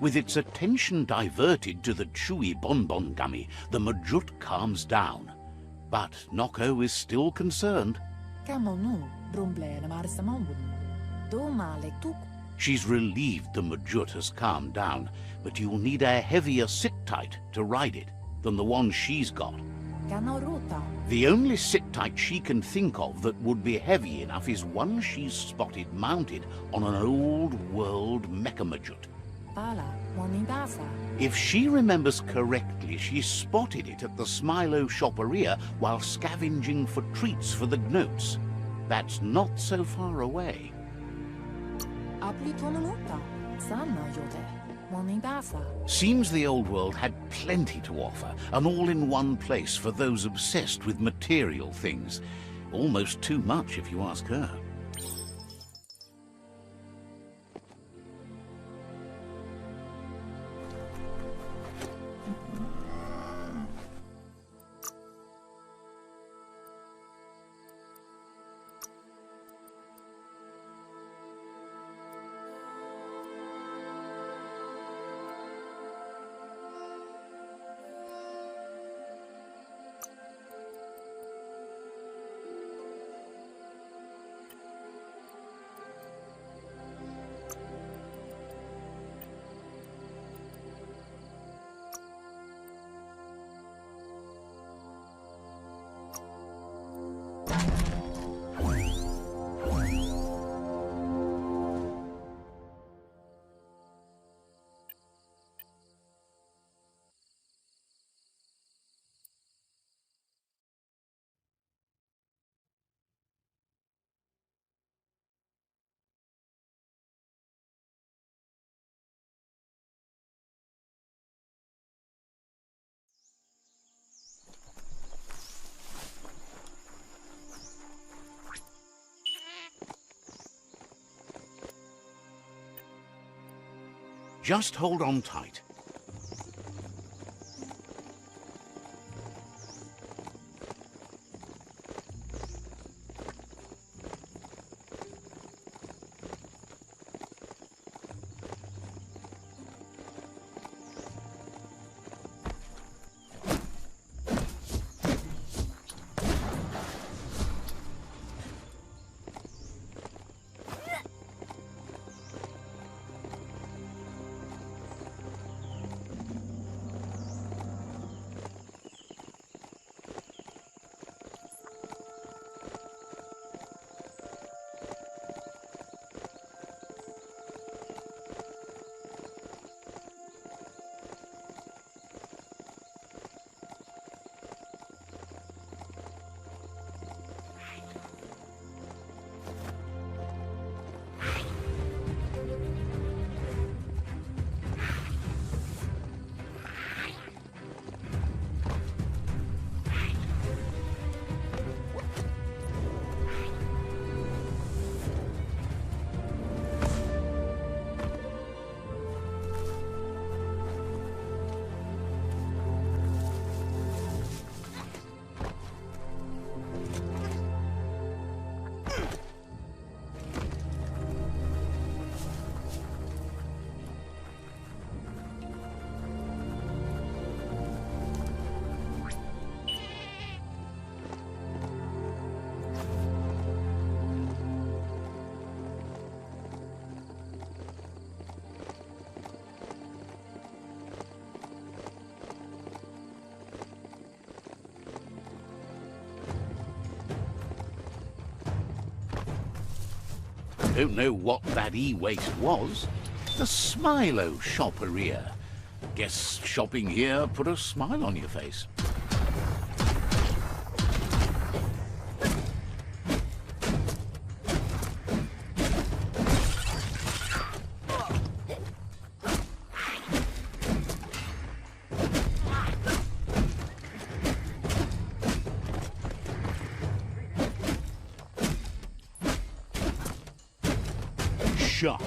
With its attention diverted to the chewy bonbon gummy, the Majut calms down. But Noko is still concerned. She's relieved the Majut has calmed down, but you'll need a heavier sit-tight to ride it than the one she's got. The only sit-tight she can think of that would be heavy enough is one she's spotted mounted on an old-world mecha-Majut. If she remembers correctly, she spotted it at the Smilo Shopperia while scavenging for treats for the Gnotes. That's not so far away. Seems the old world had plenty to offer, and all in one place for those obsessed with material things. Almost too much, if you ask her. Just hold on tight. don't know what that e-waste was. The Smilo shopperia. Guess shopping here put a smile on your face. Shot.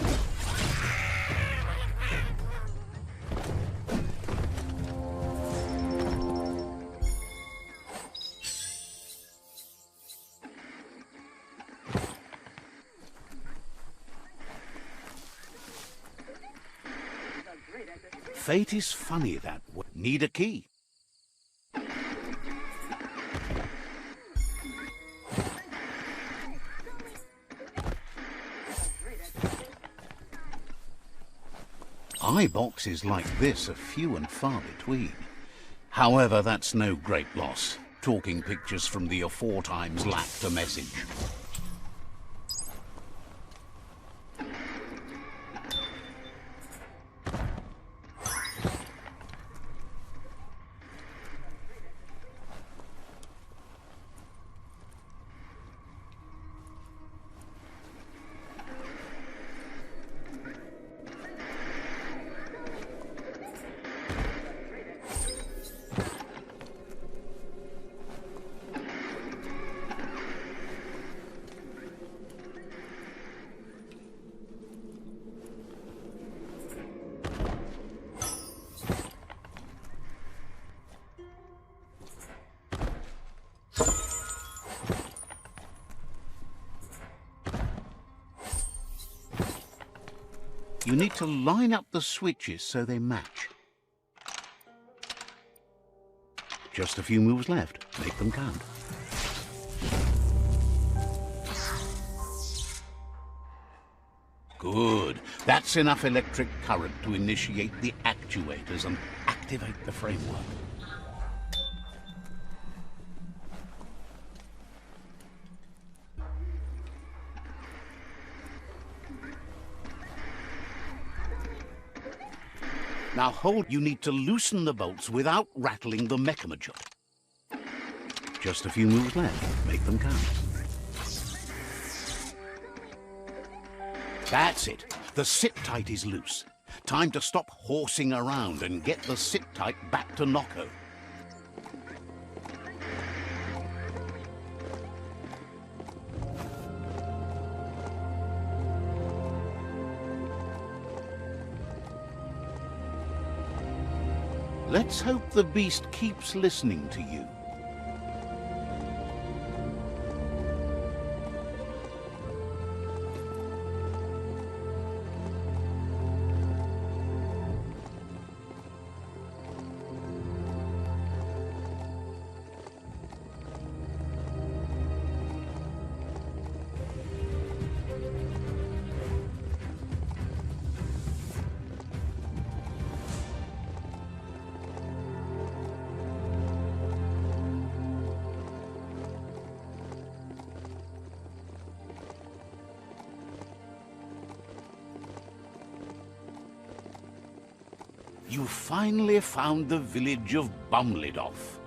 Fate is funny that way. Need a key. Eye boxes like this are few and far between. However, that's no great loss. Talking pictures from the aforetimes lacked a message. You need to line up the switches so they match. Just a few moves left. Make them count. Good. That's enough electric current to initiate the actuators and activate the framework. Now hold, you need to loosen the bolts without rattling the mechanism. Just a few moves left. Make them count. That's it. The sit-tight is loose. Time to stop horsing around and get the sit-tight back to Nocco. Let's hope the beast keeps listening to you. You finally found the village of Bumlidoff.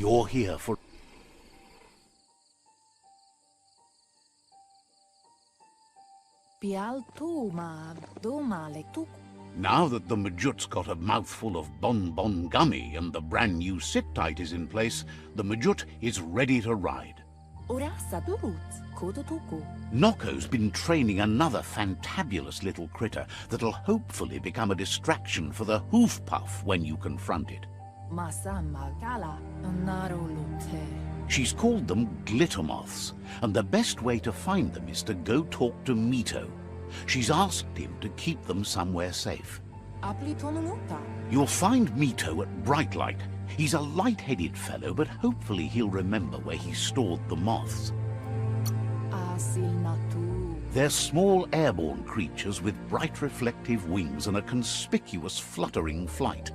You're here for... Pial tu ma doma le tu. Now that the Majut's got a mouthful of bonbon gummy and the brand new sit-tight is in place, the Majut is ready to ride. Orasa durut, kodotuku. Nokko's been training another fantabulous little critter that'll hopefully become a distraction for the hoof puff when you confront it. Masama gala, narolute. She's called them glitter moths, and the best way to find them is to go talk to Mito. She's asked him to keep them somewhere safe. Apli tonunuta. You'll find Mito at Brightlight. He's a light-headed fellow, but hopefully he'll remember where he stored the moths. Asil natu. They're small airborne creatures with bright reflective wings and a conspicuous fluttering flight.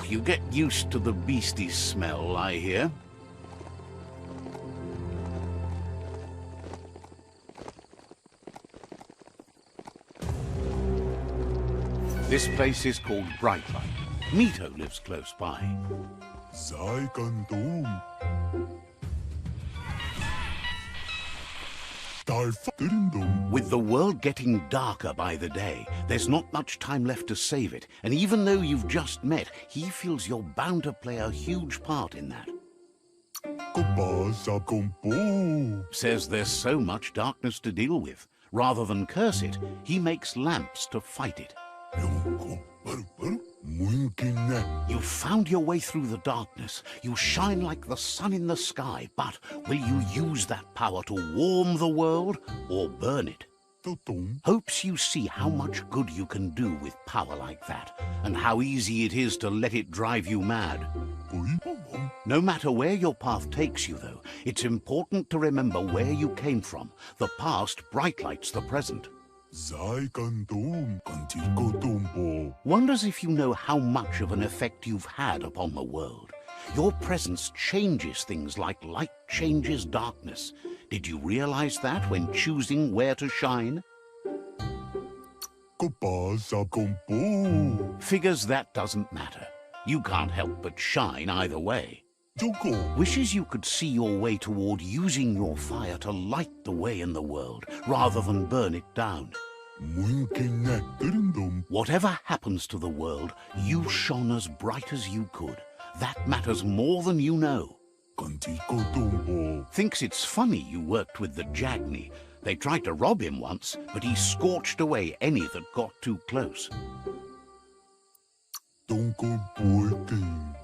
You get used to the beastly smell, I hear. This place is called Brightlight. Mito lives close by. Sei gandum. Darfdrindum. With the world getting darker by the day, there's not much time left to save it. And even though you've just met, he feels you're bound to play a huge part in that. Kubasa gumbo. Says there's so much darkness to deal with. Rather than curse it, he makes lamps to fight it. You found your way through the darkness. You shine like the sun in the sky, but will you use that power to warm the world or burn it? Hopes you see how much good you can do with power like that, and how easy it is to let it drive you mad. No matter where your path takes you, though, it's important to remember where you came from. The past brightlights the present. Wonders if you know how much of an effect you've had upon the world. Your presence changes things like light changes darkness. Did you realize that when choosing where to shine? Figures that doesn't matter. You can't help but shine either way. Wishes you could see your way toward using your fire to light the way in the world, rather than burn it down. Whatever happens to the world, you shone as bright as you could. That matters more than you know. Thinks it's funny you worked with the Jagni. They tried to rob him once, but he scorched away any that got too close.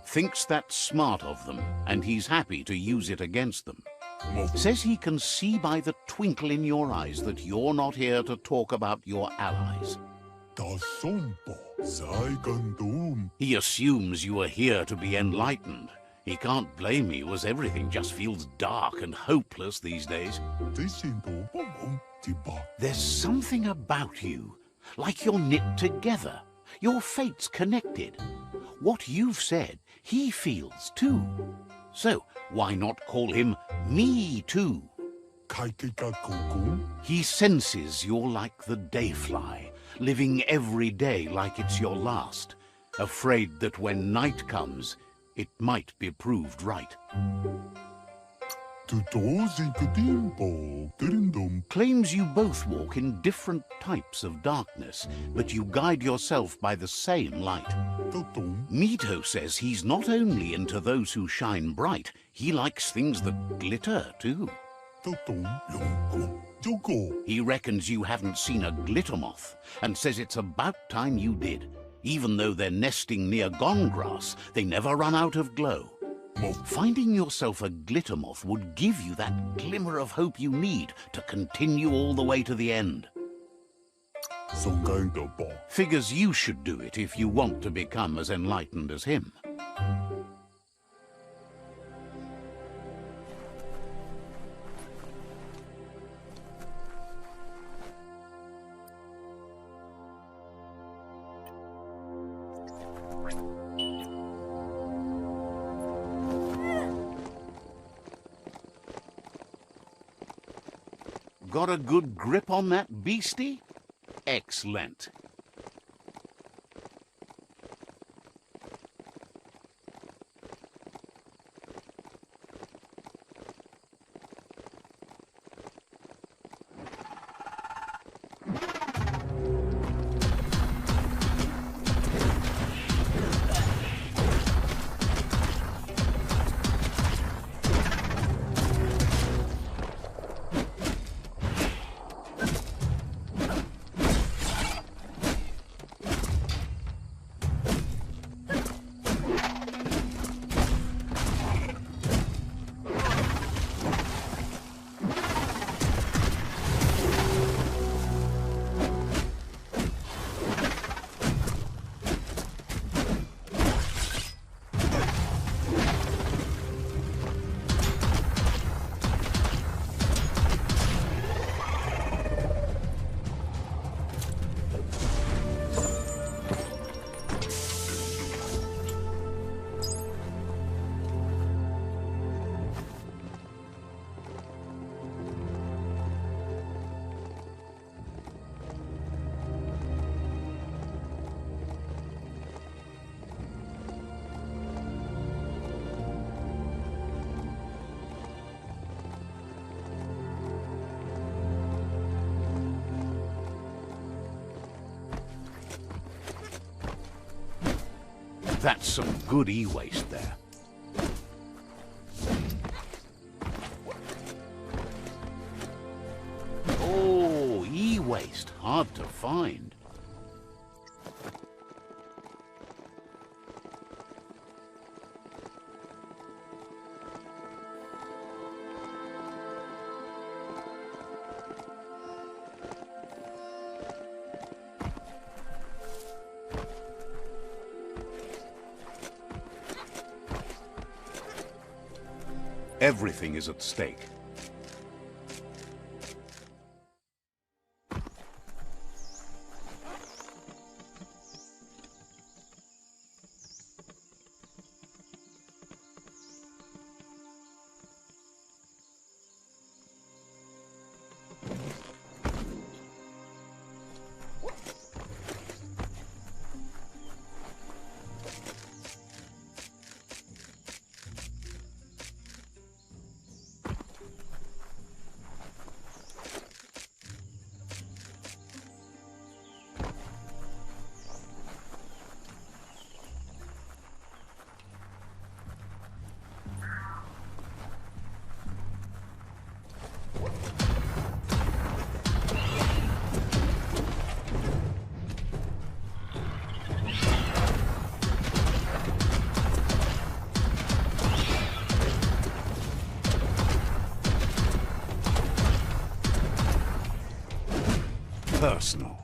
Thinks that's smart of them, and he's happy to use it against them. Says he can see by the twinkle in your eyes that you're not here to talk about your allies. He assumes you are here to be enlightened. He can't blame you, as everything just feels dark and hopeless these days. There's something about you, like you're knit together. Your fate's connected. What you've said, he feels too. So, why not call him Me Too? He senses you're like the dayfly, living every day like it's your last, afraid that when night comes, it might be proved right. Claims you both walk in different types of darkness, but you guide yourself by the same light. Mito says he's not only into those who shine bright, he likes things that glitter too. He reckons you haven't seen a glitter moth, and says it's about time you did. Even though they're nesting near gone grass, they never run out of glow. Finding yourself a glitter moth would give you that glimmer of hope you need to continue all the way to the end. Figures you should do it if you want to become as enlightened as him. Got a good grip on that beastie? Excellent. That's some good e-waste there. Oh, e-waste, hard to find. Everything is at stake. Personal.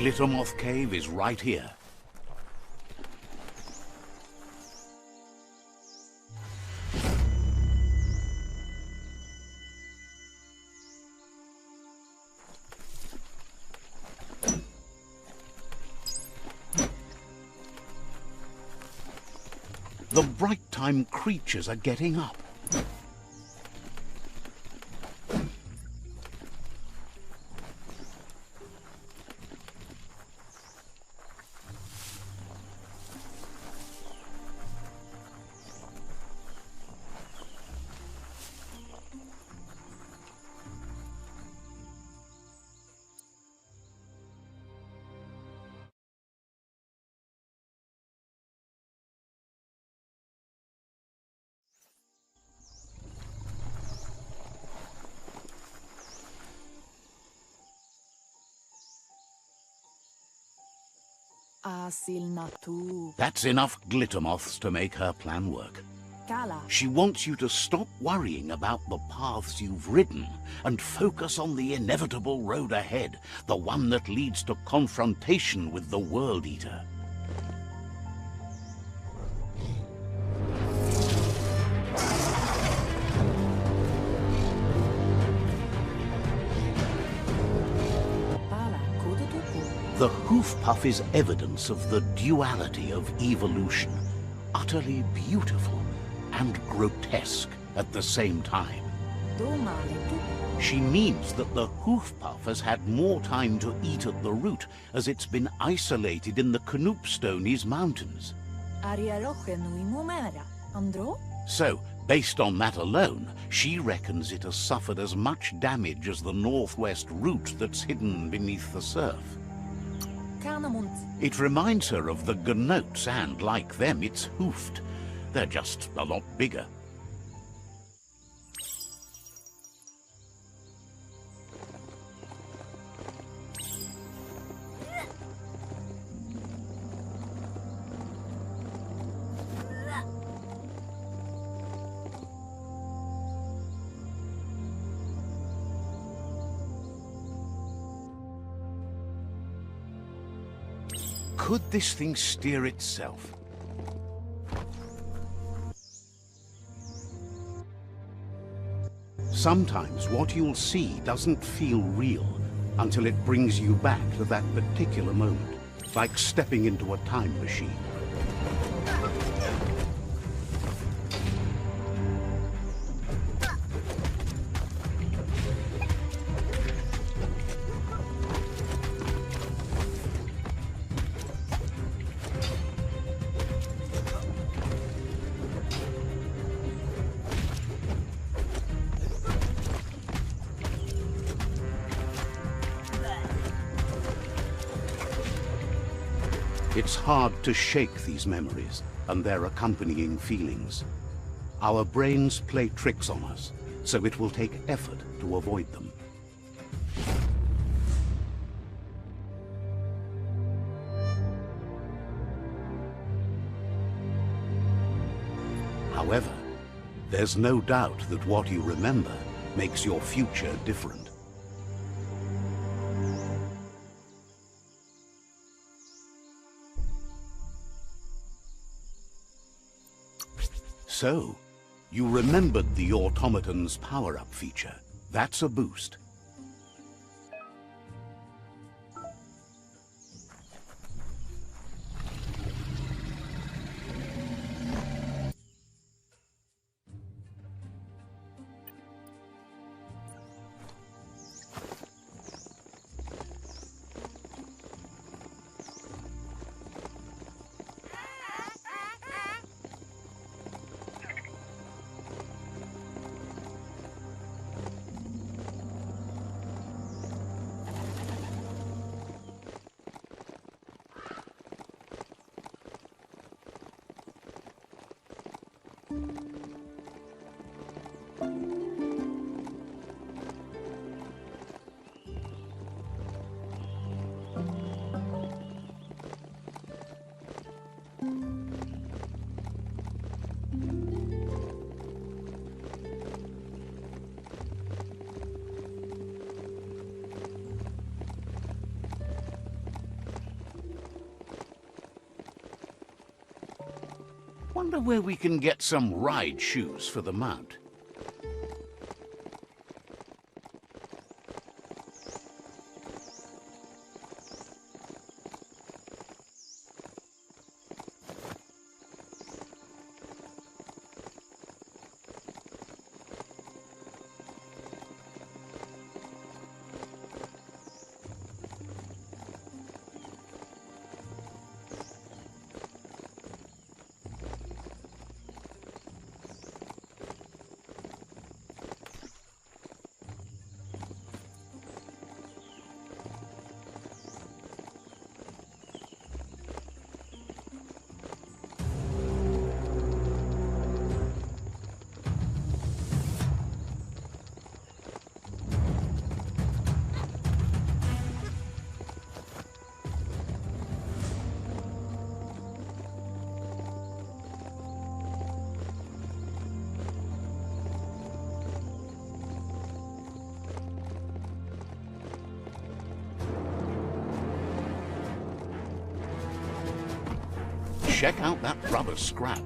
Glittermoth Cave is right here. The bright time creatures are getting up. Asil natu. That's enough glittermoths to make her plan work. Kala. She wants you to stop worrying about the paths you've ridden and focus on the inevitable road ahead, the one that leads to confrontation with the World Eater. Pala kudutuku. The hoof puff is evidence of the duality of evolution, utterly beautiful and grotesque at the same time. Domale tu. She means that the hoof puff has had more time to eat at the root as it's been isolated in the Knoopstonies mountains. Arialoche nui mumera. Andro? So, based on that alone, she reckons it has suffered as much damage as the northwest root that's hidden beneath the surf. Kanamunt. It reminds her of the gnotes and, like them, it's hoofed. They're just a lot bigger. Could this thing steer itself? Sometimes what you'll see doesn't feel real until it brings you back to that particular moment, like stepping into a time machine. It's hard to shake these memories and their accompanying feelings. Our brains play tricks on us, so it will take effort to avoid them. However, there's no doubt that what you remember makes your future different. So, you remembered the automaton's power-up feature. That's a boost. Wonder where we can get some ride shoes for the mount. Check out that rubber scrap.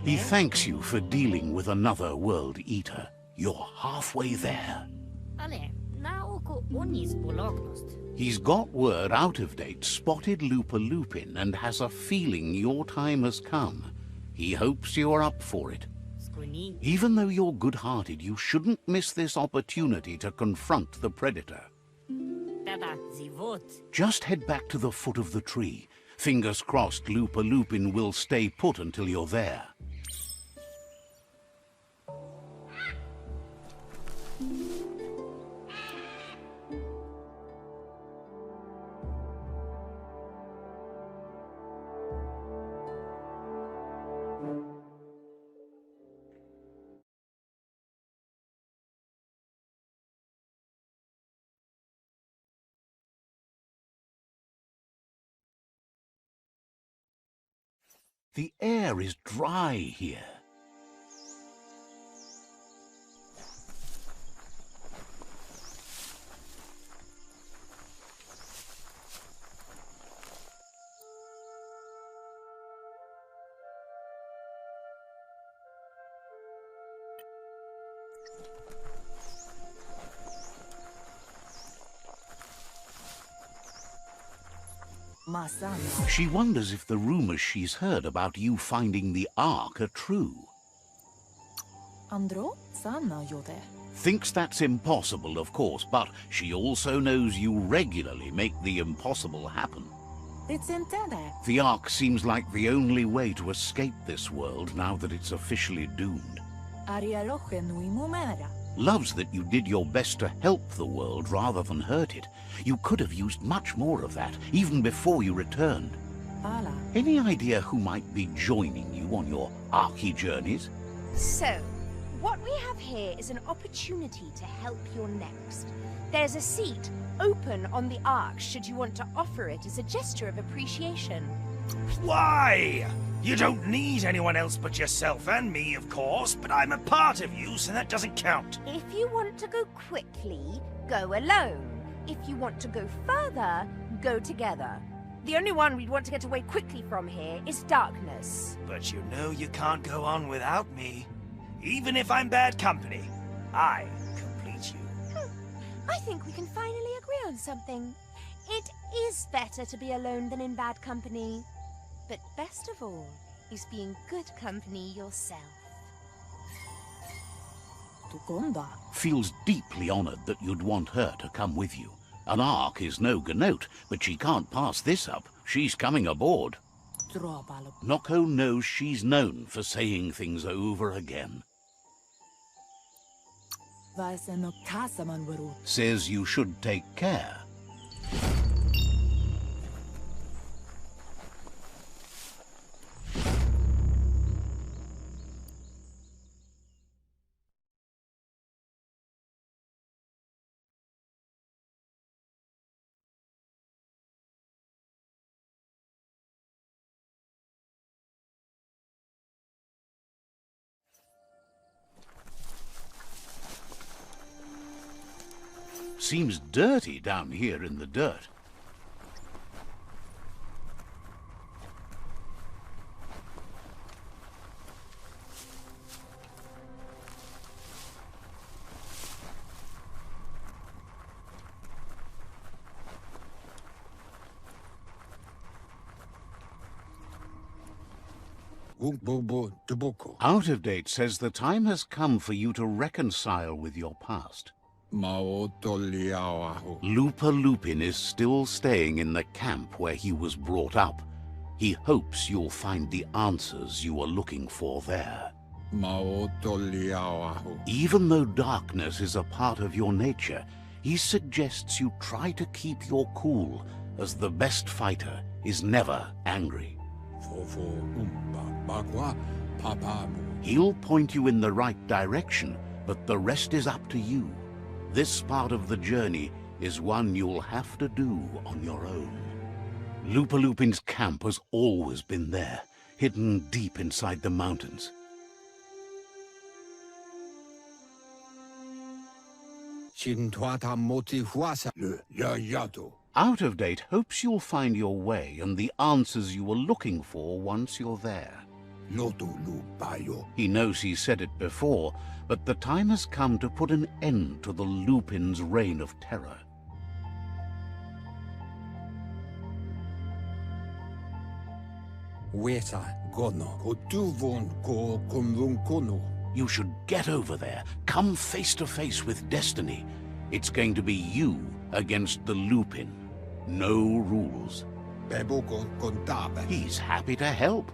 He thanks you for dealing with another world eater. You're halfway there. Ale, na oko oni spolognost. He's got word Out of Date spotted Lupa Lupin and has a feeling your time has come. He hopes you're up for it. Skuni. Even though you're good-hearted, you shouldn't miss this opportunity to confront the predator. Tada, zivot. Just head back to the foot of the tree. Fingers crossed Lupa Lupin will stay put until you're there. The air is dry here. Masana. She wonders if the rumors she's heard about you finding the Ark are true. Andro, sana jode. Thinks that's impossible, of course, but she also knows you regularly make the impossible happen. It's intended. The Ark seems like the only way to escape this world now that it's officially doomed. Arialoche nui mumera. Loves that you did your best to help the world rather than hurt it. You could have used much more of that, even before you returned. Ala. Any idea who might be joining you on your Arky journeys? So, what we have here is an opportunity to help your next. There's a seat open on the Ark should you want to offer it as a gesture of appreciation. Why? You don't need anyone else but yourself and me, of course, but I'm a part of you, so that doesn't count. If you want to go quickly, go alone. If you want to go further, go together. The only one we'd want to get away quickly from here is darkness. But you know you can't go on without me. Even if I'm bad company, I complete you. I think we can finally agree on something. It is better to be alone than in bad company. But best of all is being good company yourself. Tukonda. Feels deeply honored that you'd want her to come with you. An Ark is no ganote, but she can't pass this up. She's coming aboard. Dropalo. Noko knows she's known for saying things over again. Vaiseno kasaman veru. Says you should take care. Seems dirty down here in the dirt. Out of Date says the time has come for you to reconcile with your past. Lupa Lupin is still staying in the camp where he was brought up. He hopes you'll find the answers you are looking for there. Even though darkness is a part of your nature, he suggests you try to keep your cool, as the best fighter is never angry. He'll point you in the right direction, but the rest is up to you. This part of the journey is one you'll have to do on your own. Lupa Lupin's camp has always been there, hidden deep inside the mountains. Out of Date hopes you'll find your way and the answers you were looking for once you're there. Notu lupayo. He knows he said it before, but the time has come to put an end to the Lupin's reign of terror. Weta gono. Kotuvon ko konvunkono. You should get over there. Come face to face with destiny. It's going to be you against the Lupin. No rules. Beboko kontabe. He's happy to help.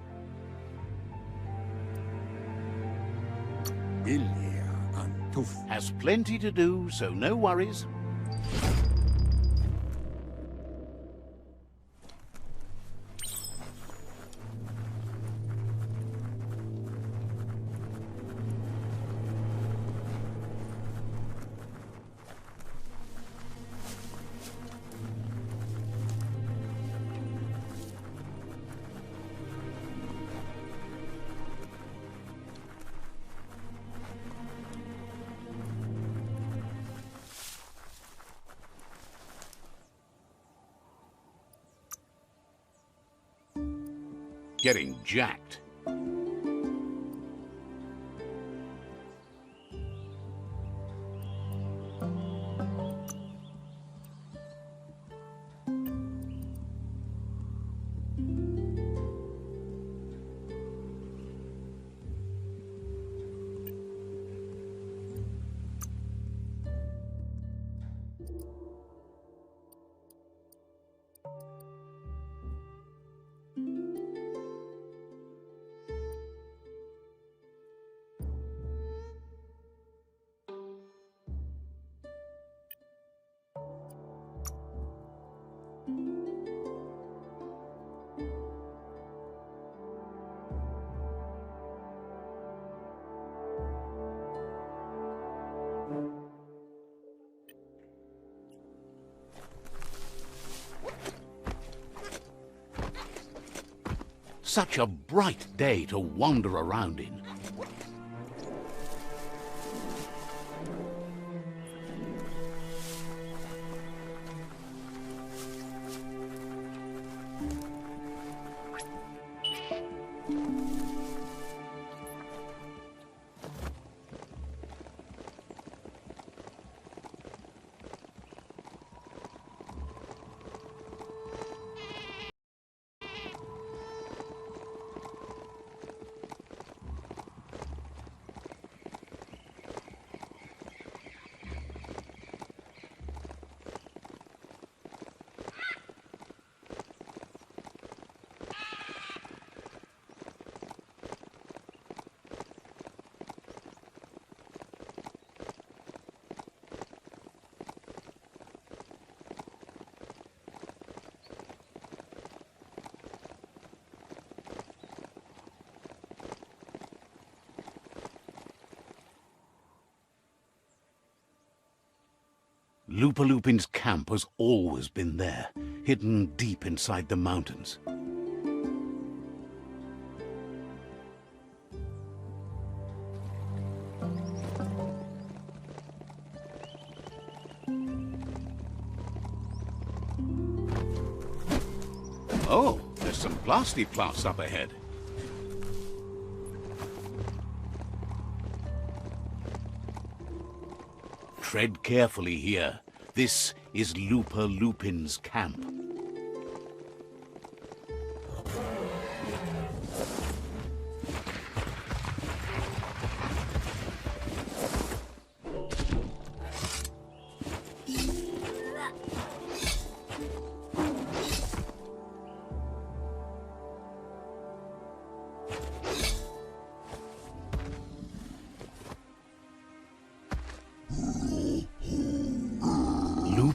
Ilia antuf. Has plenty to do, so no worries. Getting jacked. Such a bright day to wander around in. Lupin's camp has always been there, hidden deep inside the mountains. Oh, there's some plasti-plas up ahead. Tread carefully here. This is Lupin's camp.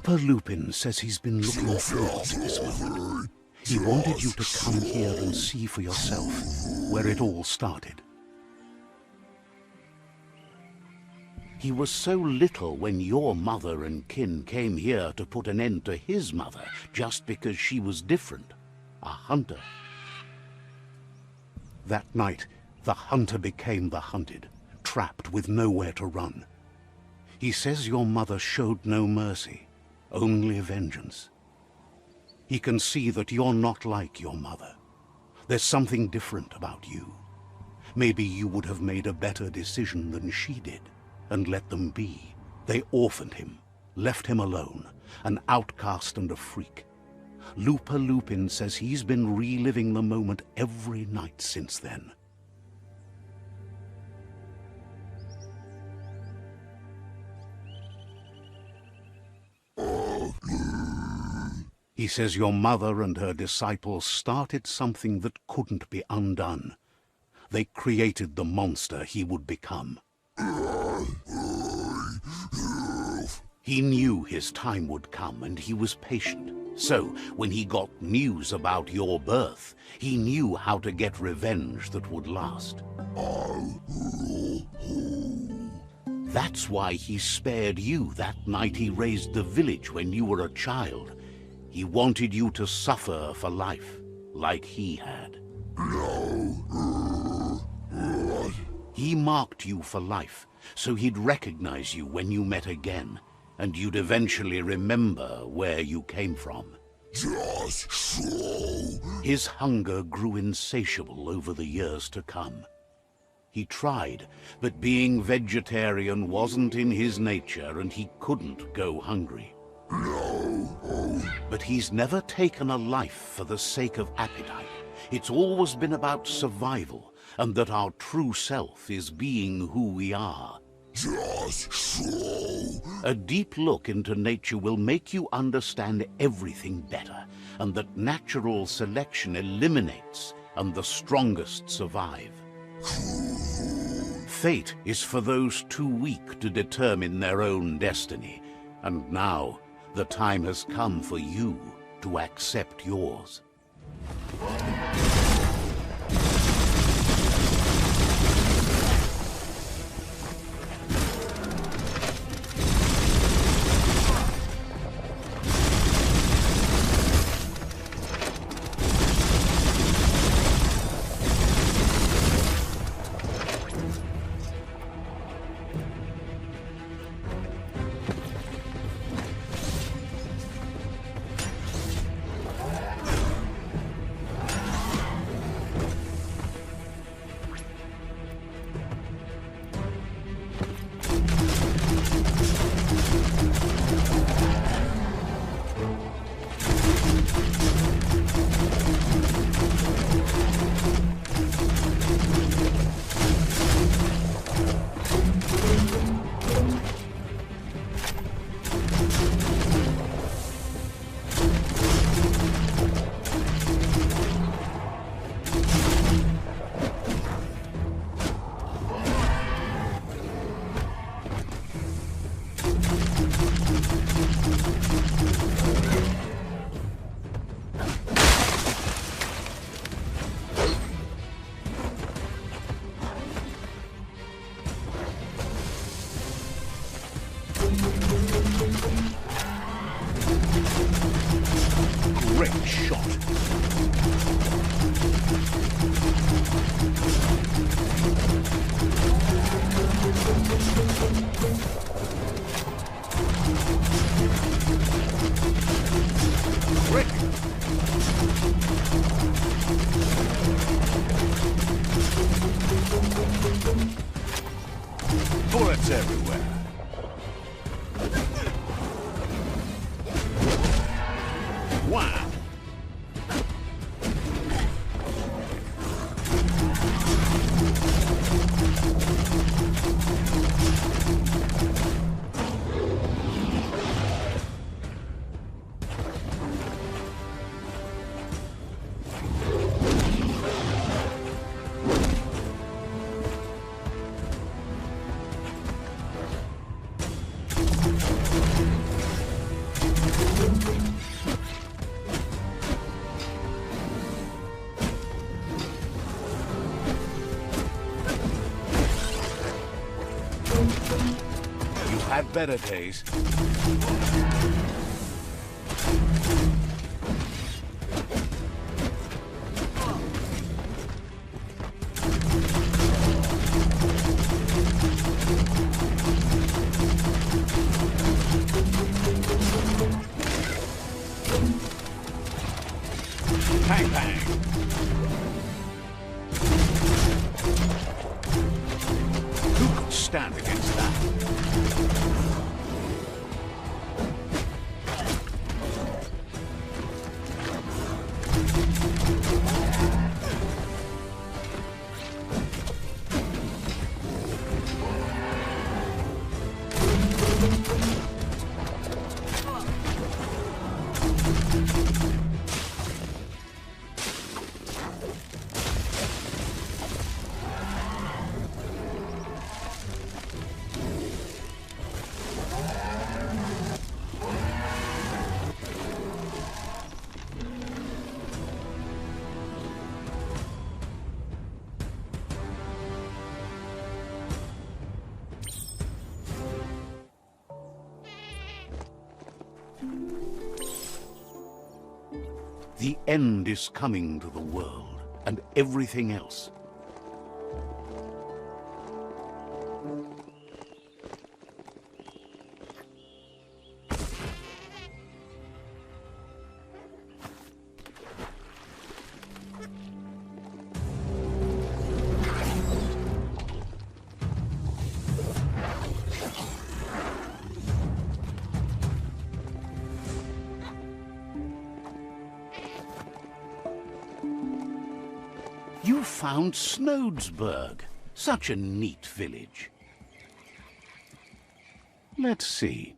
Lupin says he's been looking forward to this moment. He wanted you to come here and see for yourself where it all started. He was so little when your mother and kin came here to put an end to his mother just because she was different, a hunter. That night, the hunter became the hunted, trapped with nowhere to run. He says your mother showed no mercy, only vengeance. He can see that you're not like your mother. There's something different about you. Maybe you would have made a better decision than she did, and let them be. They orphaned him, left him alone, an outcast and a freak. Looper Lupin says he's been reliving the moment every night since then. He says your mother and her disciples started something that couldn't be undone. They created the monster he would become. He knew his time would come, and he was patient. So, when he got news about your birth, he knew how to get revenge that would last. That's why he spared you that night he raised the village when you were a child. He wanted you to suffer for life, like he had. He marked you for life, so he'd recognize you when you met again, and you'd eventually remember where you came from. Just so. His hunger grew insatiable over the years to come. He tried, but being vegetarian wasn't in his nature, and he couldn't go hungry. But he's never taken a life for the sake of appetite. It's always been about survival, and that our true self is being who we are. Just so. A deep look into nature will make you understand everything better, and that natural selection eliminates, and the strongest survive. Fate is for those too weak to determine their own destiny, and now the time has come for you to accept yours. Great shot. Rick. Bullets everywhere. Wow. You've had better days. Bang, bang. stand against that. The end is coming to the world, and everything else. You found Snodesburg. Such a neat village. Let's see.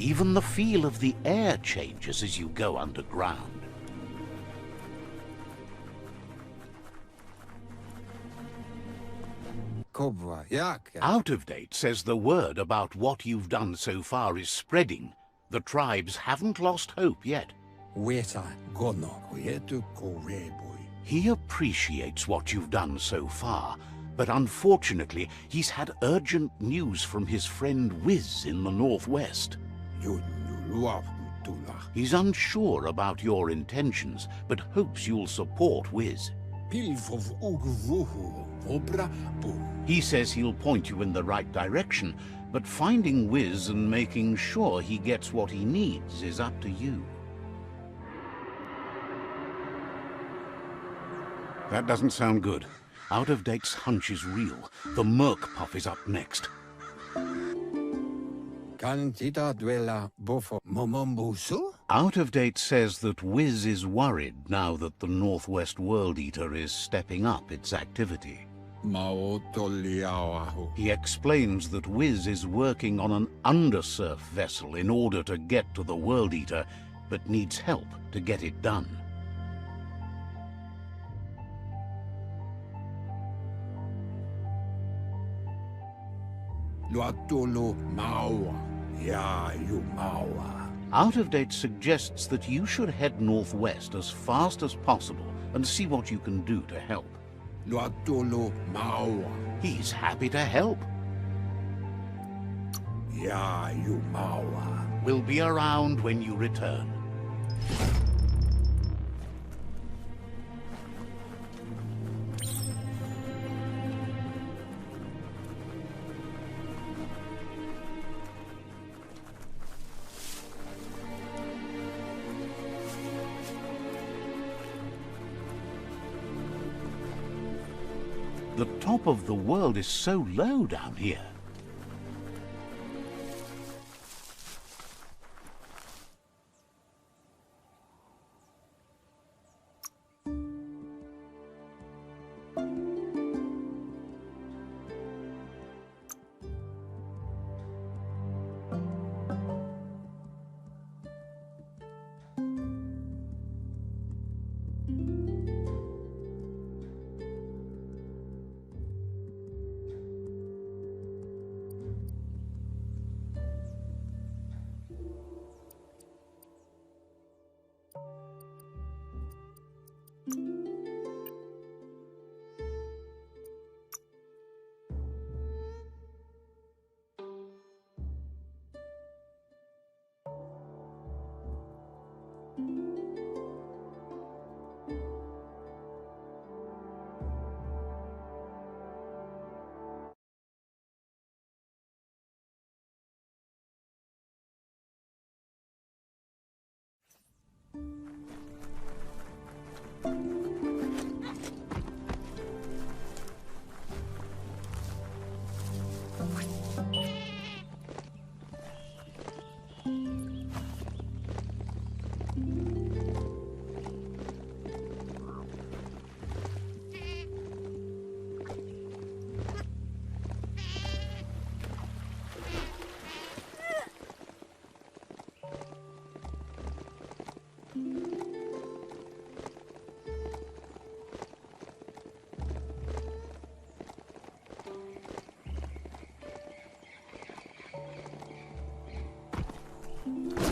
Even the feel of the air changes as you go underground. Out of Date says the word about what you've done so far is spreading. The tribes haven't lost hope yet. He appreciates what you've done so far, but unfortunately he's had urgent news from his friend Wiz in the northwest. He's unsure about your intentions, but hopes you'll support Wiz. He says he'll point you in the right direction, but finding Wiz and making sure he gets what he needs is up to you. That doesn't sound good. Out of Date's hunch is real. The Merc Puff is up next. Out of Date says that Wiz is worried now that the Northwest World Eater is stepping up its activity. He explains that Wiz is working on an undersurf vessel in order to get to the World Eater, but needs help to get it done. Out of Date suggests that you should head northwest as fast as possible and see what you can do to help. He's happy to help. We'll be around when you return. The top of the world is so low down here.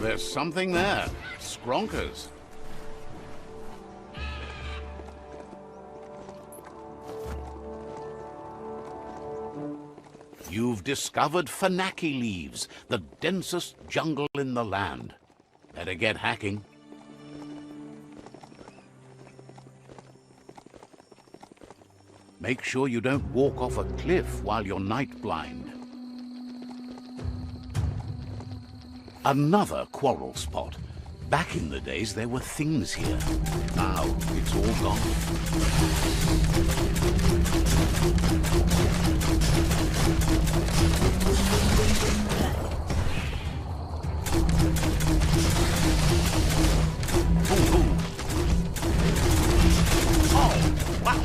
There's something there. Skronkers. You've discovered Fanaki leaves, the densest jungle in the land. Better get hacking. Make sure you don't walk off a cliff while you're night blind. Another quarrel spot. Back in the days, there were things here. Now, it's all gone. Ooh, ooh. Oh, wow.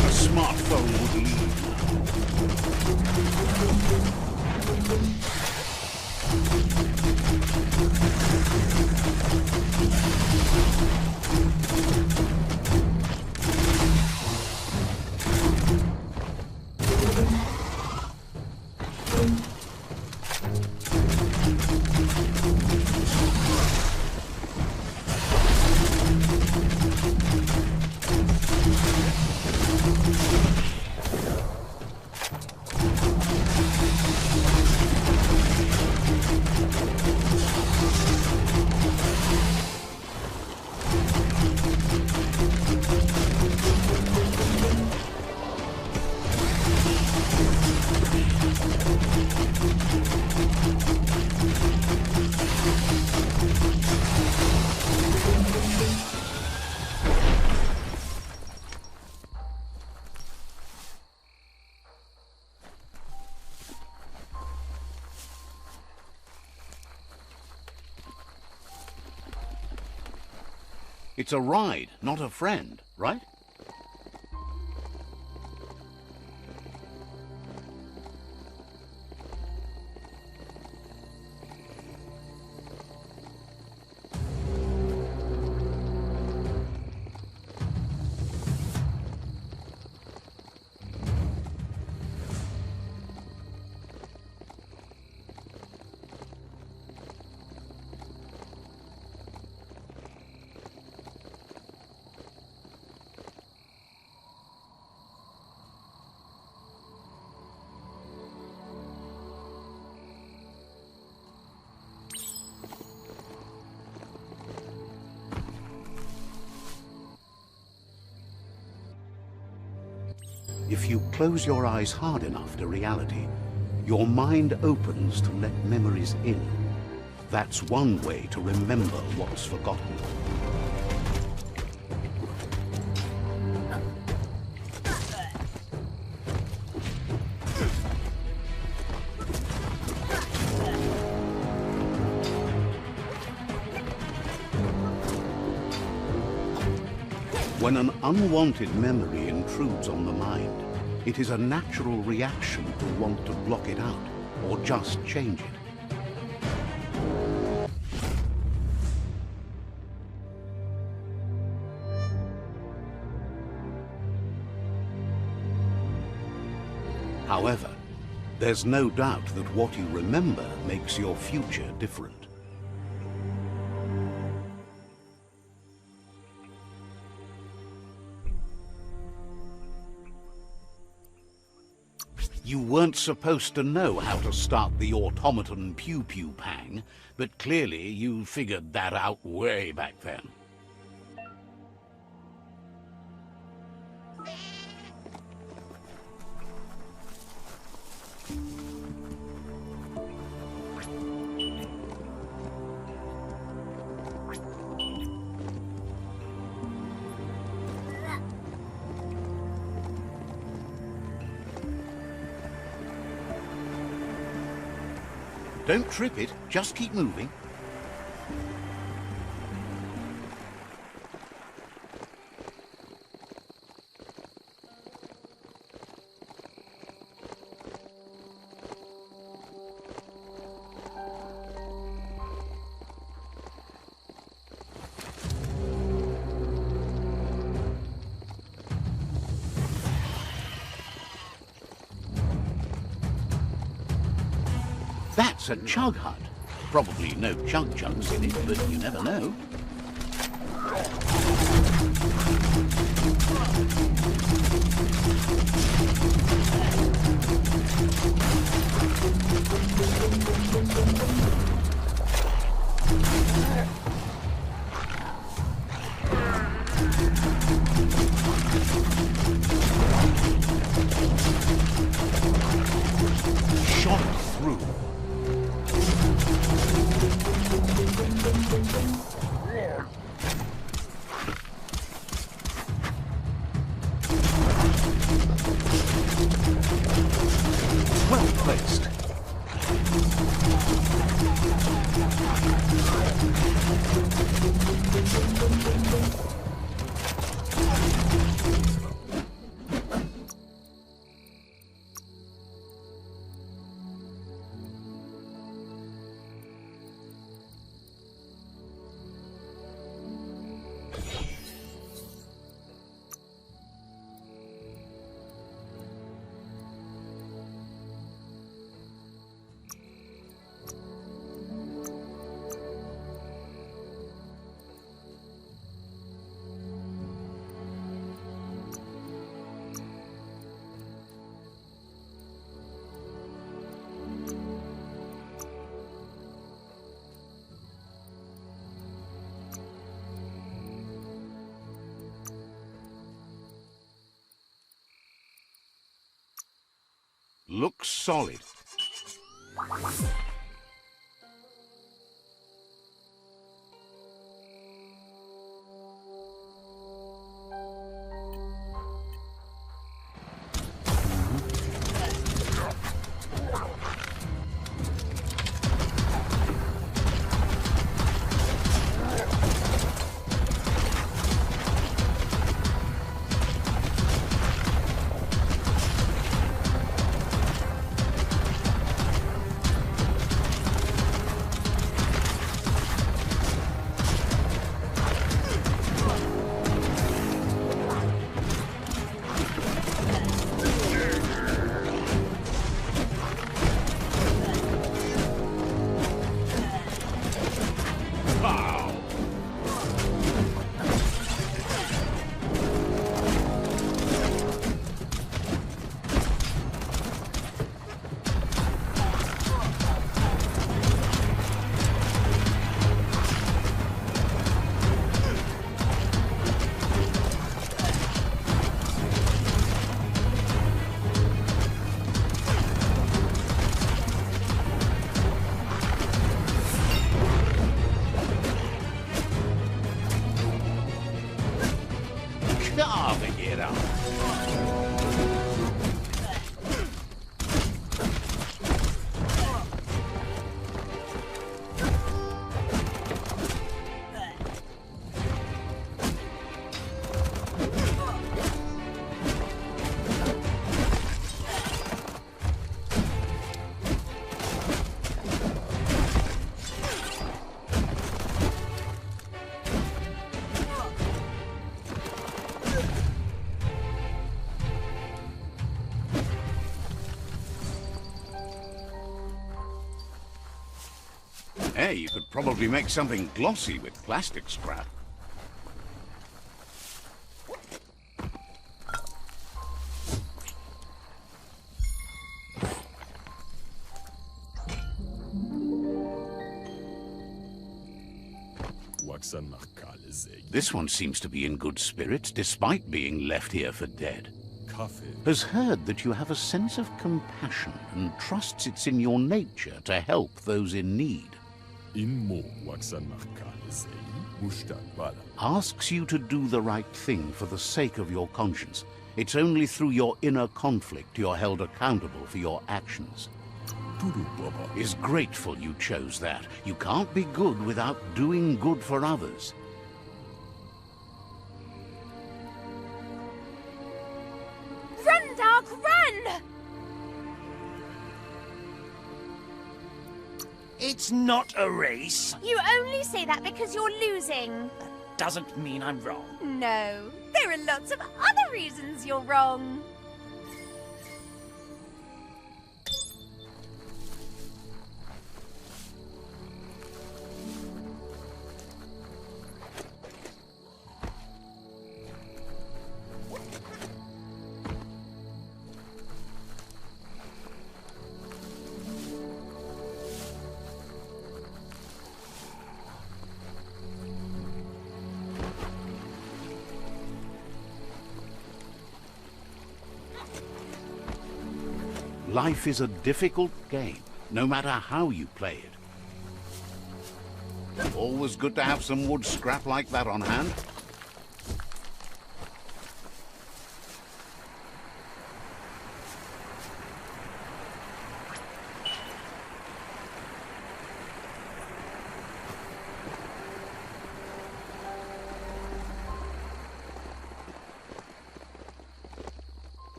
A smartphone would leave It's a ride, not a friend, right? If you close your eyes hard enough to reality, your mind opens to let memories in. That's one way to remember what's forgotten. When an unwanted memory intrudes on the mind, it is a natural reaction to want to block it out, or just change it. However, there's no doubt that what you remember makes your future different. You weren't supposed to know how to start the automaton pew-pew pang, but clearly you figured that out way back then. Don't trip it, just keep moving. That's a chug hut. Probably no chug-chugs in it, but you never know. Shot through. Well placed. Looks solid. lite avigera. Hey, you could probably make something glossy with plastic scrap. This one seems to be in good spirits, despite being left here for dead. Has heard that you have a sense of compassion and trusts it's in your nature to help those in need. Asks you to do the right thing for the sake of your conscience. It's only through your inner conflict you're held accountable for your actions. Is grateful you chose that. You can't be good without doing good for others. Run, dog, run! It's not a race. You only say that because you're losing. Doesn't mean I'm wrong. No, there are lots of other reasons you're wrong. Life is a difficult game, no matter how you play it. Always good to have some wood scrap like that on hand.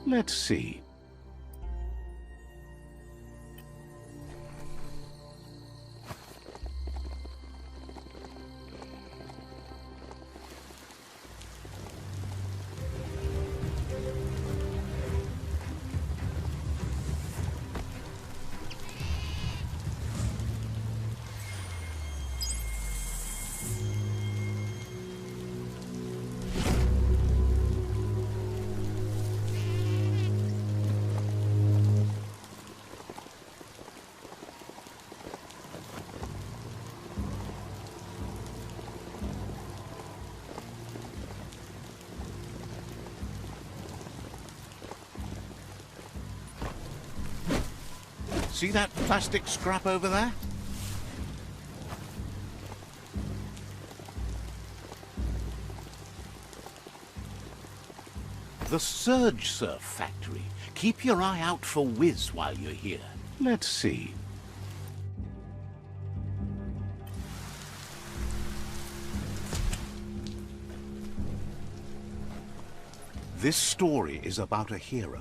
Let's see. See that plastic scrap over there? The Surge Surf Factory. Keep your eye out for Wiz while you're here. Let's see. This story is about a hero.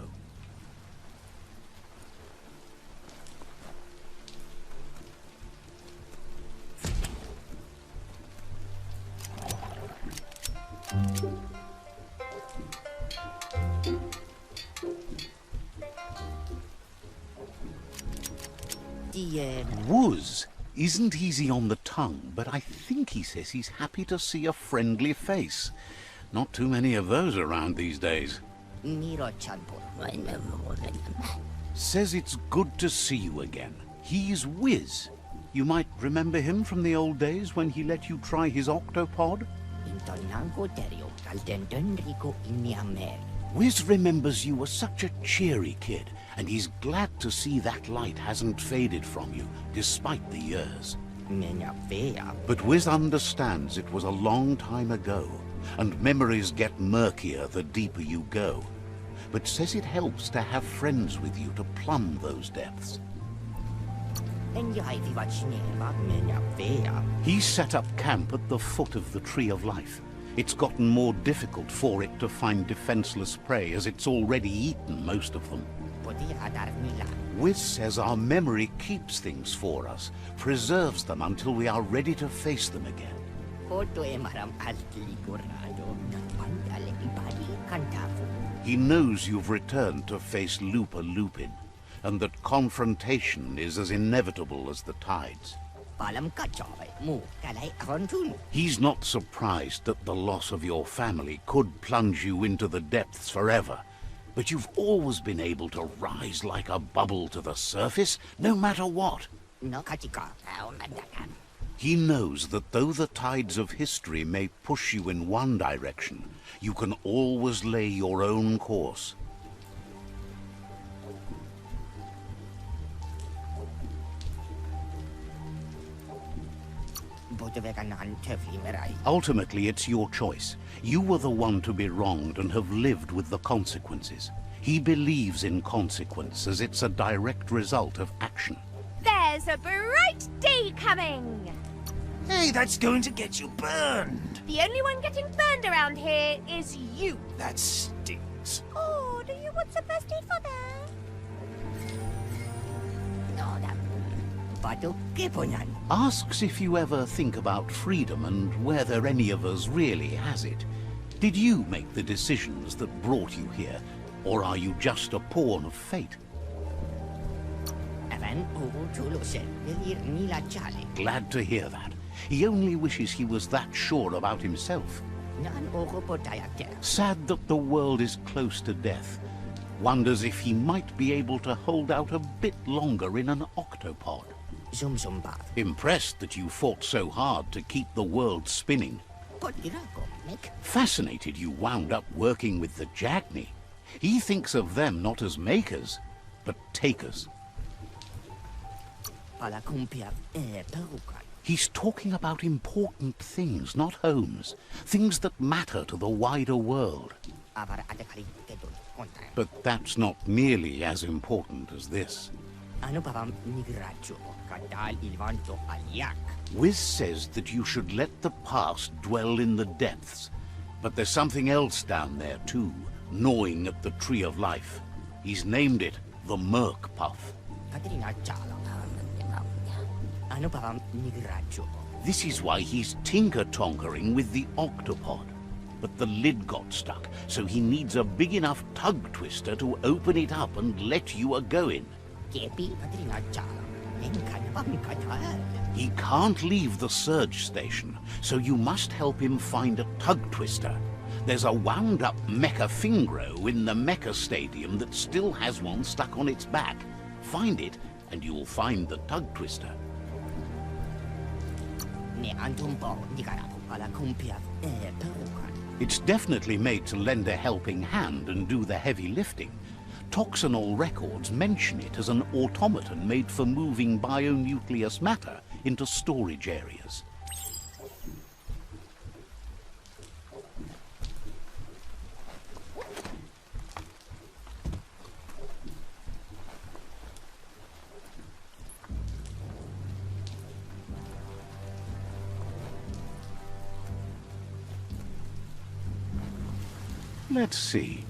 Wuz isn't easy on the tongue, but I think he says he's happy to see a friendly face. Not too many of those around these days. Says it's good to see you again. He's Wiz. You might remember him from the old days when he let you try his octopod? Wiz remembers you were such a cheery kid, and he's glad to see that light hasn't faded from you, despite the years. But Wiz understands it was a long time ago, and memories get murkier the deeper you go, but says it helps to have friends with you to plumb those depths. He set up camp at the foot of the Tree of Life. It's gotten more difficult for it to find defenseless prey, as it's already eaten most of them. Wiz says our memory keeps things for us, preserves them until we are ready to face them again. He knows you've returned to face Lupa Lupin, and that confrontation is as inevitable as the tides. He's not surprised that the loss of your family could plunge you into the depths forever, but you've always been able to rise like a bubble to the surface, no matter what. He knows that though the tides of history may push you in one direction, you can always lay your own course. Ultimately, it's your choice. You were the one to be wronged and have lived with the consequences. He believes in consequence as it's a direct result of action. There's a bright day coming! Hey, that's going to get you burned! The only one getting burned around here is you. That stinks. Oh, do you want some first aid for that? Asks if you ever think about freedom and whether any of us really has it. Did you make the decisions that brought you here, or are you just a pawn of fate? Glad to hear that. He only wishes he was that sure about himself. Sad that the world is close to death. Wonders if he might be able to hold out a bit longer in an octopod. Impressed that you fought so hard to keep the world spinning. Fascinated you wound up working with the Jagni. He thinks of them not as makers, but takers. He's talking about important things, not homes. Things that matter to the wider world. But that's not nearly as important as this. Wiz says that you should let the past dwell in the depths. But there's something else down there too, gnawing at the Tree of Life. He's named it the Merc Puff. This is why he's tinker-tonkering with the octopod. But the lid got stuck, so he needs a big enough tug twister to open it up and let you a-go in. He can't leave the surge station, so you must help him find a tug twister. There's a wound-up mecha Fingro in the mecha stadium that still has one stuck on its back. Find it, and you'll find the tug twister. It's definitely made to lend a helping hand and do the heavy lifting. Toxanol records mention it as an automaton made for moving bionucleus matter into storage areas. Let's see.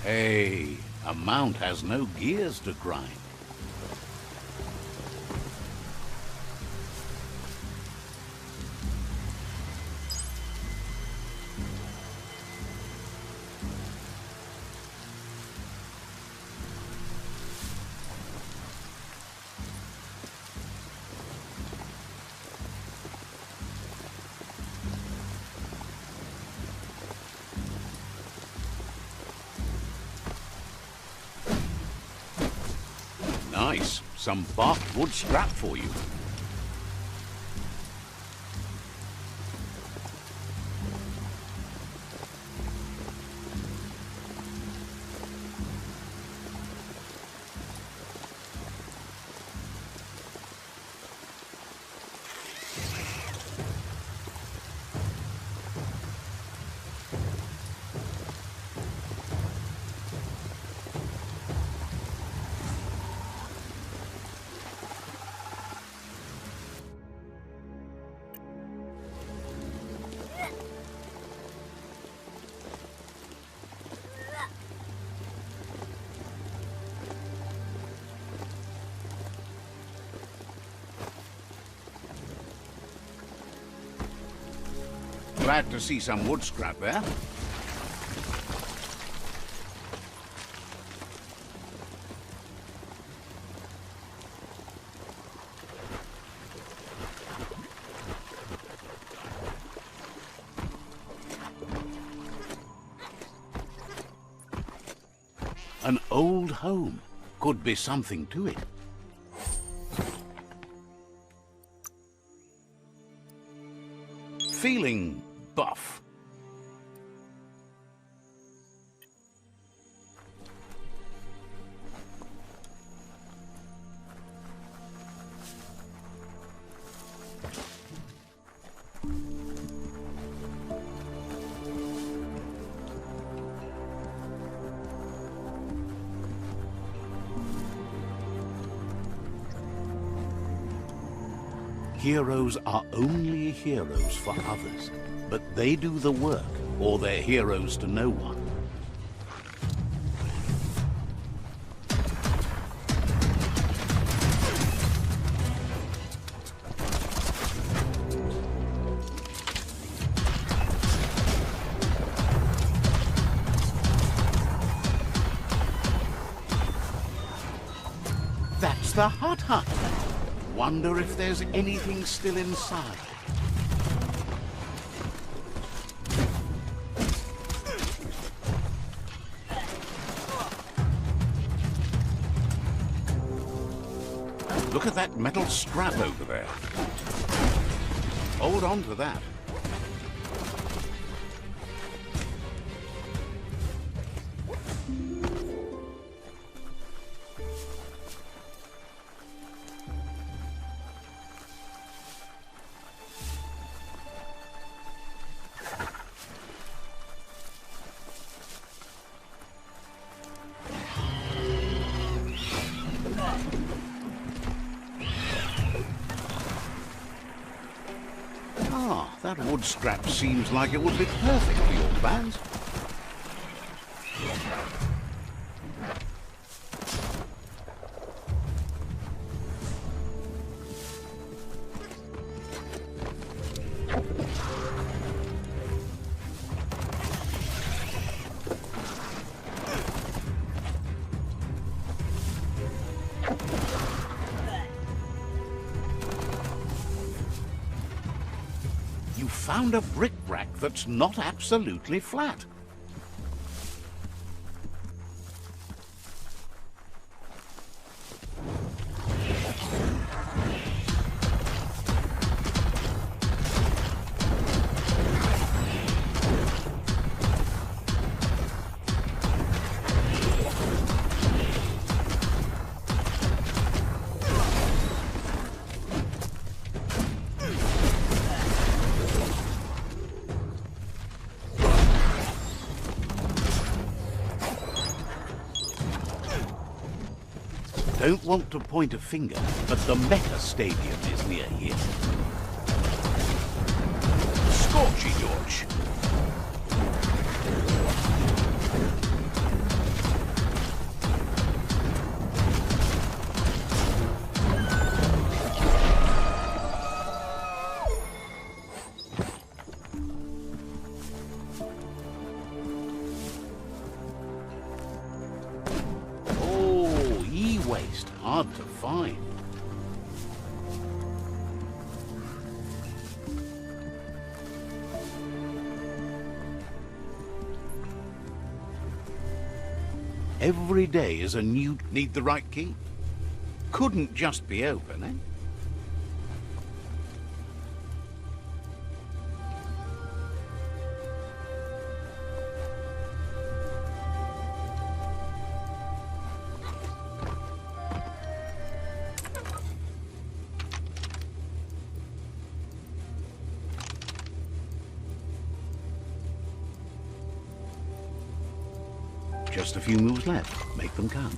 Hey, a mount has no gears to grind. Nice. Some barked wood scrap for you. Glad to see some wood scrap there. An old home. Could be something to it. Feeling buff. Heroes are only heroes for others, but they do the work, or they're heroes to no one. That's the hut. Wonder if there's anything still inside. Look at that metal scrap over there. Hold on to that. That wood scrap seems like it would be perfect for your plans. Found a bric-brac that's not absolutely flat. Don't want to point a finger, but the Meta Stadium is near here. Scorchy George. E-waste, hard to find. Every day is a new... Need the right key? couldn't just be open, eh? Just a few moves left. Make them count.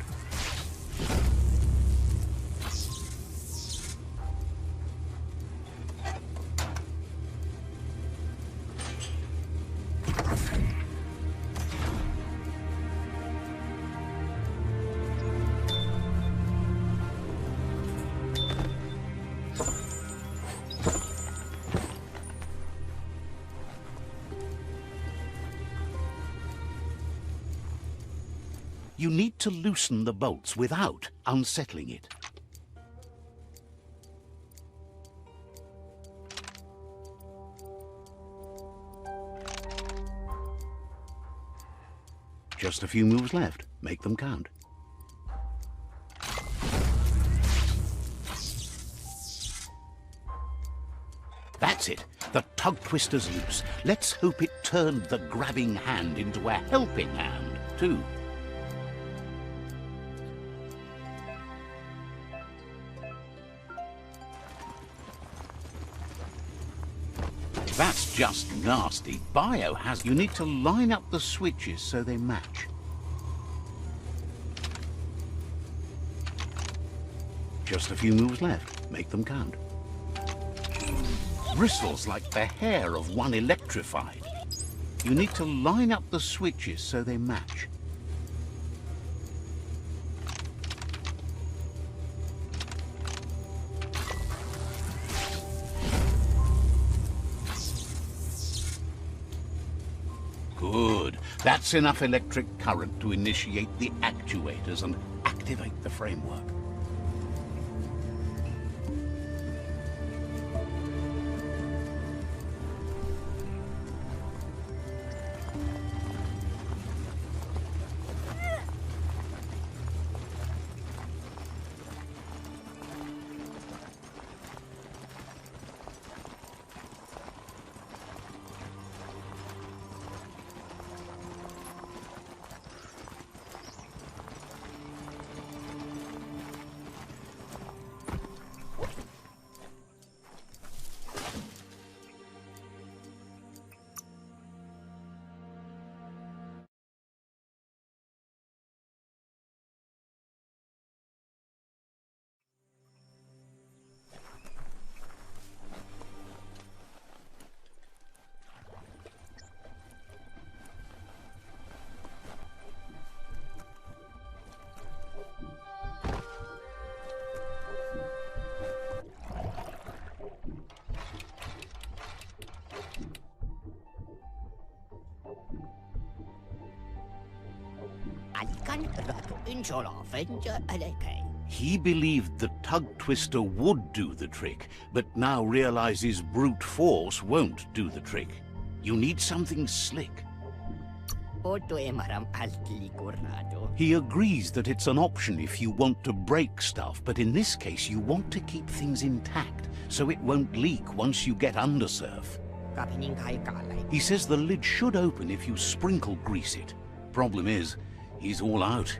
You need to loosen the bolts without unsettling it. Just a few moves left. Make them count. That's it. The tug twister's loose. Let's hope it turned the grabbing hand into a helping hand, too. That's just nasty. Bio has... You need to line up the switches so they match. Just a few moves left. Make them count. Bristles like the hair of one electrified. You need to line up the switches so they match. Good. That's enough electric current to initiate the actuators and activate the framework. He believed the tug twister would do the trick, but now realizes brute force won't do the trick. You need something slick. He agrees that it's an option if you want to break stuff, but in this case you want to keep things intact, so it won't leak once you get undersurf. He says the lid should open if you sprinkle grease it. Problem is, he's all out.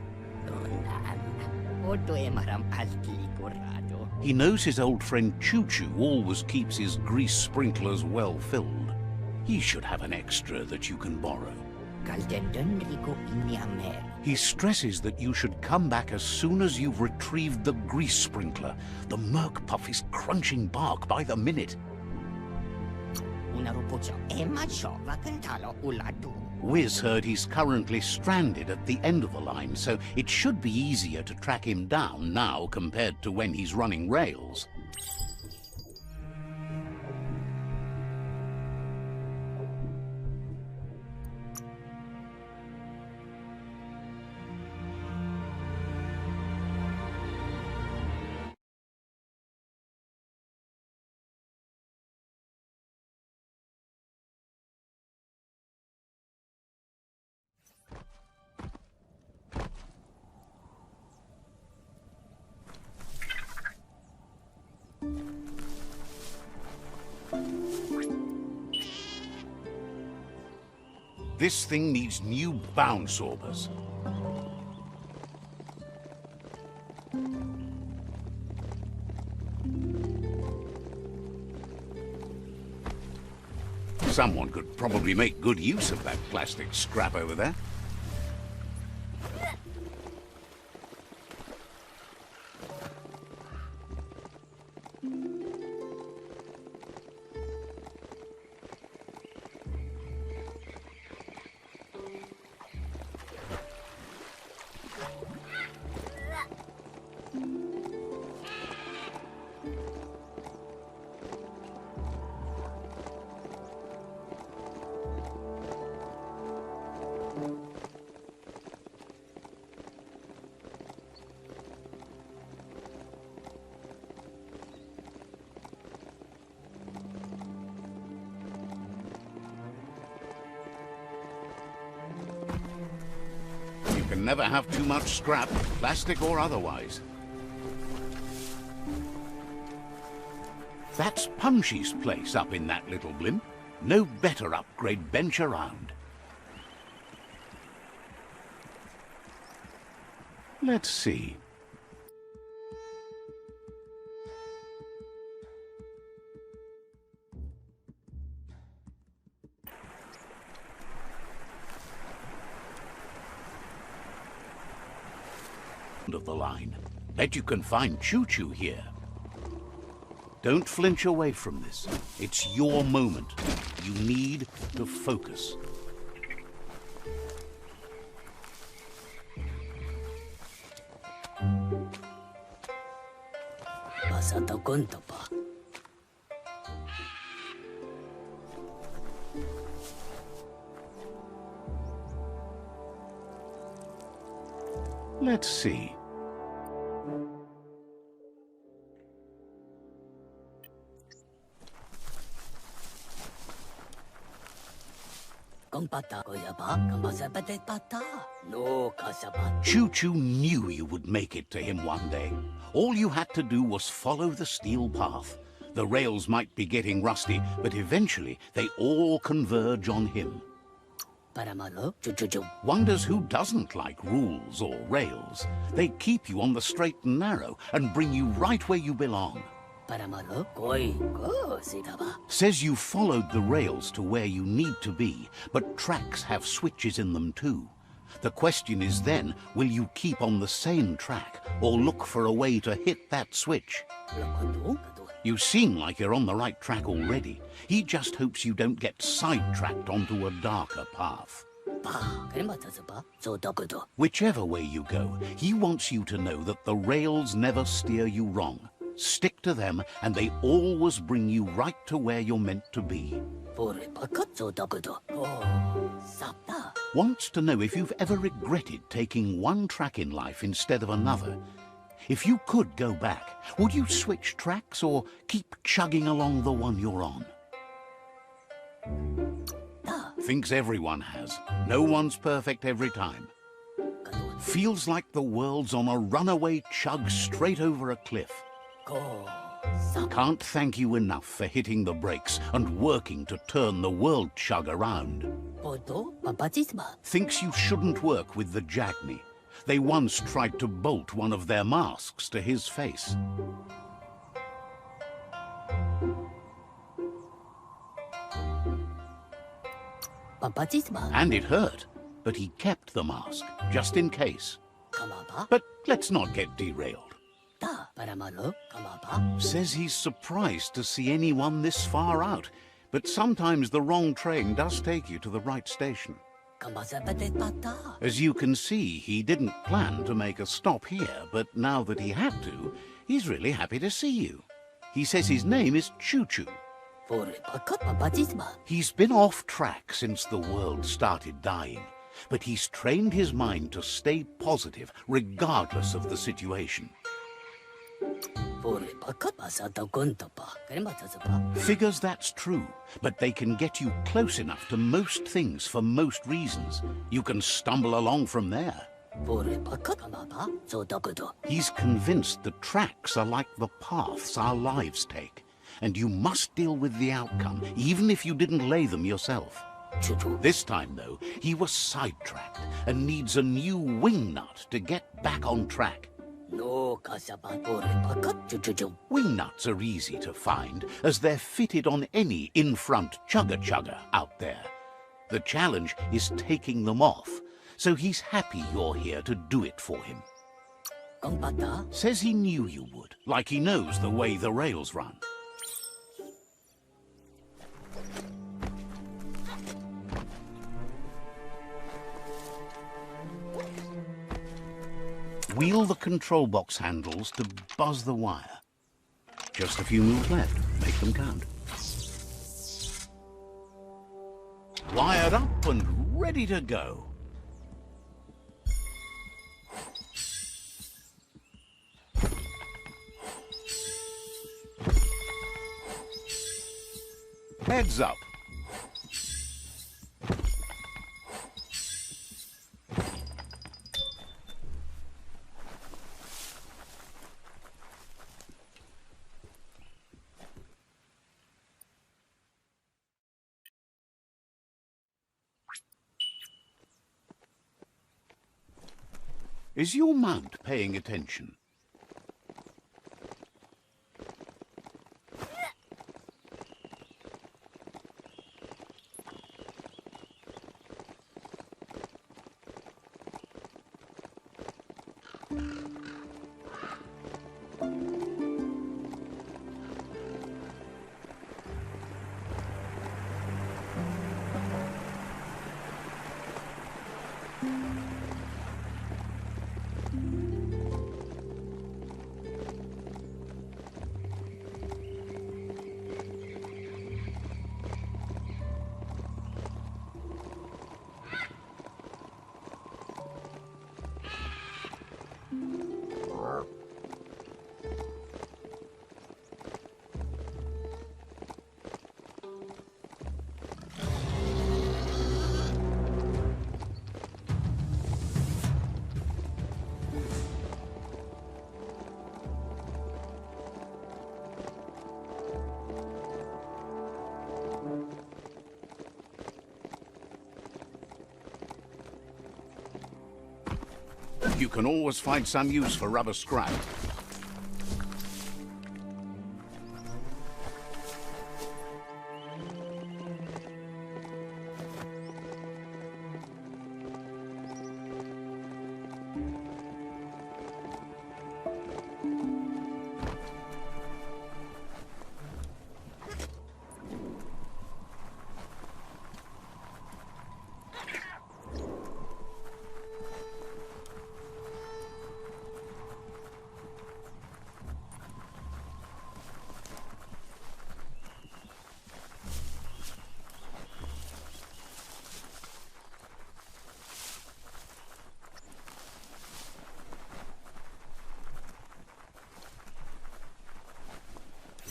He knows his old friend Choo-Choo always keeps his grease sprinklers well filled. He should have an extra that you can borrow. He stresses that you should come back as soon as you've retrieved the grease sprinkler. The Merc Puff is crunching bark by the minute. Wiz heard he's currently stranded at the end of the line, so it should be easier to track him down now compared to when he's running rails. This thing needs new bound sorbers. Someone could probably make good use of that plastic scrap over there. You can never have too much scrap, plastic or otherwise. That's Punchy's place up in that little blimp. No better upgrade bench around. Let's see. Of the line. Bet you can find Choo-Choo here. Don't flinch away from this. It's your moment. You need to focus. Let's see. Choo-Choo knew you would make it to him one day. All you had to do was follow the steel path. The rails might be getting rusty, but eventually they all converge on him. Wonders who doesn't like rules or rails. They keep you on the straight and narrow and bring you right where you belong. Says you followed the rails to where you need to be, but tracks have switches in them too. The question is then, will you keep on the same track or look for a way to hit that switch? You seem like you're on the right track already. He just hopes you don't get sidetracked onto a darker path. Whichever way you go, he wants you to know that the rails never steer you wrong. Stick to them, and they always bring you right to where you're meant to be. Wants to know if you've ever regretted taking one track in life instead of another. If you could go back, would you switch tracks or keep chugging along the one you're on? Thinks everyone has. No one's perfect every time. Feels like the world's on a runaway chug straight over a cliff. Can't thank you enough for hitting the brakes and working to turn the world chug around. Thinks you shouldn't work with the Jagni. They once tried to bolt one of their masks to his face. And it hurt, but he kept the mask, just in case. But let's not get derailed. Says he's surprised to see anyone this far out, but sometimes the wrong train does take you to the right station. As you can see, he didn't plan to make a stop here, but now that he had to, he's really happy to see you. He says his name is Choo-Choo. He's been off track since the world started dying, but he's trained his mind to stay positive regardless of the situation. Figures that's true, but they can get you close enough to most things for most reasons. You can stumble along from there. He's convinced the tracks are like the paths our lives take, and you must deal with the outcome, even if you didn't lay them yourself. This time, though, he was sidetracked and needs a new wing nut to get back on track. Wing nuts are easy to find, as they're fitted on any in-front chugga-chugga out there. The challenge is taking them off, so he's happy you're here to do it for him. Says he knew you would, like he knows the way the rails run. Wheel the control box handles to buzz the wire. Just a few moves left. Make them count. Wired up and ready to go. Heads up. Is your mount paying attention? You can always find some use for rubber scrap.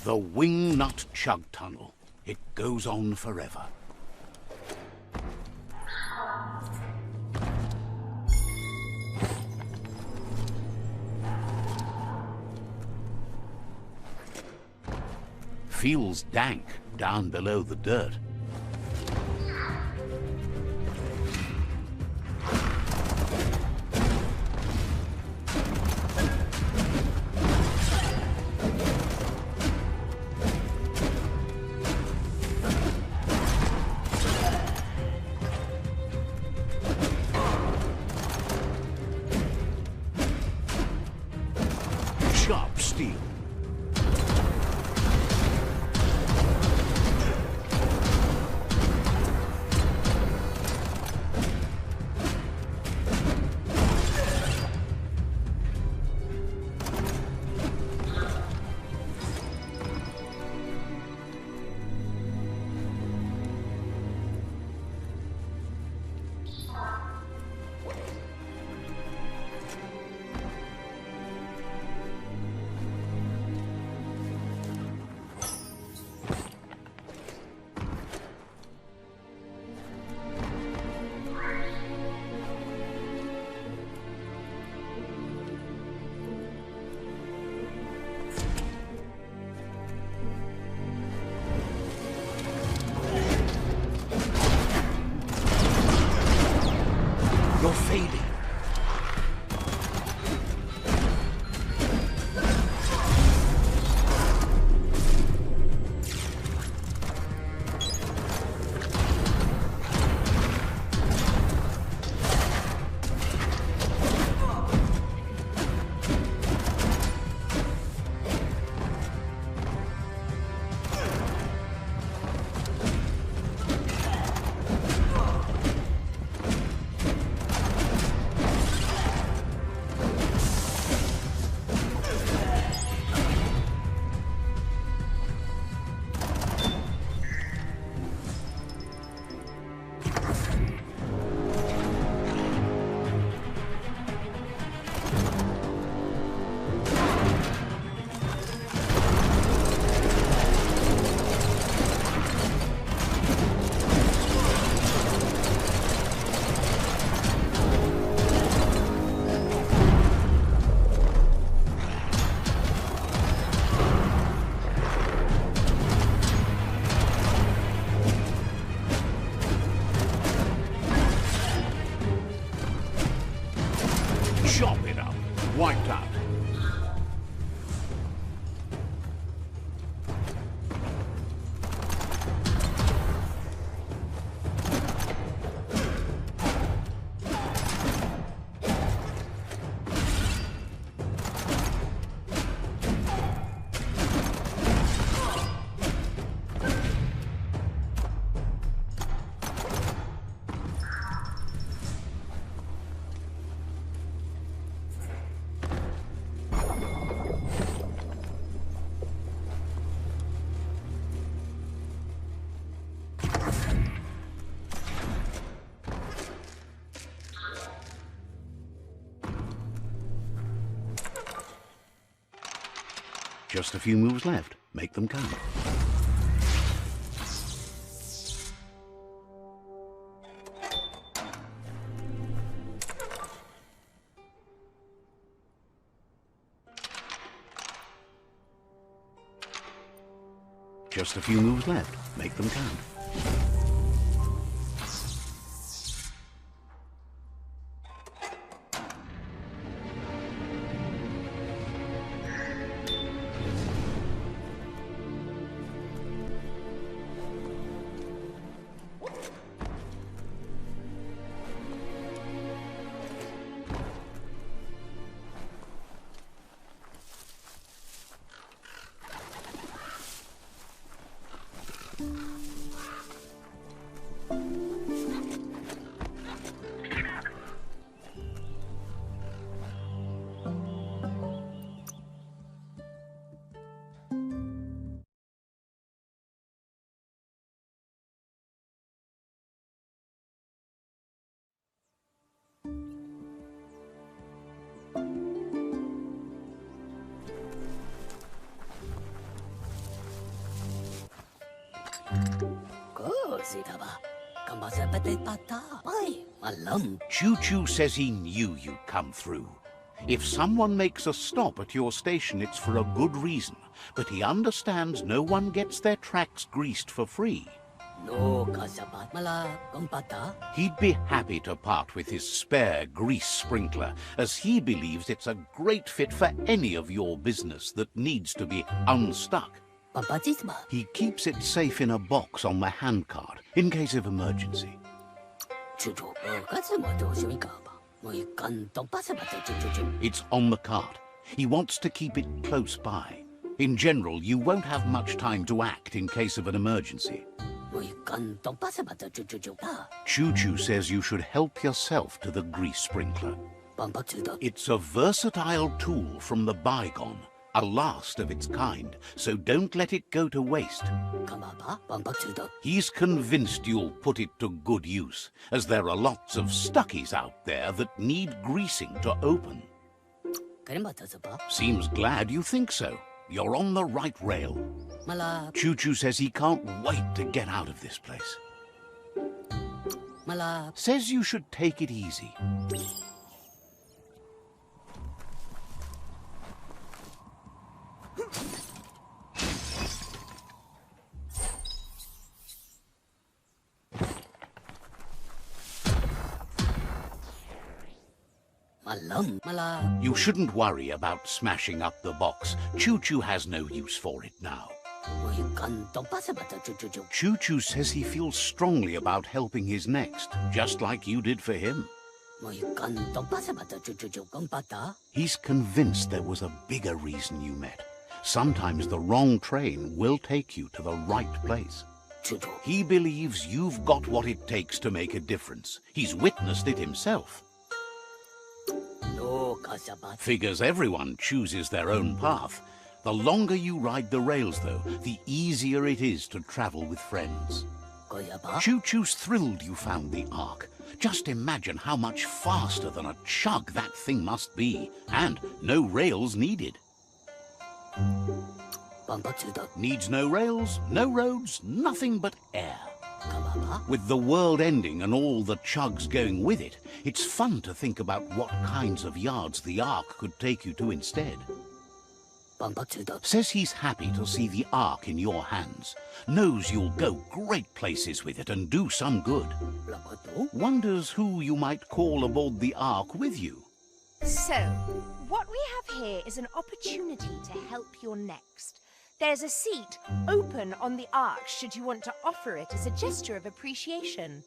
The Wing Nut Chug Tunnel. It goes on forever. Feels dank down below the dirt. Sharp steel. Just a few moves left. Make them count. Just a few moves left. Make them count. Choo-Choo says he knew you'd come through. If someone makes a stop at your station, it's for a good reason. But he understands no one gets their tracks greased for free. He'd be happy to part with his spare grease sprinkler, as he believes it's a great fit for any of your business that needs to be unstuck. He keeps it safe in a box on the handcart, in case of emergency. It's on the cart. He wants to keep it close by. In general, you won't have much time to act in case of an emergency. Choo-Choo says you should help yourself to the grease sprinkler. It's a versatile tool from the bygone, a last of its kind, so don't let it go to waste. He's convinced you'll put it to good use, as there are lots of stuckies out there that need greasing to open. Seems glad you think so. You're on the right rail. Choo-Choo says he can't wait to get out of this place. Says you should take it easy. You shouldn't worry about smashing up the box. Choo-Choo has no use for it now. Choo-Choo says he feels strongly about helping his next, just like you did for him. He's convinced there was a bigger reason you met. Sometimes the wrong train will take you to the right place. He believes you've got what it takes to make a difference. He's witnessed it himself. Figures everyone chooses their own path. The longer you ride the rails, though, the easier it is to travel with friends. Choo-Choo's thrilled you found the Ark. Just imagine how much faster than a chug that thing must be. And no rails needed. Needs no rails, no roads, nothing but air. With the world ending and all the chugs going with it, it's fun to think about what kinds of yards the Ark could take you to instead. Says he's happy to see the Ark in your hands. Knows you'll go great places with it and do some good. Wonders who you might call aboard the Ark with you. So, what we have here is an opportunity to help your next. There's a seat open on the Ark should you want to offer it as a gesture of appreciation.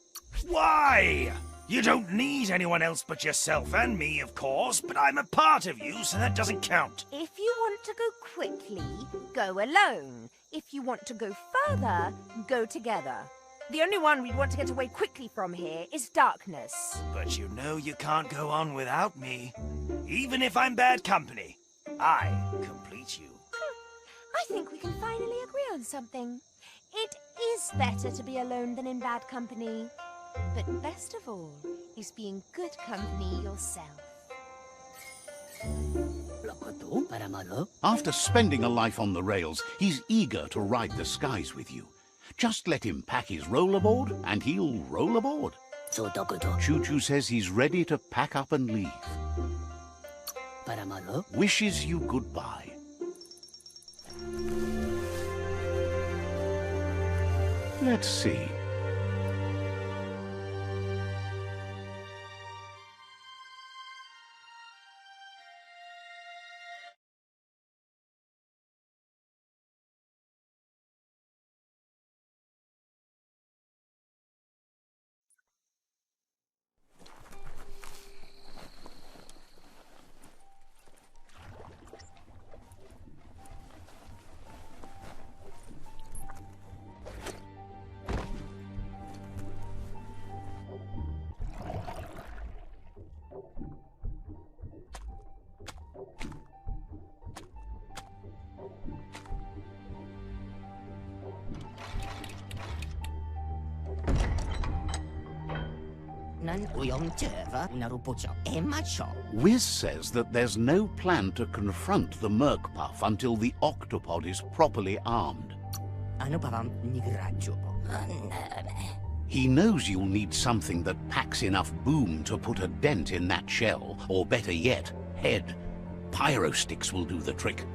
Why? You don't need anyone else but yourself and me, of course, but I'm a part of you, so that doesn't count. If you want to go quickly, go alone. If you want to go further, go together. The only one we'd want to get away quickly from here is darkness. But you know you can't go on without me. Even if I'm bad company, I complete you. I think we can finally agree on something. It is better to be alone than in bad company. But best of all is being good company yourself. After spending a life on the rails, he's eager to ride the skies with you. Just let him pack his rollerboard, and he'll roll aboard. Choo-Choo says he's ready to pack up and leave. Wishes you goodbye. Let's see. Wiz says that there's no plan to confront the Merkpuff until the octopod is properly armed. He knows you'll need something that packs enough boom to put a dent in that shell, or better yet, head. Pyro sticks will do the trick.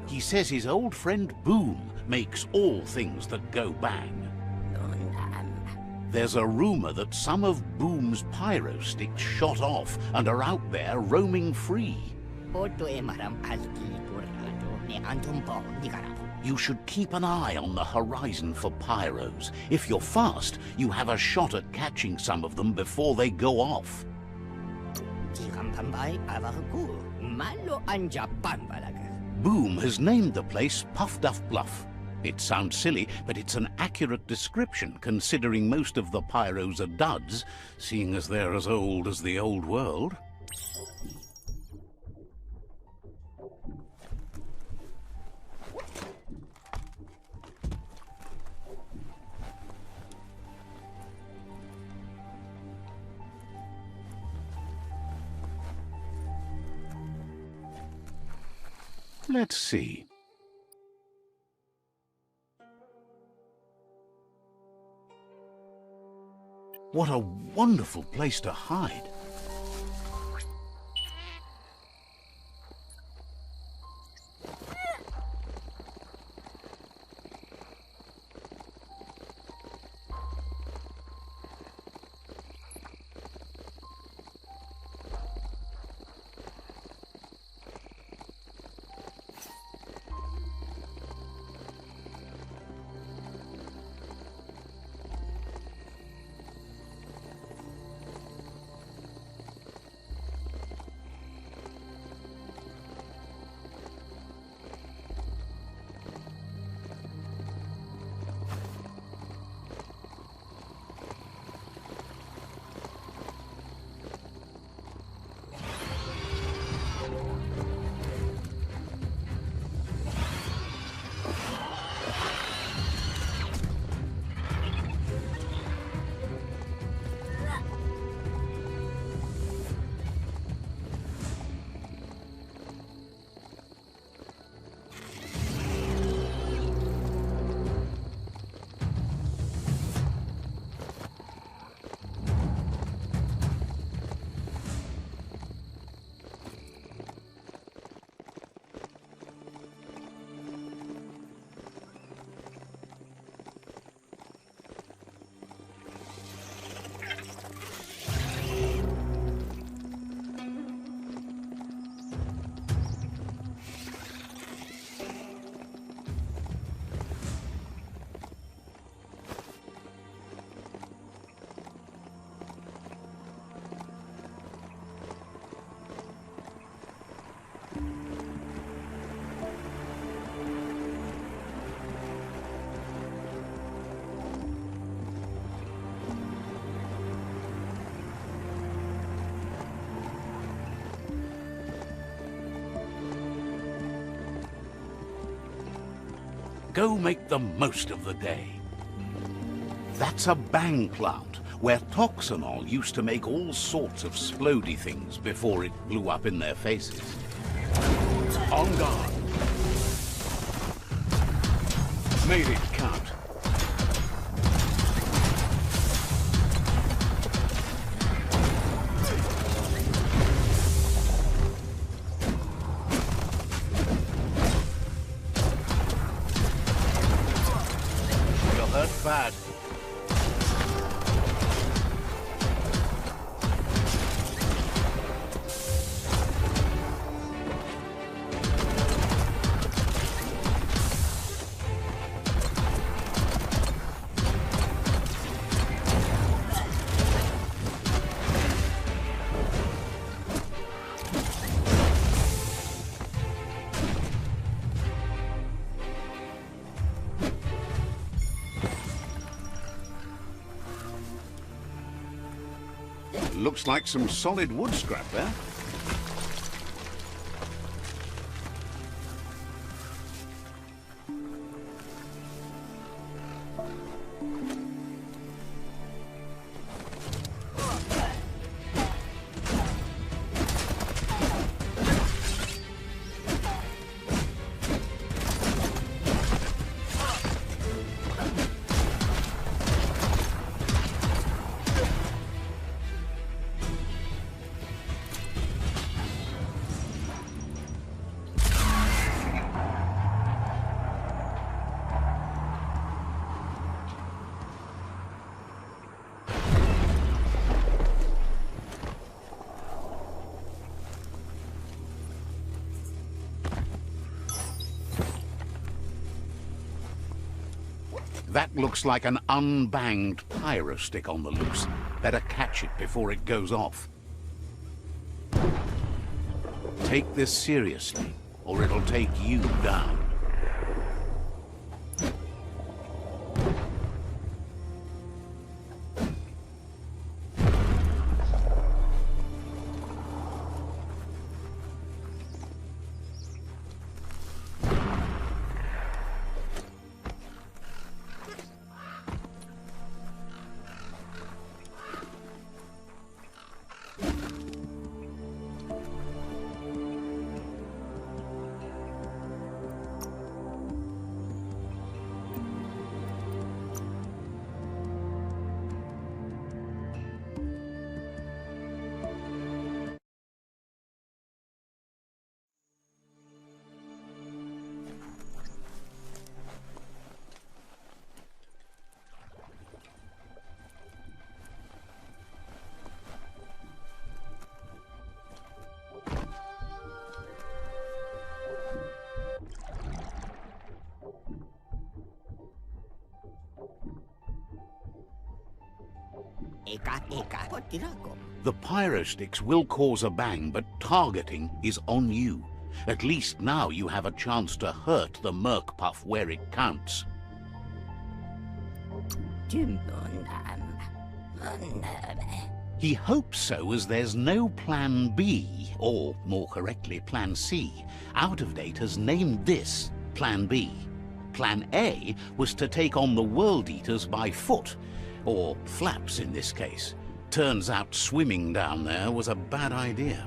He says his old friend Boom makes all things that go bang. There's a rumor that some of Boom's pyro sticks shot off and are out there roaming free. You should keep an eye on the horizon for pyros. If you're fast, you have a shot at catching some of them before they go off. Boom has named the place Puff Duff Bluff. It sounds silly, but it's an accurate description considering most of the pyros are duds, seeing as they're as old as the old world. Let's see. What a wonderful place to hide. Go make the most of the day. That's a bang plant, where Toxanol used to make all sorts of splody things before it blew up in their faces. On guard. Made it count. You're hurt bad. Looks like some solid wood scrap there. That looks like an unbanged pyro stick on the loose. Better catch it before it goes off. Take this seriously, or it'll take you down. The pyro sticks will cause a bang, but targeting is on you. At least now you have a chance to hurt the Merc Puff where it counts. He hopes so, as there's no Plan B, or more correctly, Plan C. Out of Date has named this Plan B. Plan A was to take on the World Eaters by foot, or flaps in this case. Turns out swimming down there was a bad idea.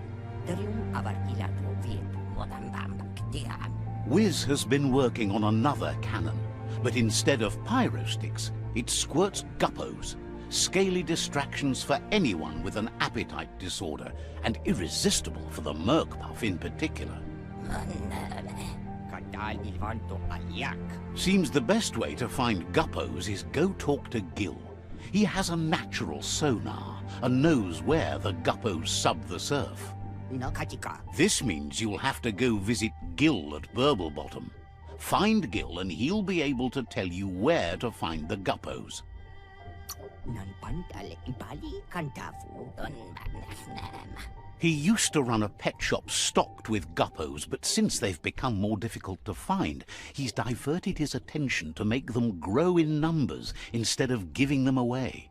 Wiz has been working on another cannon, but instead of pyro sticks, it squirts guppos, scaly distractions for anyone with an appetite disorder, and irresistible for the Merc Puff in particular. Seems the best way to find guppos is go talk to Gil. He has a natural sonar and knows where the guppos sub the surf. This means you'll have to go visit Gil at Burblebottom. Find Gil and he'll be able to tell you where to find the guppos. He used to run a pet shop stocked with guppos, but since they've become more difficult to find, he's diverted his attention to make them grow in numbers instead of giving them away.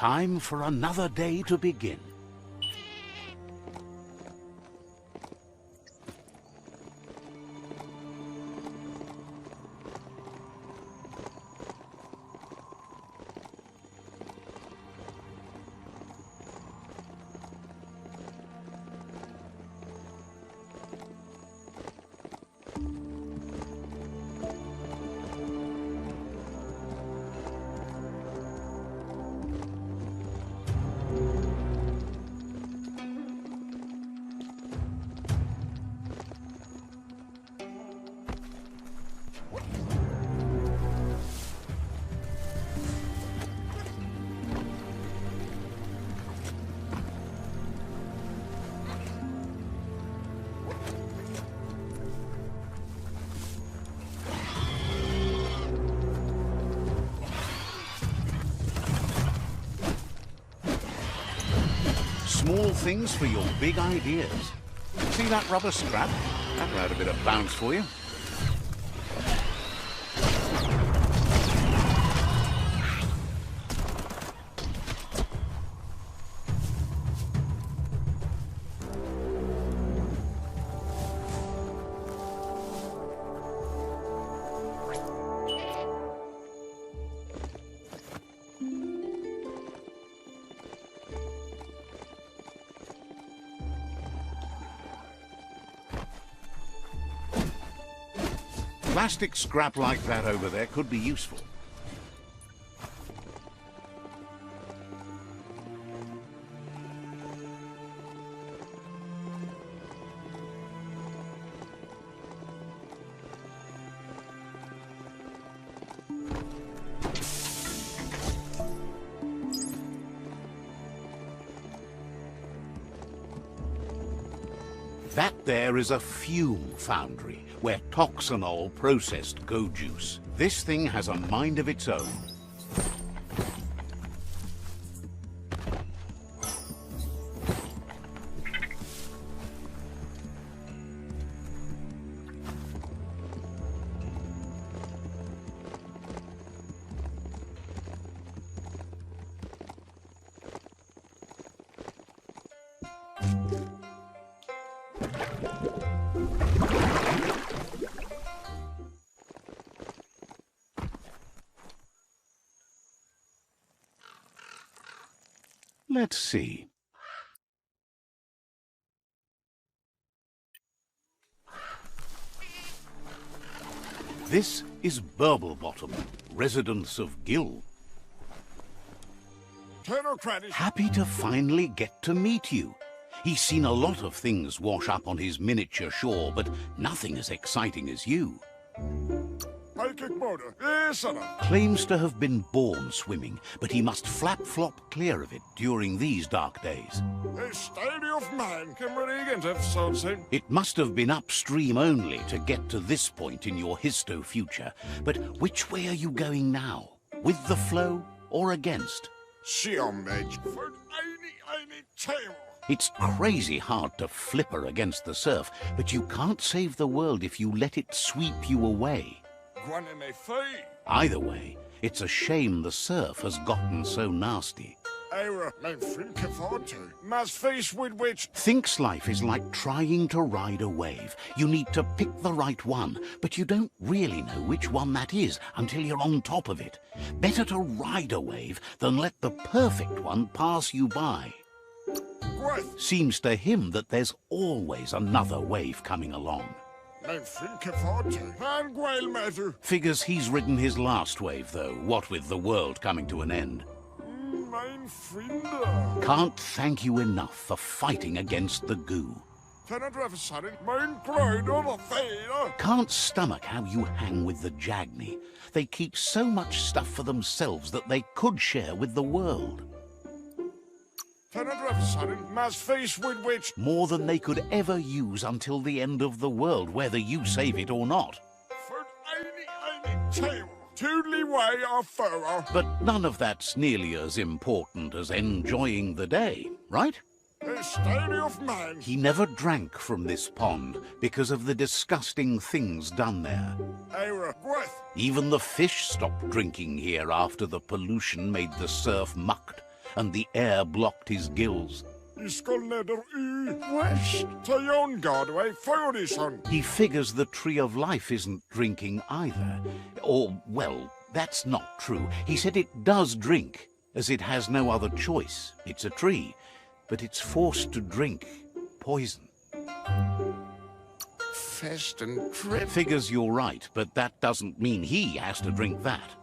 Time for another day to begin. Small things for your big ideas. See that rubber scrap? That'll add a bit of bounce for you. Plastic scrap like that over there could be useful. That there is a fume foundry, where toxanol processed go juice. This thing has a mind of its own. Let's see. This is Burblebottom, residence of Gil. Happy to finally get to meet you. He's seen a lot of things wash up on his miniature shore, but nothing as exciting as you. Claims to have been born swimming, but he must flap-flop clear of it during these dark days. It must have been upstream only to get to this point in your histo-future. But which way are you going now? With the flow or against? It's crazy hard to flipper against the surf, but you can't save the world if you let it sweep you away. Either way, it's a shame the surf has gotten so nasty. Thinks life is like trying to ride a wave. You need to pick the right one, but you don't really know which one that is until you're on top of it. Better to ride a wave than let the perfect one pass you by. Seems to him that there's always another wave coming along. Figures he's ridden his last wave, though, what with the world coming to an end. Can't thank you enough for fighting against the goo. Can't stomach how you hang with the Jagni. They keep so much stuff for themselves that they could share with the world. More than they could ever use until the end of the world, whether you save it or not. But none of that's nearly as important as enjoying the day, right? He never drank from this pond because of the disgusting things done there. Even the fish stopped drinking here after the pollution made the surf mucked. and the air blocked his gills. He figures the Tree of Life isn't drinking either. Or, well, that's not true. He said it does drink, as it has no other choice. It's a tree, but it's forced to drink poison. Fest and trip. Figures you're right, but that doesn't mean he has to drink that.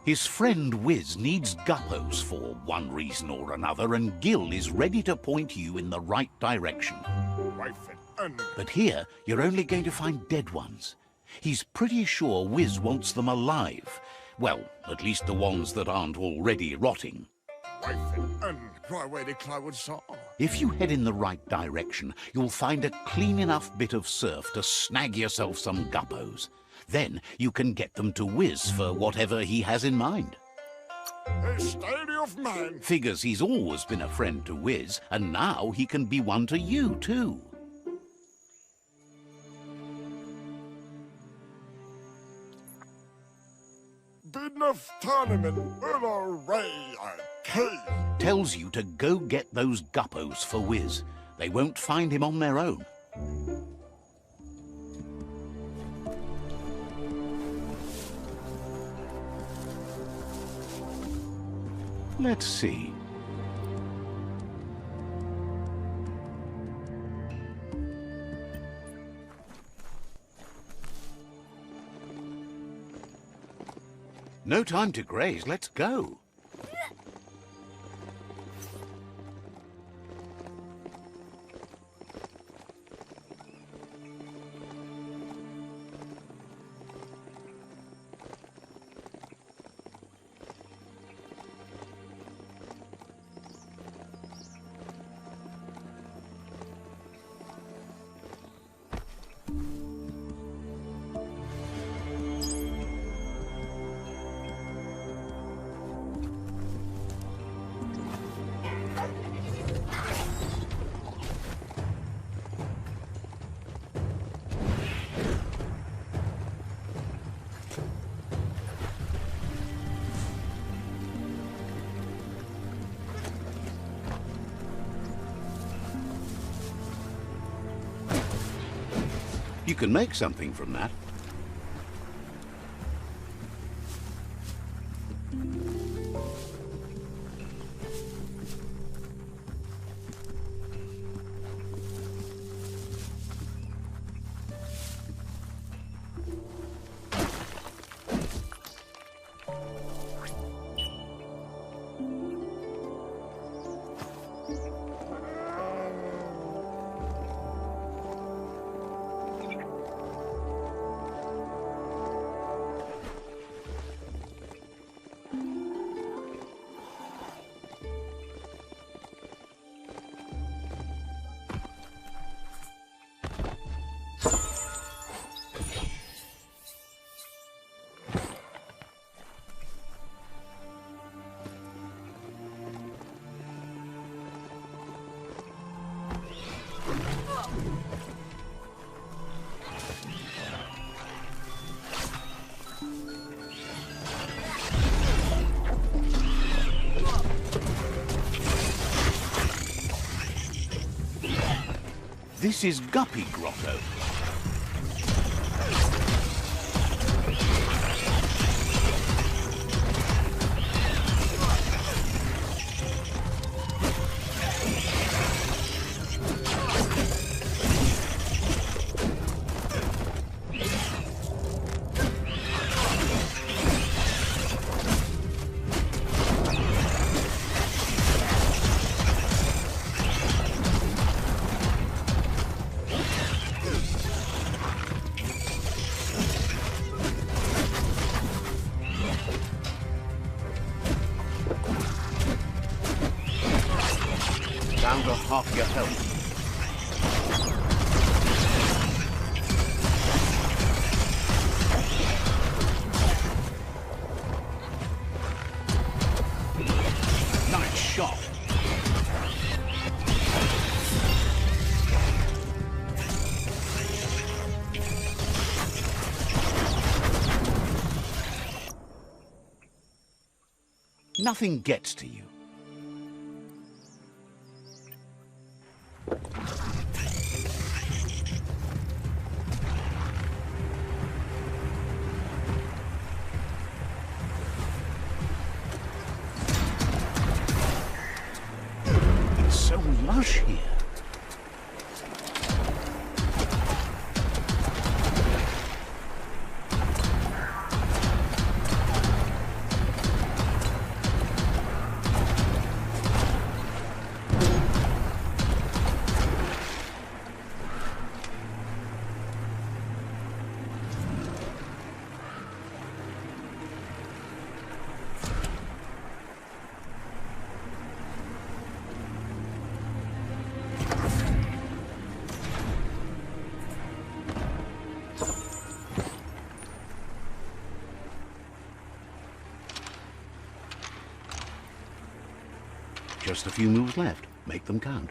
His friend Wiz needs guppos for one reason or another, and Gil is ready to point you in the right direction. But here, you're only going to find dead ones. He's pretty sure Wiz wants them alive. Well, at least the ones that aren't already rotting. If you head in the right direction, you'll find a clean enough bit of surf to snag yourself some guppos. Then you can get them to Wiz for whatever he has in mind. Figures he's always been a friend to Wiz, and now he can be one to you, too. Tells you to go get those guppos for Wiz. They won't find him on their own. Let's see. No time to graze, let's go. You can make something from that. This is Guppy Grotto. Down to half your health. Nice shot. Nothing gets to you. It's so lush here. Just a few moves left. Make them count.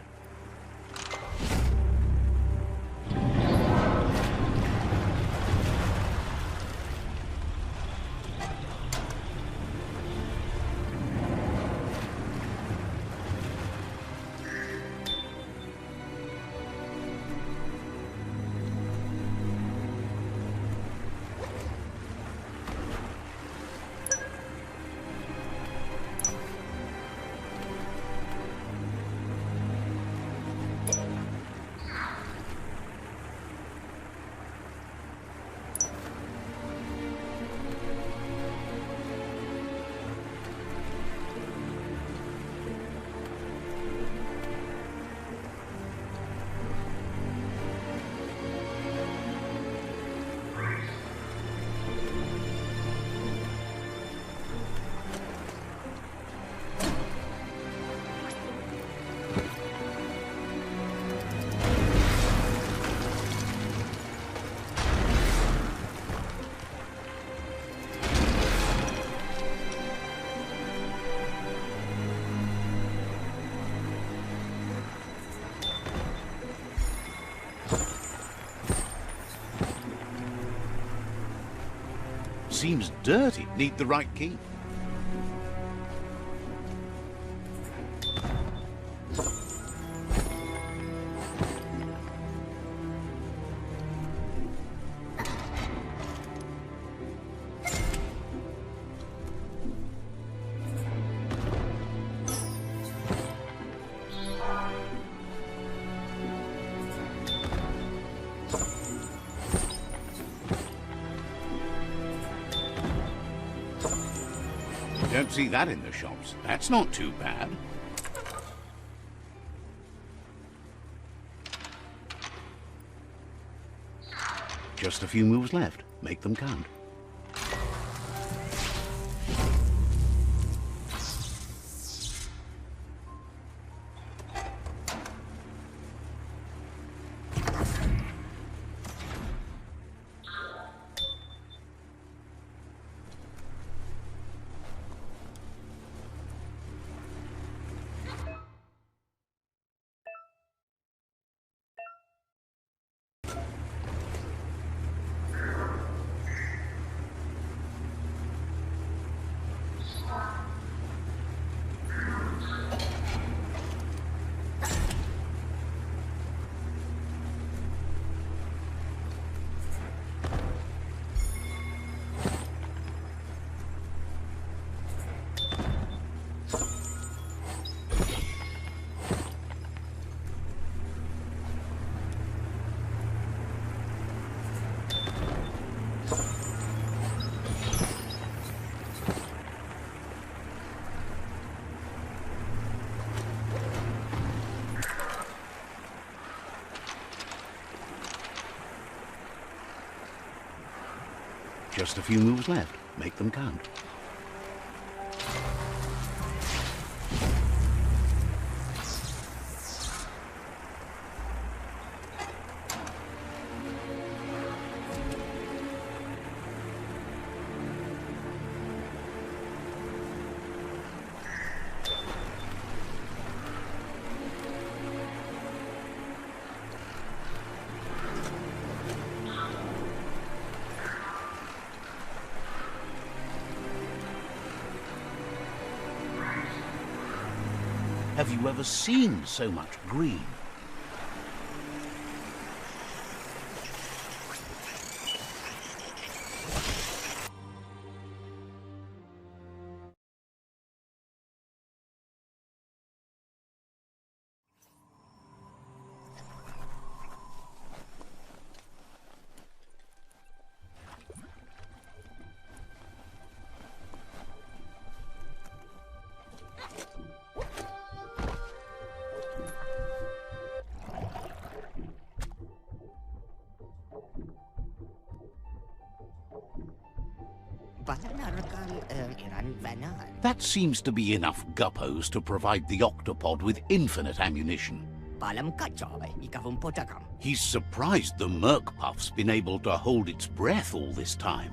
Seems dirty. Need the right key. Don't see that in the shops. That's not too bad. Just a few moves left. Make them count. Just a few moves left. Make them count. Have you ever seen so much green? That seems to be enough guppos to provide the octopod with infinite ammunition. He's surprised the Merc Puff's been able to hold its breath all this time.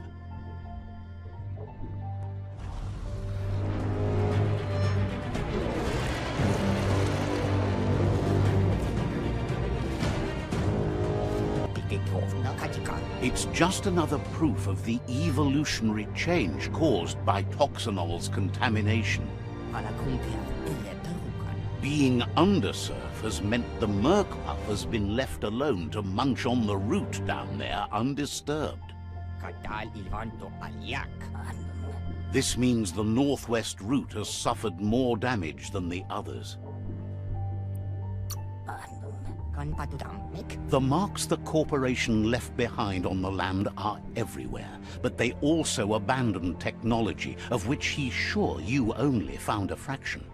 It's just another proof of the evolutionary change caused by Toxanol's contamination. Being undersurf has meant the Merc Puff has been left alone to munch on the root down there undisturbed. This means the northwest route has suffered more damage than the others. The marks the corporation left behind on the land are everywhere, but they also abandoned technology of which he's sure you only found a fraction.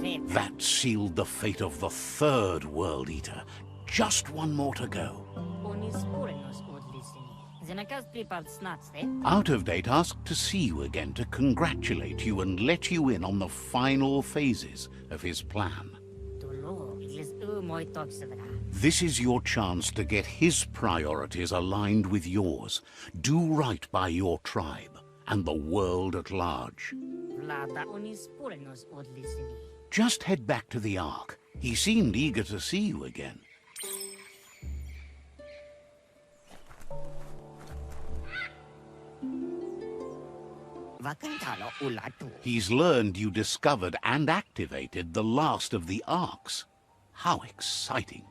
fate. That sealed the fate of the third World Eater. Just one more to go. Oni sporenos odlisini. Zenakas pripart snatste. Out of Date asked to see you again to congratulate you and let you in on the final phases of his plan. Tulo, iglis moi toksedra. This is your chance to get his priorities aligned with yours. Do right by your tribe and the world at large. Vlada oni sporenos odlisini. Just head back to the Ark. He seemed eager to see you again. Vakantalo ulatu. He's learned you discovered and activated the last of the Arks. How exciting.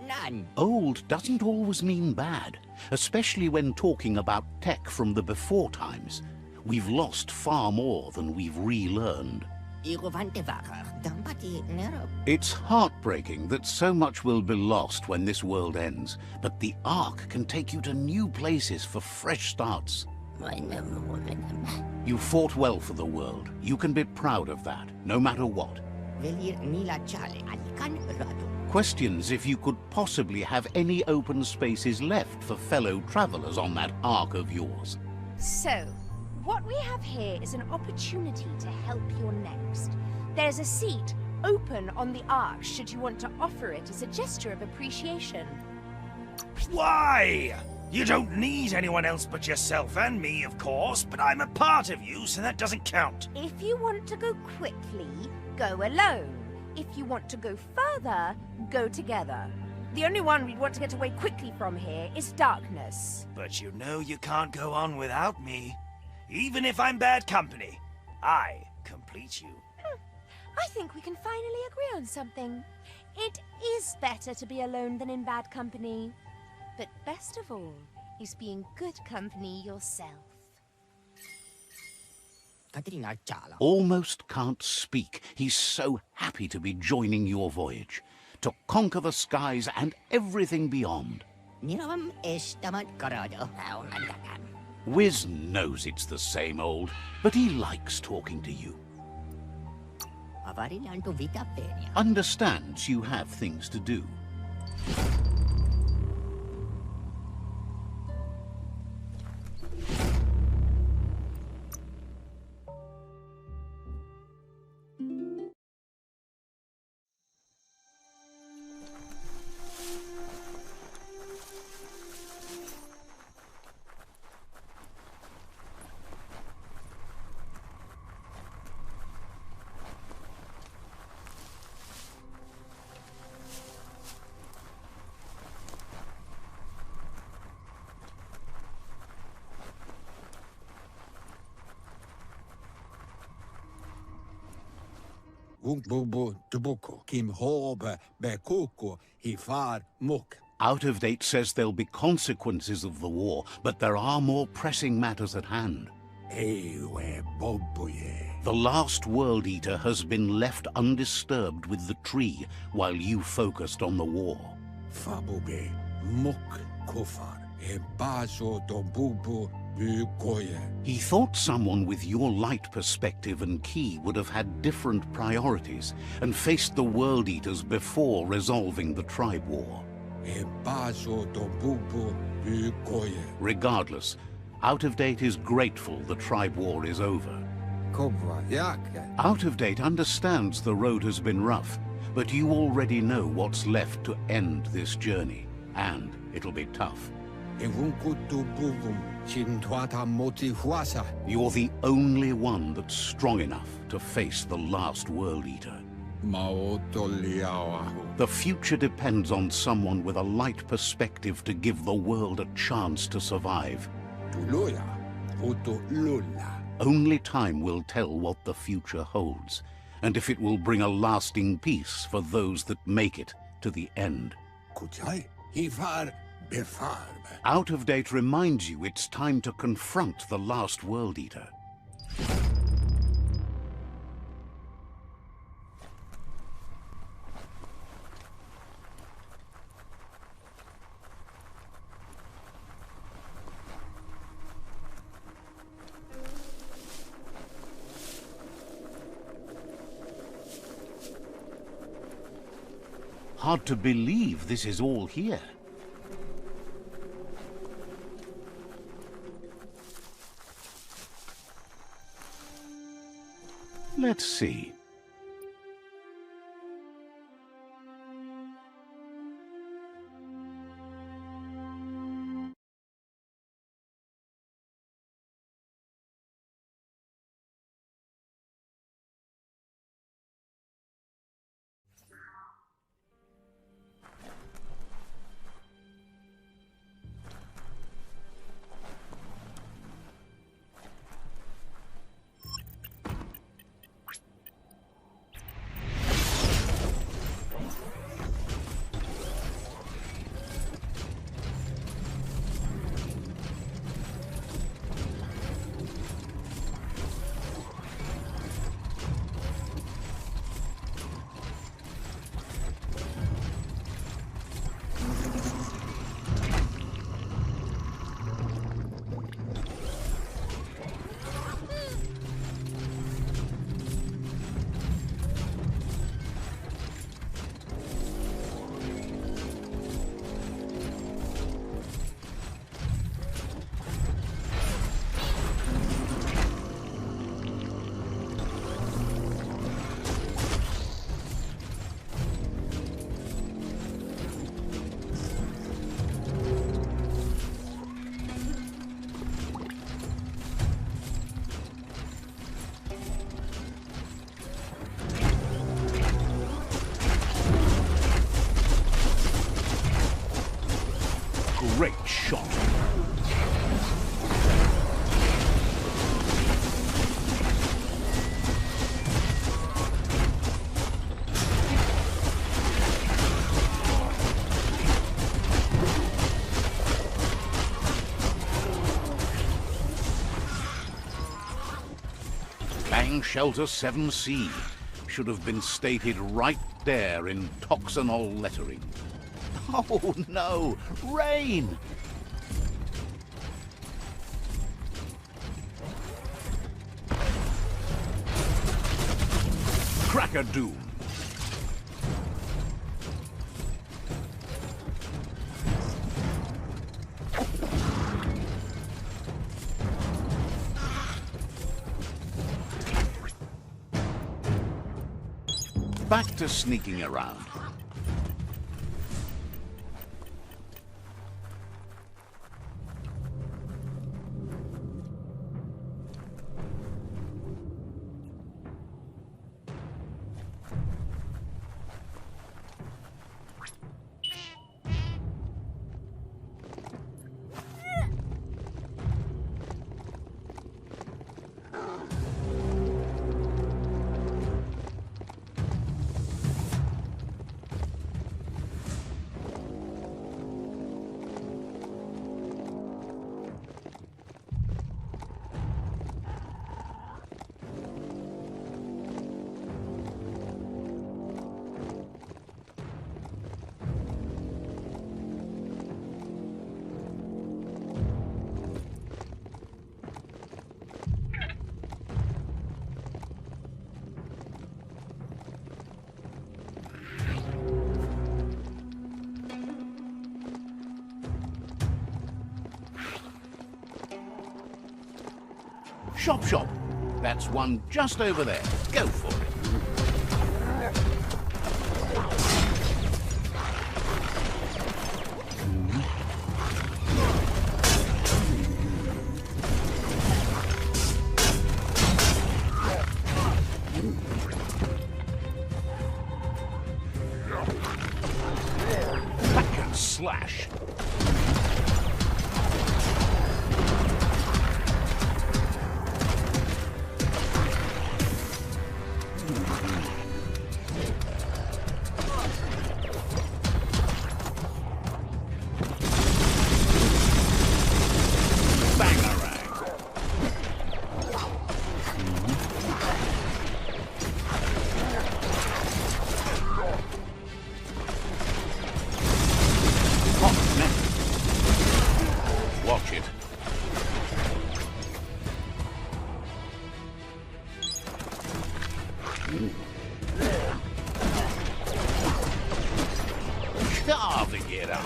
Nan. Old doesn't always mean bad, especially when talking about tech from the before times. We've lost far more than we've relearned. Igovante vakar. Dampati nero. It's heartbreaking that so much will be lost when this world ends, but the Ark can take you to new places for fresh starts. You fought well for the world. You can be proud of that, no matter what. Questions if you could possibly have any open spaces left for fellow travelers on that Ark of yours. So, what we have here is an opportunity to help your next. There's a seat open on the Ark should you want to offer it as a gesture of appreciation. Why? You don't need anyone else but yourself and me, of course, but I'm a part of you, so that doesn't count. If you want to go quickly, go alone. If you want to go further, go together. The only one we'd want to get away quickly from here is darkness. But you know you can't go on without me. Even if I'm bad company, I complete you. I think we can finally agree on something. It is better to be alone than in bad company. But best of all is being good company yourself. Almost can't speak. He's so happy to be joining your voyage, to conquer the skies and everything beyond. Wiz knows it's the same old, but he likes talking to you. Understands you have things to do. Bubu Dubuko, Kim Hobe, Bekuko, Hifar Muk. Out of Date says there'll be consequences of the war, but there are more pressing matters at hand. Ewe Bobuye. The last World Eater has been left undisturbed with the tree while you focused on the war. Fabube, Muk Kofar, Ebaso Dombubu, Bukoye. He thought someone with your light perspective and key would have had different priorities and faced the World Eaters before resolving the tribe war. Ebaso Dombubu, Bukoye. Regardless, Out of Date is grateful the tribe war is over. Kobra Yake. Out of Date understands the road has been rough, but you already know what's left to end this journey, and it'll be tough. Evunkutu Buvum, Chintwata Moti Huasa. You're the only one that's strong enough to face the last World Eater. Maoto Liawahu. The future depends on someone with a light perspective to give the world a chance to survive. Tuluya, Utu Lula. Only time will tell what the future holds, and if it will bring a lasting peace for those that make it to the end. Kuchai, Hifar, Befarbe. Out of Date reminds you it's time to confront the last World Eater. Hard to believe this is all here. Let's see. Great shot. Bang Shelter 7C should have been stated right there in Toxanol lettering. Oh no! Rain! Cracker Doom. Back to sneaking around. Shop, shop. That's one just over there. Go for it. Back and slash. Hot mess. lite avreagera.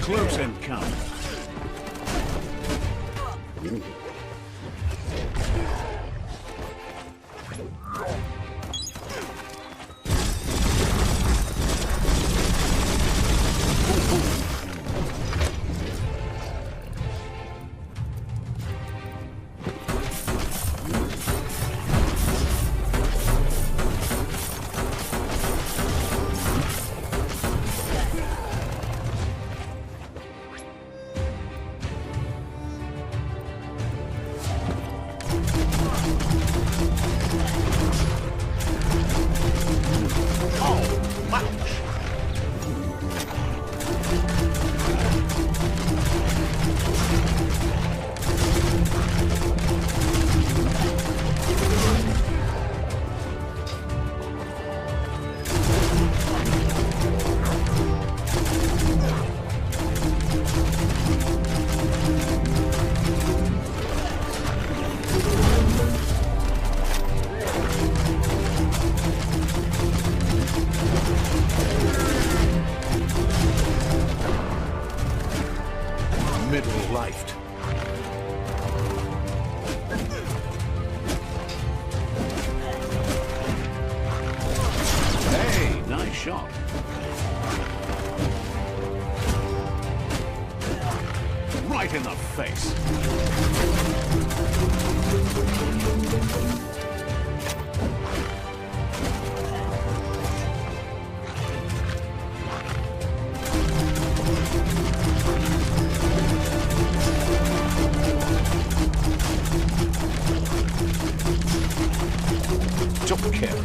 Close encounter. Middle-lifed. Hey, nice shot. Right in the face. Took care.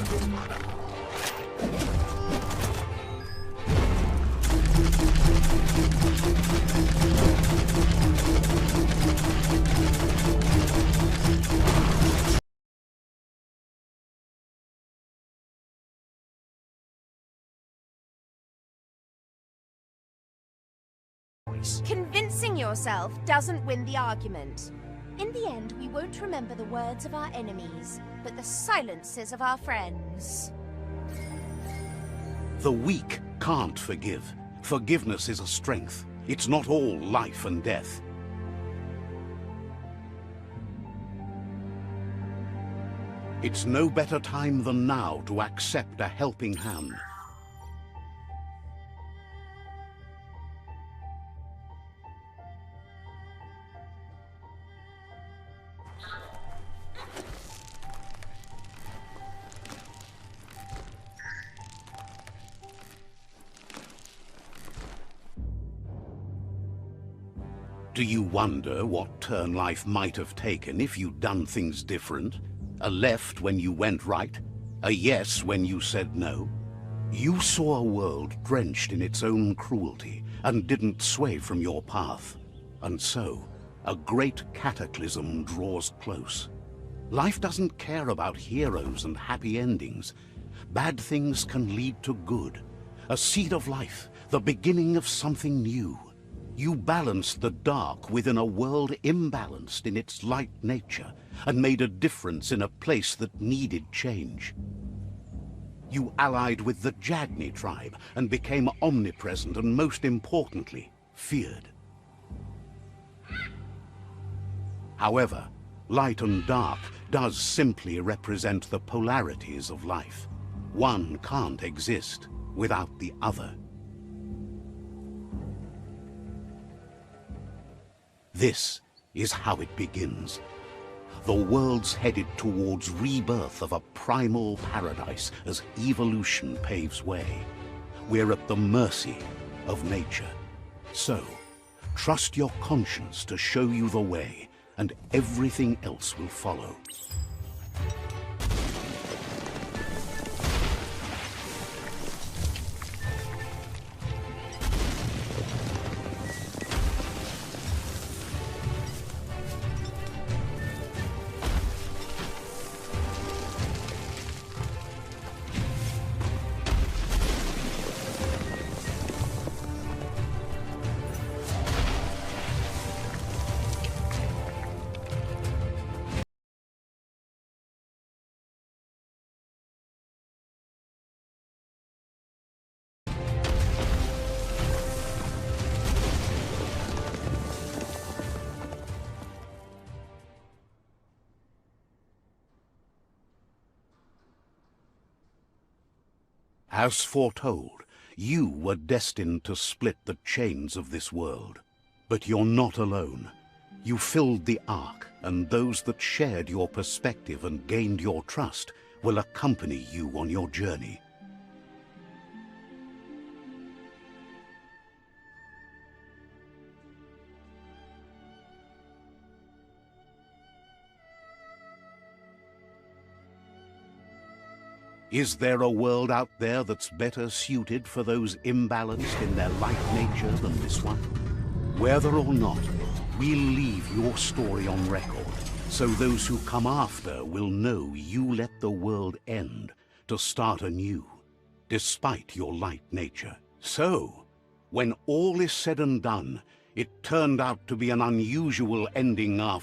Convincing yourself doesn't win the argument. In the end, we won't remember the words of our enemies, but the silences of our friends. The weak can't forgive. Forgiveness is a strength. It's not all life and death. It's no better time than now to accept a helping hand. Do you wonder what turn life might have taken if you'd done things different? A left when you went right? A yes when you said no? You saw a world drenched in its own cruelty and didn't sway from your path. And so, a great cataclysm draws close. Life doesn't care about heroes and happy endings. Bad things can lead to good. A seed of life, the beginning of something new. You balanced the dark within a world imbalanced in its light nature and made a difference in a place that needed change. You allied with the Jagni tribe and became omnipresent and, most importantly, feared. However, light and dark does simply represent the polarities of life. One can't exist without the other. This is how it begins. The world's headed towards rebirth of a primal paradise as evolution paves way. We're at the mercy of nature. So, trust your conscience to show you the way, and everything else will follow. As foretold, you were destined to split the chains of this world. But you're not alone. You filled the Ark, and those that shared your perspective and gained your trust will accompany you on your journey. Is there a world out there that's better suited for those imbalanced in their life nature than this one? Whether or not, we'll leave your story on record, so those who come after will know you let the world end to start anew, despite your light nature. So, when all is said and done, it turned out to be an unusual ending after